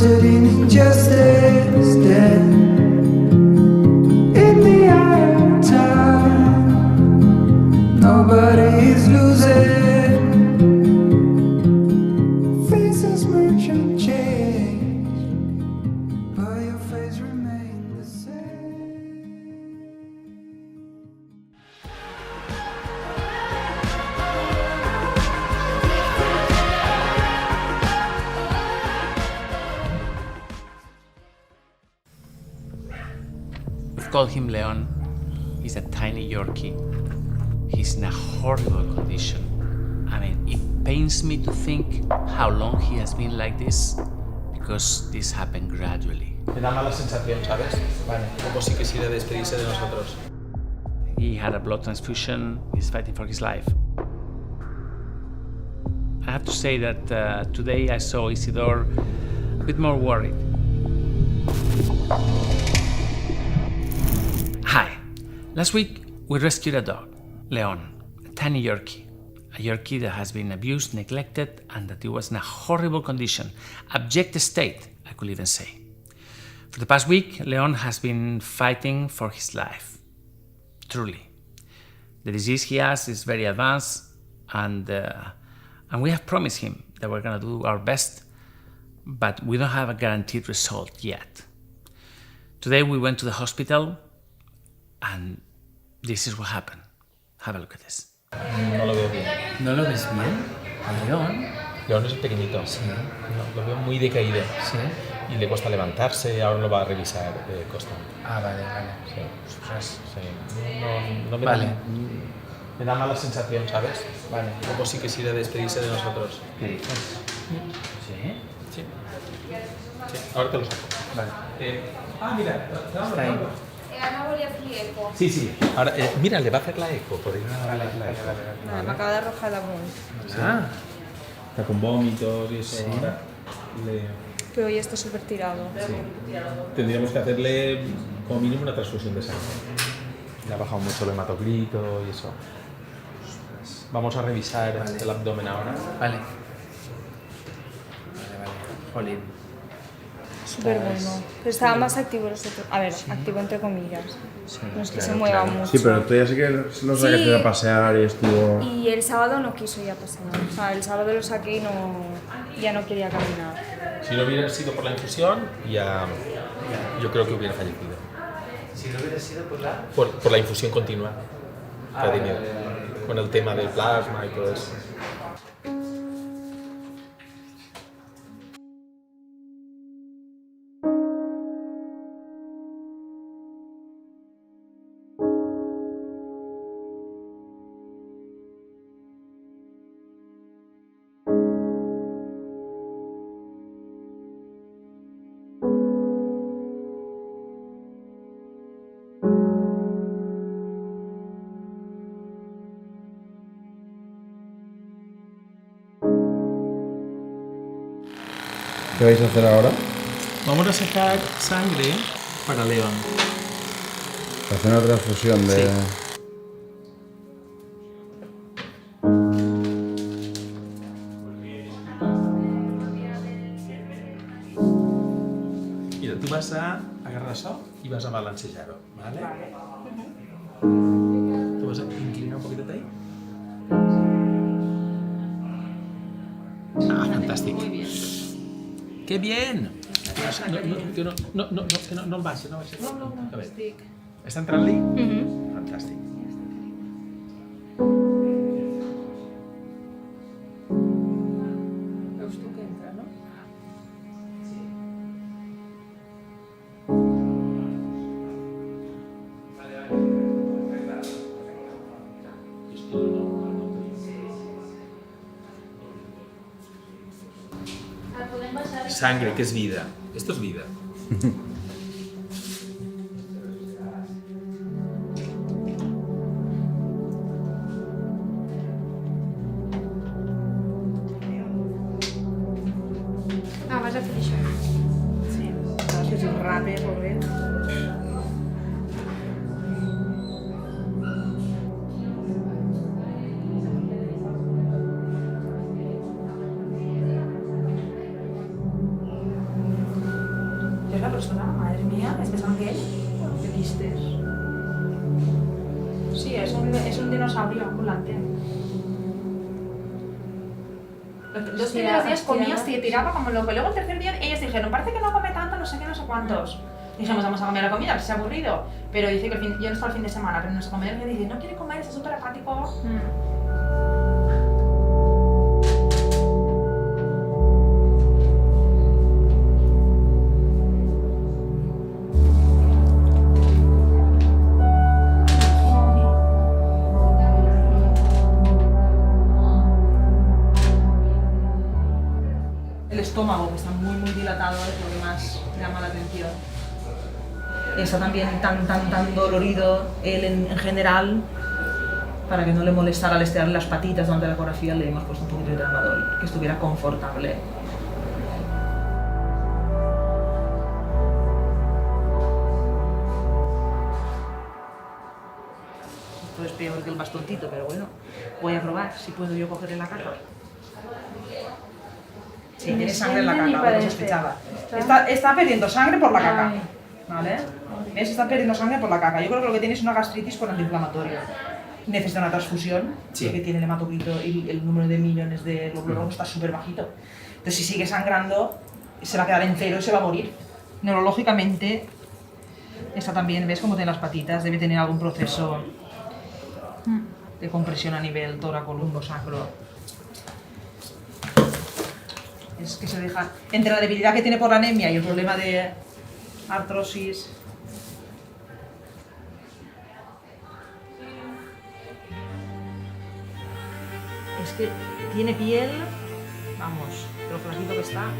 sitting in justice, dead in the eye of time. Nobody's losing. Faces merchant change, but your face remains the same.
We've called him Leon. He's a tiny Yorkie. He's in a horrible condition. I mean, it pains me to think how long he has been like this, because this happened gradually.
Me da mala sensación, ¿sabes? Vale. Como si quisiera despedirse de nosotros.
He had a blood transfusion. He's fighting for his life. I have to say that today I saw Isidore a bit more worried. Hi. Last week we rescued a dog, Leon, a tiny Yorkie. A Yorkie that has been abused, neglected, and that it was in a horrible condition, abject state, I could even say. For the past week, Leon has been fighting for his life. Truly. The disease he has is very advanced, and we have promised him that we're going to do our best, but we don't have a guaranteed result yet. Today we went to the hospital, and this is what happened. Have a look at this.
No lo veo bien.
¿No lo ves bien? ¿A León?
León es pequeñito. Sí. No, lo veo muy decaído.
Sí.
Y le cuesta levantarse, ahora lo va a revisar constante.
Ah, vale.
Sí.
Ostras.
Sí. No me
Vale.
me da mala sensación, ¿sabes?
Vale.
Como si quisiera despedirse de nosotros.
¿Qué dices?
¿Sí? Sí. Ahora te lo saco.
Vale.
Mira,
Está ahí.
Ana volia fer eco.
Sí. Ahora, mira, le va a hacer la eco. Podéis
Vale.
M'acaba de rojar damunt.
Está con vómitos y eso.
Sí.
Ahora
Pero hoy está súper tirado.
tendríamos que hacerle como mínimo una transfusión de sangre. Le ha bajado mucho el hematocrito y eso. Vamos a revisar el abdomen ahora.
Vale. Jolín.
Súper bueno. Pero estaba más activo los otros. A ver, activo entre comillas. No es que se mueva mucho.
Sí, pero tú ya sí que lo sacaste a pasear y estuvo...
Y el sábado no quiso ya pasear. O sea, el sábado lo saqué y ya no quería caminar.
Si no hubiera sido por la infusión, yo creo que hubiera fallecido.
Si no hubiera sido
por la infusión continua que ha tenido, con el tema del plasma y todo eso.
¿Qué vais a hacer ahora?
Vamos a sacar sangre para León.
Para hacer una transfusión de...
Sí. Mira, tú vas a agarrar això y vas a balancejar-ho, ¿vale? Tú vas a inclinar un poquito ahí. Ah, fantástico.
Muy bien.
¡Qué bien! Que no el baixi, no baixi.
No,
A veure.
estic.
Està entrant-li? Fantàstic.
Veus tu que entra, no?
Sangre, que es vida. Esto es vida.
Vas a fer això.
Sí, és un rape, pobret. persona, madre mía, es más que él. ¿Qué vistes? Sí, es un dinosaurio ambulante. Los dos primeros días comía, tiraba como loco. Luego el tercer día ellos dijeron, parece que no come tanto, no sé qué, no sé cuántos. Dijimos, vamos a comer la comida, se ha aburrido. Pero dice que yo no estaba el fin de semana, pero nuestro comedor me dice, no quiere comer, es súper apático. El estómago, que está muy dilatado, es lo que más llama la atención. Está también tan dolorido él en general, para que no le molestara al estirarle las patitas durante la ecografía, le hemos puesto un poquito de tramadol, que estuviera confortable. Esto es peor que el bastoncito, pero bueno, voy a probar si puedo yo cogerle la caca. Sí, tiene sangre en la caca, lo que sospechaba. Está perdiendo sangre por la caca. ¿Vale? ¿Ves? Está perdiendo sangre por la caca. Yo creo que lo que tiene es una gastritis con antiinflamatorio. Necesita una transfusión, porque tiene el hematocrito y el número de millones de glóbulos rojos está súper bajito. Entonces, si sigue sangrando, se va a quedar en cero y se va a morir. Neurológicamente, está también, ¿ves cómo tiene las patitas? Debe tener algún proceso de compresión a nivel tóraco-lumbosacro. Es que se deja, entre la debilidad que tiene por la anemia y el problema de artrosis. Es que tiene piel, vamos, lo flaquito que está.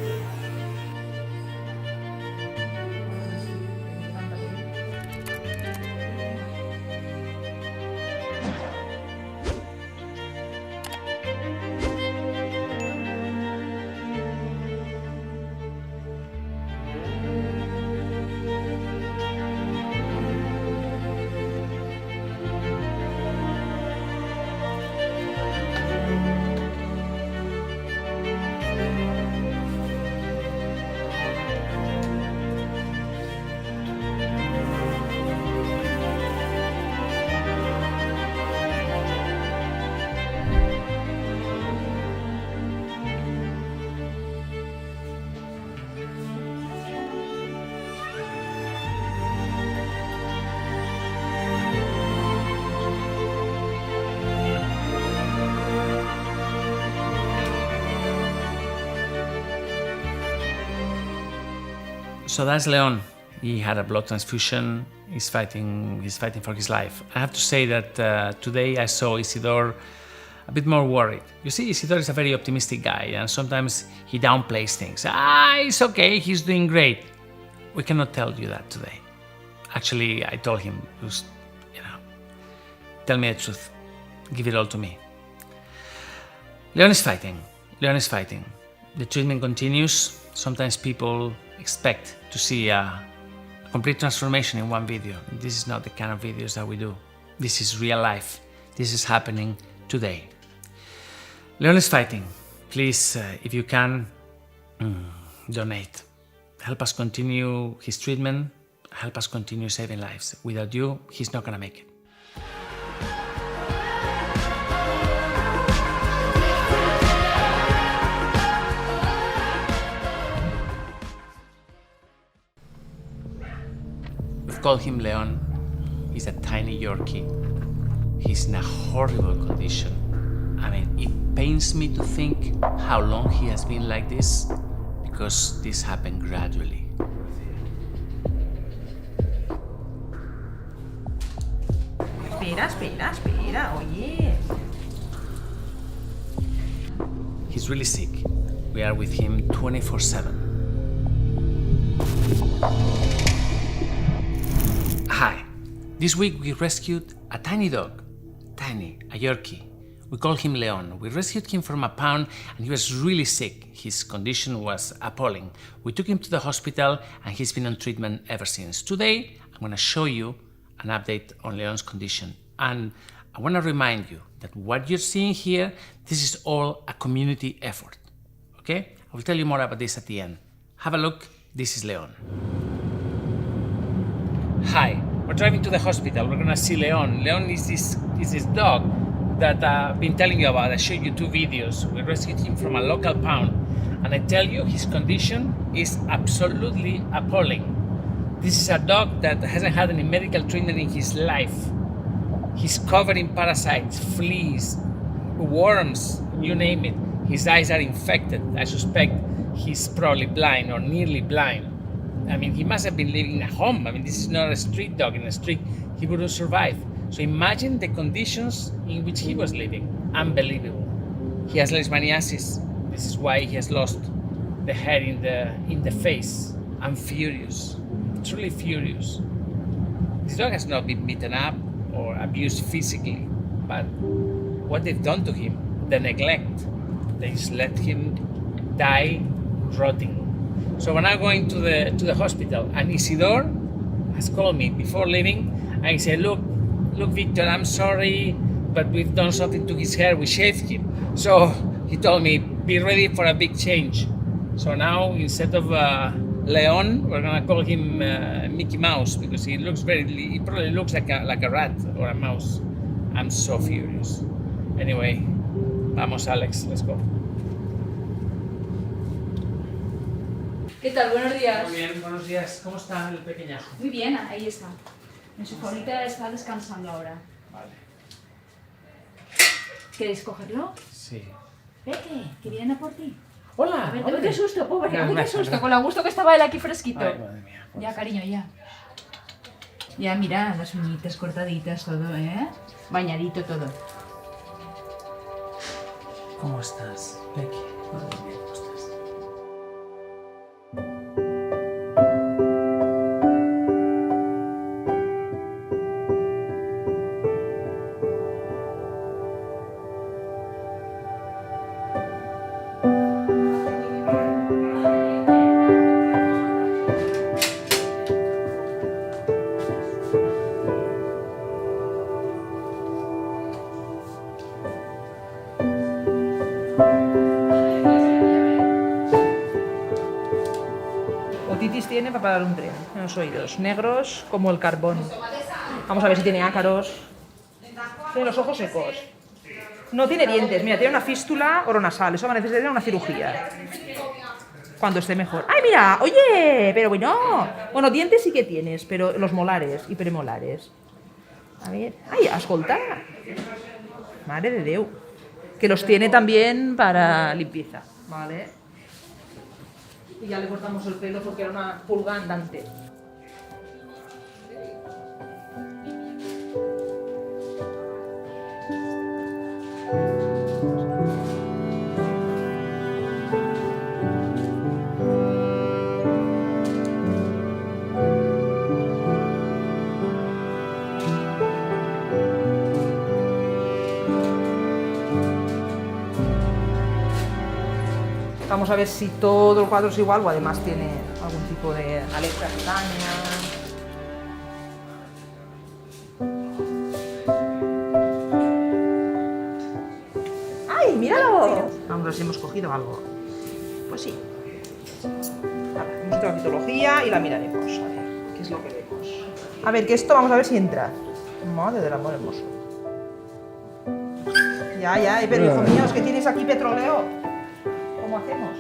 So that's Leon. He had a blood transfusion. He's fighting for his life. I have to say that today I saw Isidore a bit more worried. You see, Isidore is a very optimistic guy, and sometimes he downplays things. It's okay, he's doing great. We cannot tell you that today. Actually, I told him, just, tell me the truth. Give it all to me. Leon is fighting. Leon is fighting. The treatment continues. Sometimes people expect to see a complete transformation in one video. This is not the kind of videos that we do. This is real life. This is happening today. Leon is fighting. Please, if you can, donate. Help us continue his treatment. Help us continue saving lives. Without you, he's not gonna make it. We've called him Leon. He's a tiny Yorkie. He's in a horrible condition. I mean, it pains me to think how long he has been like this, because this happened gradually.
Espera, oye.
He's really sick. We are with him 24/7. Hi. This week we rescued a tiny dog. Tiny, a Yorkie. We call him Leon. We rescued him from a pound and he was really sick. His condition was appalling. We took him to the hospital and he's been on treatment ever since. Today, I'm going to show you an update on Leon's condition. And I want to remind you that what you're seeing here, this is all a community effort. Okay? I will tell you more about this at the end. Have a look. This is Leon. we're driving to the hospital. We're gonna see Leon. Leon is this dog that I've been telling you about. I showed you 2 videos. We rescued him from a local pound, and I tell you, his condition is absolutely appalling. This is a dog that hasn't had any medical treatment in his life. He's covered in parasites, fleas, worms, you name it. His eyes are infected. I suspect he's probably blind or nearly blind. I mean, he must have been living in a home. I mean, this is not a street dog in the street. He wouldn't survive. So imagine the conditions in which he was living. Unbelievable. He has leishmaniasis. This is why he has lost the hair in the face. I'm furious, truly furious. This dog has not been beaten up or abused physically, but what they've done to him, the neglect, they just let him die rotting. So we're now going to the hospital, and Isidore has called me before leaving, and he said, look Victor, I'm sorry, but we've done something to his hair, we shaved him. So he told me, be ready for a big change. So now, instead of Leon, we're gonna call him Mickey Mouse, because he probably looks like a rat or a mouse. I'm so furious. Anyway, vamos Alex, let's go.
¿Qué tal? Buenos días.
Muy bien, buenos días. ¿Cómo está el pequeñajo?
Muy bien, ahí está. En su favorita está descansando ahora.
Vale.
¿Queréis cogerlo?
Sí.
Vete, que vienen a por ti.
Hola.
A ver, qué susto, pobre,
No,
qué susto, con lo gusto que estaba él aquí fresquito.
Ay, madre mía.
Ya, cariño, ya. Ya, mira, las uñitas cortaditas, todo, ¿eh? Bañadito todo.
¿Cómo estás, Becky? Madre mía, ¿cómo estás?
Otitis tiene para parar un tren en los oídos, negros como el carbón. Vamos a ver si tiene ácaros. Tiene los ojos secos. No tiene dientes, mira, tiene una fístula oronasal, eso va a necesitar una cirugía. Cuando esté mejor. ¡Ay, mira! ¡Oye! Pero bueno. Bueno, dientes sí que tienes, pero los molares y premolares. A ver. ¡Ay, escolta! Madre de Déu. Que los tiene también para limpieza, ¿vale? Y ya le cortamos el pelo porque era una pulga andante. Vamos a ver si todo el cuadro es igual o además tiene algún tipo de alergia extraña. ¡Ay, míralo! Vamos a ver si hemos cogido algo. Pues sí. A ver, hemos hecho la citología y la miraremos. A ver, qué es lo que vemos. A ver, que esto vamos a ver si entra. Madre del amor hermoso. Ya, pero hijo mío, es que tienes aquí petróleo. ¿Cómo hacemos?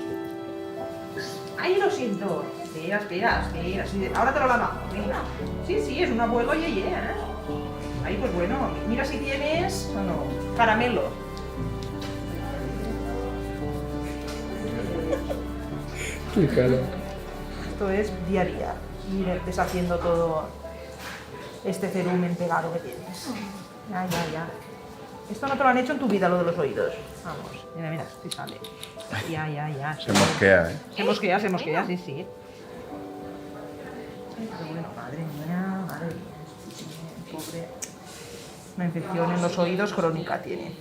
¡Ay, lo siento! Espera. Sí, ahora te lo lavamos. Venga. Sí, es un abuelo yeye, ¿eh? Ahí, pues bueno, mira si tienes... No, caramelo.
Qué cara.
Esto es día a día. Ir deshaciendo todo este cerumen pegado que tienes. Ya. Esto no te lo han hecho en tu vida, lo de los oídos. Vamos, mira, si sale. Ya.
Se mosquea, ¿eh?
Se mosquea, sí. Pero bueno, madre mía. Pobre. Una infección en los oídos crónica tiene.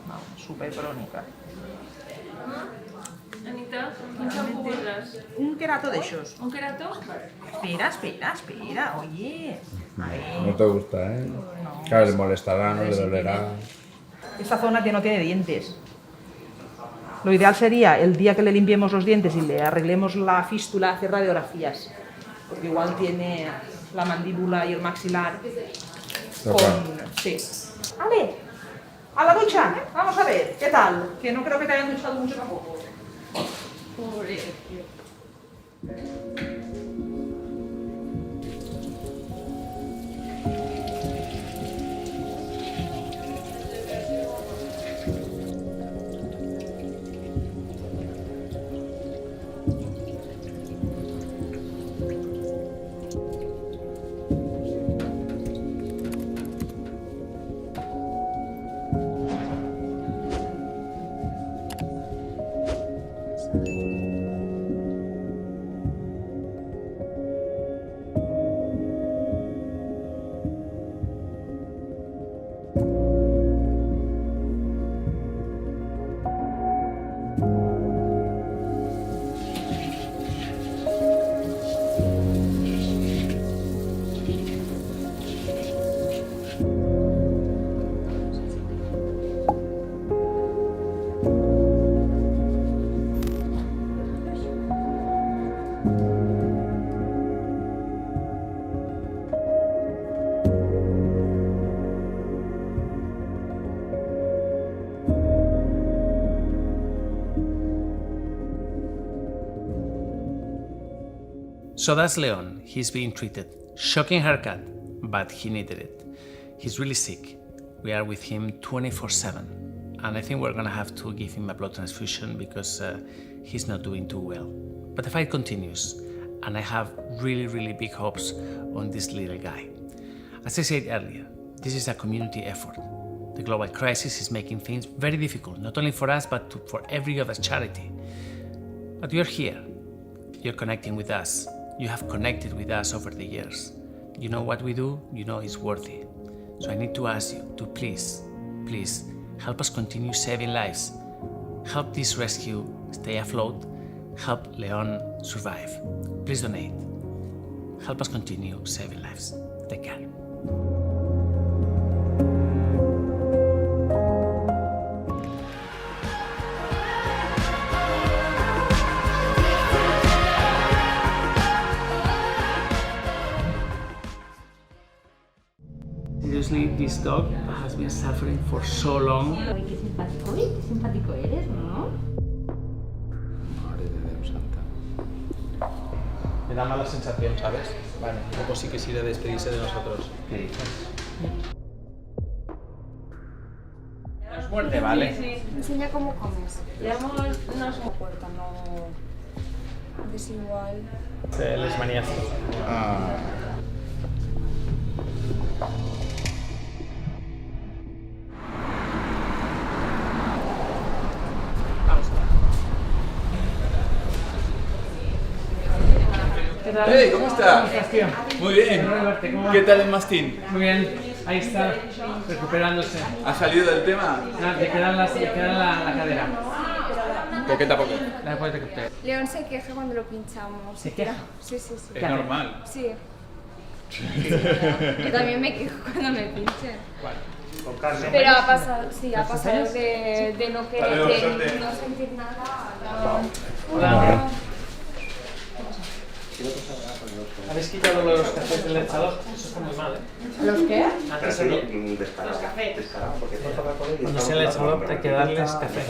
Vamos, súper crónica.
Anita, quin xampú voldràs?
Un querato de esos.
Un querato?
Espera, oye. A ver.
No te gusta, ¿eh?
No.
Claro, le molestará, no le dolerá.
Esta zona que no tiene dientes. Lo ideal sería el día que le limpiemos los dientes y le arreglemos la fístula, hacer radiografías. Porque igual tiene la mandíbula y el maxilar. Sí. Ale, a la ducha, vamos a ver, ¿qué tal? Que no creo que te hayan duchado mucho tampoco. Pobre.
So that's Leon. He's being treated. Shocking haircut, but he needed it. He's really sick. We are with him 24/7. And I think we're gonna have to give him a blood transfusion because he's not doing too well. But the fight continues, and I have really big hopes on this little guy. As I said earlier, this is a community effort. The global crisis is making things very difficult, not only for us, but for every other charity. But you're here. You're connecting with us. You have connected with us over the years. You know what we do, you know it's worthy. So I need to ask you to please help us continue saving lives. Help this rescue stay afloat. Help Leon survive. Please donate. Help us continue saving lives. Take care. Seriously, this dog has been suffering for so long.
Ay, qué simpático eres, ¿no?
Madre de Dios santa. Me da mala sensación, ¿sabes? Vale, un poco sí que sí de despedirse de nosotros. ¿Qué dices?
Nos muerde, ¿vale?
Sí. Enseña cómo comes. Llevamos una puerta, no desigual.
Les manías.
¿Qué tal?
Hey, ¿cómo estás?
¿Cómo estás, tío?
Muy bien. ¿Qué tal el mastín?
Muy bien, ahí está, recuperándose.
¿Ha salido del tema?
No, le queda la cadera.
Poquito a poco.
La puedes recuperar.
León se queja cuando lo pinchamos.
¿Se queja?
Sí.
Es normal.
Sí. Yo también me quejo cuando me pinchen. Pero ha pasado, ha pasado de no querer, de no sentir nada.
Hola. ¿Habéis quitado los cafés del echador? Eso está muy mal, ¿eh?
¿Los qué?
Antes los cafés. Cuando sea el echador hay que darles café.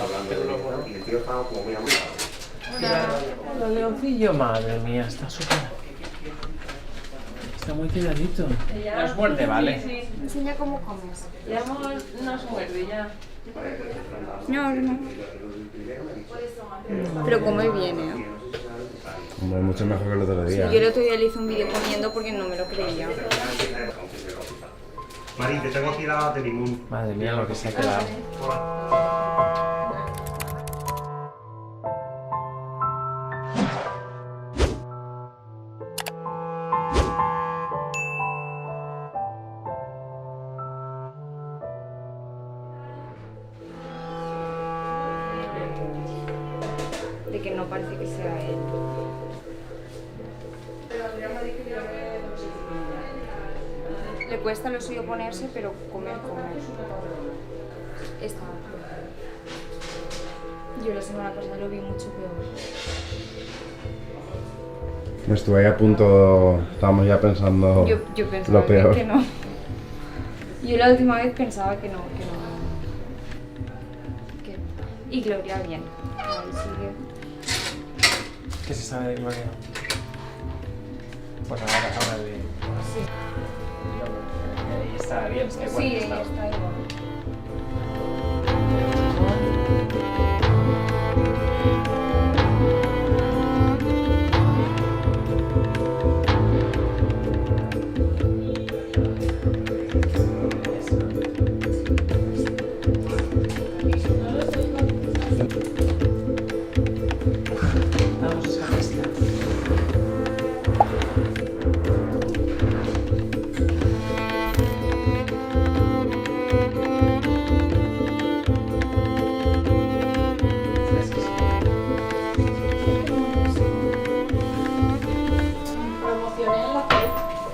Hola, Leoncillo. Madre mía, está súper... Está muy tiradito. Nos muerde, ¿vale?
Sí. Enseña cómo comes.
Nos muerde ya.
No. Pero come bien, ¿eh?
Hombre, mucho mejor que el otro día.
Yo el otro día le hice un vídeo comiendo porque no me lo creía.
Mari, te tengo aquí la de limón.
Madre mía, lo que se ha quedado.
De que no parece que sea él. Le cuesta lo suyo ponerse, pero comer. Está. Yo la semana pasada lo vi mucho peor.
Estuve ahí a punto, estábamos ya pensando
Yo pensaba
lo peor.
que no. Yo la última vez pensaba que no. Y Gloria bien. Ahí sigue.
¿Qué se sabe de Gloria? Pues ahora de...
Sí.
Ahí está bien, está igual.
Sí, está igual.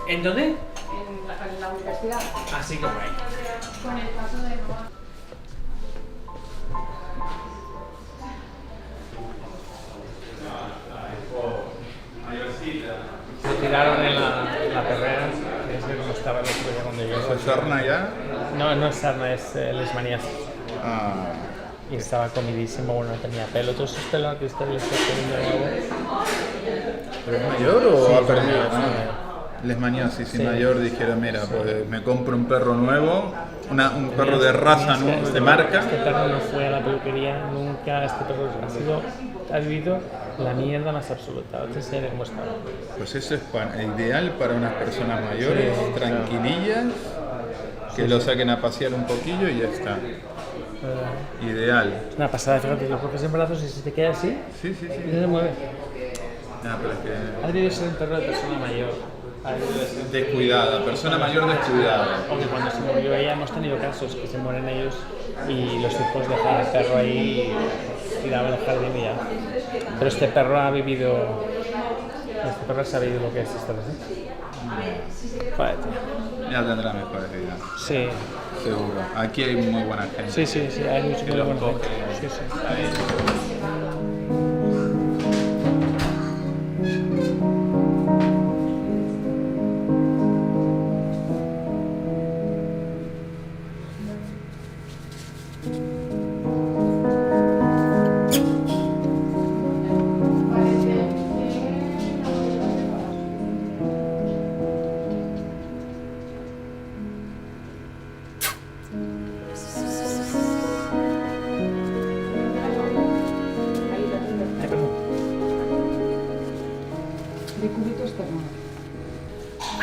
¿En dónde?
En la universidad.
Así como ahí.
Con el caso de Noah.
Lo tiraron en la perrera, que es que como estaba el otro día cuando yo...
¿Eso es sarna ya?
No, no es sarna, es leishmaniasis.
Ah.
Y estaba comidísimo, bueno, tenía pelo, todos esos pelos que usted le está poniendo nuevo.
¿Pero es mayor o
Sí,
ha
es
perdido?
mayor.
Leishmaniasis y
Sí.
mayor dijeron, mira, pues me compro un perro nuevo, un perro de
Tenías
raza,
que-
¿no?
este
De
perro-
marca.
Este perro no fue a la peluquería nunca, este perro ha vivido la mierda más absoluta. Ahora te enseñaré cómo estaba.
Pues eso es ideal para unas personas mayores,
Sí,
tranquilillas, que lo saquen a pasear un poquillo y ya está. Ideal.
Es una pasada, fíjate, lo coges en brazos y si te queda así,
sí, sí.
y no se mueve.
Ah, pero es que...
Ha debido ser un perro de persona mayor. Ha debido ser...
Descuidada, persona mayor descuidada.
Aunque cuando se murió ella hemos tenido casos que se mueren ellos y los hijos dejan al perro ahí tirado en el jardín y ya. Pero este perro ha vivido... Este perro ha sabido lo que es estar así. Joder, tío.
Ya tendrá mejores vidas.
Sí.
Seguro. Aquí hay muy buena gente.
Sí, sí, sí, hay mucho
que
muy
los
buena
coge.
gente. Sí, sí.
Está bien.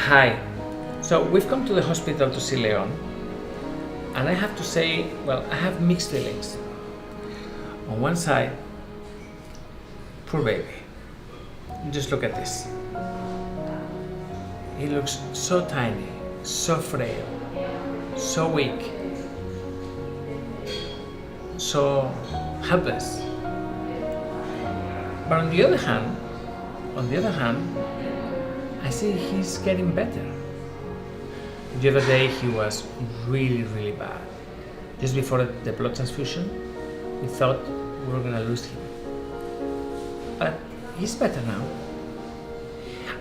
Hi. So we've come to the hospital to see Leon, and I have to say, well, I have mixed feelings. On one side, poor baby. Just look at this. He looks so tiny, so frail, so weak, so helpless. But on the other hand, I see he's getting better. The other day he was really, really bad. Just before the blood transfusion, we thought we were gonna lose him. But he's better now.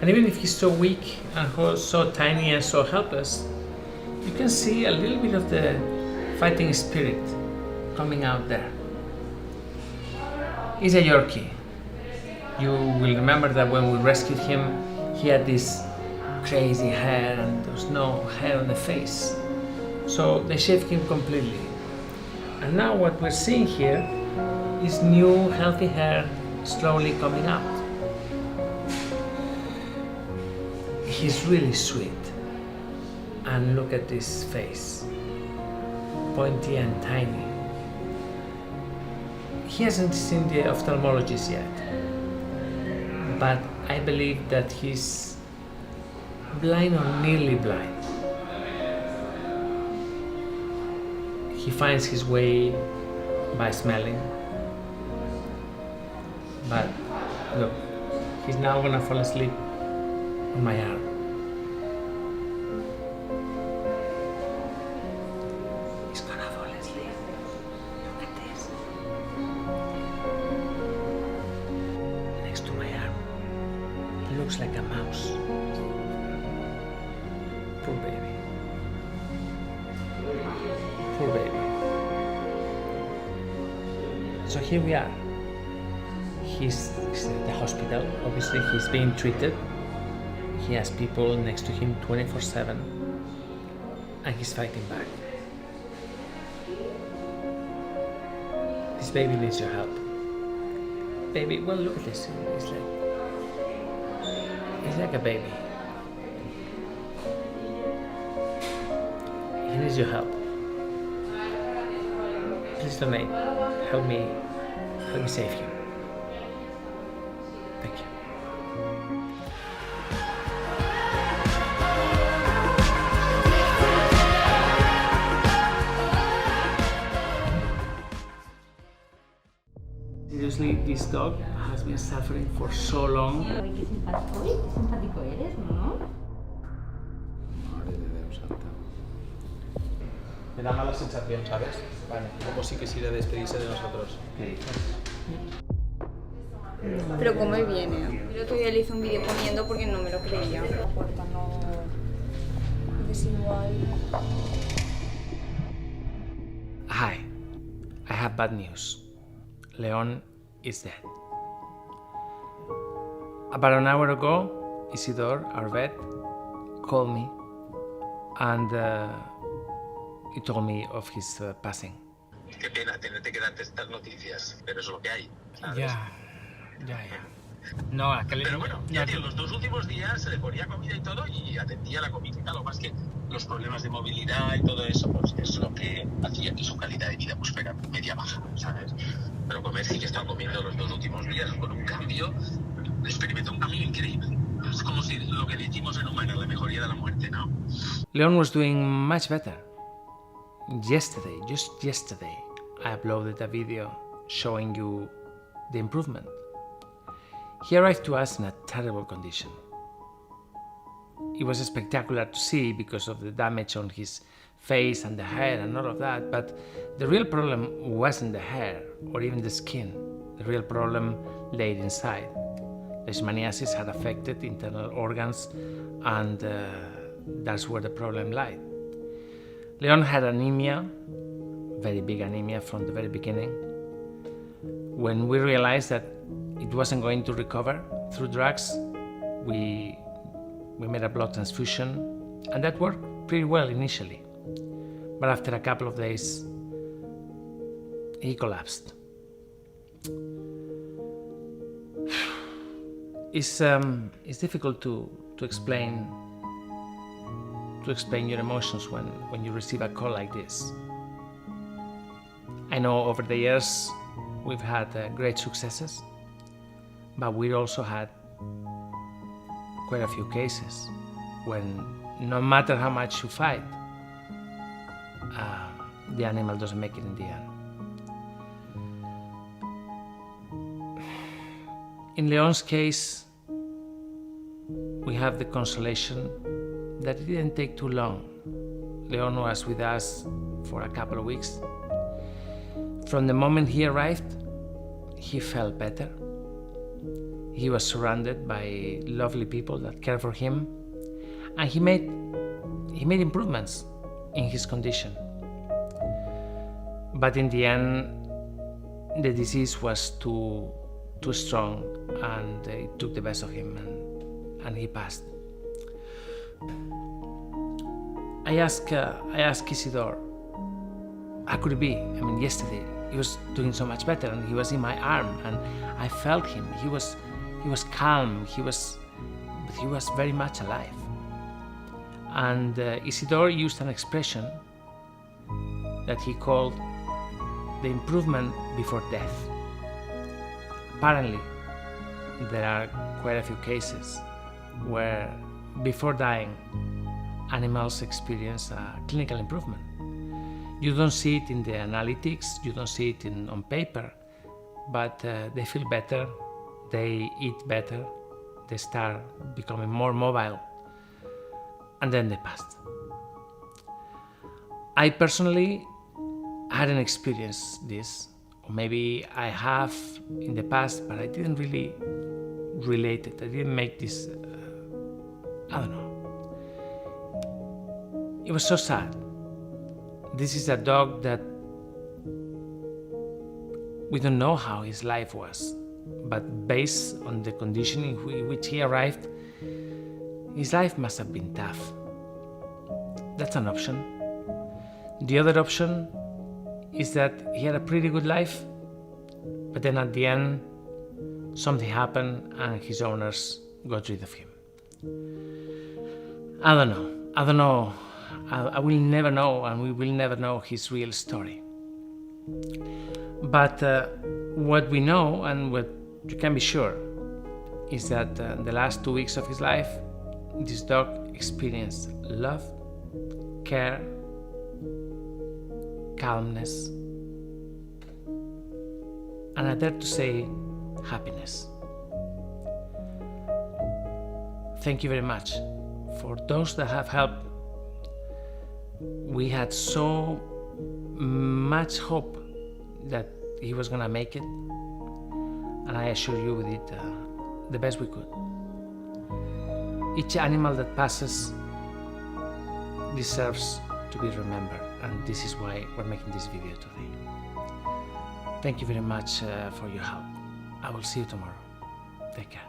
And even if he's so weak and so tiny and so helpless, you can see a little bit of the fighting spirit coming out there. He's a Yorkie. You will remember that when we rescued him, he had this crazy hair and there was no hair on the face. So they shaved him completely. And now what we're seeing here is new healthy hair slowly coming out. He's really sweet. And look at this face, pointy and tiny. He hasn't seen the ophthalmologist yet, but I believe that he's blind or nearly blind. He finds his way by smelling. But look, he's now gonna fall asleep on my arm. He's gonna fall asleep. Look at this. Next to my arm. He looks looks like a mouse. Poor baby. Poor baby. So here we are. He's at the hospital. Obviously, he's being treated. He has people next to him 24/7, and he's fighting back. This baby needs your help. Baby, well, look at this. He's like a baby. He needs your help. Please donate. Help me save him. Thank you. Seriously, this dog has been suffering for so long.
Qué simpático eres, ¿no?
Me da mala sensación, ¿sabes? Vale, como sí que se irá a despedirse de nosotros.
Pero come viene. El otro día le hice un vídeo comiendo porque no me lo creía. La puerta no... desigual.
Hi, I have bad news. Leon is dead. About an hour ago, Isidore, our vet, called me and he told me of his passing.
Qué pena tenerte que darte estas noticias, pero es lo que hay, ¿sabes?
Ya. No,
Pero bueno, ya tío, los 2 últimos días se le ponía comida y todo y atendía la comida y tal, lo más que los problemas de movilidad y todo eso, pues es lo que hacía que su calidad de vida pues fuera media baja, ¿sabes? Pero comer sí que estaba comiendo los 2 últimos días con un cambio, experimentó un cambio increíble. Es como si lo que decimos en humana, la mejoría de la muerte, ¿no?
Leon was doing much better. Yesterday, just yesterday, I uploaded a video showing you the improvement. He arrived to us in a terrible condition. It was spectacular to see because of the damage on his face and the hair and all of that, but the real problem wasn't the hair or even the skin. The real problem lay inside. Leishmaniasis had affected internal organs, and that's where the problem lied. Leon had anemia, very big anemia from the very beginning. When we realized that it wasn't going to recover through drugs, we made a blood transfusion, and that worked pretty well initially. But after a couple of days, he collapsed. It's difficult to explain your emotions when you receive a call like this. I know over the years we've had great successes, but we also had quite a few cases when no matter how much you fight, the animal doesn't make it in the end. In Leon's case, we have the consolation that it didn't take too long. Leon was with us for a couple of weeks. From the moment he arrived, he felt better. He was surrounded by lovely people that care for him, and he made improvements in his condition. But in the end, the disease was too strong, and it took the best of him, and he passed. I asked Isidore, how could it be? I mean, yesterday he was doing so much better, and he was in my arm, and I felt him. He was calm. But he was very much alive. And Isidore used an expression that he called the improvement before death. Apparently, there are quite a few cases where, before dying, animals experience a clinical improvement. You don't see it in the analytics, you don't see it on paper, but they feel better, they eat better, they start becoming more mobile, and then they pass. I personally hadn't experienced this, or maybe I have in the past, but I didn't really relate it. I didn't make this I don't know. It was so sad. This is a dog that we don't know how his life was, but based on the condition in which he arrived, his life must have been tough. That's an option. The other option is that he had a pretty good life, but then at the end, something happened and his owners got rid of him. I don't know. I will never know, and we will never know his real story. But what we know, and what you can be sure, is that the last 2 weeks of his life, this dog experienced love, care, calmness, and I dare to say happiness. Thank you very much for those that have helped. We had so much hope that he was gonna make it, and I assure you we did the best we could. Each animal that passes deserves to be remembered, and this is why we're making this video today. Thank you very much for your help. I will see you tomorrow. Take care.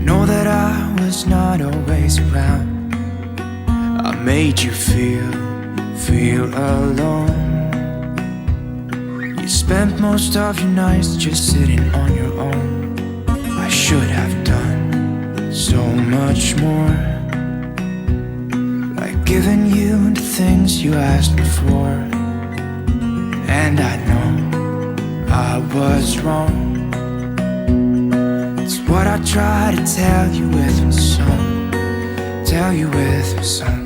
know that I was not always around. I made you feel alone. You spent most of your nights just sitting on your own. I should have done so much more, like giving you the things you asked me for. And I know I was wrong. It's what I try to tell you with my song, tell you with my song.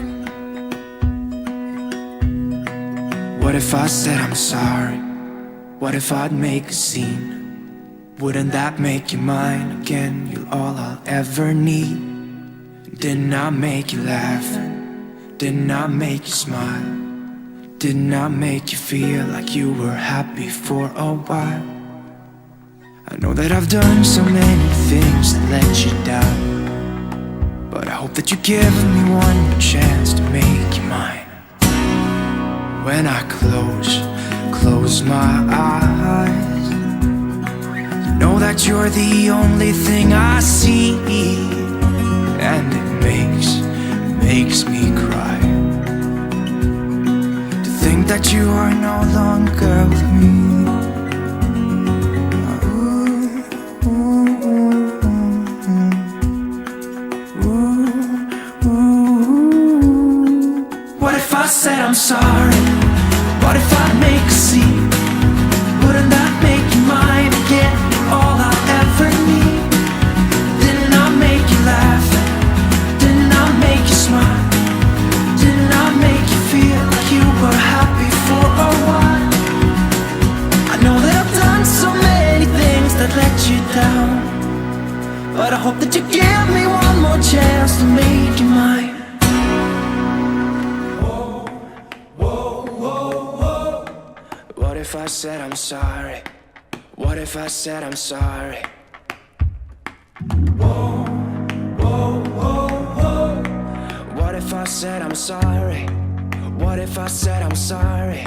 What if I said I'm sorry? What if I'd make a scene? Wouldn't that make you mine again? You're all I'll ever need. Didn't I make you laugh? Didn't I make you smile? Didn't I make you feel like you were happy for a while? I know that I've done so many things that let you down, but I hope that you give me one more chance to make you mine. When I close my eyes, you know that you're the only thing I see, and it makes me cry to think that you are no longer with me. What if I said I'm sorry? What if I make a scene? Wouldn't that make you mine again? All I ever need. Didn't I make you laugh? Didn't I make you smile? Didn't I make you feel like you were happy for a while? I know that I've done so many things that let you down, but I hope that you give me one more chance to make you mine. What if I said I'm sorry? What if I said I'm sorry? Whoa, whoa, whoa, whoa. What if I said I'm sorry? What if I said I'm sorry?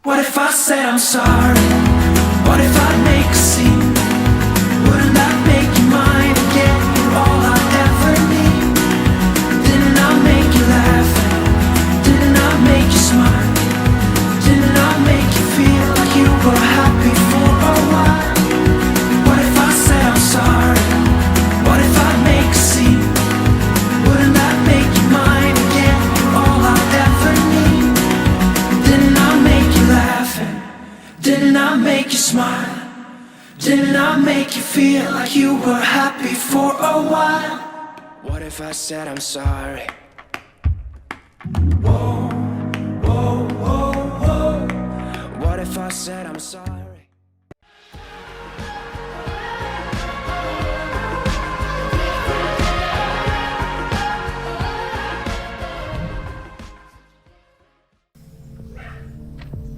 What if I said I'm sorry? What if I make a scene? Wouldn't that make you mine again? You're all I ever need. Didn't I make you laugh? Didn't I make you smile? Didn't I make you feel like you were happy for a while? What if I said I'm sorry? What if I make a scene? Wouldn't that make you mine again? You're all I ever need. Didn't I make you laugh? Didn't I make you smile? Didn't I make you feel like you were happy for a while? What if I said I'm sorry? Whoa, whoa, whoa, whoa. What if I said I'm sorry?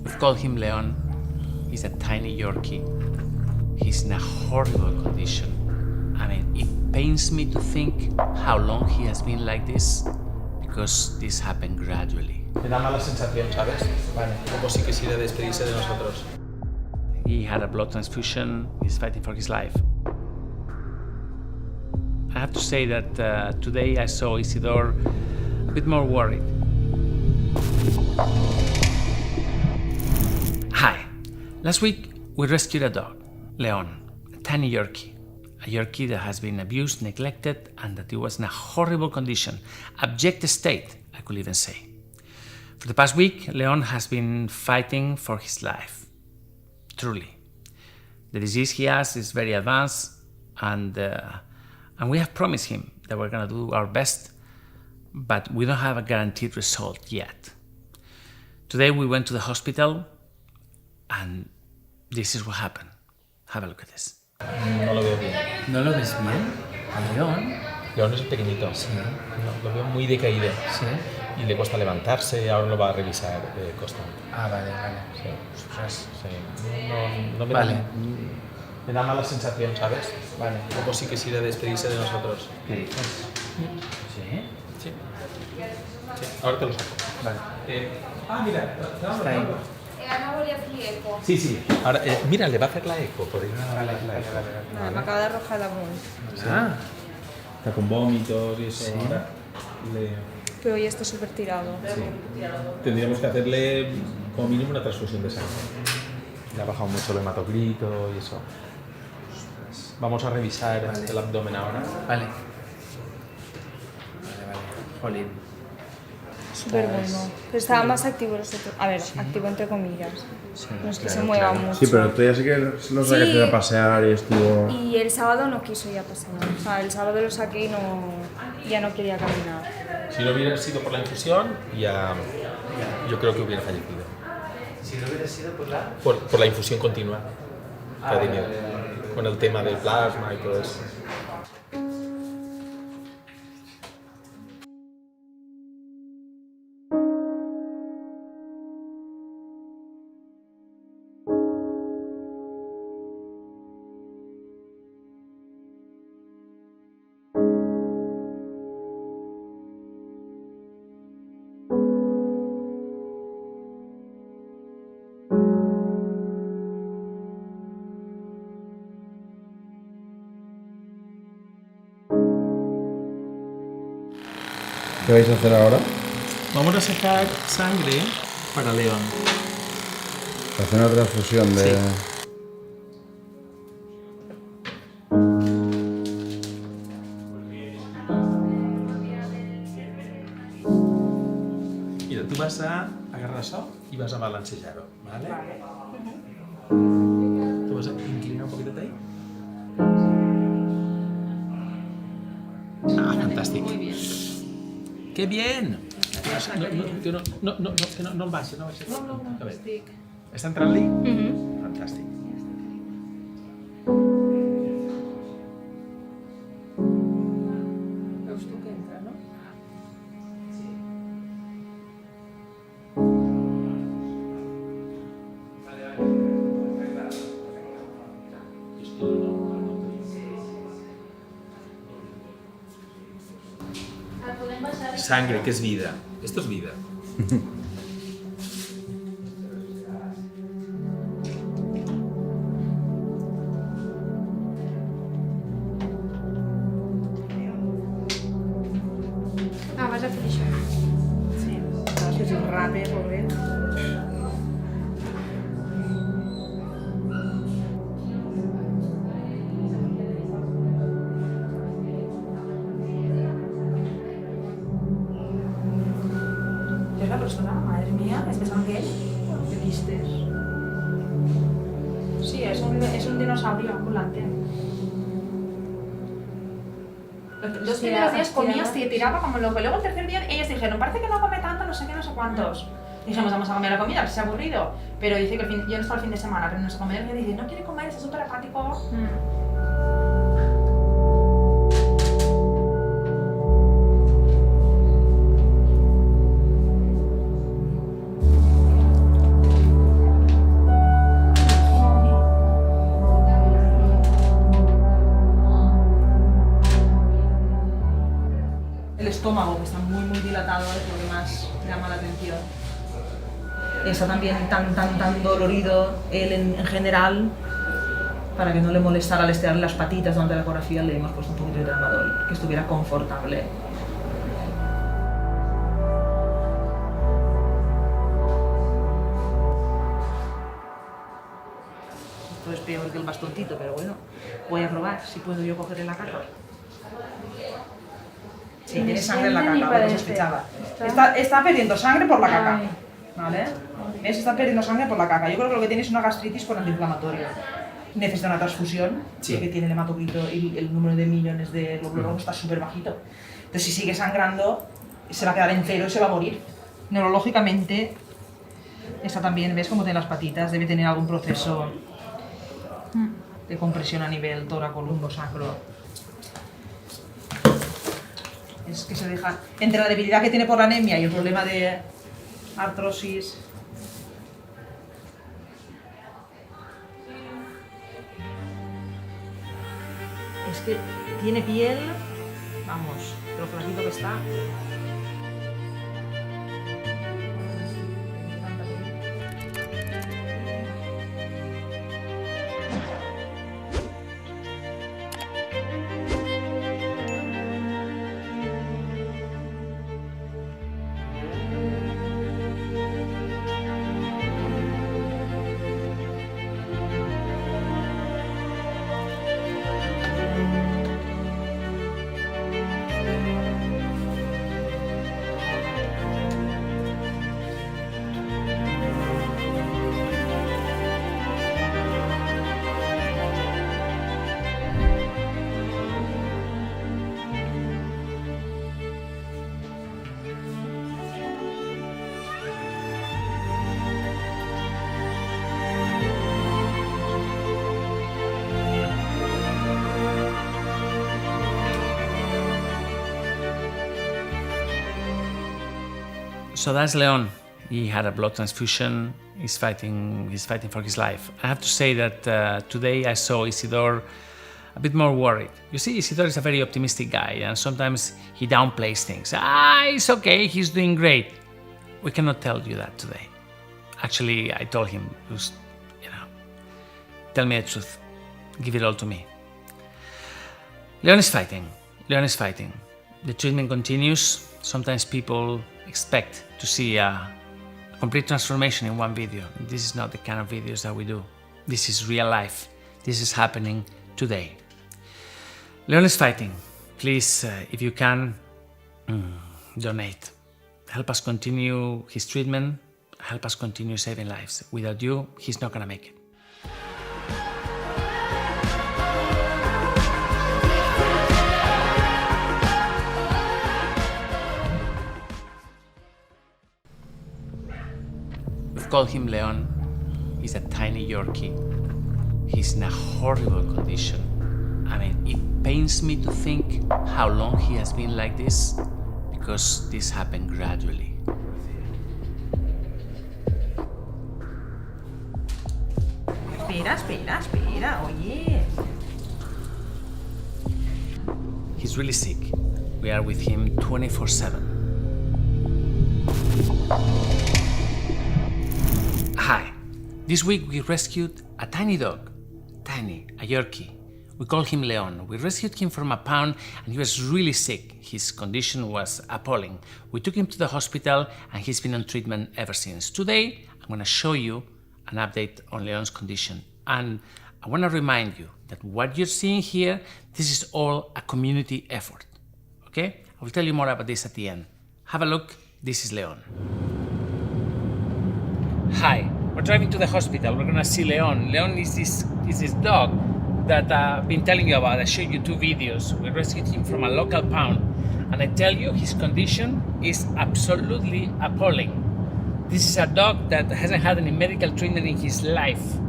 We've called him Leon. He's a tiny Yorkie. He's in a horrible condition. I mean, it pains me to think how long he has been like this, because this happened gradually.
Me da mala sensación, ¿sabes? Vale, como si quisiera despedirse de nosotros.
He had a blood transfusion. He's fighting for his life. I have to say that today I saw Isidore a bit more worried. Hi. Last week we rescued a dog, Leon, a tiny Yorkie. A Yorkie that has been abused, neglected, and that it was in a horrible condition, abject state, I could even say. For the past week, Leon has been fighting for his life. Truly. The disease he has is very advanced, and we have promised him that we're going to do our best, but we don't have a guaranteed result yet. Today we went to the hospital, and this is what happened. Have a look at this.
No lo veo bien.
¿No lo ves bien? ¿A León?
León es pequeñito. Sí. No, lo veo muy decaído.
Sí.
Y le cuesta levantarse, ahora lo va a revisar constante.
Ah, vale.
Sí.
Ostras.
Sí. No me,
Vale.
Me da mala sensación, ¿sabes?
Vale.
Como si quisiera despedirse de nosotros.
¿Qué dices? ¿Sí?
Sí. Ahora te lo saco.
Vale.
Mira,
Está ahí.
Ana volia fer eco.
Sí. Ahora, mira, le va a hacer la eco. Por ir a la eco.
Vale, m'acaba d'arrojar damunt.
Ah. Está con vómitos y eso.
Sí.
Ahora
Pero ya está súper tirado.
Sí. Tendríamos que hacerle como mínimo una transfusión de sangre. Le ha bajado mucho el hematocrito y eso. Vamos a revisar el abdomen ahora.
Vale. Jolín.
Súper bueno. Pero estaba más activo los otros. A ver, activo entre comillas. No es que se mueva mucho.
Sí, pero tú ya sí que lo sacaste a pasear y estuvo...
Y el sábado no quiso ya pasear. O sea, el sábado lo saqué y ya no quería caminar.
Si no hubiera sido por la infusión, yo creo que hubiera fallecido.
Si no hubiera sido por la...
Por la infusión continua que ha tenido. Con el tema del plasma y todo eso.
¿Qué vais a hacer ahora?
Vamos a sacar sangre para León.
Hacer una transfusión de...
Mira, tú vas a agarrar eso y vas a balancearlo, ¿vale? Tú vas a inclinar un poquito ahí. Ah, fantástico.
Muy bien.
¡Qué bien! No baixi, no baixi.
No,
A ver.
estic.
Està entrant-li? Fantàstic.
Veus tu que entra, no?
Sangre, que es vida. Esto es vida.
Ah, vas a fer això.
Sí, que és un rape, pobret. Es la persona, madre mía, es que son gay. ¿Qué vistes? Sí, es un dinosaurio ambulante. Los primeros días comía, se tiraba como loco. Luego el tercer día ellos dijeron, parece que no come tanto, no sé qué, no sé cuántos. Dijimos, vamos a comer la comida, se ha aburrido. Pero dice que yo no estaba el fin de semana, pero no sé comer. Y dice, no quiere comer, está súper apático. El estómago, que está muy dilatado, es lo que más llama la atención. Está también tan dolorido él en general, para que no le molestara al estirar las patitas durante la ecografía, le hemos puesto un poquito de tramadol, que estuviera confortable. Esto es peor que el bastoncito, pero bueno, voy a probar si puedo yo cogerle la caja. Sí, tiene sangre en la caca, lo que sospechaba. Está perdiendo sangre por la caca. ¿Vale? ¿Ves? Está perdiendo sangre por la caca. Yo creo que lo que tiene es una gastritis con antiinflamatorio. Necesita una transfusión, sí, que tiene el hematocrito y el número de millones de glóbulos rojos está súper bajito. Entonces, si sigue sangrando, se va a quedar en cero y se va a morir. Neurológicamente, está también, ¿ves cómo tiene las patitas? Debe tener algún proceso de compresión a nivel tóraco-lumbosacro. Es que se deja, entre la debilidad que tiene por la anemia y el problema de artrosis. Es que tiene piel, vamos, lo flaquito que está.
So that's Leon. He had a blood transfusion. He's fighting for his life. I have to say that today I saw Isidore a bit more worried. You see, Isidore is a very optimistic guy, and sometimes he downplays things. It's okay, he's doing great. We cannot tell you that today. Actually, I told him, tell me the truth. Give it all to me. Leon is fighting. The treatment continues. Sometimes people expect to see a complete transformation in one video. This is not the kind of videos that we do. This is real life. This is happening today. Leon is fighting. Please, if you can, donate. Help us continue his treatment. Help us continue saving lives. Without you, he's not gonna make it. We've called him Leon. He's a tiny Yorkie. He's in a horrible condition. I mean, it pains me to think how long he has been like this, because this happened gradually.
Espera, oye.
He's really sick. We are with him 24/7. Hi. This week we rescued a tiny dog. Tiny, a Yorkie. We call him Leon. We rescued him from a pound and he was really sick. His condition was appalling. We took him to the hospital and he's been on treatment ever since. Today, I'm going to show you an update on Leon's condition. And I want to remind you that what you're seeing here, this is all a community effort. Okay? I will tell you more about this at the end. Have a look. This is Leon. Hi. We're driving to the hospital. We're going to see Leon. Leon is this dog that I've been telling you about. I showed you 2 videos. We rescued him from a local pound. And I tell you, his condition is absolutely appalling. This is a dog that hasn't had any medical treatment in his life.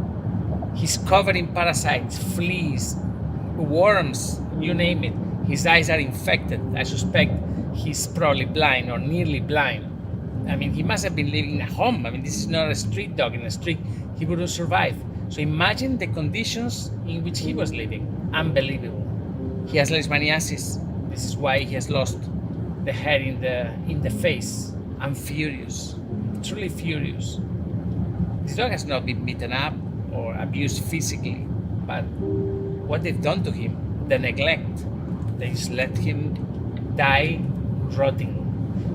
He's covered in parasites, fleas, worms, you name it. His eyes are infected. I suspect he's probably blind or nearly blind. I mean, he must have been living in a home. I mean, this is not a street dog. In a street, he wouldn't survive. So imagine the conditions in which he was living. Unbelievable. He has leishmaniasis. This is why he has lost the hair in the face. I'm furious, truly furious. This dog has not been beaten up or abused physically, but what they've done to him, the neglect, they just let him die rotting.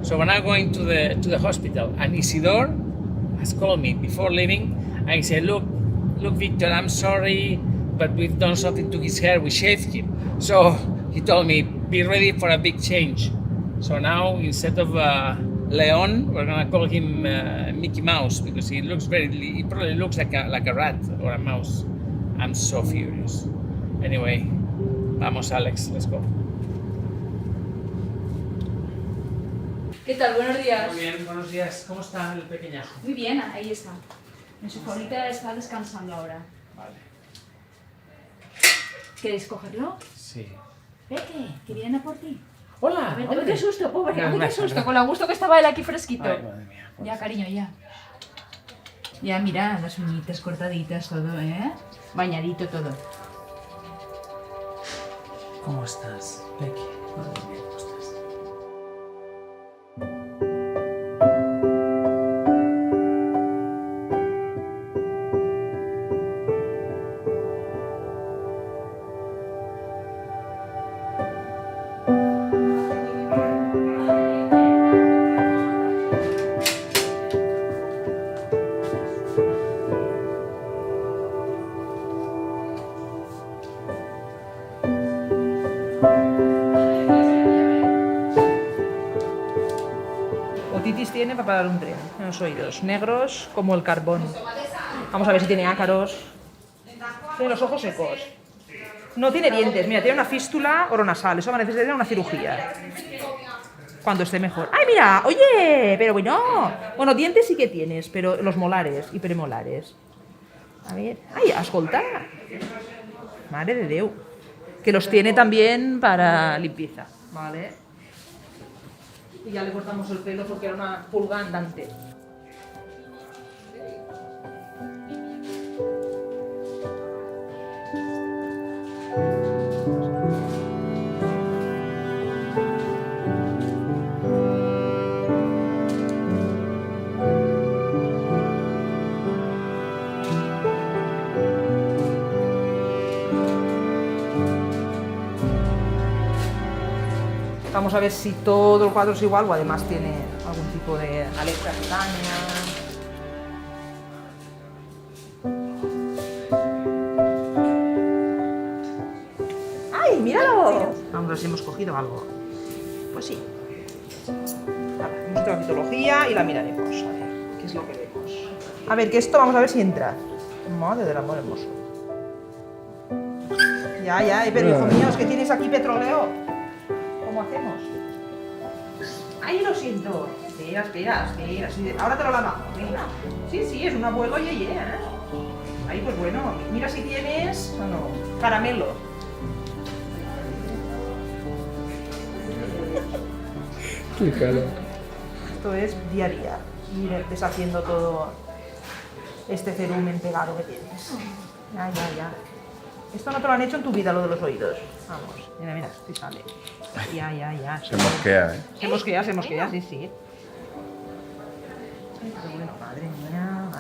So we're now going to the hospital, and Isidore has called me before leaving, and he said, look Victor, I'm sorry, but we've done something to his hair, we shaved him. So he told me, be ready for a big change. So now, instead of Leon, we're gonna call him Mickey Mouse, because he probably looks like a rat or a mouse. I'm so furious. Anyway, vamos Alex, let's go.
¿Qué tal? Buenos días.
Muy bien, buenos días. ¿Cómo está el pequeñajo?
Muy bien, ahí está. En su favorita está descansando ahora.
Vale.
¿Queréis cogerlo?
Sí.
Vete, que vienen a por ti.
Hola.
A ver,
hombre.
qué susto, pobre,
Gracias,
qué susto,
gracias.
con lo gusto que estaba él aquí fresquito.
Ay, madre mía.
Ya, cariño, ya. Ya, mira, las uñitas cortaditas, todo, ¿eh? Bañadito todo.
¿Cómo estás, Becky? Madre mía, ¿cómo estás?
Otitis tiene para parar un tren en los oídos, negros como el carbón. Vamos a ver si tiene ácaros. Tiene los ojos secos. No tiene dientes, mira, tiene una fístula oronasal, eso va a necesitar una cirugía. Cuando esté mejor. ¡Ay, mira! ¡Oye! Pero bueno. Bueno, dientes sí que tienes, pero los molares y premolares. A ver. ¡Ay, escolta! Madre de Déu. Que los tiene también para limpieza, ¿vale? Y ya le cortamos el pelo porque era una pulga andante. Vamos a ver si todo el cuadro es igual o además tiene algún tipo de aleta extraña. ¡Ay, míralo! Vamos a ver si hemos cogido algo. Pues sí. Vale, hemos hecho la mitología y la miraremos. A ver, ¿qué es lo que vemos? A ver, que esto vamos a ver si entra. Madre del amor hermoso. Ya, pero hijo mío, es que tienes aquí petróleo. ¿Cómo hacemos? ¡Ay, lo siento! Espera. Sí, ahora te lo lavamos, venga. Sí, es un abuelo yeye, ¿eh? Ay, pues bueno, mira si tienes... no, caramelo.
Qué cara.
Esto es día a día. Ir deshaciendo todo este cerumen pegado que tienes. Ya. Esto no te lo han hecho en tu vida, lo de los oídos. Vamos, mira, si sale. Ya.
Se mosquea, ¿eh?
Se mosquea, sí. Pero bueno, madre mía,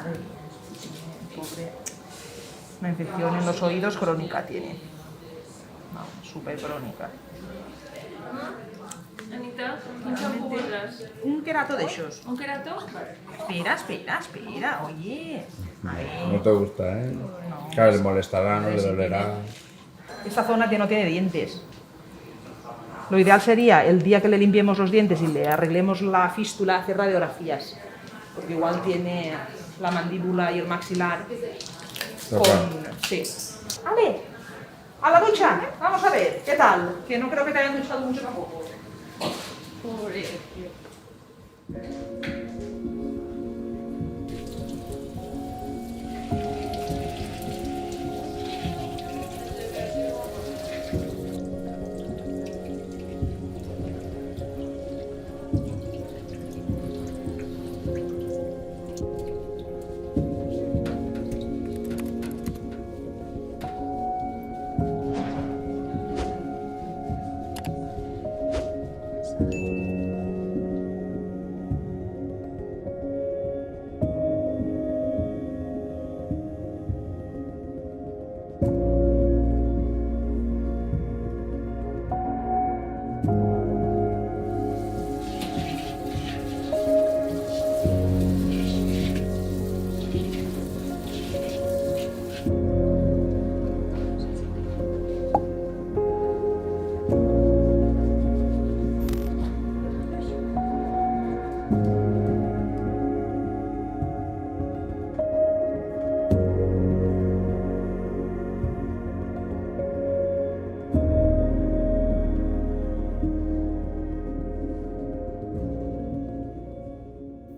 pobre. Una infección en los oídos crónica tiene. Vamos, súper crónica.
Anita, un champú podrás.
Un querato de esos.
¿Un querato?
Espera, oye. A ver.
No te gusta, ¿eh?
No.
Claro, le molestará, no le dolerá.
Esta zona que no tiene dientes. Lo ideal sería el día que le limpiemos los dientes y le arreglemos la fístula, hacer radiografías. Porque igual tiene la mandíbula y el maxilar con... Sí. ¡Ale! ¡A la ducha! Vamos a ver, ¿qué tal? Que no creo que te hayan duchado mucho tampoco. Pobre.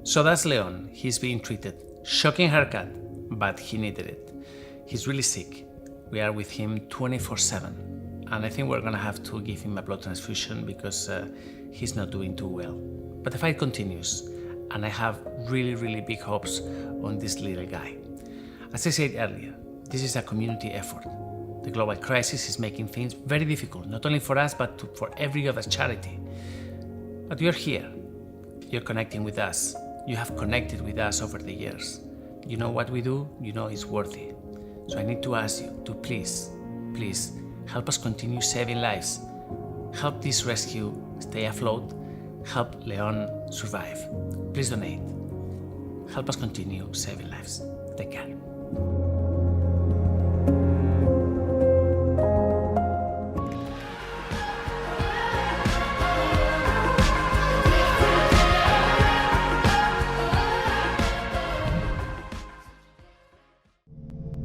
So that's Leon. He's being treated. Shocking haircut, but he needed it. He's really sick. We are with him 24/7. And I think we're gonna have to give him a blood transfusion because he's not doing too well. But the fight continues, and I have really big hopes on this little guy. As I said earlier, this is a community effort. The global crisis is making things very difficult, not only for us, but for every other charity. But you're here. You're connecting with us. You have connected with us over the years. You know what we do, you know it's worthy. So I need to ask you to please help us continue saving lives. Help this rescue stay afloat. Help Leon survive. Please donate. Help us continue saving lives. Take care.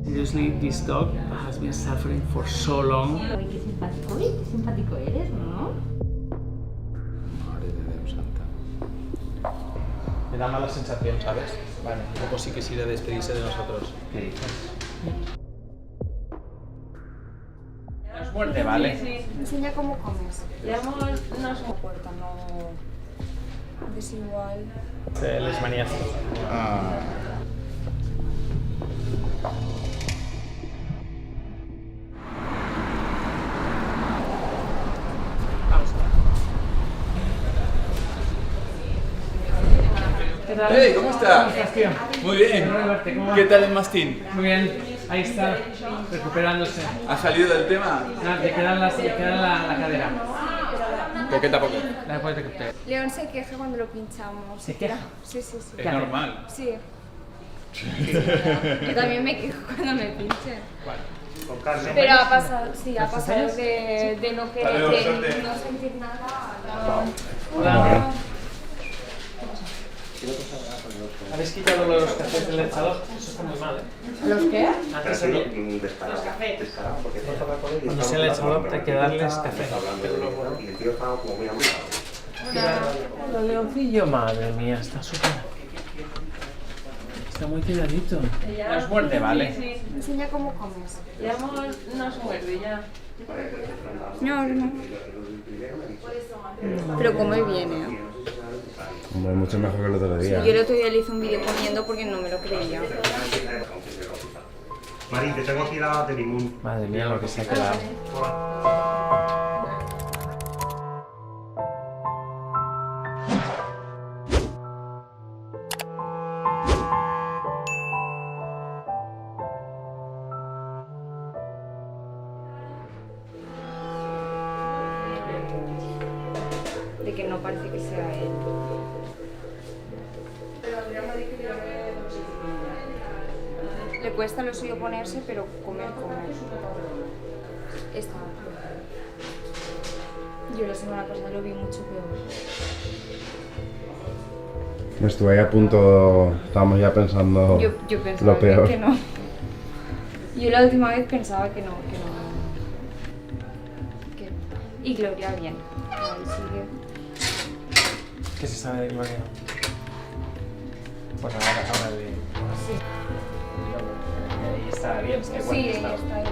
Seriously, this dog has been suffering for so long.
Ay, qué simpático eres, ¿no?
Madre de Dios santa. Me da mala sensación, ¿sabes? Vale, un poco sí que sí de despedirse de nosotros. ¿Qué dices?
Nos muerde, ¿vale?
Sí. Enseña cómo comes. Llevamos una puerta, no... desigual.
Lesmanías.
Ah.
¿Qué tal?
Hey, ¿cómo estás?
¿Cómo estás, tío?
Muy bien. ¿Qué tal el mastín?
Muy bien, ahí está, recuperándose.
¿Ha salido del tema?
No, te queda la cadera.
Poquito a poco.
La puedes recuperar.
León se queja cuando lo pinchamos.
¿Se queja?
Sí, sí, sí.
Es normal.
Sí. Yo también me quejo cuando me pinchen. Pero ha pasado, sí, ha pasado de no querer, de no sentir nada.
Hola. ¿Habéis quitado los cafés del echador? Eso está muy mal, ¿eh?
¿Los qué?
Antes había los cafés. Cuando sea el echador hay que darles café. Hola, Leoncillo. Madre mía, está súper... Está muy tiradito. No os muerde, ¿vale?
Sí. Enseña cómo comes.
Ya no se muerde, ya.
No, no. Pero come bien, ¿eh?
Hombre, mucho mejor que el otro día.
Yo el otro día le hice un vídeo comiendo porque no me lo creía.
Mari, te tengo aquí la de limón.
Madre mía, lo que se ha quedado.
De que no parece que sea él. Le cuesta lo suyo ponerse, pero comer. Está. Yo la semana pasada lo vi mucho peor.
Estuve ahí a punto, estábamos ya pensando
Yo pensaba
lo peor.
que no. Yo la última vez pensaba que no. Y Gloria bien. Ahí sigue.
¿Qué se sabe de Gloria? Pues ahora de...
Sí.
Ahí está bien, está igual.
Sí, está igual.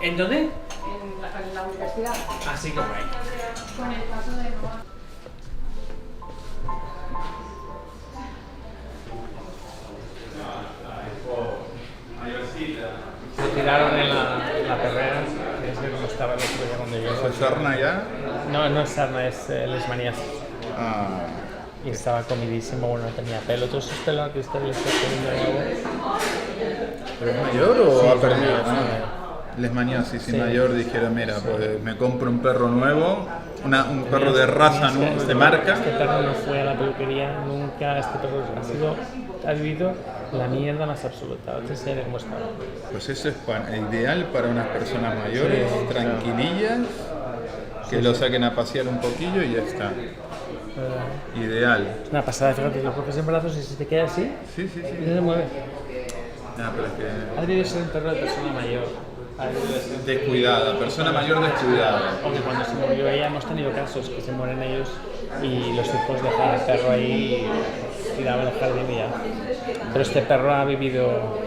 ¿En dónde?
En la universidad.
Así como ahí.
Con el caso de Noah.
Se tiraron en la perrera, que es como estaba el otro día cuando yo...
¿Es sarna ya?
No, no es sarna, es lesmanías.
Ah.
Y estaba comidísimo, bueno, no tenía pelo. Todos esos pelos que usted le está poniendo de nuevo.
¿Pero es mayor o
Sí,
ha perdido?
es mayor.
Lesmaníasis y
Sí.
mayor dijeron, mira, pues me compro un perro nuevo, un perro de raza, ¿no? De marca.
Este perro no fue a la peluquería nunca, este perro ha vivido la mierda más absoluta. Este se ve cómo estaba.
Pues eso es ideal para unas personas mayores,
Sí,
tranquilillas, que lo saquen a pasear un poquillo y ya está. Ideal.
Es una pasada, fíjate, lo coges en brazos y se te queda así.
Sí, sí, sí.
Y no se mueve.
Ah, pero es que...
Ha debido ser un perro de persona mayor.
Descuidada, persona mayor descuidada.
Porque cuando se murió ella hemos tenido casos que se mueren ellos y los hijos dejan al perro ahí tirado en el jardín y ya. Pero este perro ha vivido...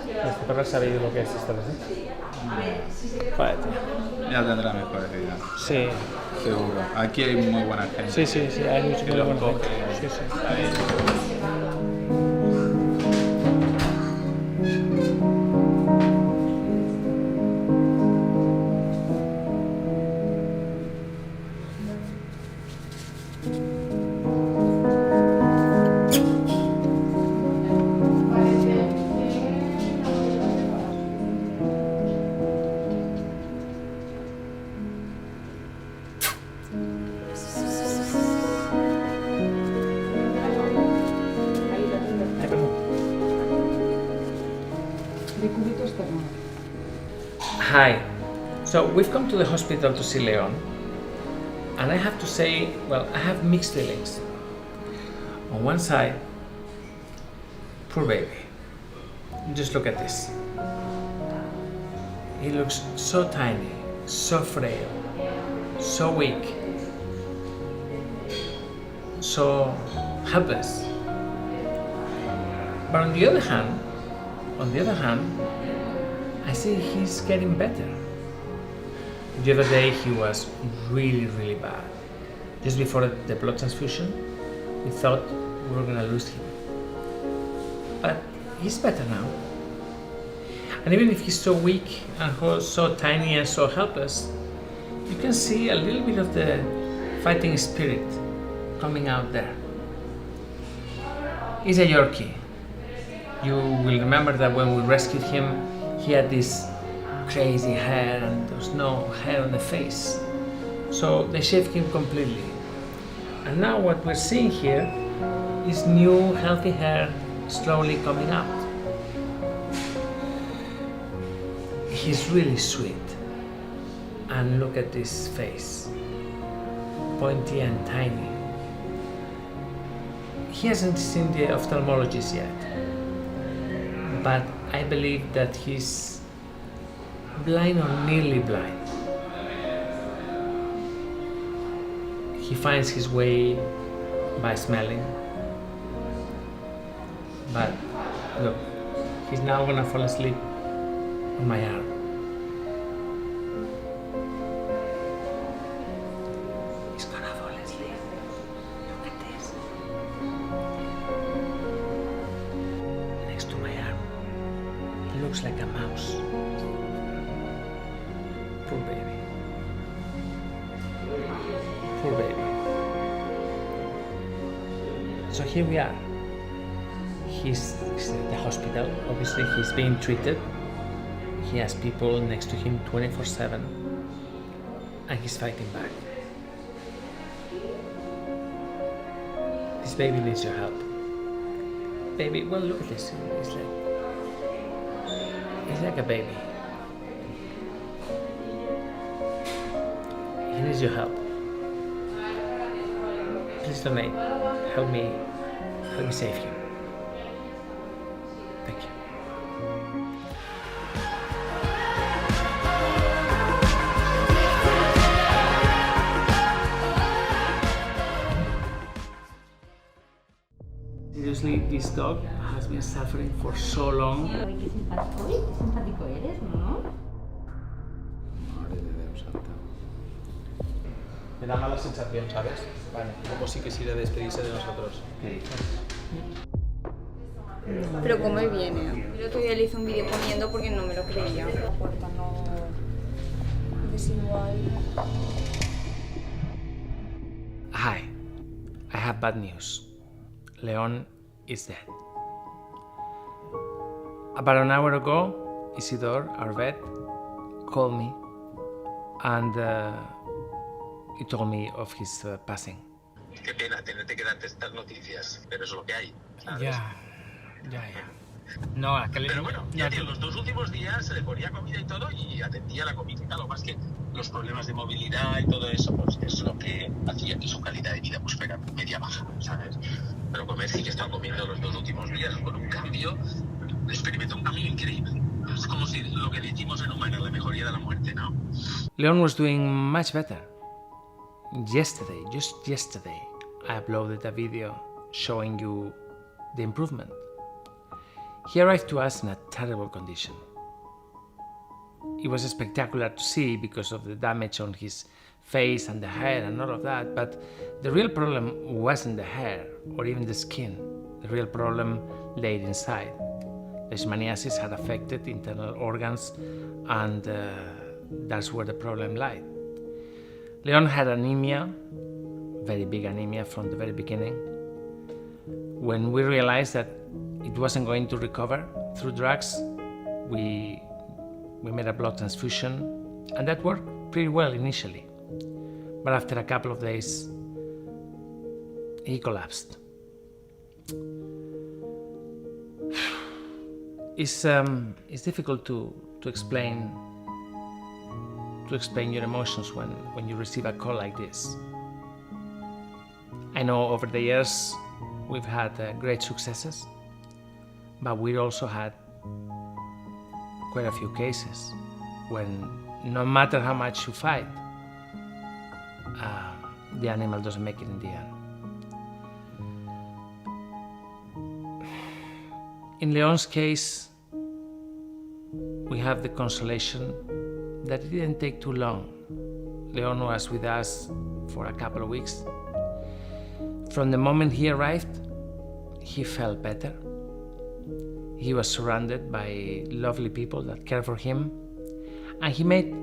Este perro ha sabido lo que es estar así. Joder, tío.
Ya tendrá mejores vidas.
Sí.
Seguro. Aquí hay muy buena gente.
Sí, sí, sí, hay mucho
que
muy
los
buena
coge.
gente. Sí, sí.
cubito externo.
Hi. So we've come to the hospital to see Leon, and I have to say, well, I have mixed feelings. On one side, poor baby. Just look at this. He looks so tiny, so frail, so weak, so helpless. But on the other hand, I see he's getting better. The other day he was really, really bad. Just before the blood transfusion, we thought we were gonna lose him. But he's better now. And even if he's so weak and so tiny and so helpless, you can see a little bit of the fighting spirit coming out there. He's a Yorkie. You will remember that when we rescued him, he had this crazy hair and there was no hair on the face. So they shaved him completely. And now what we're seeing here is new healthy hair slowly coming out. He's really sweet. And look at this face, pointy and tiny. He hasn't seen the ophthalmologist yet, but I believe that he's blind or nearly blind. He finds his way by smelling, but look, he's now gonna fall asleep on my arm. He's gonna fall asleep. Look at this. Next to my arm. He looks like a mouse. Poor baby. Poor baby. So here we are. He's at the hospital. Obviously, he's being treated. He has people next to him 24/7, and he's fighting back. This baby needs your help. Baby, well, look at this. He's like a baby. He needs your help. Please donate. Help me save him. Thank you. Seriously, this dog has been suffering for so long.
Qué simpático eres, ¿no?
Me da mala sensación, ¿sabes? Vale, como sí que de despedirse de nosotros.
Pero come viene. El otro día le hice un vídeo comiendo porque no me lo creía. La puerta no es igual.
Hi, I have bad news. Leon is dead. About an hour ago, Isidore, our vet, called me and he told me of his passing.
Qué pena tenerte que darte estas noticias, pero es lo que hay, ¿sabes?
Ya. No,
Pero bueno, ya tío, los 2 últimos días se le ponía comida y todo y atendía la comida y tal. Lo más que los problemas de movilidad y todo eso, pues es lo que hacía que su calidad de vida pues fuera media baja, ¿sabes? Pero comer sí que estaba comiendo los 2 últimos días con un cambio, experimentó un cambio increíble. Es como si lo que decimos en humana, la mejoría de la muerte, ¿no?
Leon was doing much better. Yesterday, just yesterday, I uploaded a video showing you the improvement. He arrived to us in a terrible condition. It was spectacular to see because of the damage on his face and the hair and all of that, but the real problem wasn't the hair or even the skin. The real problem lay inside. Leishmaniasis had affected internal organs, and that's where the problem lied. Leon had anemia, very big anemia from the very beginning. When we realized that it wasn't going to recover through drugs, we made a blood transfusion, and that worked pretty well initially. But after a couple of days, he collapsed. It's difficult to explain your emotions when you receive a call like this. I know over the years we've had great successes, but we also had quite a few cases when no matter how much you fight, the animal doesn't make it in the end. In Leon's case, we have the consolation that it didn't take too long. Leon was with us for a couple of weeks. From the moment he arrived, he felt better. He was surrounded by lovely people that care for him, and he made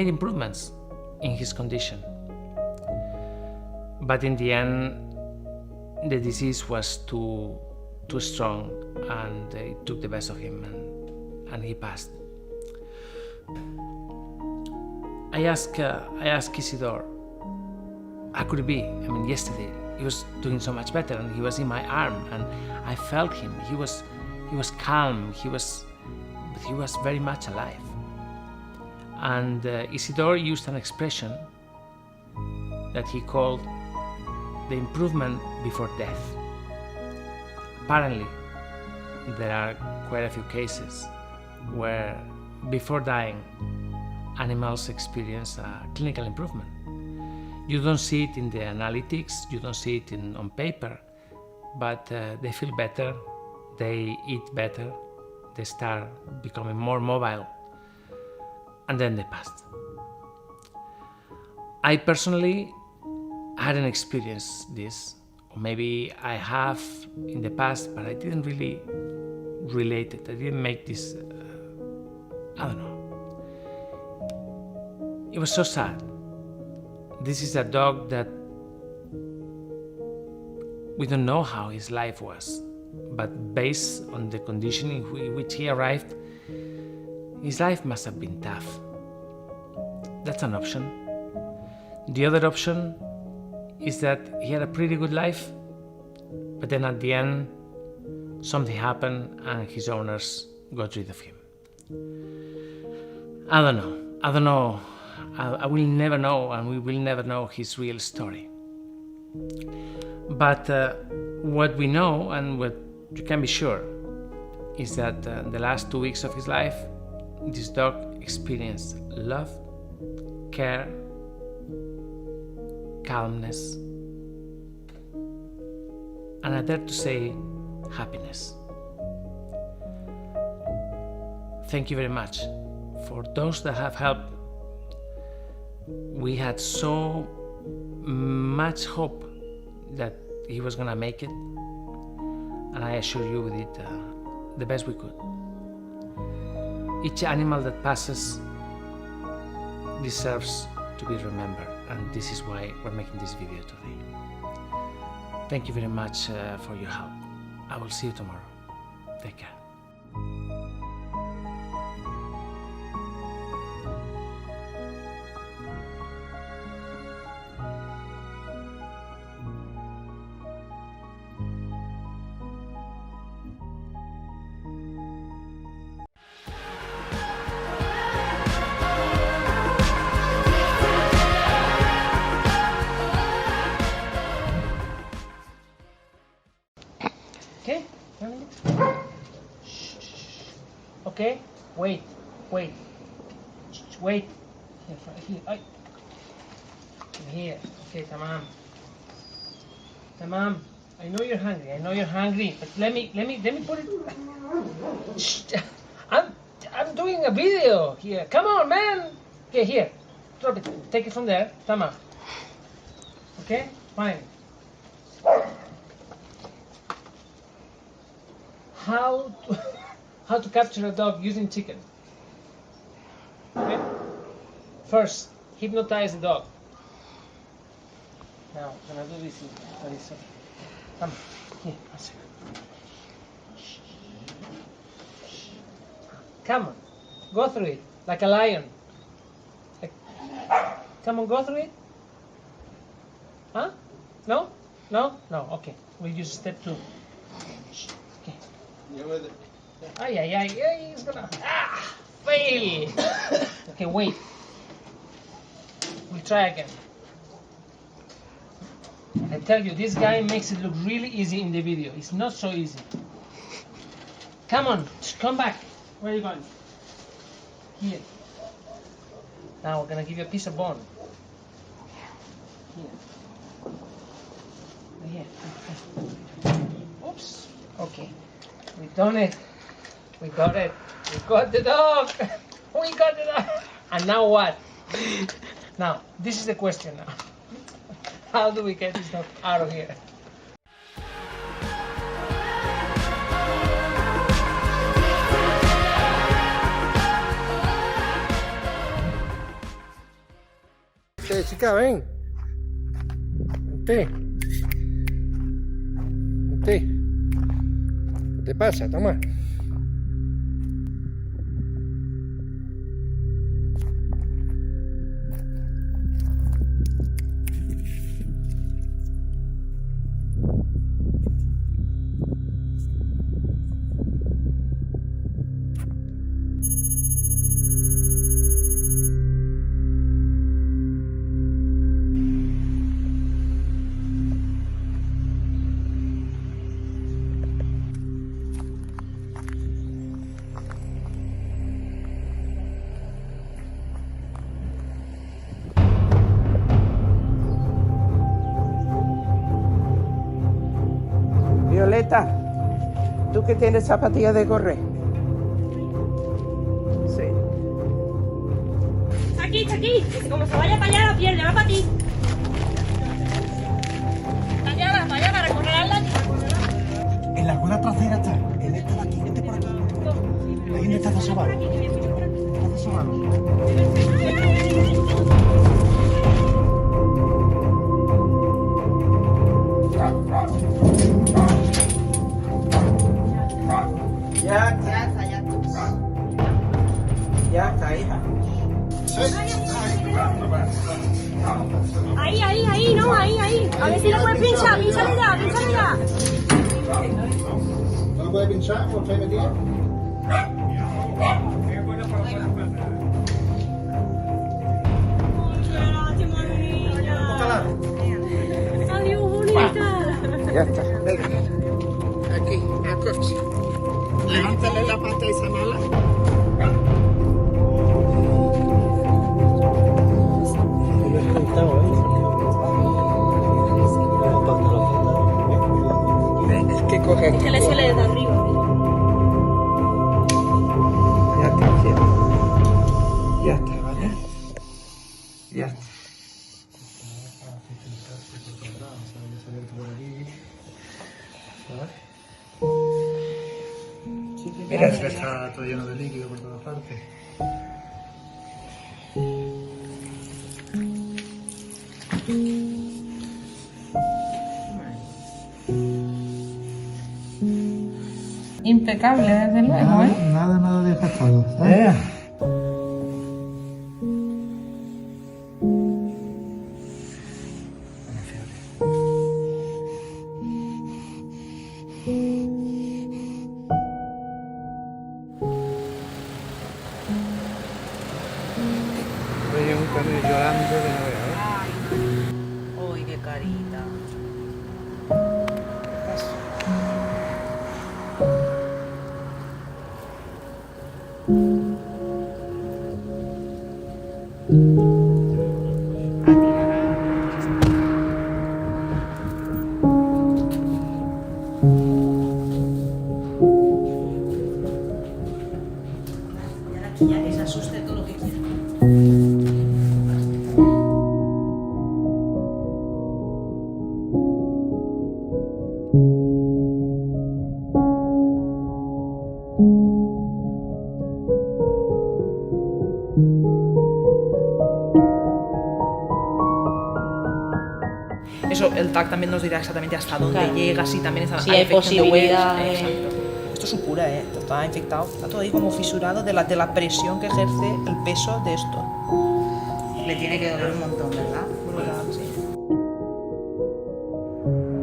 improvements in his condition. But in the end, the disease was too strong, and it took the best of him, and he passed. I asked Isidore, how could it be? I mean, yesterday he was doing so much better, and he was in my arm, and I felt him. He was calm. But he was very much alive. And Isidore used an expression that he called the improvement before death. Apparently, there are quite a few cases where, before dying, animals experience a clinical improvement. You don't see it in the analytics, you don't see it on paper, but they feel better, they eat better, they start becoming more mobile, and then they pass. I personally hadn't experienced this, or maybe I have in the past, but I didn't really relate it. I didn't make this, I don't know. It was so sad. This is a dog that we don't know how his life was, but based on the condition in which he arrived, his life must have been tough. That's an option. The other option is that he had a pretty good life, but then at the end, something happened and his owners got rid of him. I don't know. I will never know, and we will never know his real story. But what we know, and what you can be sure, is that the last 2 weeks of his life, this dog experienced love, care, calmness, and I dare to say happiness. Thank you very much for those that have helped. We had so much hope that he was gonna make it, and I assure you we did the best we could. Each animal that passes deserves to be remembered, and this is why we're making this video today. Thank you very much for your help. I will see you tomorrow. Take care.
Okay, okay, wait. Here, okay, tamam. I know you're hungry, but let me put it. Shh. I'm doing a video here. Come on, man. Okay, here, drop it. Take it from there, tamam. Okay, fine. How to capture a dog using chicken. Okay? First, hypnotize the dog. Now, I'm gonna do this very soon. Come, here, one second. Come on, go through it like a lion. Come on, go through it. Huh? No? Okay. We'll use step 2. Okay. Ay, ay, ay, ay, it's gonna... Ah! Fail! Okay, wait. We'll try again. I tell you, this guy makes it look really easy in the video. It's not so easy. Come on, come back. Where are you going? Here. Now we're gonna give you a piece of bone. Here. Here. Oops. Okay. We've done it. We got it. We got the dog. We got the dog. And now what? Now, this is the question now. How do we get this dog out of here?
Chica, ven. Vente. Vente. ¿Qué te pasa? Toma. Violeta, ¿tú que tienes zapatillas de correr? Sí.
Está aquí. Como se vaya para allá la pierde, va para ti. Para allá, para recorrer al lado.
En la rueda trasera está. En esta de aquí, vente por aquí. Ahí donde está Zabalo. Está Zabalo. Ya está, hija.
Ahí, no, ahí. A ver si lo puedes pinchar, pínchale ya.
¿No lo puedes pinchar por 3 días?
Adiós, bonita.
Ya está, venga. Aquí, al coche. Levántale la pata a esa mala. Es que coge aquí.
Que le suele desde arriba.
Ya está, cielo. Ya está, ¿vale? Ya está. Mira, eso está todo lleno de líquido por todas partes.
Impecable, desde luego, ¿eh?
Nada desgastado. ¿Eh?
Oye, un cambio llorando de no veas.
Uy, qué carita. Ya que se asuste todo lo que quiera.
Eso, el TAC también nos dirá exactamente hasta dónde
Claro.
llega, si también está
Si hay posibilidades.
Exacto. Esto es su cura, Esto está infectado, está todo ahí como fisurado de la presión que ejerce el peso de esto.
Le tiene que doler un montón, ¿verdad?
Sí.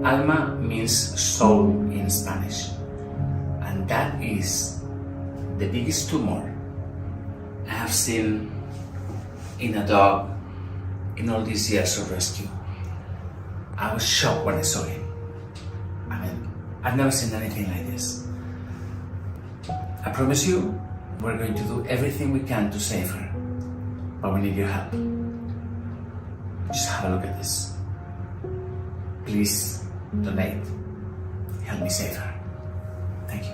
Alma means soul in Spanish, and that is the biggest tumor I have seen in a dog in all these years of rescue. I was shocked when I saw him. I mean, I've never seen anything like this. I promise you, we're going to do everything we can to save her, but we need your help. Just have a look at this. Please donate. Help me save her. Thank you.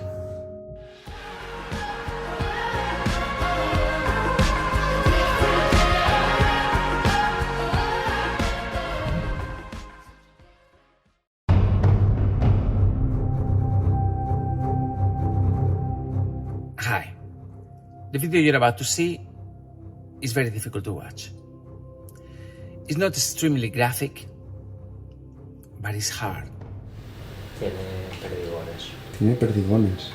Hi. The video you're about to see is very difficult to watch. It's not extremely graphic, but it's hard.
Tiene perdigones.
Tiene perdigones.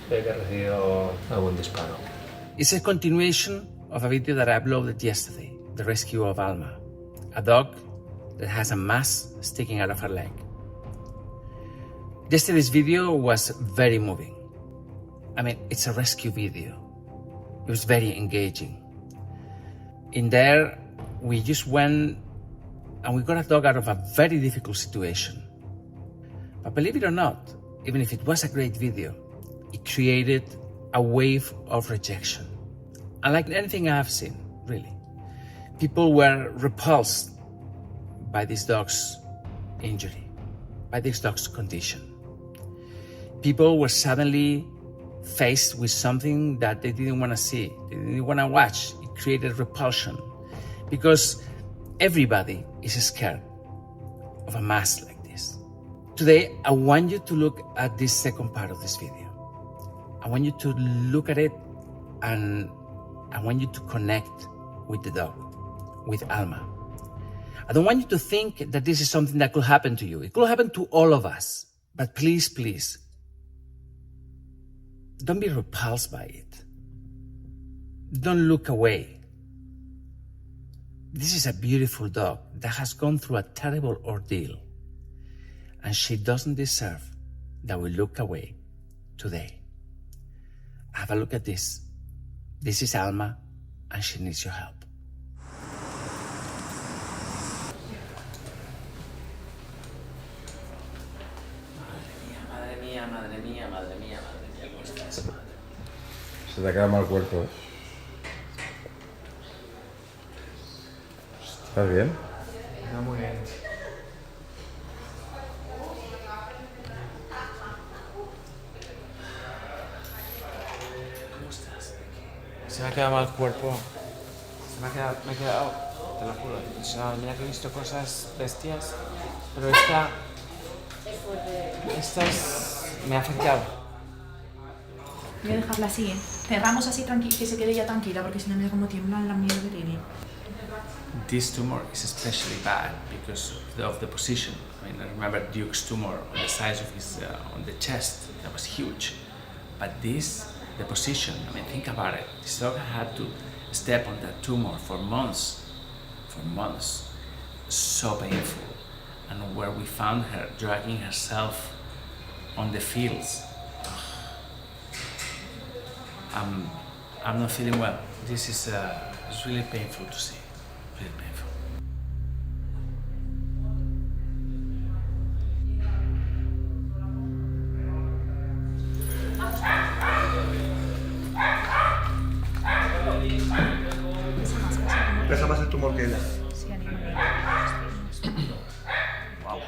Debe que ha recibido algún disparo.
It's a continuation of a video that I uploaded yesterday, the rescue of Alma, a dog that has a mass sticking out of her leg. Yesterday's video was very moving. I mean, it's a rescue video. It was very engaging. In there, we just went and we got a dog out of a very difficult situation. But believe it or not, even if it was a great video, it created a wave of rejection. Unlike anything I have seen, really. People were repulsed by this dog's injury, by this dog's condition. People were suddenly faced with something that they didn't want to see, they didn't want to watch. It created repulsion because everybody is scared of a mass like this. Today, I want you to look at this second part of this video. I want you to look at it and I want you to connect with the dog, with Alma. I don't want you to think that this is something that could happen to you. It could happen to all of us. But please, please, don't be repulsed by it. Don't look away. This is a beautiful dog that has gone through a terrible ordeal, and she doesn't deserve that we look away today. Have a look at this. This is Alma, and she needs your help.
Madre mía, madre mía, madre mía, madre mía, ¿cómo estás, madre?
Se te queda mal el cuerpo, ¿eh? ¿Estás bien?
No, muy bien.
¿Cómo estás?
Se me ha quedado mal el cuerpo. Me he quedado, te lo juro. O sea, mira que he visto cosas bestias, pero esta me ha afectado.
Voy a dejarla así, ¿eh? Cerramos así tranquila, que se quede ya tranquila, porque si no mira cómo tiemblan las mierdas que tiene.
This tumor is especially bad because of the position. I mean, I remember Duke's tumor on the size of his, on the chest, that was huge. But this, the position, I mean, think about it. This dog had to step on that tumor for months. So painful. And where we found her dragging herself on the fields. I'm not feeling well. This is it's really painful to see. Really painful.
Pesa más el tumor que ella.
Sí, animal.
Wow.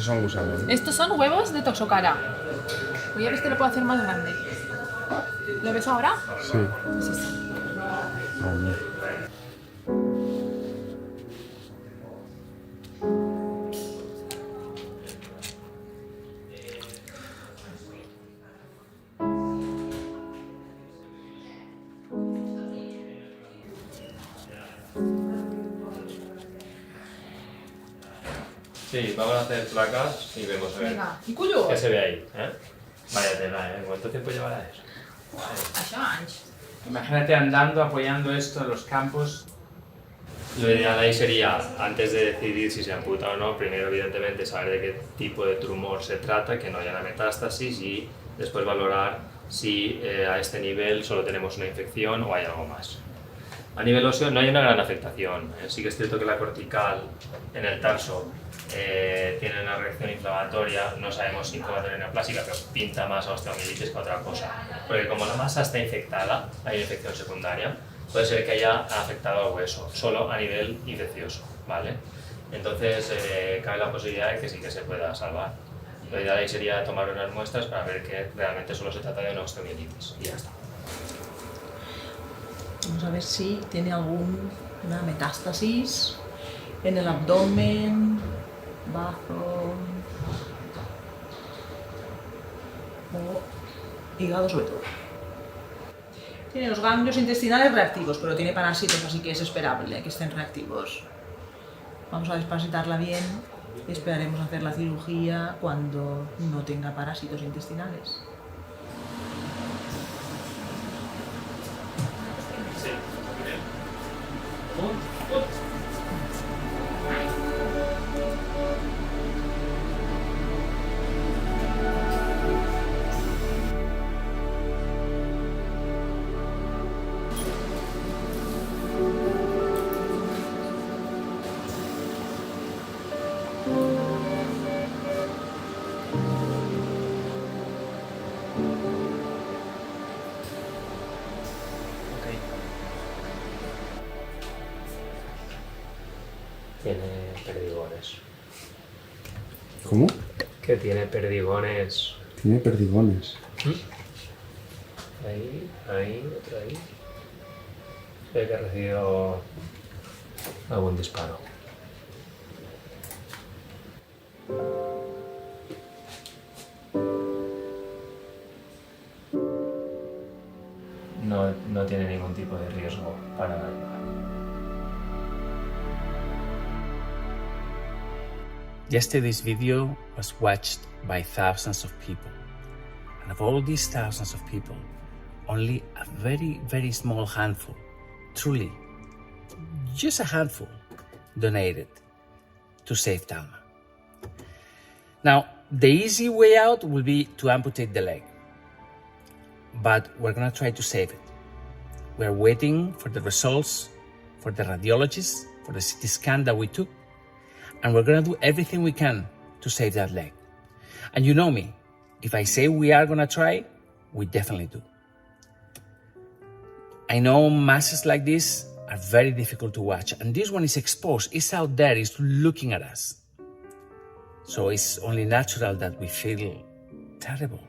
son gusanos.
Estos son huevos de toxocara. Voy a ver si lo puedo hacer más grande. ¿Lo ves ahora?
Sí.
Pues esto.
Sí, vamos a hacer placas y vemos a ver.
Venga, ¿y cuyo?
¿Qué se ve ahí? Vaya tela, ¿Cuánto tiempo llevará eso?
Això anys.
Imagínate andando, apoyando esto en los campos. Lo ideal ahí sería, antes de decidir si se amputa o no, primero evidentemente saber de qué tipo de tumor se trata, que no haya una metástasis, y después valorar si a este nivel solo tenemos una infección o hay algo más. A nivel óseo no hay una gran afectación. Sí que es cierto que la cortical en el tarso tiene una reacción inflamatoria, no sabemos si incubación neoplásica, pero pinta más a osteomielitis que otra cosa. Porque como la masa está infectada, hay una infección secundaria, puede ser que haya afectado al hueso, solo a nivel infeccioso, ¿vale? Entonces cabe la posibilidad de que sí que se pueda salvar. Lo ideal ahí sería tomar unas muestras para ver que realmente solo se trata de una osteomielitis y ya está.
Vamos a ver si tiene alguna metástasis en el abdomen, bazo o hígado sobre todo. Tiene los ganglios intestinales reactivos, pero tiene parásitos, así que es esperable que estén reactivos. Vamos a desparasitarla bien y esperaremos a hacer la cirugía cuando no tenga parásitos intestinales.
Sí, bien. Tiene perdigones.
¿Cómo?
Que tiene perdigones.
Tiene perdigones.
Ahí, otro ahí. Se ve que ha recibido algún disparo. No tiene ningún tipo de riesgo para el animal.
Yesterday's video was watched by thousands of people. And of all these thousands of people, only a very, very small handful, truly, just a handful, donated to save Dalma. Now, the easy way out will be to amputate the leg. But we're gonna try to save it. We're waiting for the results, for the radiologists, for the CT scan that we took, and we're gonna do everything we can to save that leg. And you know me, if I say we are gonna try, we definitely do. I know masses like this are very difficult to watch, and this one is exposed, it's out there, it's looking at us. So it's only natural that we feel terrible.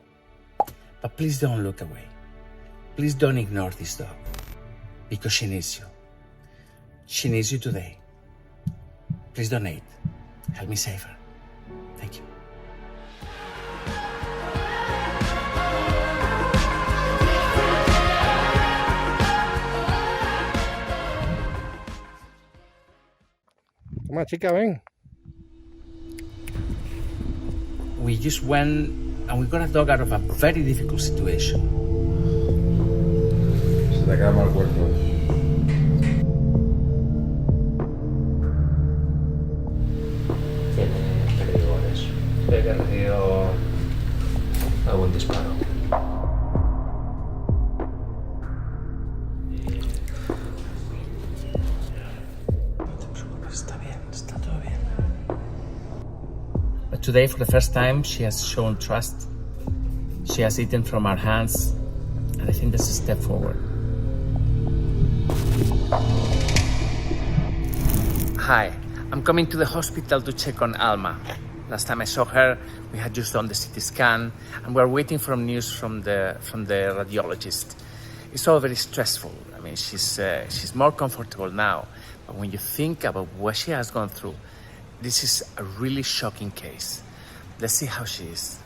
But please don't look away. Please don't ignore this dog, because she needs you. She needs you today. Please donate. Help me save her. Thank you.
Toma, chica, ven.
We just went and we got a dog out of a very difficult situation.
Se te queda mal cuerpo.
Tiene perdigones. Se ve que ha recibido algún disparo.
But today, for the first time, she has shown trust. She has eaten from our hands, and I think that's a step forward. Hi, I'm coming to the hospital to check on Alma. Last time I saw her, we had just done the CT scan, and we're waiting for news from the radiologist. It's all very stressful. I mean, she's more comfortable now, but when you think about what she has gone through, this is a really shocking case. Let's see how she is.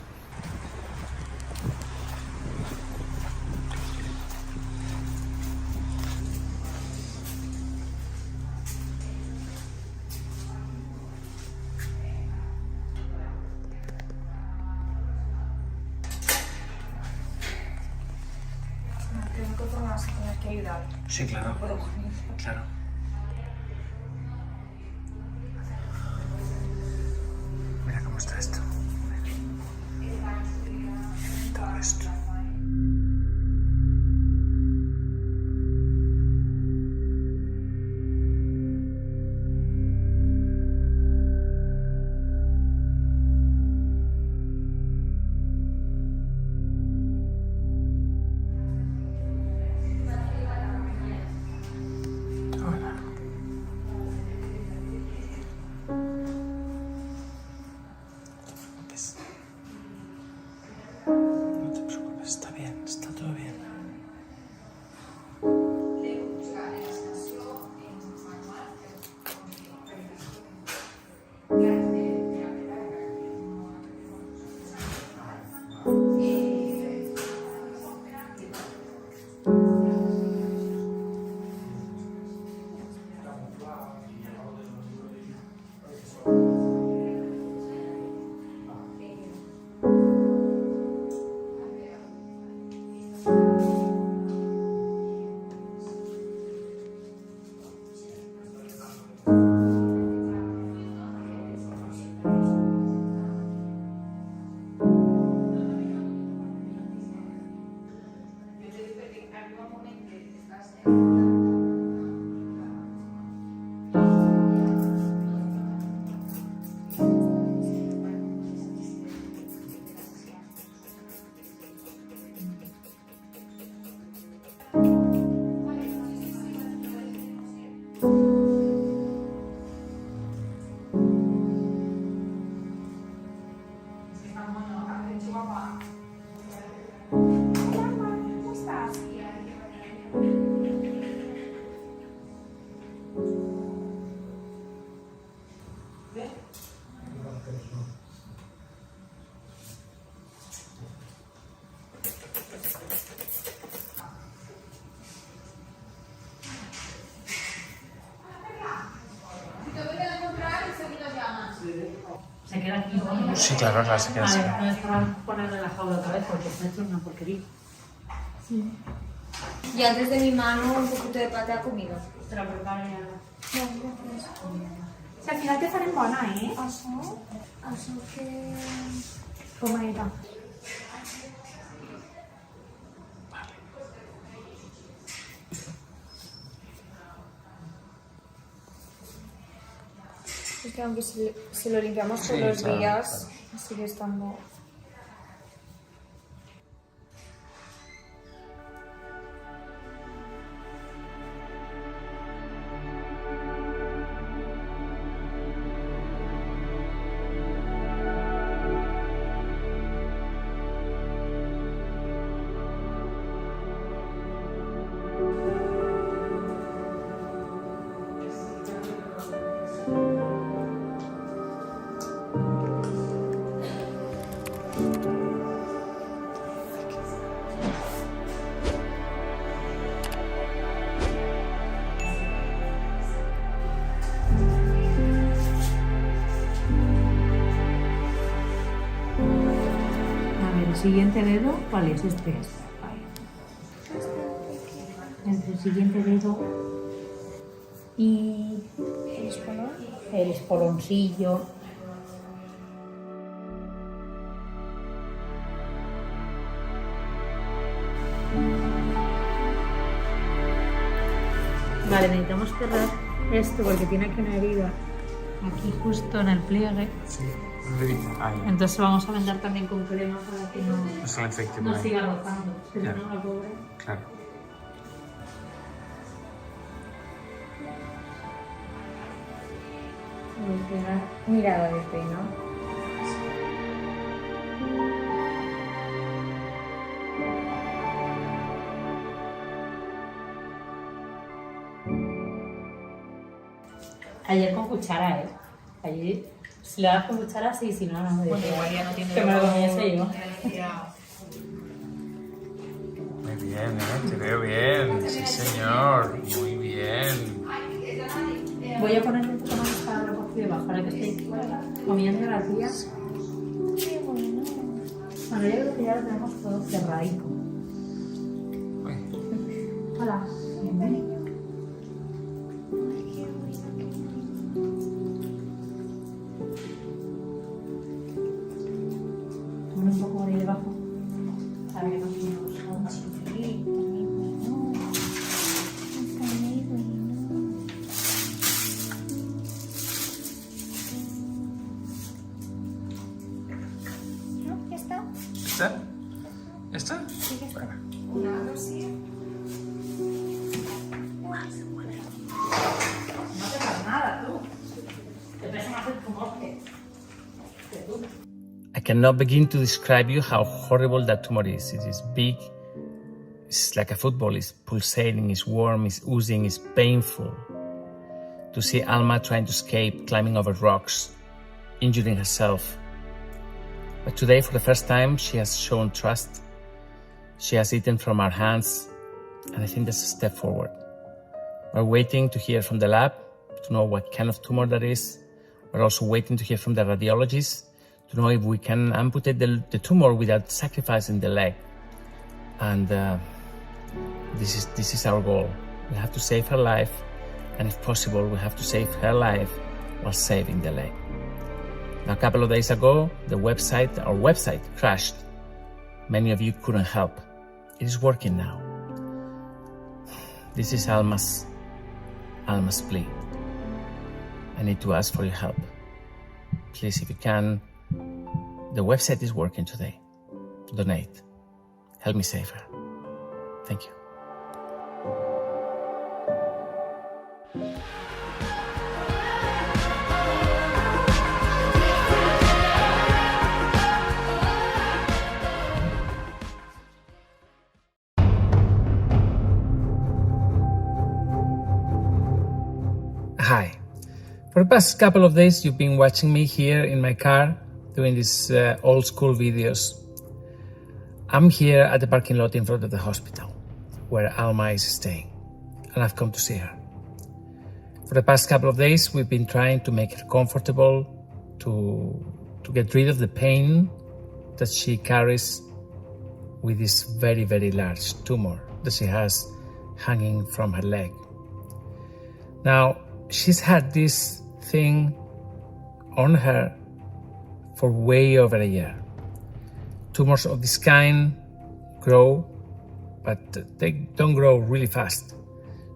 Sí, claro. Claro. Mira cómo está esto. Todo esto. Está bien, está todo bien.
Se queda aquí, ¿no?
Sí, claro, claro, se queda así.
Vale, no es para ponerle la jaula otra vez porque se ha hecho una porquería.
Sí. Y antes de mi mano, un poquito de pate ha comido.
Te la preparo ya.
No, gràcies.
Si al final te farem bona, eh?
Això que...
Com era?
Es que aunque si lo limpiamos todos
Sí,
los
claro,
días, sigue estando...
A ver, el siguiente dedo, ¿cuál es? Este es. Entre el siguiente dedo y el espoloncillo. Vale, necesitamos cerrar esto porque tiene aquí una herida aquí justo en el pliegue.
Sí, ahí.
Entonces vamos a vendar también con crema para que
No se la infecte por
no
ahí.
siga rozando. Pero
Ya.
no, la pobre.
Claro.
Mirada de pena.
Ayer con cuchara, ¿eh? Ayer, si le das con cuchara, sí, si no, no.
Bueno, igual ya no tiene...
Que me lo comiese yo.
Muy bien, te veo bien. Sí, señor. Muy bien.
Voy a ponerle un poco más para por debajo, para que esté comiendo la tía. Qué bueno. Bueno, yo creo que ya lo tenemos todo cerradico. Hola. Bienvenido. Un poco por ahí debajo. Para que no se nos
¿Está? ¿Está?
Sí, que está.
Bueno.
Una, dos, sí.
No te das nada, tú. Te pesa más el tumor que tú.
I cannot begin to describe you how horrible that tumor is. It is big. It's like a football. It's pulsating. It's warm. It's oozing. It's painful. To see Alma trying to escape, climbing over rocks, injuring herself. But today, for the first time, she has shown trust. She has eaten from our hands, and I think that's a step forward. We're waiting to hear from the lab to know what kind of tumor that is. We're also waiting to hear from the radiologists to know if we can amputate the tumor without sacrificing the leg. And this is our goal. We have to save her life, and if possible, we have to save her life while saving the leg. Now, a couple of days ago, our website crashed. Many of you couldn't help. It is working now. This is Alma's plea. I need to ask for your help. Please, if you can, the website is working today. Donate. Help me save her. Thank you. Hi. For the past couple of days, you've been watching me here in my car doing these old school videos. I'm here at the parking lot in front of the hospital where Alma is staying, and I've come to see her. For the past couple of days, we've been trying to make her comfortable, to get rid of the pain that she carries with this very, very large tumor that she has hanging from her leg. Now, she's had this thing on her for way over a year. Tumors of this kind grow, but they don't grow really fast.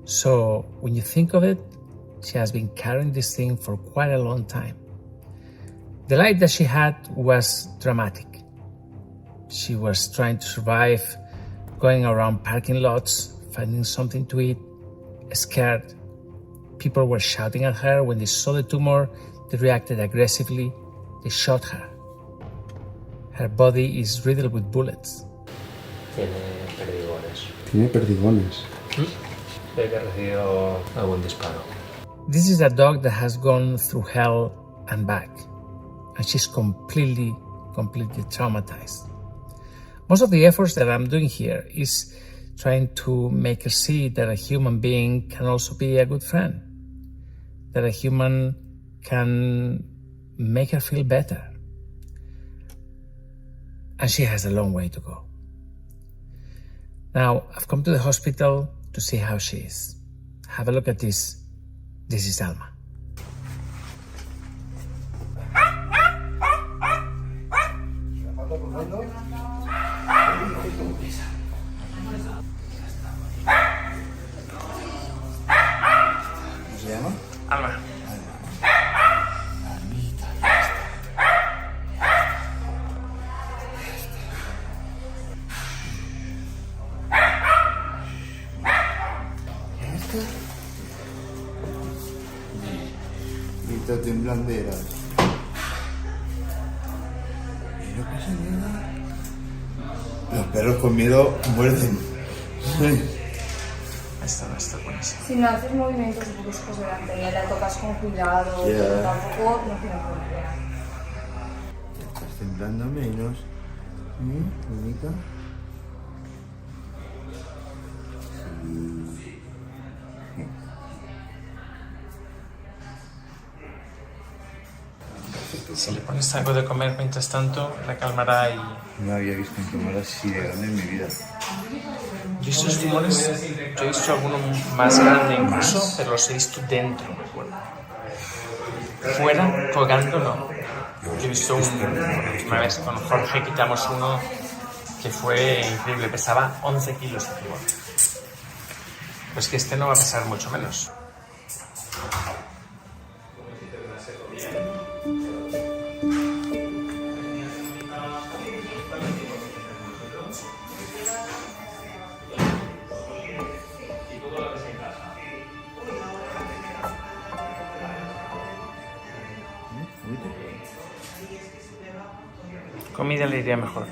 So when you think of it, she has been carrying this thing for quite a long time. The life that she had was dramatic. She was trying to survive, going around parking lots, finding something to eat, scared. People were shouting at her. When they saw the tumor, they reacted aggressively. They shot her. Her body is riddled with bullets.
Tiene perdigones.
Tiene perdigones.
Ve que recibió algún disparo.
This is a dog that has gone through hell and back, and she's completely traumatized. Most of the efforts that I'm doing here is trying to make her see that a human being can also be a good friend, that a human can make her feel better. And she has a long way to go. Now, I've come to the hospital to see how she is. Have a look at this. This is Alma.
¿Cómo se llama?
Alma.
Almita, ya está. ¿Ya está? Está temblandera. Y no pasa nada. Los perros con miedo muerden.
Esta es buenísima.
Si no haces movimientos bruscos delante de ella, la tocas con cuidado,
Ya.
tampoco no tiene problema.
Estás temblando menos. Bonita.
Si le pones algo de comer mientras tanto, la calmará y...
No había visto un tumor así de grande en mi vida.
Yo estos tumores, yo he visto alguno más grande incluso, pero los he visto dentro. Fuera, colgando, no. Yo he visto una vez con Jorge quitamos uno que fue increíble, pesaba 11 kilos el tumor. Pues que este no va a pesar mucho menos. Comida le iría mejor.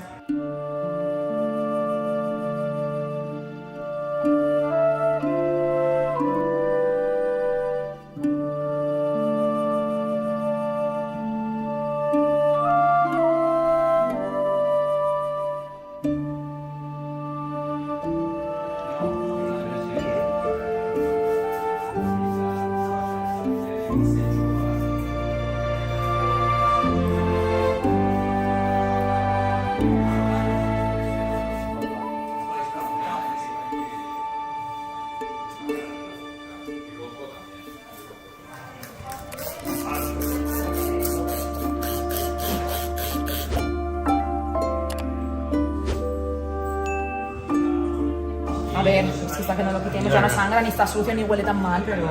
A ver, si está que no lo quitemos, ya no sangra, ni está sucio, ni huele tan mal, pero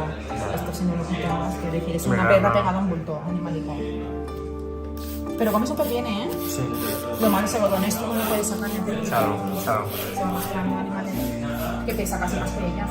esto si no lo quitamos, quiero decir, es una perra pegada a un bulto, animalito. Pero come súper bien, ¿eh?
Sí.
Lo malo es que con esto no lo puedes sacar ni hacer.
Claro, claro.
Se muestran animales que pesa casi más que ella.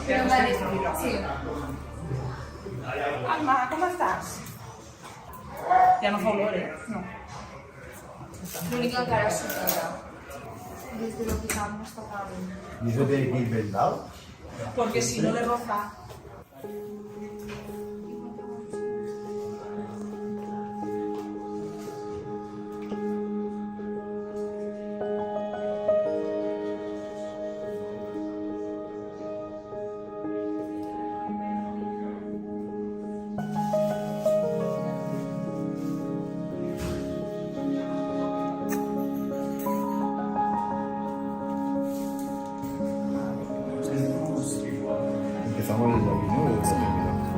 Pero vale, sí.
Alma, ¿cómo estás? Ya no fa olor, ¿eh? No.
Lo único que ahora es su cara. Desde lo que quitamos está claro.
¿Y eso tiene que ir vendado?
Porque si no le roza.
Empezamos desde aquí, ¿no? ¿O terminamos?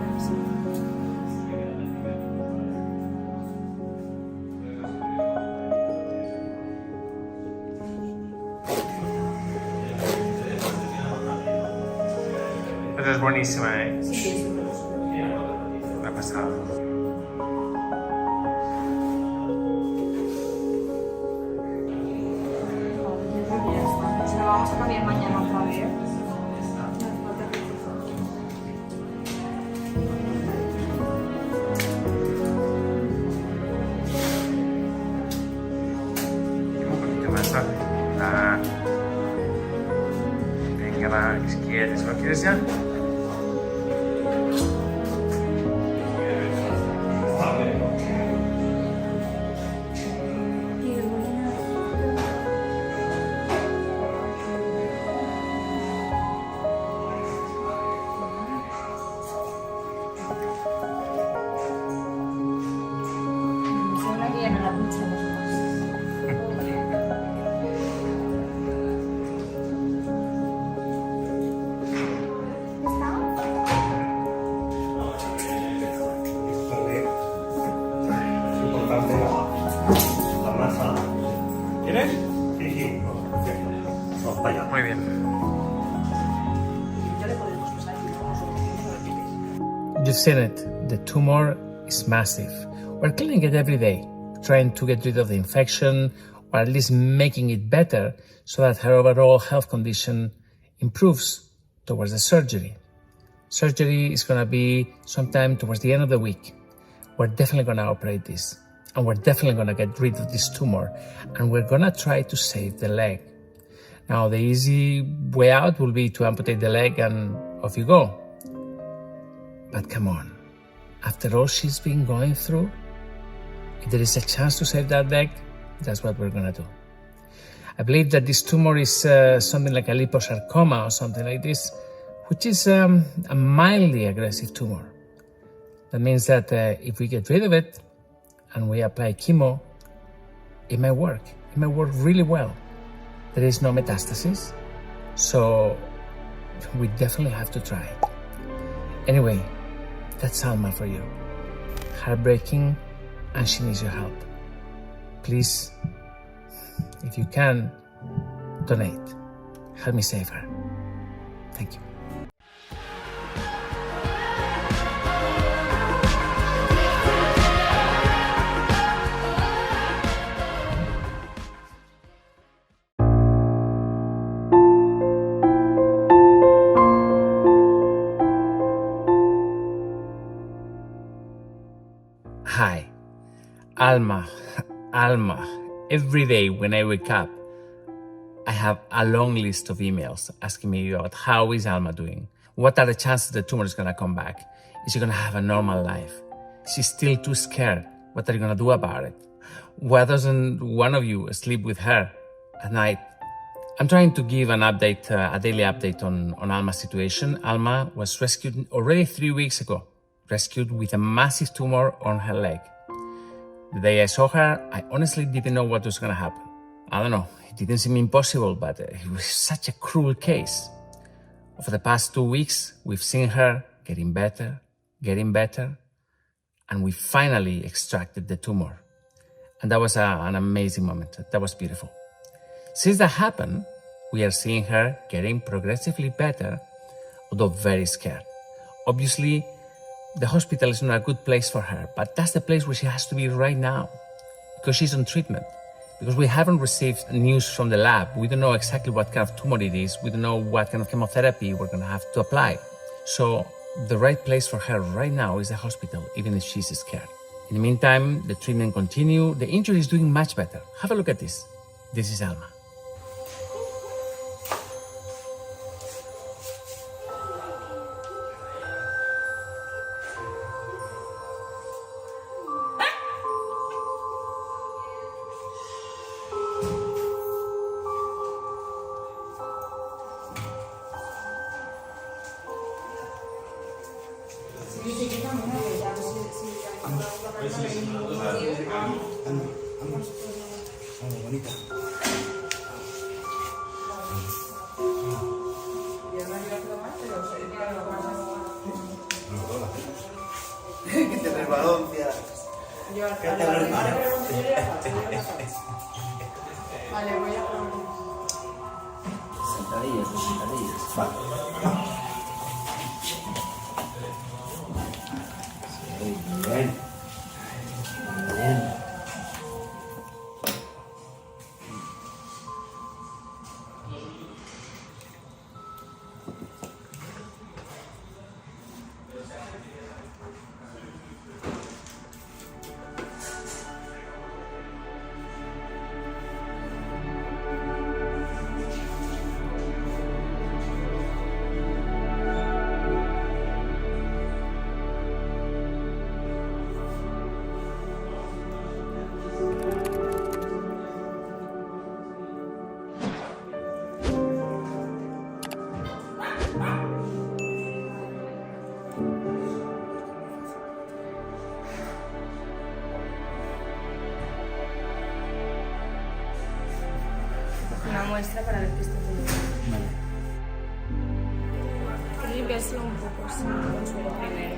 Pero es buenísima, ¿eh?
Sí,
Me ha pasado.
Se la vamos a cambiar mañana otra vez.
Un poquito más, ¿sabes? Venga, va, ¿qué quieres? ¿Lo quieres ya?
Ahora que ya no la pinchamos más.
Importante la masa. ¿Quieres? sí. Vamos para allá.
Muy bien. You've seen it. The tumor is massive. We're cleaning it every day, trying to get rid of the infection, or at least making it better so that her overall health condition improves towards the surgery. Surgery is going to be sometime towards the end of the week. We're definitely going to operate this, and we're definitely going to get rid of this tumor, and we're going to try to save the leg. Now, the easy way out will be to amputate the leg and off you go. But come on, after all she's been going through, if there is a chance to save that leg, that's what we're gonna do. I believe that this tumor is something like a liposarcoma or something like this, which is a mildly aggressive tumor. That means that if we get rid of it and we apply chemo, it may work. It may work really well. There is no metastasis, so we definitely have to try it. Anyway, that's Alma for you. Heartbreaking, and she needs your help. Please, if you can, donate. Help me save her. Thank you. Hi, Alma. Every day when I wake up, I have a long list of emails asking me about how is Alma doing? What are the chances the tumor is gonna come back? Is she gonna have a normal life? She's still too scared. What are you gonna do about it? Why doesn't one of you sleep with her at night? I'm trying to give an update, a daily update on Alma's situation. Alma was rescued already 3 weeks ago. Rescued with a massive tumor on her leg. The day I saw her, I honestly didn't know what was gonna happen. I don't know, it didn't seem impossible, but it was such a cruel case. Over the past 2 weeks, we've seen her getting better, and we finally extracted the tumor. And that was an amazing moment. That was beautiful. Since that happened, we are seeing her getting progressively better, although very scared. Obviously, the hospital is not a good place for her, but that's the place where she has to be right now, because she's on treatment. Because we haven't received news from the lab. We don't know exactly what kind of tumor it is. We don't know what kind of chemotherapy we're gonna have to apply. So the right place for her right now is the hospital, even if she's scared. In the meantime, the treatment continues. The injury is doing much better. Have a look at this. This is Alma.
Que te resbaló, tía. Que te resbaló.
Vale, voy a probar.
Sentadillas.
Vale.
Bien.
Una muestra para ver que esté todo bien. Hay que limpiárselo un poco, sí, con suelo primero.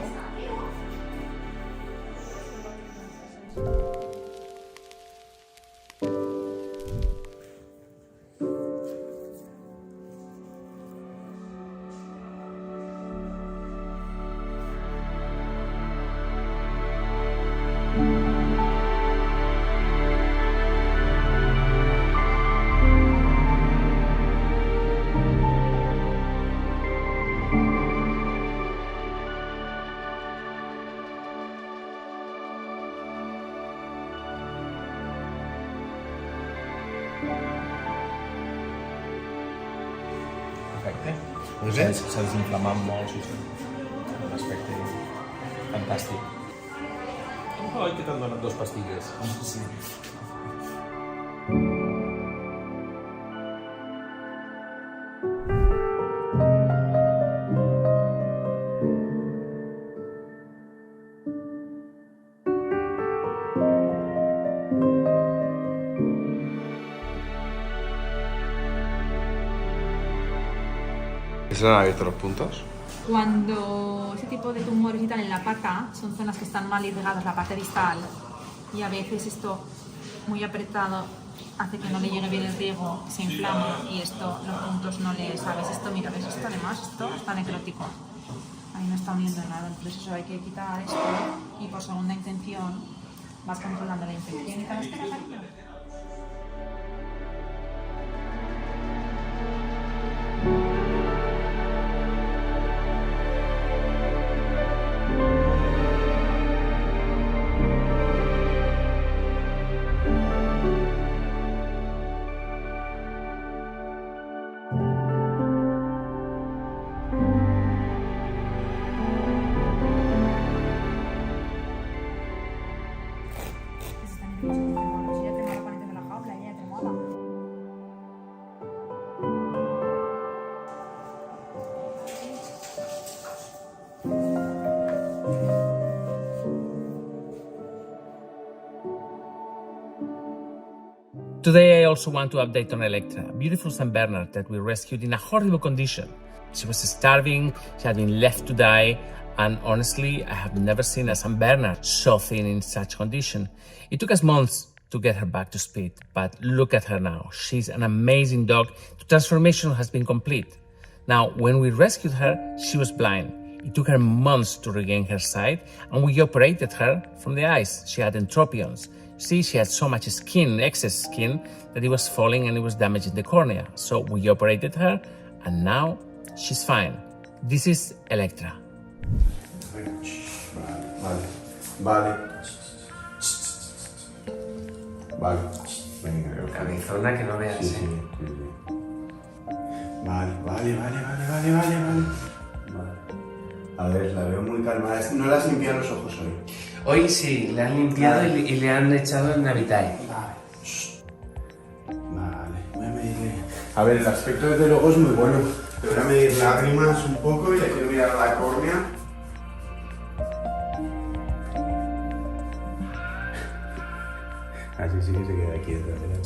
Perfecte.
Pues bé.
S'ha desinflamat molt, sí, sí. Un aspecte fantàstic. Oi, que t'han donat 2 pastilles. Sí.
¿Y se le han abierto los puntos?
Cuando ese tipo de tumores y tal en la pata son zonas que están mal irrigadas, la parte distal, y a veces esto muy apretado hace que no le llegue bien el riego, se inflama y esto, los puntos no le sabes. Esto, mira, ves, esto además, esto está necrótico. Ahí no está uniendo nada, entonces eso hay que quitar esto y por segunda intención vas controlando la infección y cada vez te la cariño.
Today, I also want to update on Electra, a beautiful St. Bernard that we rescued in a horrible condition. She was starving, she had been left to die, and honestly, I have never seen a St. Bernard so thin in such condition. It took us months to get her back to speed, but look at her now. She's an amazing dog. The transformation has been complete. Now, when we rescued her, she was blind. It took her months to regain her sight, and we operated her from the eyes. She had entropions. See, she had so much skin, excess skin, that it was falling and it was damaging the cornea. So we operated her, and now she's fine. This is Electra.
Vale. Venga,
cabezona que no veas.
Sí, sí. Vale. A ver, la veo muy calmada. No le has limpiado los ojos hoy.
Hoy sí, le han limpiado y le han echado el Navitae.
Vale, voy a medirle. A ver, el aspecto desde luego es muy bueno. Te voy a medir lágrimas un poco y le quiero mirar la córnea. Así sí que se queda quieta, ¿verdad?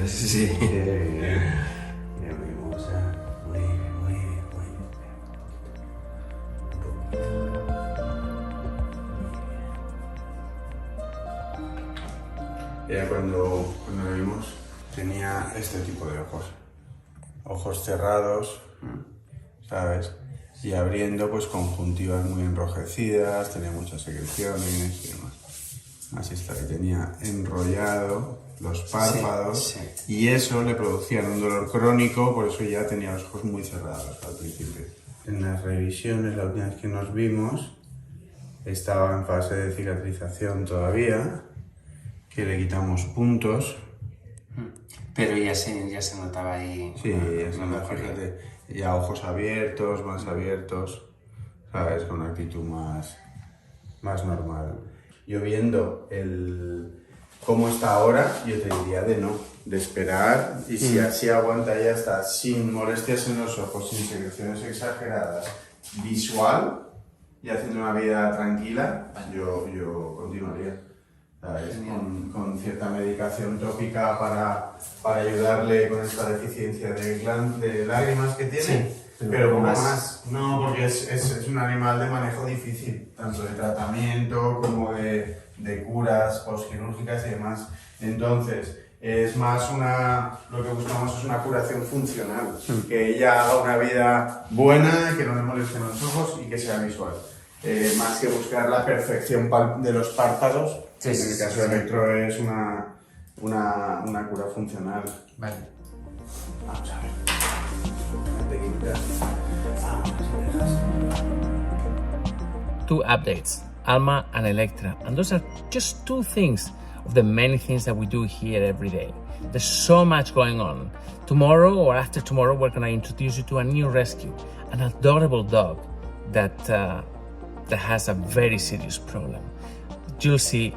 Sí.
Mira, muy hermosa. Muy bien. Ella cuando la vimos tenía este tipo de ojos cerrados, ¿sabes? Y abriendo pues conjuntivas muy enrojecidas, tenía muchas secreciones y demás. Así está, y tenía enrollado los párpados y eso le producía un dolor crónico, por eso ya tenía los ojos muy cerrados al principio. En las revisiones, la última vez que nos vimos, estaba en fase de cicatrización todavía, que le quitamos puntos.
Pero ya se notaba ahí.
Sí, ya se notaba, fíjate, ya ojos abiertos, más abiertos, ¿sabes? Con una actitud más normal. Yo viendo cómo está ahora, yo te diría de esperar, y si así aguanta ya está, sin molestias en los ojos, sin secreciones exageradas, visual, y haciendo una vida tranquila, yo continuaría. ¿Sabes? Con cierta medicación tópica para ayudarle con esta deficiencia de lágrimas que tiene,
sí,
pero poco más. No, porque es un animal de manejo difícil, tanto de tratamiento como de curas postquirúrgicas y demás. Entonces, es más lo que buscamos es una curación funcional, que ella haga una vida buena, que no le molesten los ojos y que sea visual. Más que buscar la perfección de los párpados. En el caso de Electro es una cura funcional.
Vale.
Vamos a ver.
Two updates, Alma and Electra, and those are just two things of the many things that we do here every day. There's so much going on. Tomorrow or after tomorrow, we're gonna introduce you to a new rescue, an adorable dog that has a very serious problem. You'll see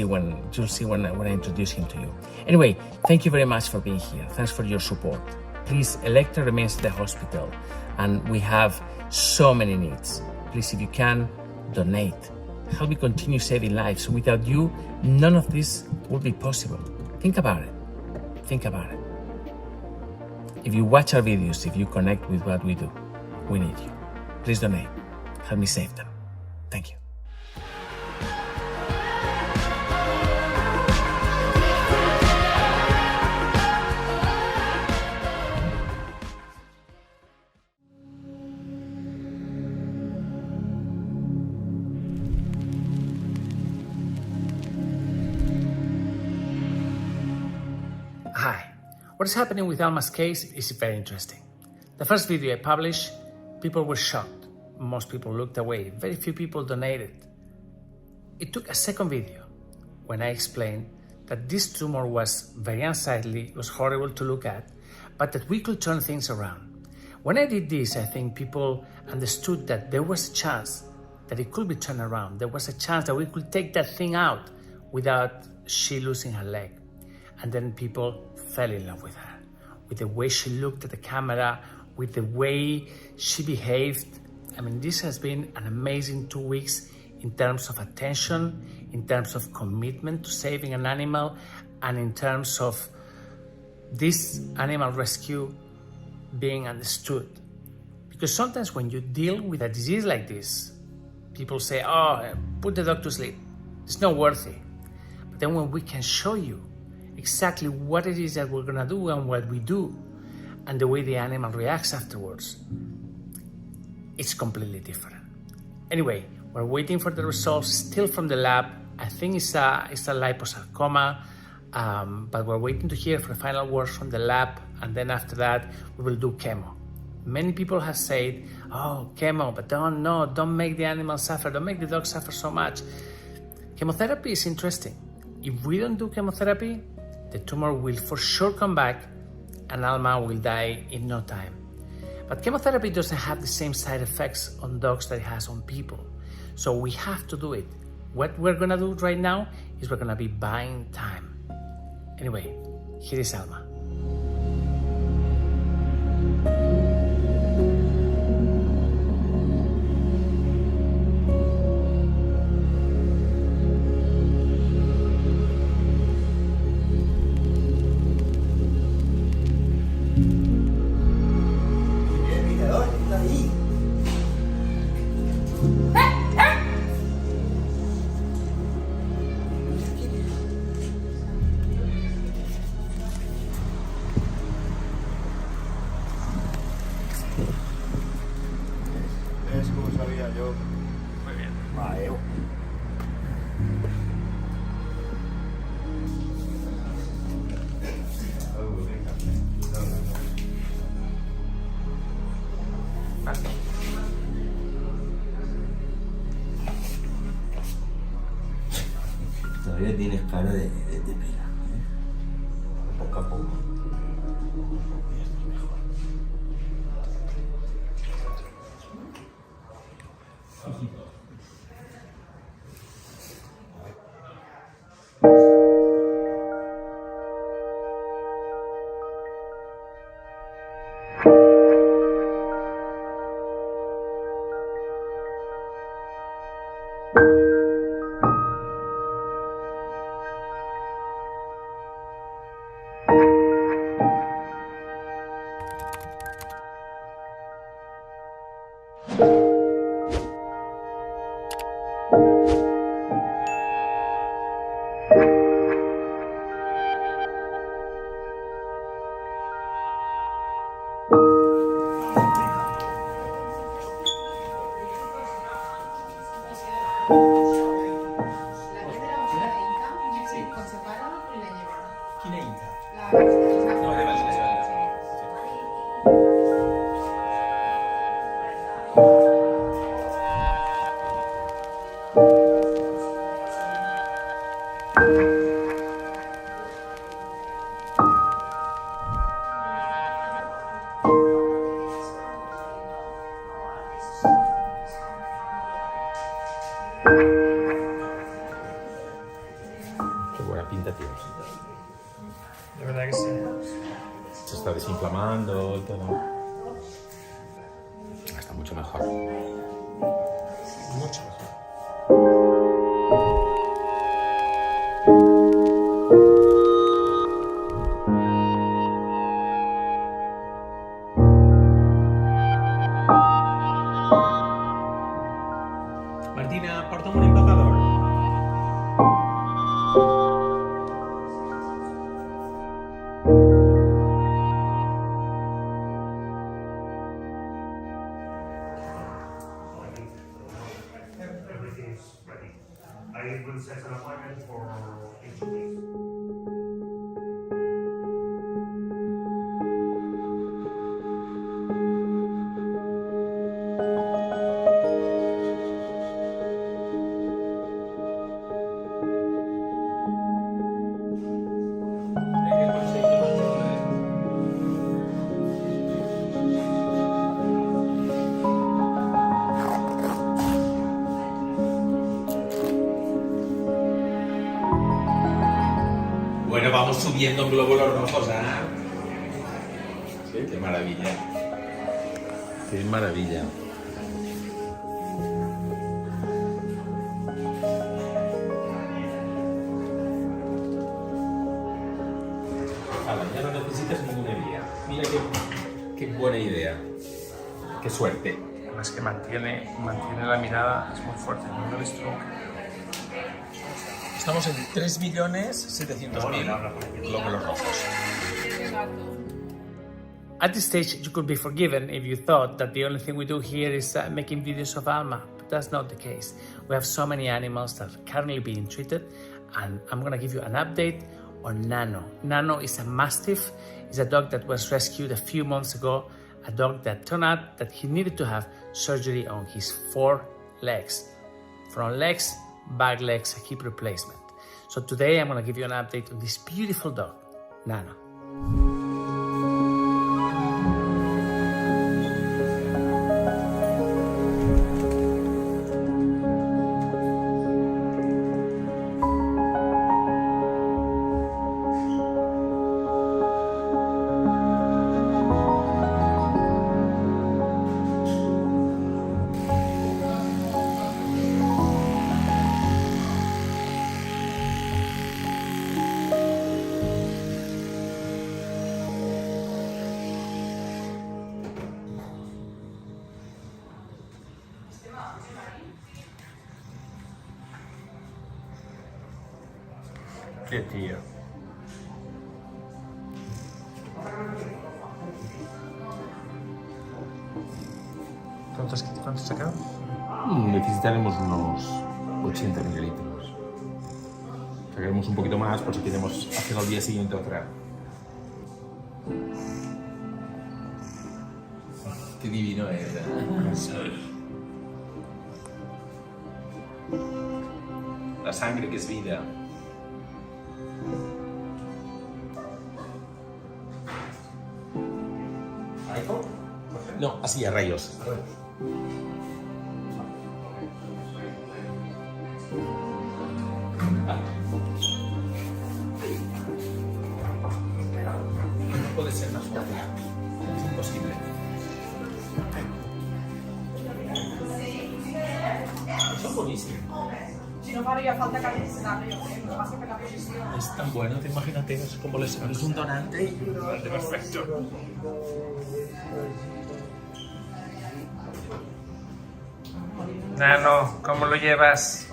when I introduce him to you. Anyway, thank you very much for being here. Thanks for your support. Please, Electra remains at the hospital, and we have so many needs. Please, if you can, donate. Help me continue saving lives. Without you, none of this would be possible. Think about it. Think about it. If you watch our videos, if you connect with what we do, we need you. Please donate. Help me save them. Thank you. Hi. What is happening with Alma's case is very interesting. The first video I published, people were shocked. Most people looked away. Very few people donated. It took a second video when I explained that this tumor was very unsightly, it was horrible to look at, but that we could turn things around. When I did this, I think people understood that there was a chance that it could be turned around. There was a chance that we could take that thing out without she losing her leg. And then people fell in love with her, with the way she looked at the camera, with the way she behaved. I mean, this has been an amazing 2 weeks in terms of attention, in terms of commitment to saving an animal, and in terms of this animal rescue being understood. Because sometimes when you deal with a disease like this, people say, oh, put the dog to sleep. It's not worthy. But then when we can show you exactly what it is that we're gonna do and what we do, and the way the animal reacts afterwards, it's completely different. Anyway, we're waiting for the results still from the lab. I think it's a liposarcoma, but we're waiting to hear for the final words from the lab, and then after that, we will do chemo. Many people have said, oh, chemo, but don't make the animal suffer, don't make the dog suffer so much. Chemotherapy is interesting. If we don't do chemotherapy, the tumor will for sure come back and Alma will die in no time. But chemotherapy doesn't have the same side effects on dogs that it has on people. So we have to do it. What we're gonna do right now is we're gonna be buying time. Anyway, here is Alma.
¿Ves cómo sabía yo?
Muy bien.
Vale.
Todavía tienes cara de pena. Poco a poco.
Thank you.
De verdad que sí.
Se está desinflamando y todo. Está mucho mejor.
Mucho mejor.
Martina, porta'm un empapador.
Everything's ready. I will set an appointment for in 2 weeks.
Bueno, vamos subiendo en glóbulos rojos, ¿ah? Sí, qué maravilla. Qué maravilla. Ala, ya no necesitas ninguna guía. Mira qué buena idea. Qué suerte.
Además que mantiene la mirada, es muy fuerte. ¿No lo ves tú?
Estamos en 3.700.000 glóbulos rojos.
At this stage, you could be forgiven if you thought that the only thing we do here is making videos of Alma, but that's not the case. We have so many animals that are currently being treated, and I'm going to give you an update on Nano. Nano is a Mastiff. It's a dog that was rescued a few months ago, a dog that turned out that he needed to have surgery on his 4 legs. Front legs, back legs, a hip replacement. So today I'm going to give you an update on this beautiful dog, Nano.
Qué tío.
¿Cuántos se quedan?
Necesitaremos unos 80 mililitros. Sacaremos un poquito más por si queremos hacer al día siguiente otra. Qué divino es, ¿eh? La sangre que es vida. No, así a rayos. No puede ser más fuerte. Es imposible. Son buenísimos.
Si no faria falta calentarlo, yo creo. Lo pasa que la posición.
Es tan bueno, te imagínate, es como les pones un donante y perfecto.
Nano, ¿cómo lo llevas?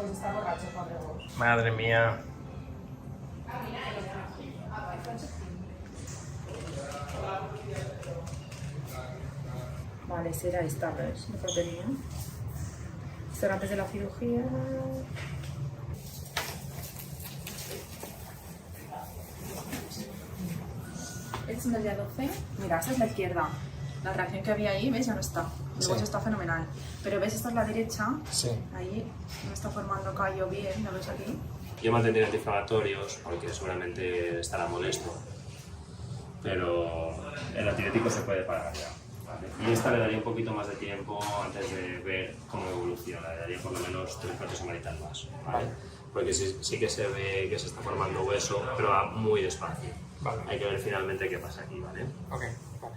Madre mía.
Vale, será esta, ¿ves? Me faltaría. Esto era antes de la cirugía. Es el día 12. Mira, esta es la izquierda. La reacción que había ahí, ¿ves? Ya no está. Luego
Sí.
está fenomenal. Pero ¿ves? Esta es la derecha.
Sí.
Ahí no está formando callo bien, ¿lo ves aquí?
Yo mantendré antiinflamatorios porque seguramente estará molesto, pero el antibiótico se puede parar ya. ¿Vale? Y esta le daría un poquito más de tiempo antes de ver cómo evoluciona, le daría por lo menos 3 cuartos de marital más. ¿Vale? porque sí que se ve que se está formando hueso, pero va muy despacio.
Vale.
Hay que ver finalmente qué pasa aquí, ¿vale?
Ok, vale.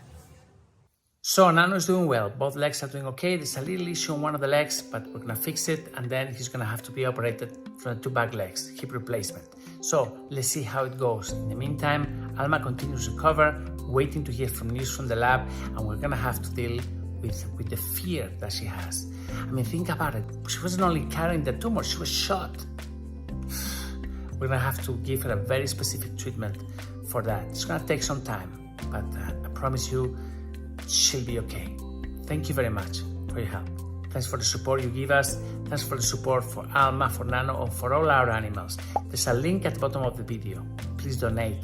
So Nano is doing well. Both legs are doing okay. There's a little issue on one of the legs, but we're gonna fix it, and then he's gonna have to be operated for the 2 back legs, hip replacement. So let's see how it goes. In the meantime, Alma continues to recover, waiting to hear news from the lab, and we're gonna have to deal with the fear that she has. I mean, think about it. She wasn't only carrying the tumor, she was shot. We're gonna have to give her a very specific treatment for that. It's gonna take some time, but I promise you, she'll be okay. Thank you very much for your help. Thanks for the support you give us. Thanks for the support for Alma, for Nano, and for all our animals. There's a link at the bottom of the video. Please donate.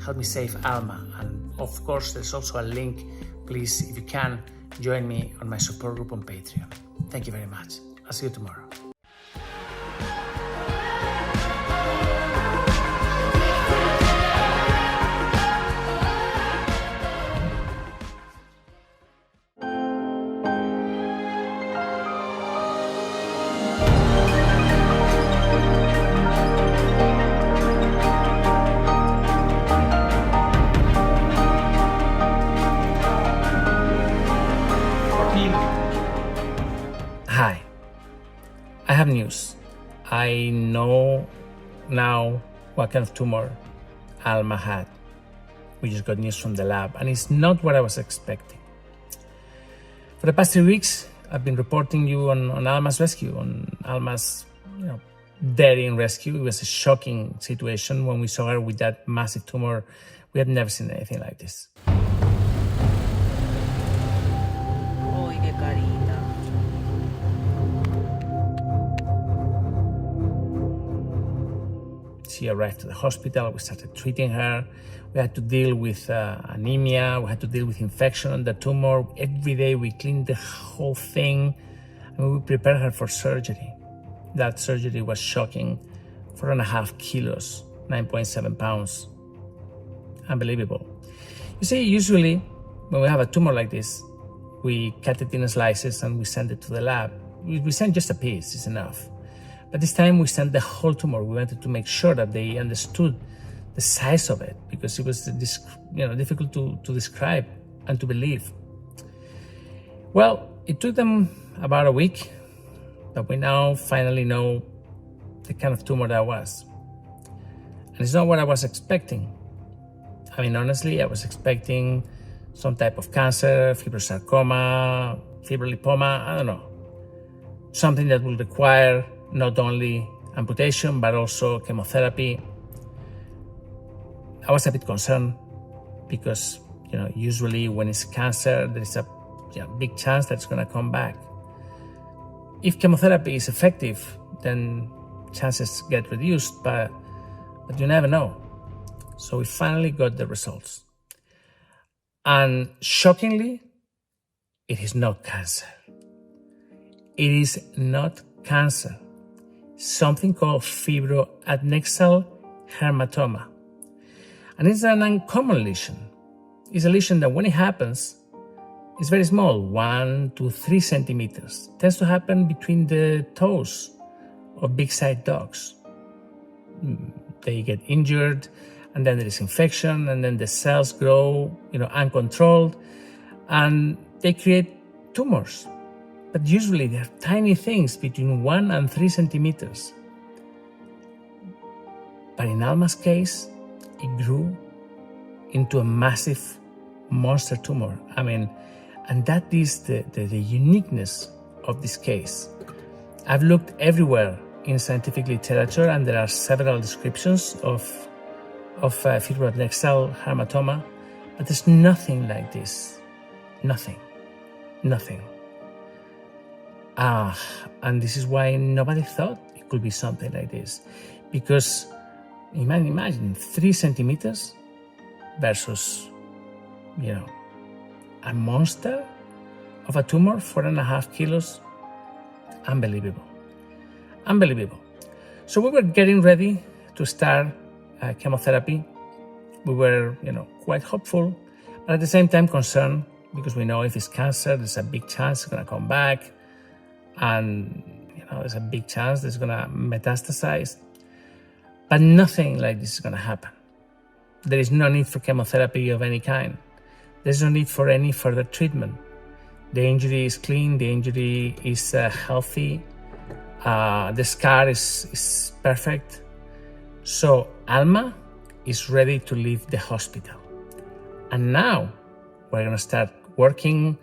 Help me save Alma. And of course, there's also a link. Please, if you can, join me on my support group on Patreon. Thank you very much. I'll see you tomorrow. Hi, I have news. I know now what kind of tumor Alma had. We just got news from the lab, and it's not what I was expecting. For the past 3 weeks, I've been reporting you on Alma's rescue, on Alma's daring rescue. It was a shocking situation when we saw her with that massive tumor. We had never seen anything like this.
Uy, qué carita.
She arrived to the hospital, we started treating her. We had to deal with anemia, we had to deal with infection on the tumor. Every day we cleaned the whole thing, and we prepared her for surgery. That surgery was shocking. 4.5 kilos, 9.7 pounds. Unbelievable. You see, usually when we have a tumor like this, we cut it in slices and we send it to the lab. We send just a piece, it's enough. But this time we sent the whole tumor. We wanted to make sure that they understood the size of it, because it was difficult to describe and to believe. Well, it took them about a week, but we now finally know the kind of tumor that was. And it's not what I was expecting. I mean, honestly, I was expecting some type of cancer, fibrosarcoma, fibrolipoma, I don't know. Something that will require not only amputation, but also chemotherapy. I was a bit concerned because, usually when it's cancer, there is a big chance that it's going to come back. If chemotherapy is effective, then chances get reduced, but you never know. So we finally got the results. And shockingly, it is not cancer. It is not cancer. Something called fibroadnexal hematoma. And it's an uncommon lesion. It's a lesion that when it happens, it's very small, 1 to 3 centimeters. It tends to happen between the toes of big-sized dogs. They get injured, and then there is infection, and then the cells grow, uncontrolled, and they create tumors. But usually they're tiny things between 1 and 3 centimeters. But in Alma's case, it grew into a massive monster tumor. I mean, and that is the uniqueness of this case. I've looked everywhere in scientific literature, and there are several descriptions of fibroadnexal hematoma, but there's nothing like this. Nothing. And this is why nobody thought it could be something like this. Because imagine 3 centimeters versus, a monster of a tumor, 4.5 kilos. Unbelievable. So we were getting ready to start chemotherapy. We were, quite hopeful, but at the same time concerned, because we know if it's cancer, there's a big chance it's going to come back. And, there's a big chance that it's going to metastasize. But nothing like this is going to happen. There is no need for chemotherapy of any kind. There's no need for any further treatment. The injury is clean, the injury is healthy, the scar is perfect. So Alma is ready to leave the hospital. And now we're going to start working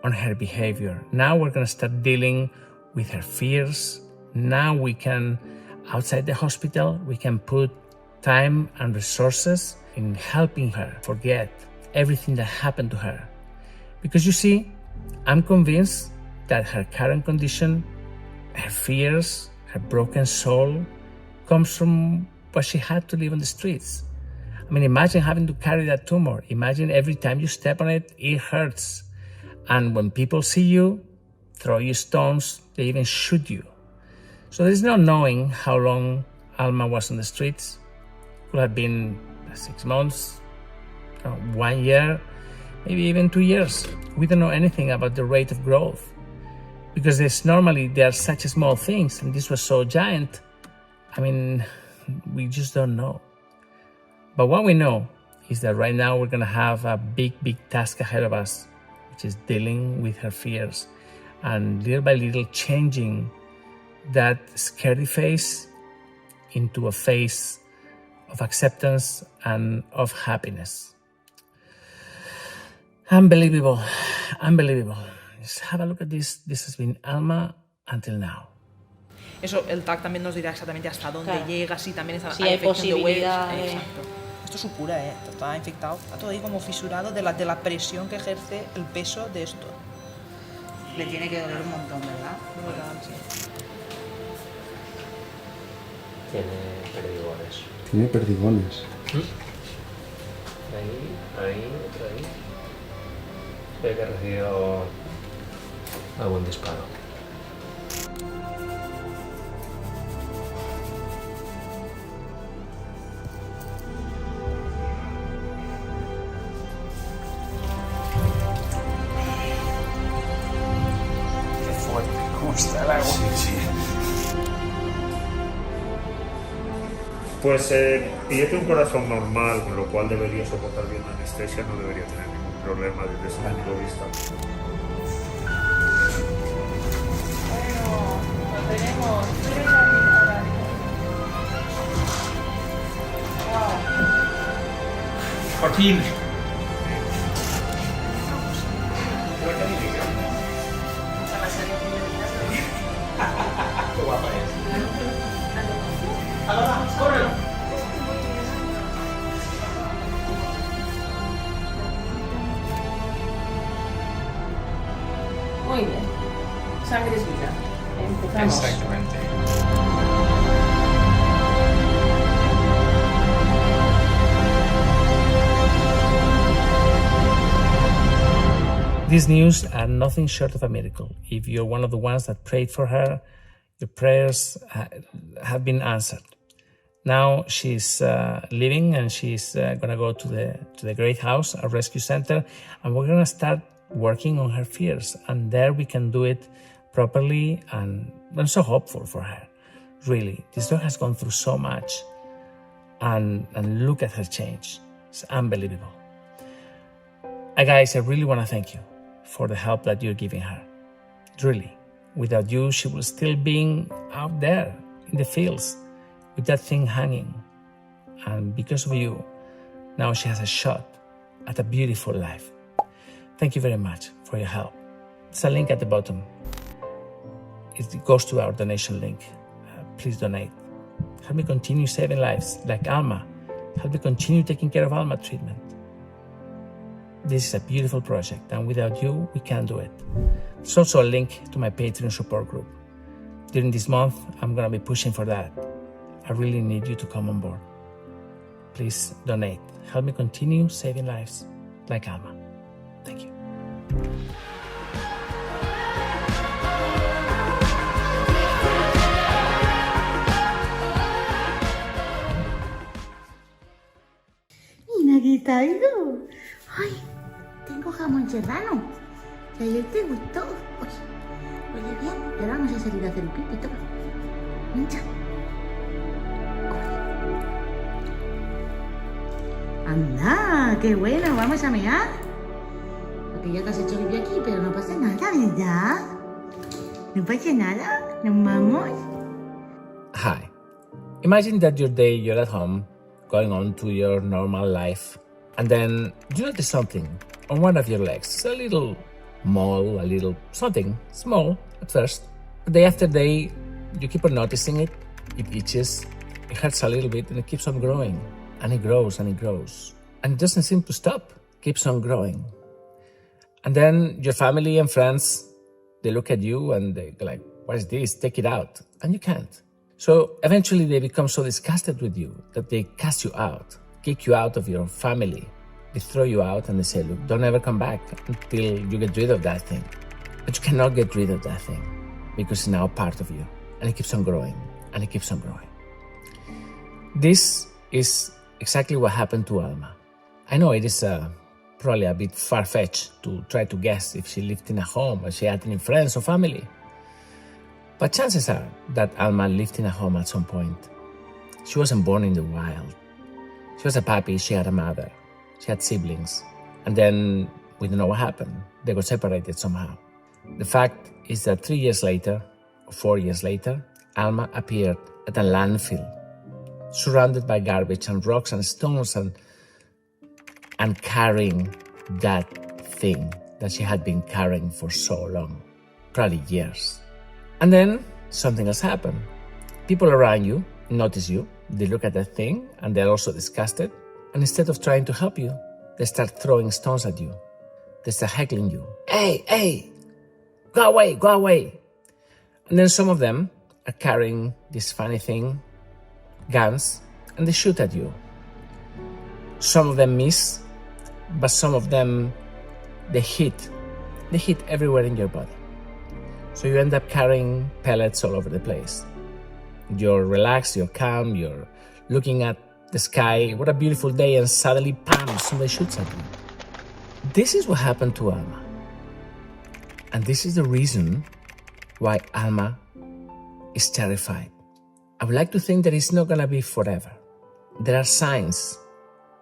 on her behavior. Now we're going to start dealing with her fears. Now we can, outside the hospital, we can put time and resources in helping her forget everything that happened to her. Because you see, I'm convinced that her current condition, her fears, her broken soul, comes from what she had to live on the streets. I mean, imagine having to carry that tumor. Imagine every time you step on it, it hurts. And when people see you, throw you stones, they even shoot you. So there's no knowing how long Alma was on the streets. It could have been 6 months, 1 year, maybe even 2 years. We don't know anything about the rate of growth because they are such small things, and this was so giant. I mean, we just don't know. But what we know is that right now we're going to have a big task ahead of us, which is dealing with her fears and little by little changing that scary face into a face of acceptance and of happiness. Unbelievable. Just have a look at this. This has been Alma until now.
Eso, el TAC también nos dirá exactamente hasta dónde llega, si también está,
si hay posibilidad.
Exacto. Esto es su cura, está infectado, está todo ahí como fisurado de la presión que ejerce el peso de esto.
Le tiene que doler un montón, ¿verdad?
Sí.
Tiene perdigones.
Tiene perdigones.
Ahí. Ve que ha recibido algún disparo.
Qué fuerte, ¿cómo está el agua?
Sí.
Pues pídete un corazón normal, con lo cual debería soportar bien la anestesia, no debería tener ningún problema desde ese punto de vista.
Bueno, lo tenemos.
Joaquín.
Qué guapa es. Ahora, córrelo.
Muy bien. Sangre es vida. Empezamos.
Exactamente.
These news are nothing short of a miracle. If you're one of the ones that prayed for her, your prayers have been answered. Now she's living, and she's gonna go to the Great House, a rescue center, and we're gonna start working on her fears. And there we can do it properly, and I'm so hopeful for her. Really, this dog has gone through so much, and look at her change. It's unbelievable. Guys, I really want to thank you for the help that you're giving her. Really. Without you, she will still be out there in the fields with that thing hanging. And because of you, now she has a shot at a beautiful life. Thank you very much for your help. There's a link at the bottom. It goes to our donation link. Please donate. Help me continue saving lives like Alma. Help me continue taking care of Alma treatment. This is a beautiful project, and without you, we can't do it. There's also a link to my Patreon support group. During this month, I'm going to be pushing for that. I really need you to come on board. Please donate. Help me continue saving lives like Alma. Thank you.
Mira qué talgo. Ay, tengo jamón serrano. ¿Y ayer te gustó? Oye bien, y ahora vamos a salir a hacer un pipí, toma. Mincha. Anda, qué bueno, vamos a mear. Porque ya te has hecho pipí aquí, pero no pasa nada, ¿verdad? No pasa nada, nos vamos.
Hi. Imagine that you're at home, going on to your normal life, and then you notice something on one of your legs. A little mole, a little something small at first. But day after day, you keep on noticing it. It itches, it hurts a little bit, and it keeps on growing. And it grows and it grows. And it doesn't seem to stop, keeps on growing. And then your family and friends, they look at you and they're like, what is this? Take it out. And you can't. So eventually they become so disgusted with you that they cast you out, kick you out of your family. They throw you out and they say, look, don't ever come back until you get rid of that thing. But you cannot get rid of that thing because it's now part of you. And it keeps on growing and it keeps on growing. This is exactly what happened to Alma. I know it is probably a bit far-fetched to try to guess if she lived in a home or she had any friends or family. But chances are that Alma lived in a home at some point. She wasn't born in the wild. She was a puppy, she had a mother, she had siblings, and then we don't know what happened. They got separated somehow. The fact is that 3 years later, or 4 years later, Alma appeared at a landfill, surrounded by garbage and rocks and stones and carrying that thing that she had been carrying for so long, probably years. And then something else happened. People around you notice you, they look at that thing and they're also disgusted. And instead of trying to help you, they start throwing stones at you. They start heckling you. Hey, go away, go away. And then some of them are carrying this funny thing, guns, and they shoot at you. Some of them miss, but some of them, they hit everywhere in your body. So you end up carrying pellets all over the place. You're relaxed, you're calm, you're looking at the sky, what a beautiful day, and suddenly, bam, somebody shoots at you. This is what happened to Alma. And this is the reason why Alma is terrified. I would like to think that it's not gonna be forever. There are signs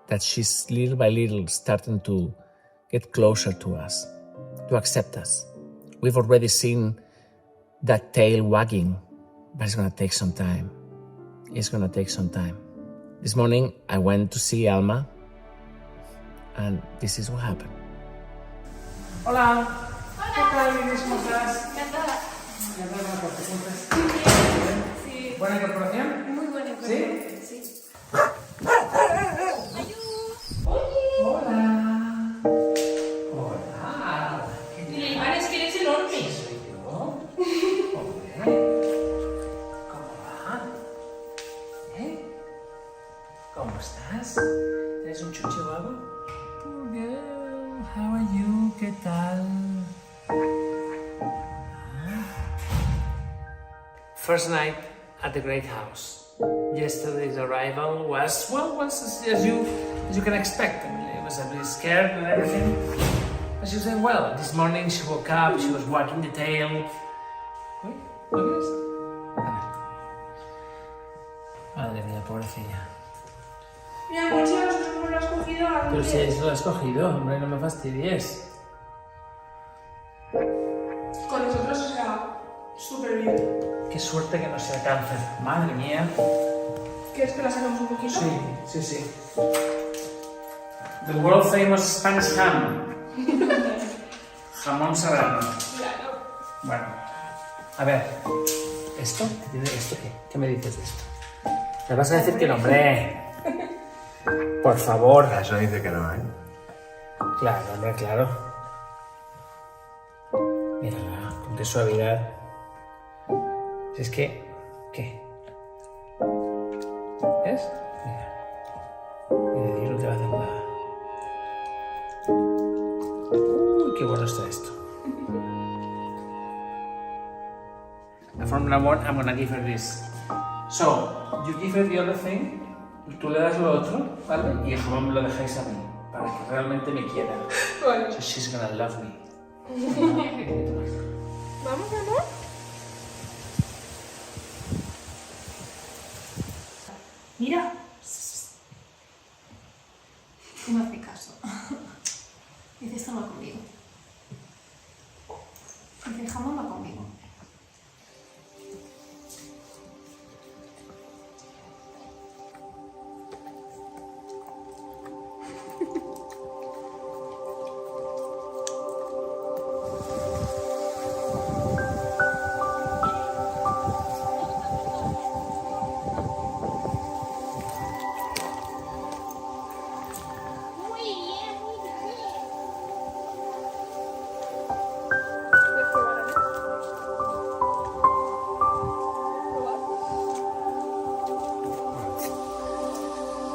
that she's little by little starting to get closer to us, to accept us. We've already seen that tail wagging, but it's gonna take some time. It's gonna take some time. This morning, I went to see Alma, and this is what happened.
Hola. ¿Qué tal, Inés? ¿Cómo estás?
Encantada.
¿Cómo estás?
Sí.
¿Buena incorporación?
Muy buena incorporación.
¿Sí?
Sí.
Hola. Hola.
Mira, Iván, es que eres enorme.
¿Soy yo? ¿Cómo va? ¿Cómo estás? ¿Tienes un chuche o algo? Oh, girl, how are you? ¿Qué tal?
First night at the Great House. Yesterday's arrival was as you can expect. I mean, I was a bit scared and everything, but she was doing well. This morning she woke up, she was wagging the tail. Uy, ¿lo ves? A ver. Madre mía, pobrecilla.
Mira, muchachos, ¿cómo lo has cogido?
Pero si eso lo has cogido, hombre, no me fastidies.
Con nosotros, o sea, súper bien.
Qué suerte que no sea cáncer. Madre mía.
¿Quieres que la saquemos un poquito?
Sí. The world famous Spanish ham. Jamón serrano.
Claro.
Bueno, a ver, ¿esto? ¿Esto qué? ¿Qué me dices de esto? ¿Me vas a decir que no, hombre? Por favor.
Eso dice que no, ¿eh?
Claro, hombre, claro. Mírala, con qué suavidad. Si es que... ¿Qué? ¿Ves? Mira. Mira, no te va a hacer nada. Uy, qué bueno está esto. From now on, I'm gonna give her this. So, you give her the other thing, tú le das lo otro, ¿vale? Y el jamón me lo dejáis a mí, para que realmente me quiera.
Bueno.
So she's gonna love me.
¿Vamos, amor?
Mira.
Y no hace caso. Dice, esto no va conmigo. Dice, el jamón va conmigo.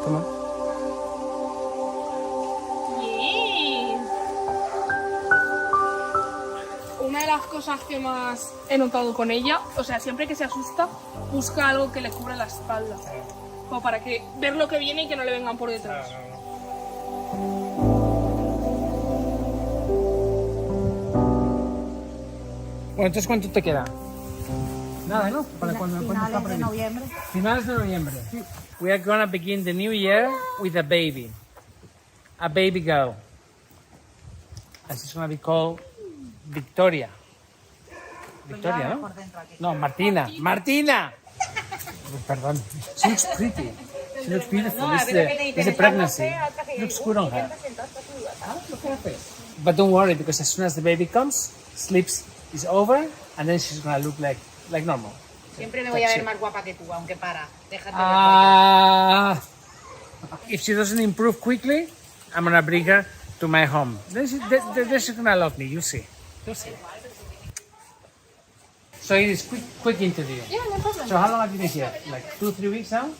Toma.
Una de las cosas que más he notado con ella, o sea, siempre que se asusta, busca algo que le cubra la espalda. Como para que ver lo que viene y que no le vengan por detrás.
Bueno, entonces ¿cuánto te queda? Nada, ¿no? ¿Para cuándo está
Finales de
previsto?
noviembre.
Finales de noviembre. We are gonna begin the new year with a baby girl, and she's gonna be called Victoria. Victoria, ¿no? No, Martina. Martina. Perdón. She looks pretty. She looks beautiful. It's the pregnancy. Looks good on her. But don't worry, because as soon as the baby comes, sleeps is over, and then she's gonna look like normal.
Siempre me voy a ver más guapa que tú, aunque para. Déjate
If she doesn't improve quickly, I'm gonna bring her to my home. Then she's gonna love me. You'll see. You'll see. So it is quick interview.
Yeah, no problem.
So how long have you been here? Like 2-3 weeks now?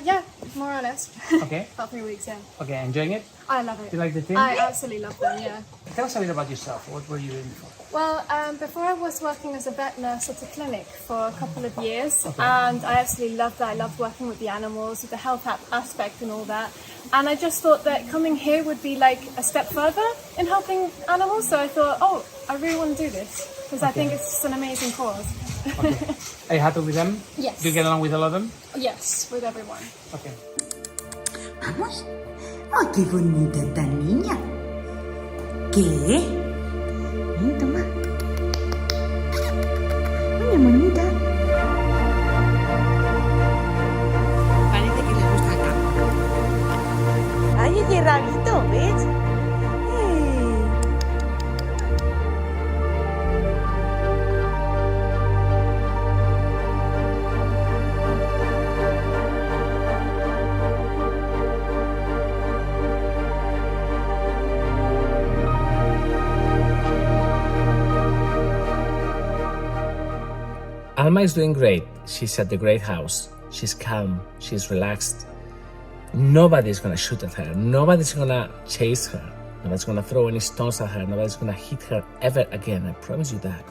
Yeah, more or less.
Okay.
About 3 weeks, yeah.
Okay, enjoying it?
I love it.
Do you like the team?
I absolutely love them, yeah.
Tell us a bit about yourself. What were you doing before?
Well, before I was working as a vet nurse at a clinic for a couple of years, and I absolutely loved that. I loved working with the animals, with the health aspect and all that. And I just thought that coming here would be like a step further in helping animals. So I thought, oh, I really want to do this because I think it's just an amazing cause.
Okay. Are you happy with them?
Yes.
Do you get along with all of them?
Yes, with everyone.
Okay.
Vamos. ¡Ay, qué bonita esta niña! ¿Qué? Toma. Ay, bonita.
Parece que le gusta acá.
¡Ay, ese rabito! ¿Ves?
Alma is doing great. She's at the great house. She's calm. She's relaxed. Nobody's gonna shoot at her. Nobody's gonna chase her. Nobody's gonna throw any stones at her. Nobody's gonna hit her ever again. I promise you that.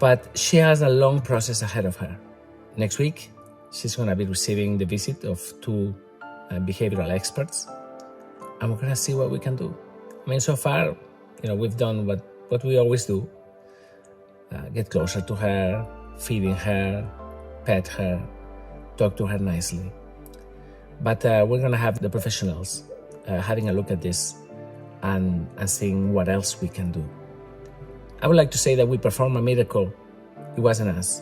But she has a long process ahead of her. Next week, she's gonna be receiving the visit of 2 behavioral experts, and we're gonna see what we can do. I mean, so far, we've done what we always do. Get closer to her, feeding her, pet her, talk to her nicely. But we're gonna have the professionals having a look at this and seeing what else we can do. I would like to say that we performed a miracle. It wasn't us.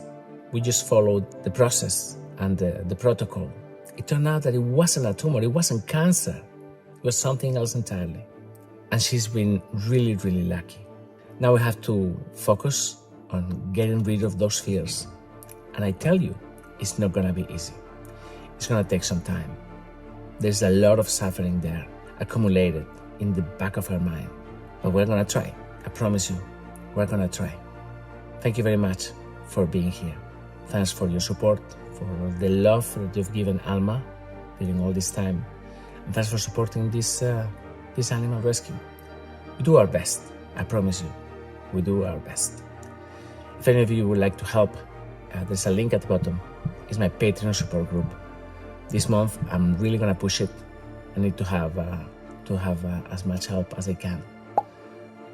We just followed the process and the protocol. It turned out that it wasn't a tumor, it wasn't cancer. It was something else entirely. And she's been really, really lucky. Now we have to focus on getting rid of those fears. And I tell you, it's not gonna be easy. It's gonna take some time. There's a lot of suffering there, accumulated in the back of her mind. But we're gonna try. I promise you, we're gonna try. Thank you very much for being here. Thanks for your support, for the love that you've given Alma during all this time. And thanks for supporting this animal rescue. We do our best, I promise you. We do our best. If any of you would like to help, there's a link at the bottom. It's my Patreon support group. This month, I'm really gonna push it. I need to have as much help as I can.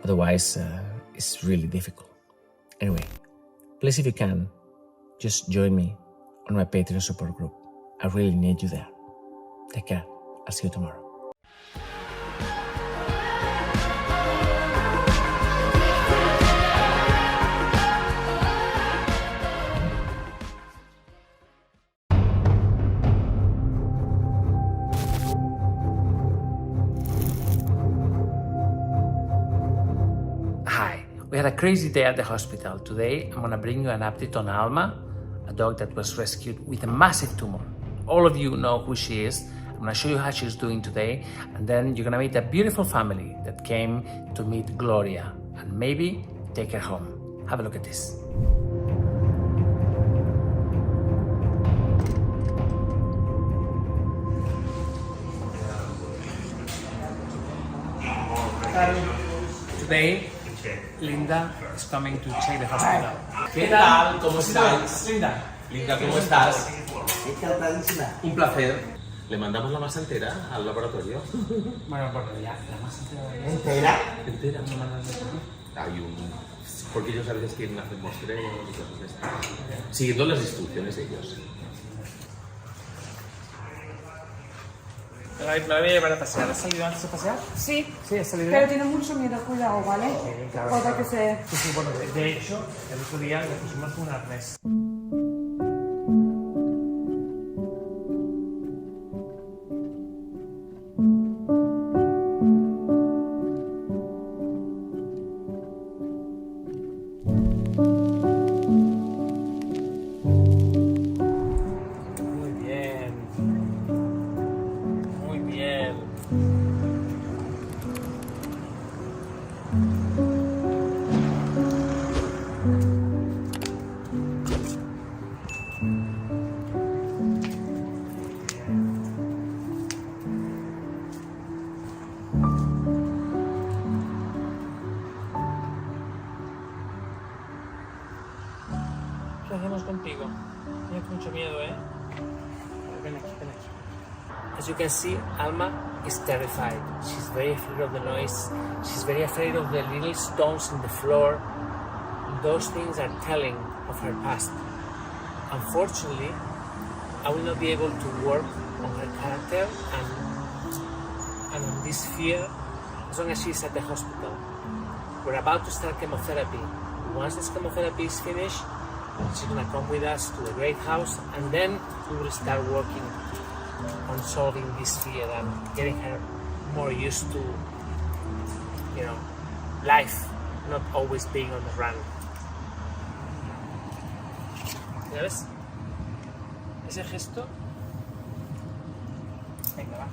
Otherwise, it's really difficult. Anyway, please, if you can, just join me on my Patreon support group. I really need you there. Take care. I'll see you tomorrow.
We had a crazy day at the hospital. Today, I'm gonna bring you an update on Alma, a dog that was rescued with a massive tumor. All of you know who she is. I'm gonna show you how she's doing today, and then you're gonna meet a beautiful family that came to meet Gloria and maybe take her home. Have a look at this. Today, Linda is coming to check the hospital.
¿Qué tal? ¿Cómo estás?
Linda.
Linda, ¿cómo estás? Un placer. ¿Le mandamos la masa entera al laboratorio?
Bueno, porque ya, la masa entera.
¿Entera? Entera. Hay un... Porque ellos a veces quieren hacer mostreos y cosas de estas. Siguiendo las instrucciones de ellos.
Me la voy a llevar a pasear. ¿Has salido antes a pasear?
Sí.
Sí, has salido.
Pero tiene mucho miedo, cuidado, ¿vale?
Sí, claro.
Otra que se...
Sí, bueno, de hecho, el otro día le pusimos un arnés. ¿Qué hacemos contigo? Tienes mucho miedo, ¿eh? Ven aquí, ven aquí.
As you can see, Alma is terrified. She's very afraid of the noise. She's very afraid of the little stones in the floor. Those things are telling of her past. Unfortunately, I will not be able to work on her character and on this fear as long as she's at the hospital. We're about to start chemotherapy. Once this chemotherapy is finished, she's gonna come with us to the great house, and then we will start working on solving this fear and getting her more used to, you know, life, not always being on the run. ¿Ya ves? Ese gesto. Venga, va.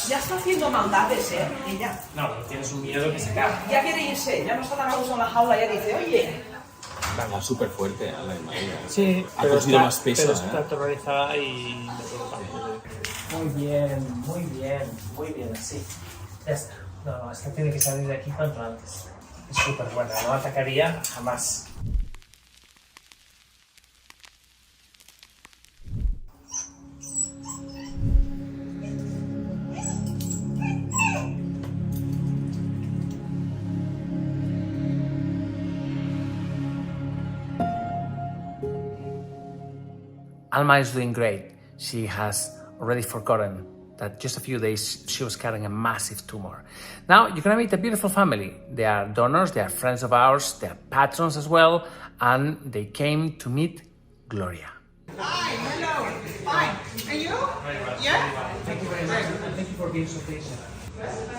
Ya está haciendo maldades, ella.
No, tienes un miedo que se caga.
Ya quiere irse, ya no está tan a gusto en la jaula, ya dice, oye.
Va súper fuerte a la imagen.
Sí,
ha
pero
cogido
está,
más peso.
pero está aterrorizada y me preocupa. Muy bien, muy bien, muy bien, así. Ya está. No, esta tiene que salir de aquí cuanto antes. Es súper buena, no atacaría jamás.
Alma is doing great. She has already forgotten that just a few days she was carrying a massive tumor. Now you're gonna meet a beautiful family. They are donors, they are friends of ours, they are patrons as well, and they came to meet Gloria.
Hi, hello, fine. And you? Yeah?
Thank you very much, and thank you for being so patient.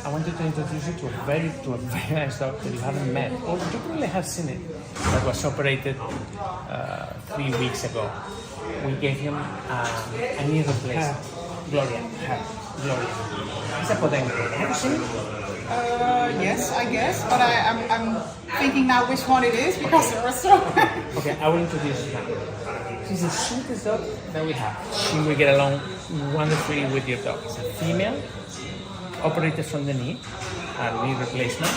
I wanted to introduce you to a very nice dog that you haven't met, or you probably have seen it, that was operated 3 weeks ago. We gave him a knee replacement. Gloria. It's a Podenco. Have you seen it?
Yes, I guess, but I'm thinking now which one it is because there are so many.
Okay, I will introduce you now. She's the sweetest dog that we have. She will get along wonderfully with your dog. It's a female, operated from the knee, a knee replacement.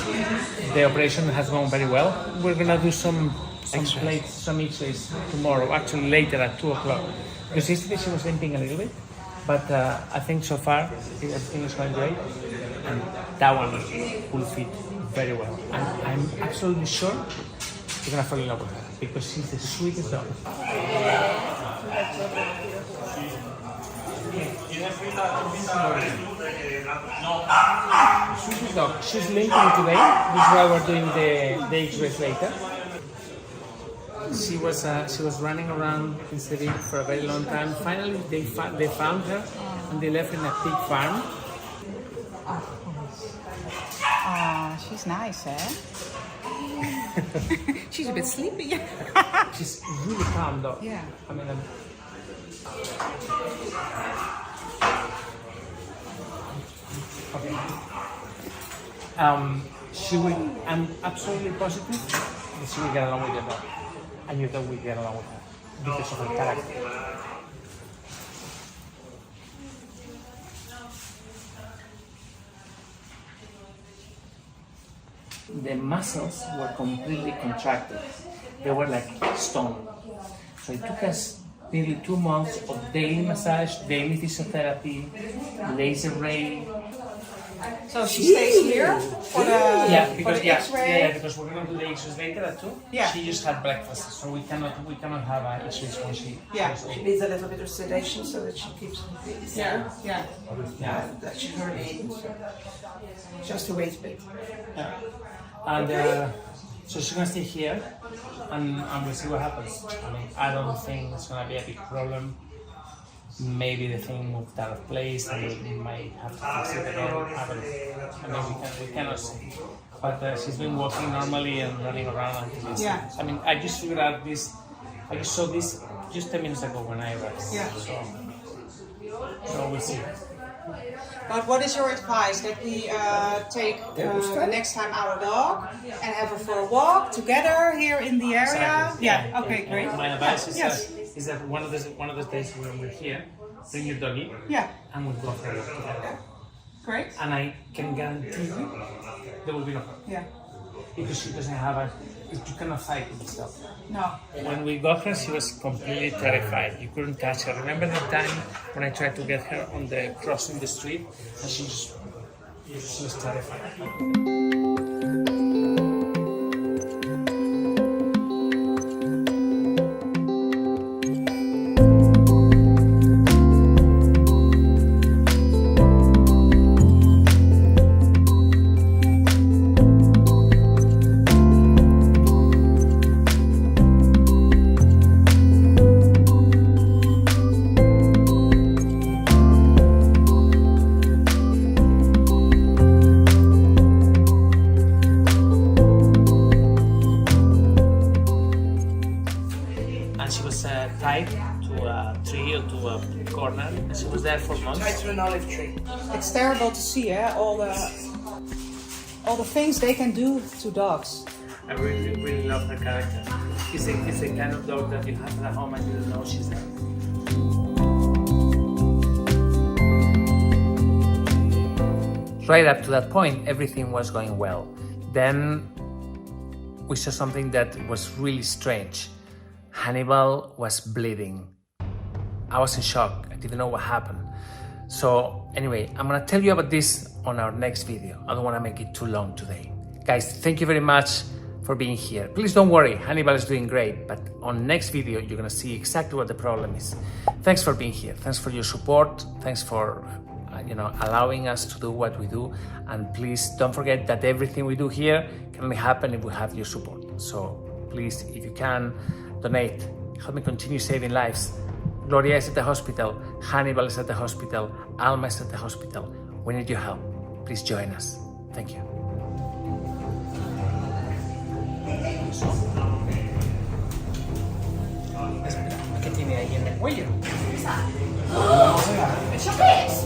The operation has gone very well. We're gonna do some X-rays tomorrow, actually later at 2 o'clock. Because yesterday she was limping a little bit, but I think so far everything is going great. And that one will fit very well. And I'm absolutely sure you're gonna fall in love with her because she's the sweetest dog. Susie's dog. She's limping today. This is why we're doing the X-rays later. She was running around in Seville for a very long time. Finally, they found her and they left her in a pig farm.
She's nice, eh? She's a bit sleepy.
She's really calm though.
Yeah.
I mean, she will. I'm absolutely positive that she will get along with your dog, and your dog will get along with her because of her character. The muscles were completely contracted. They were like stone. So it took us nearly 2 months of daily massage, daily physiotherapy, laser ray.
So she stays here for the X-ray.
Because we're going to do the X-rays later at 2.
Yeah.
She just had breakfast, so we cannot have X-rays when she.
Yeah.
She
needs a little bit of sedation so that she keeps completely still. Yeah. That she her name. Just to wait a bit.
Yeah. And so she's gonna stay here, and we'll see what happens. I mean, I don't think it's gonna be a big problem. Maybe the thing moved out of place, and we might have to fix it again. I don't know. I mean, we cannot see. But she's been walking normally and running around until this.
Yeah.
I mean, I just figured out this. I just saw this just 10 minutes ago when I arrived.
Yeah.
So we'll see.
But what is your advice? That we take next time our dog and have her for a walk together here in the area?
Exactly.
Yeah. Okay, great.
My advice is that one of the days when we're here, bring your doggy.
Yeah.
And we'll go for a walk together.
Great.
And I can guarantee you there will be no problem.
Yeah.
Because she doesn't have you cannot fight with this dog.
No.
When we got her, she was completely terrified. You couldn't touch her. Remember that time when I tried to get her on the crossing the street, and she was terrified. Tied to a tree or to a corner, and she was there for months.
Tied to an olive tree. It's terrible to see, all the things they can do to dogs.
I really love her character. It's a kind of dog that you have at home and you don't know she's there. Right up to that point, everything was going well. Then we saw something that was really strange. Hannibal was bleeding. I was in shock. I didn't know what happened. So anyway, I'm gonna tell you about this on our next video. I don't wanna make it too long today. Guys, thank you very much for being here. Please don't worry, Hannibal is doing great, but on next video, you're gonna see exactly what the problem is. Thanks for being here. Thanks for your support. Thanks for allowing us to do what we do. And please don't forget that everything we do here can only happen if we have your support. So please, if you can, donate, help me continue saving lives. Gloria is at the hospital, Hannibal is at the hospital, Alma is at the hospital. We need your help. Please join us. Thank you. ¿Qué tiene ahí en el cuello?
¿Eso qué es?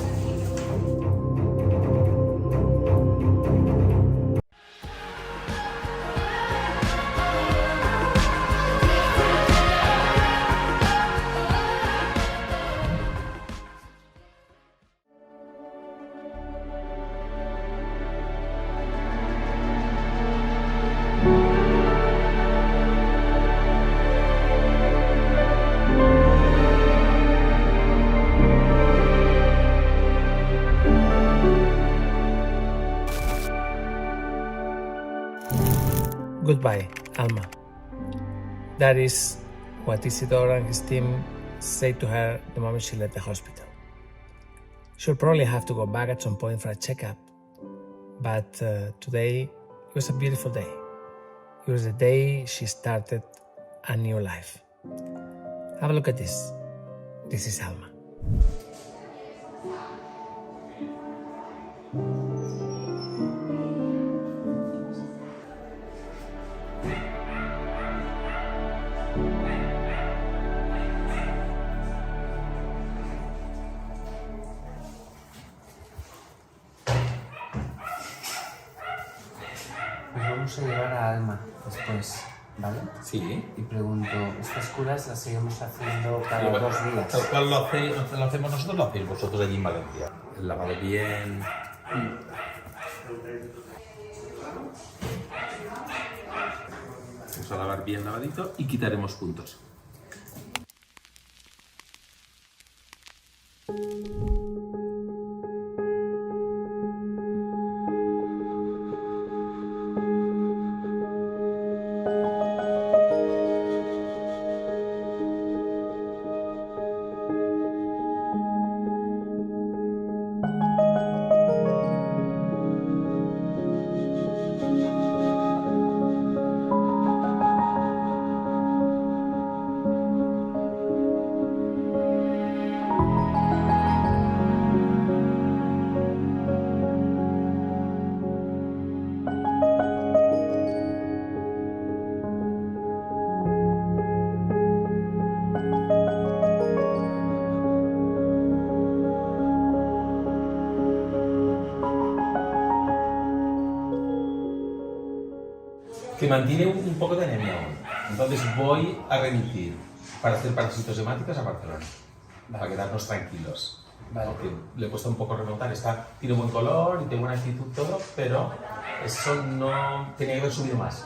Goodbye, Alma. That is what Isidore and his team said to her the moment she left the hospital.
She'll probably have to go back at some point for a checkup. But today, it was a beautiful day. It was the day she started a new life. Have a look at this. This is Alma.
Pues vamos a llevar a Alma después, ¿vale?
Sí.
Y pregunto, ¿estas curas las seguimos haciendo cada 2 días?
Tal cual lo hacemos nosotros, lo hacéis vosotros allí en Valencia. El lavado bien. Vamos a lavar bien lavadito y quitaremos puntos. Que mantiene un poco de anemia aún. Entonces voy a remitir para hacer parasitosemáticas a Barcelona, para quedarnos tranquilos.
Vale.
Porque le cuesta un poco remontar, tiene buen color y tiene buena actitud todo, pero eso no tenía que haber subido más.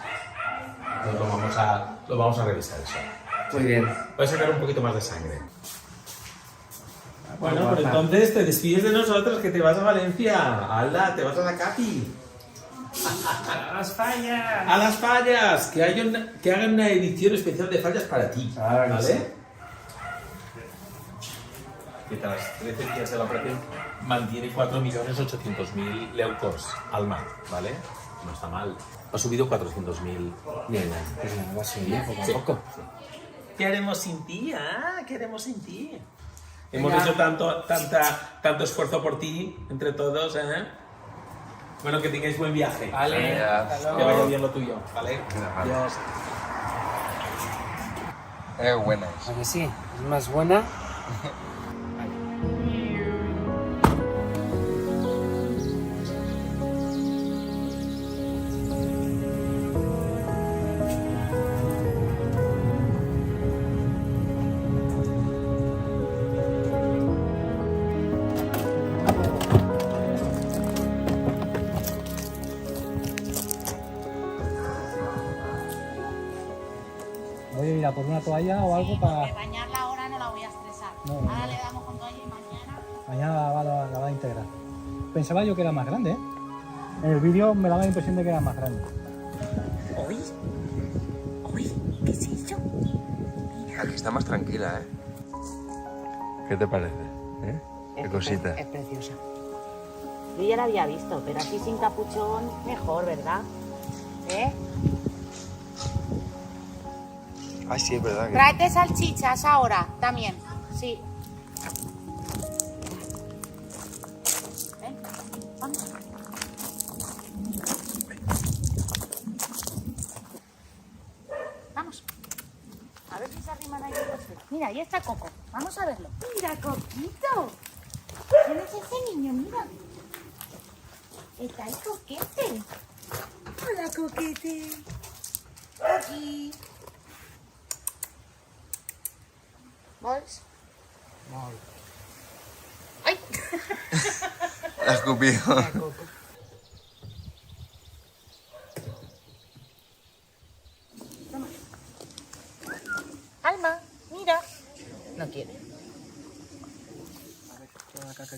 Entonces lo vamos a revisar eso.
Muy bien.
Voy a sacar un poquito más de sangre. Bueno, pues entonces te despides de nosotros, que te vas a Valencia. ¡Hala! Te vas a la Capi.
¡A las fallas!
¡A las fallas! Que hagan una edición especial de fallas para ti.
Claro,
¿vale?
sí.
Que tras 13 días de la operación mantiene 4.800.000 leucos al mar, ¿vale? No está mal. Ha subido 400.000.
Bien, pues nada, va a subir poco a poco.
Sí. ¿Qué haremos sin ti? ¿Qué haremos sin ti? Hemos hecho tanto esfuerzo por ti, entre todos, ¿eh? Bueno, que tengáis buen viaje.
Vale,
que vaya bien lo tuyo, ¿vale? Adiós.
Es buena
¿A que sí? ¿Es más buena?
Voy a ir a por una toalla o algo para...
Porque bañarla ahora no la voy a estresar.
No,
Ahora le damos con toalla y mañana...
Mañana la va a integrar. Pensaba yo que era más grande, ¿eh? En el vídeo me daba la impresión de que era más grande.
Uy, ¿qué es eso?
Aquí está más tranquila, ¿eh? ¿Qué te parece? Qué cosita.
Es preciosa. Yo ya la había visto, pero así sin capuchón, mejor, ¿verdad?
Ah, sí, es verdad.
Tráete salchichas ahora, también. Sí. Ven, vamos. Vamos. A ver si se arriman ahí los dos. Mira, ahí está Coco. Vamos a verlo. Mira, Coquito. ¿Quién es ese niño? Mira. Está el Coquete. Hola, Coquete. Aquí. ¿Mols? ¡Ay!
La escupido.
Toma. Alma, mira. No quiere.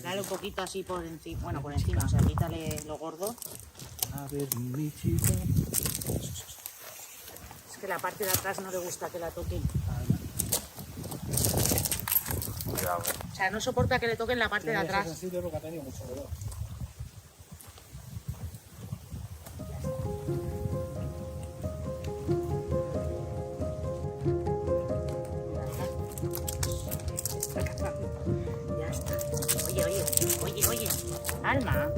Dale un poquito así por encima. Bueno, por encima, o sea, quítale lo gordo.
A ver, mi chica.
Es que la parte de atrás no le gusta que la toquen.
Cuidado.
O sea, no soporta que le toquen la parte de atrás.
Sensible porque ha tenido mucho dolor.
Ya está. Oye. Alma.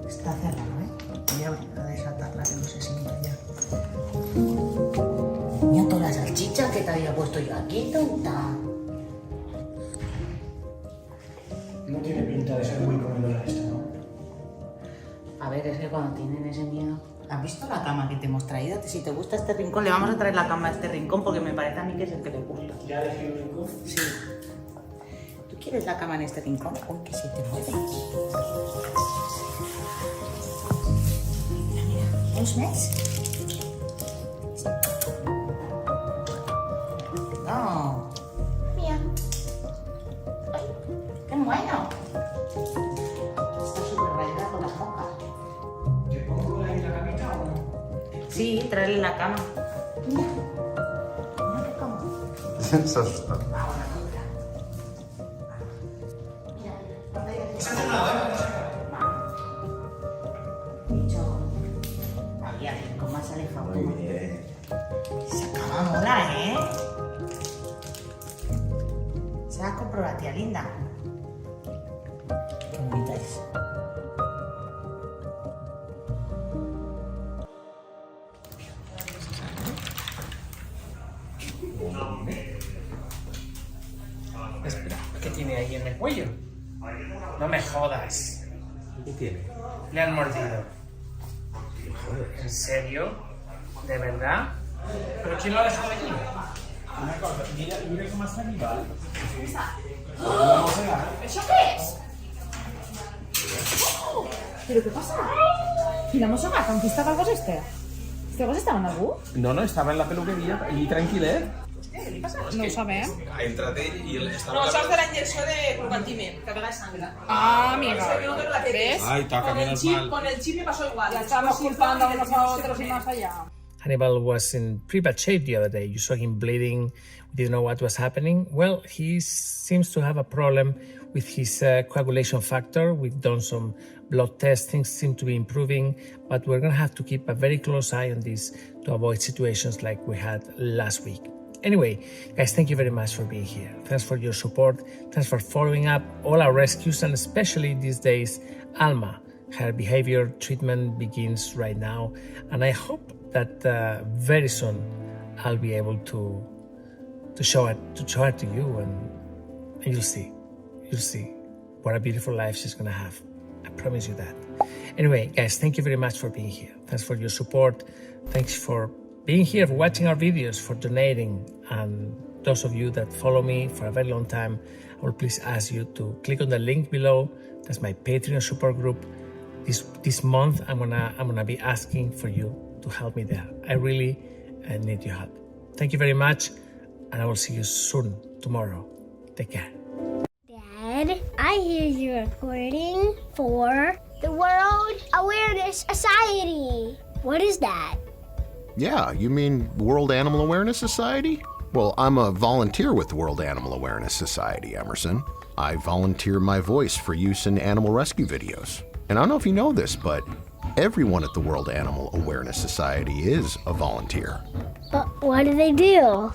Está cerrado, Voy a desatarla, que no sé si vaya. Mira toda la salchicha que te había puesto yo aquí, tonta.
No tiene pinta de ser muy comedora esta, ¿no?
A ver, es que cuando tienen ese miedo... ¿Has visto la cama que te hemos traído? Si te gusta este rincón, le vamos a traer la cama a este rincón porque me parece a mí que es el que le gusta.
¿Ya elegí un rincón?
Sí. ¿Tú quieres la cama en este rincón? Uy, que se te mueve. Mira, ¿los ves? No. Mira. Ay, qué bueno. Está súper rayada con las moscas.
¿Te pongo ahí la camita o no?
Sí, tráele la cama. Mira. Mira qué cama.
Se asustó.
¿Cómo has alejado? Muy bien. Esa cama mola, Se la compró la tía linda. Qué bonita es.
Espera, ¿qué tiene ahí en el cuello? No me jodas.
¿Qué tiene?
Le han mordido. ¿En serio? ¿De verdad? ¿Pero quién lo ha dejado allí?
Una cosa, mira cómo está animal.
¿Eso qué es? ¿Pero qué pasa? ¿Y la mossa gata? ¿On està algo este? ¿Este gos estava en algú?
No, estava en la peluqueria i tranquil·let.
Què li passa? No ho sabem.
Ha entrat ell i estava...
No, això és de la injecció de probatiment, que a vegades sangra.
Ah, amiga. ¿Ves?
Ay, toca, menos mal.
Con el chip me pasó igual.
Ya estamos culpando a unos a otros y más allá.
Hannibal was in pretty bad shape the other day. You saw him bleeding. We didn't know what was happening. Well, he seems to have a problem with his coagulation factor. We've done some blood tests. Things seem to be improving, but we're going to have to keep a very close eye on this to avoid situations like we had last week. Anyway, guys, thank you very much for being here. Thanks for your support. Thanks for following up all our rescues, and especially these days, Alma. Her behavior treatment begins right now, and I hope that very soon I'll be able to show it to you, and you'll see what a beautiful life she's gonna have. I promise you that. Anyway, guys, thank you very much for being here. Thanks for your support. Thanks for being here, for watching our videos, for donating, and those of you that follow me for a very long time, I will please ask you to click on the link below. That's my Patreon support group. This month, I'm gonna be asking for you to help me there. I really need your help. Thank you very much, and I will see you soon tomorrow. Take care.
Dad, I hear you're recording for the World Awareness Society. What is that?
Yeah, you mean World Animal Awareness Society? Well, I'm a volunteer with the World Animal Awareness Society, Emerson. I volunteer my voice for use in animal rescue videos. And I don't know if you know this, but everyone at the World Animal Awareness Society is a volunteer.
But what do they do?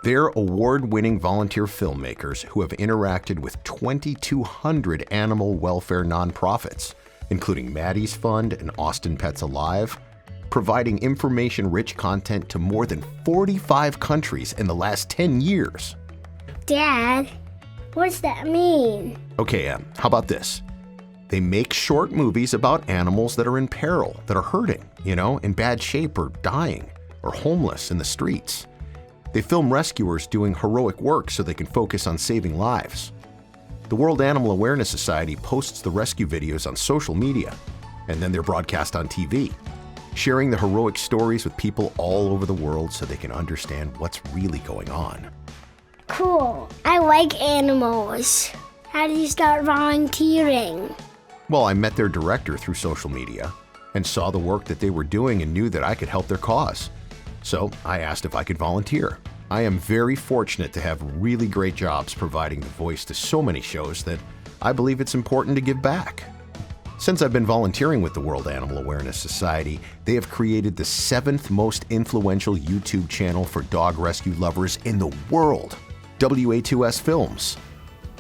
They're award-winning volunteer filmmakers who have interacted with 2,200 animal welfare nonprofits, including Maddie's Fund and Austin Pets Alive, providing information-rich content to more than 45 countries in the last 10 years.
Dad, what does that mean?
Okay, how about this? They make short movies about animals that are in peril, that are hurting, in bad shape or dying, or homeless in the streets. They film rescuers doing heroic work so they can focus on saving lives. The World Animal Awareness Society posts the rescue videos on social media, and then they're broadcast on TV, sharing the heroic stories with people all over the world so they can understand what's really going on.
Cool. I like animals. How did you start volunteering?
Well, I met their director through social media and saw the work that they were doing and knew that I could help their cause. So I asked if I could volunteer. I am very fortunate to have really great jobs providing the voice to so many shows that I believe it's important to give back. Since I've been volunteering with the World Animal Awareness Society, they have created the 7th most influential YouTube channel for dog rescue lovers in the world, WA2S Films.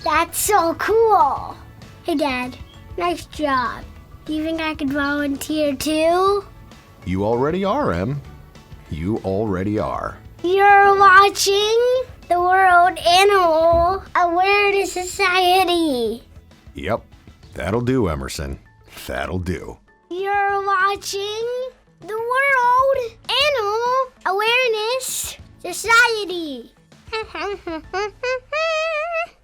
That's so cool. Hey, Dad. Nice job. Do you think I could volunteer too?
You already are, Em. You already are.
You're watching the World Animal Awareness Society.
Yep, that'll do, Emerson. That'll do.
You're watching the World Animal Awareness Society.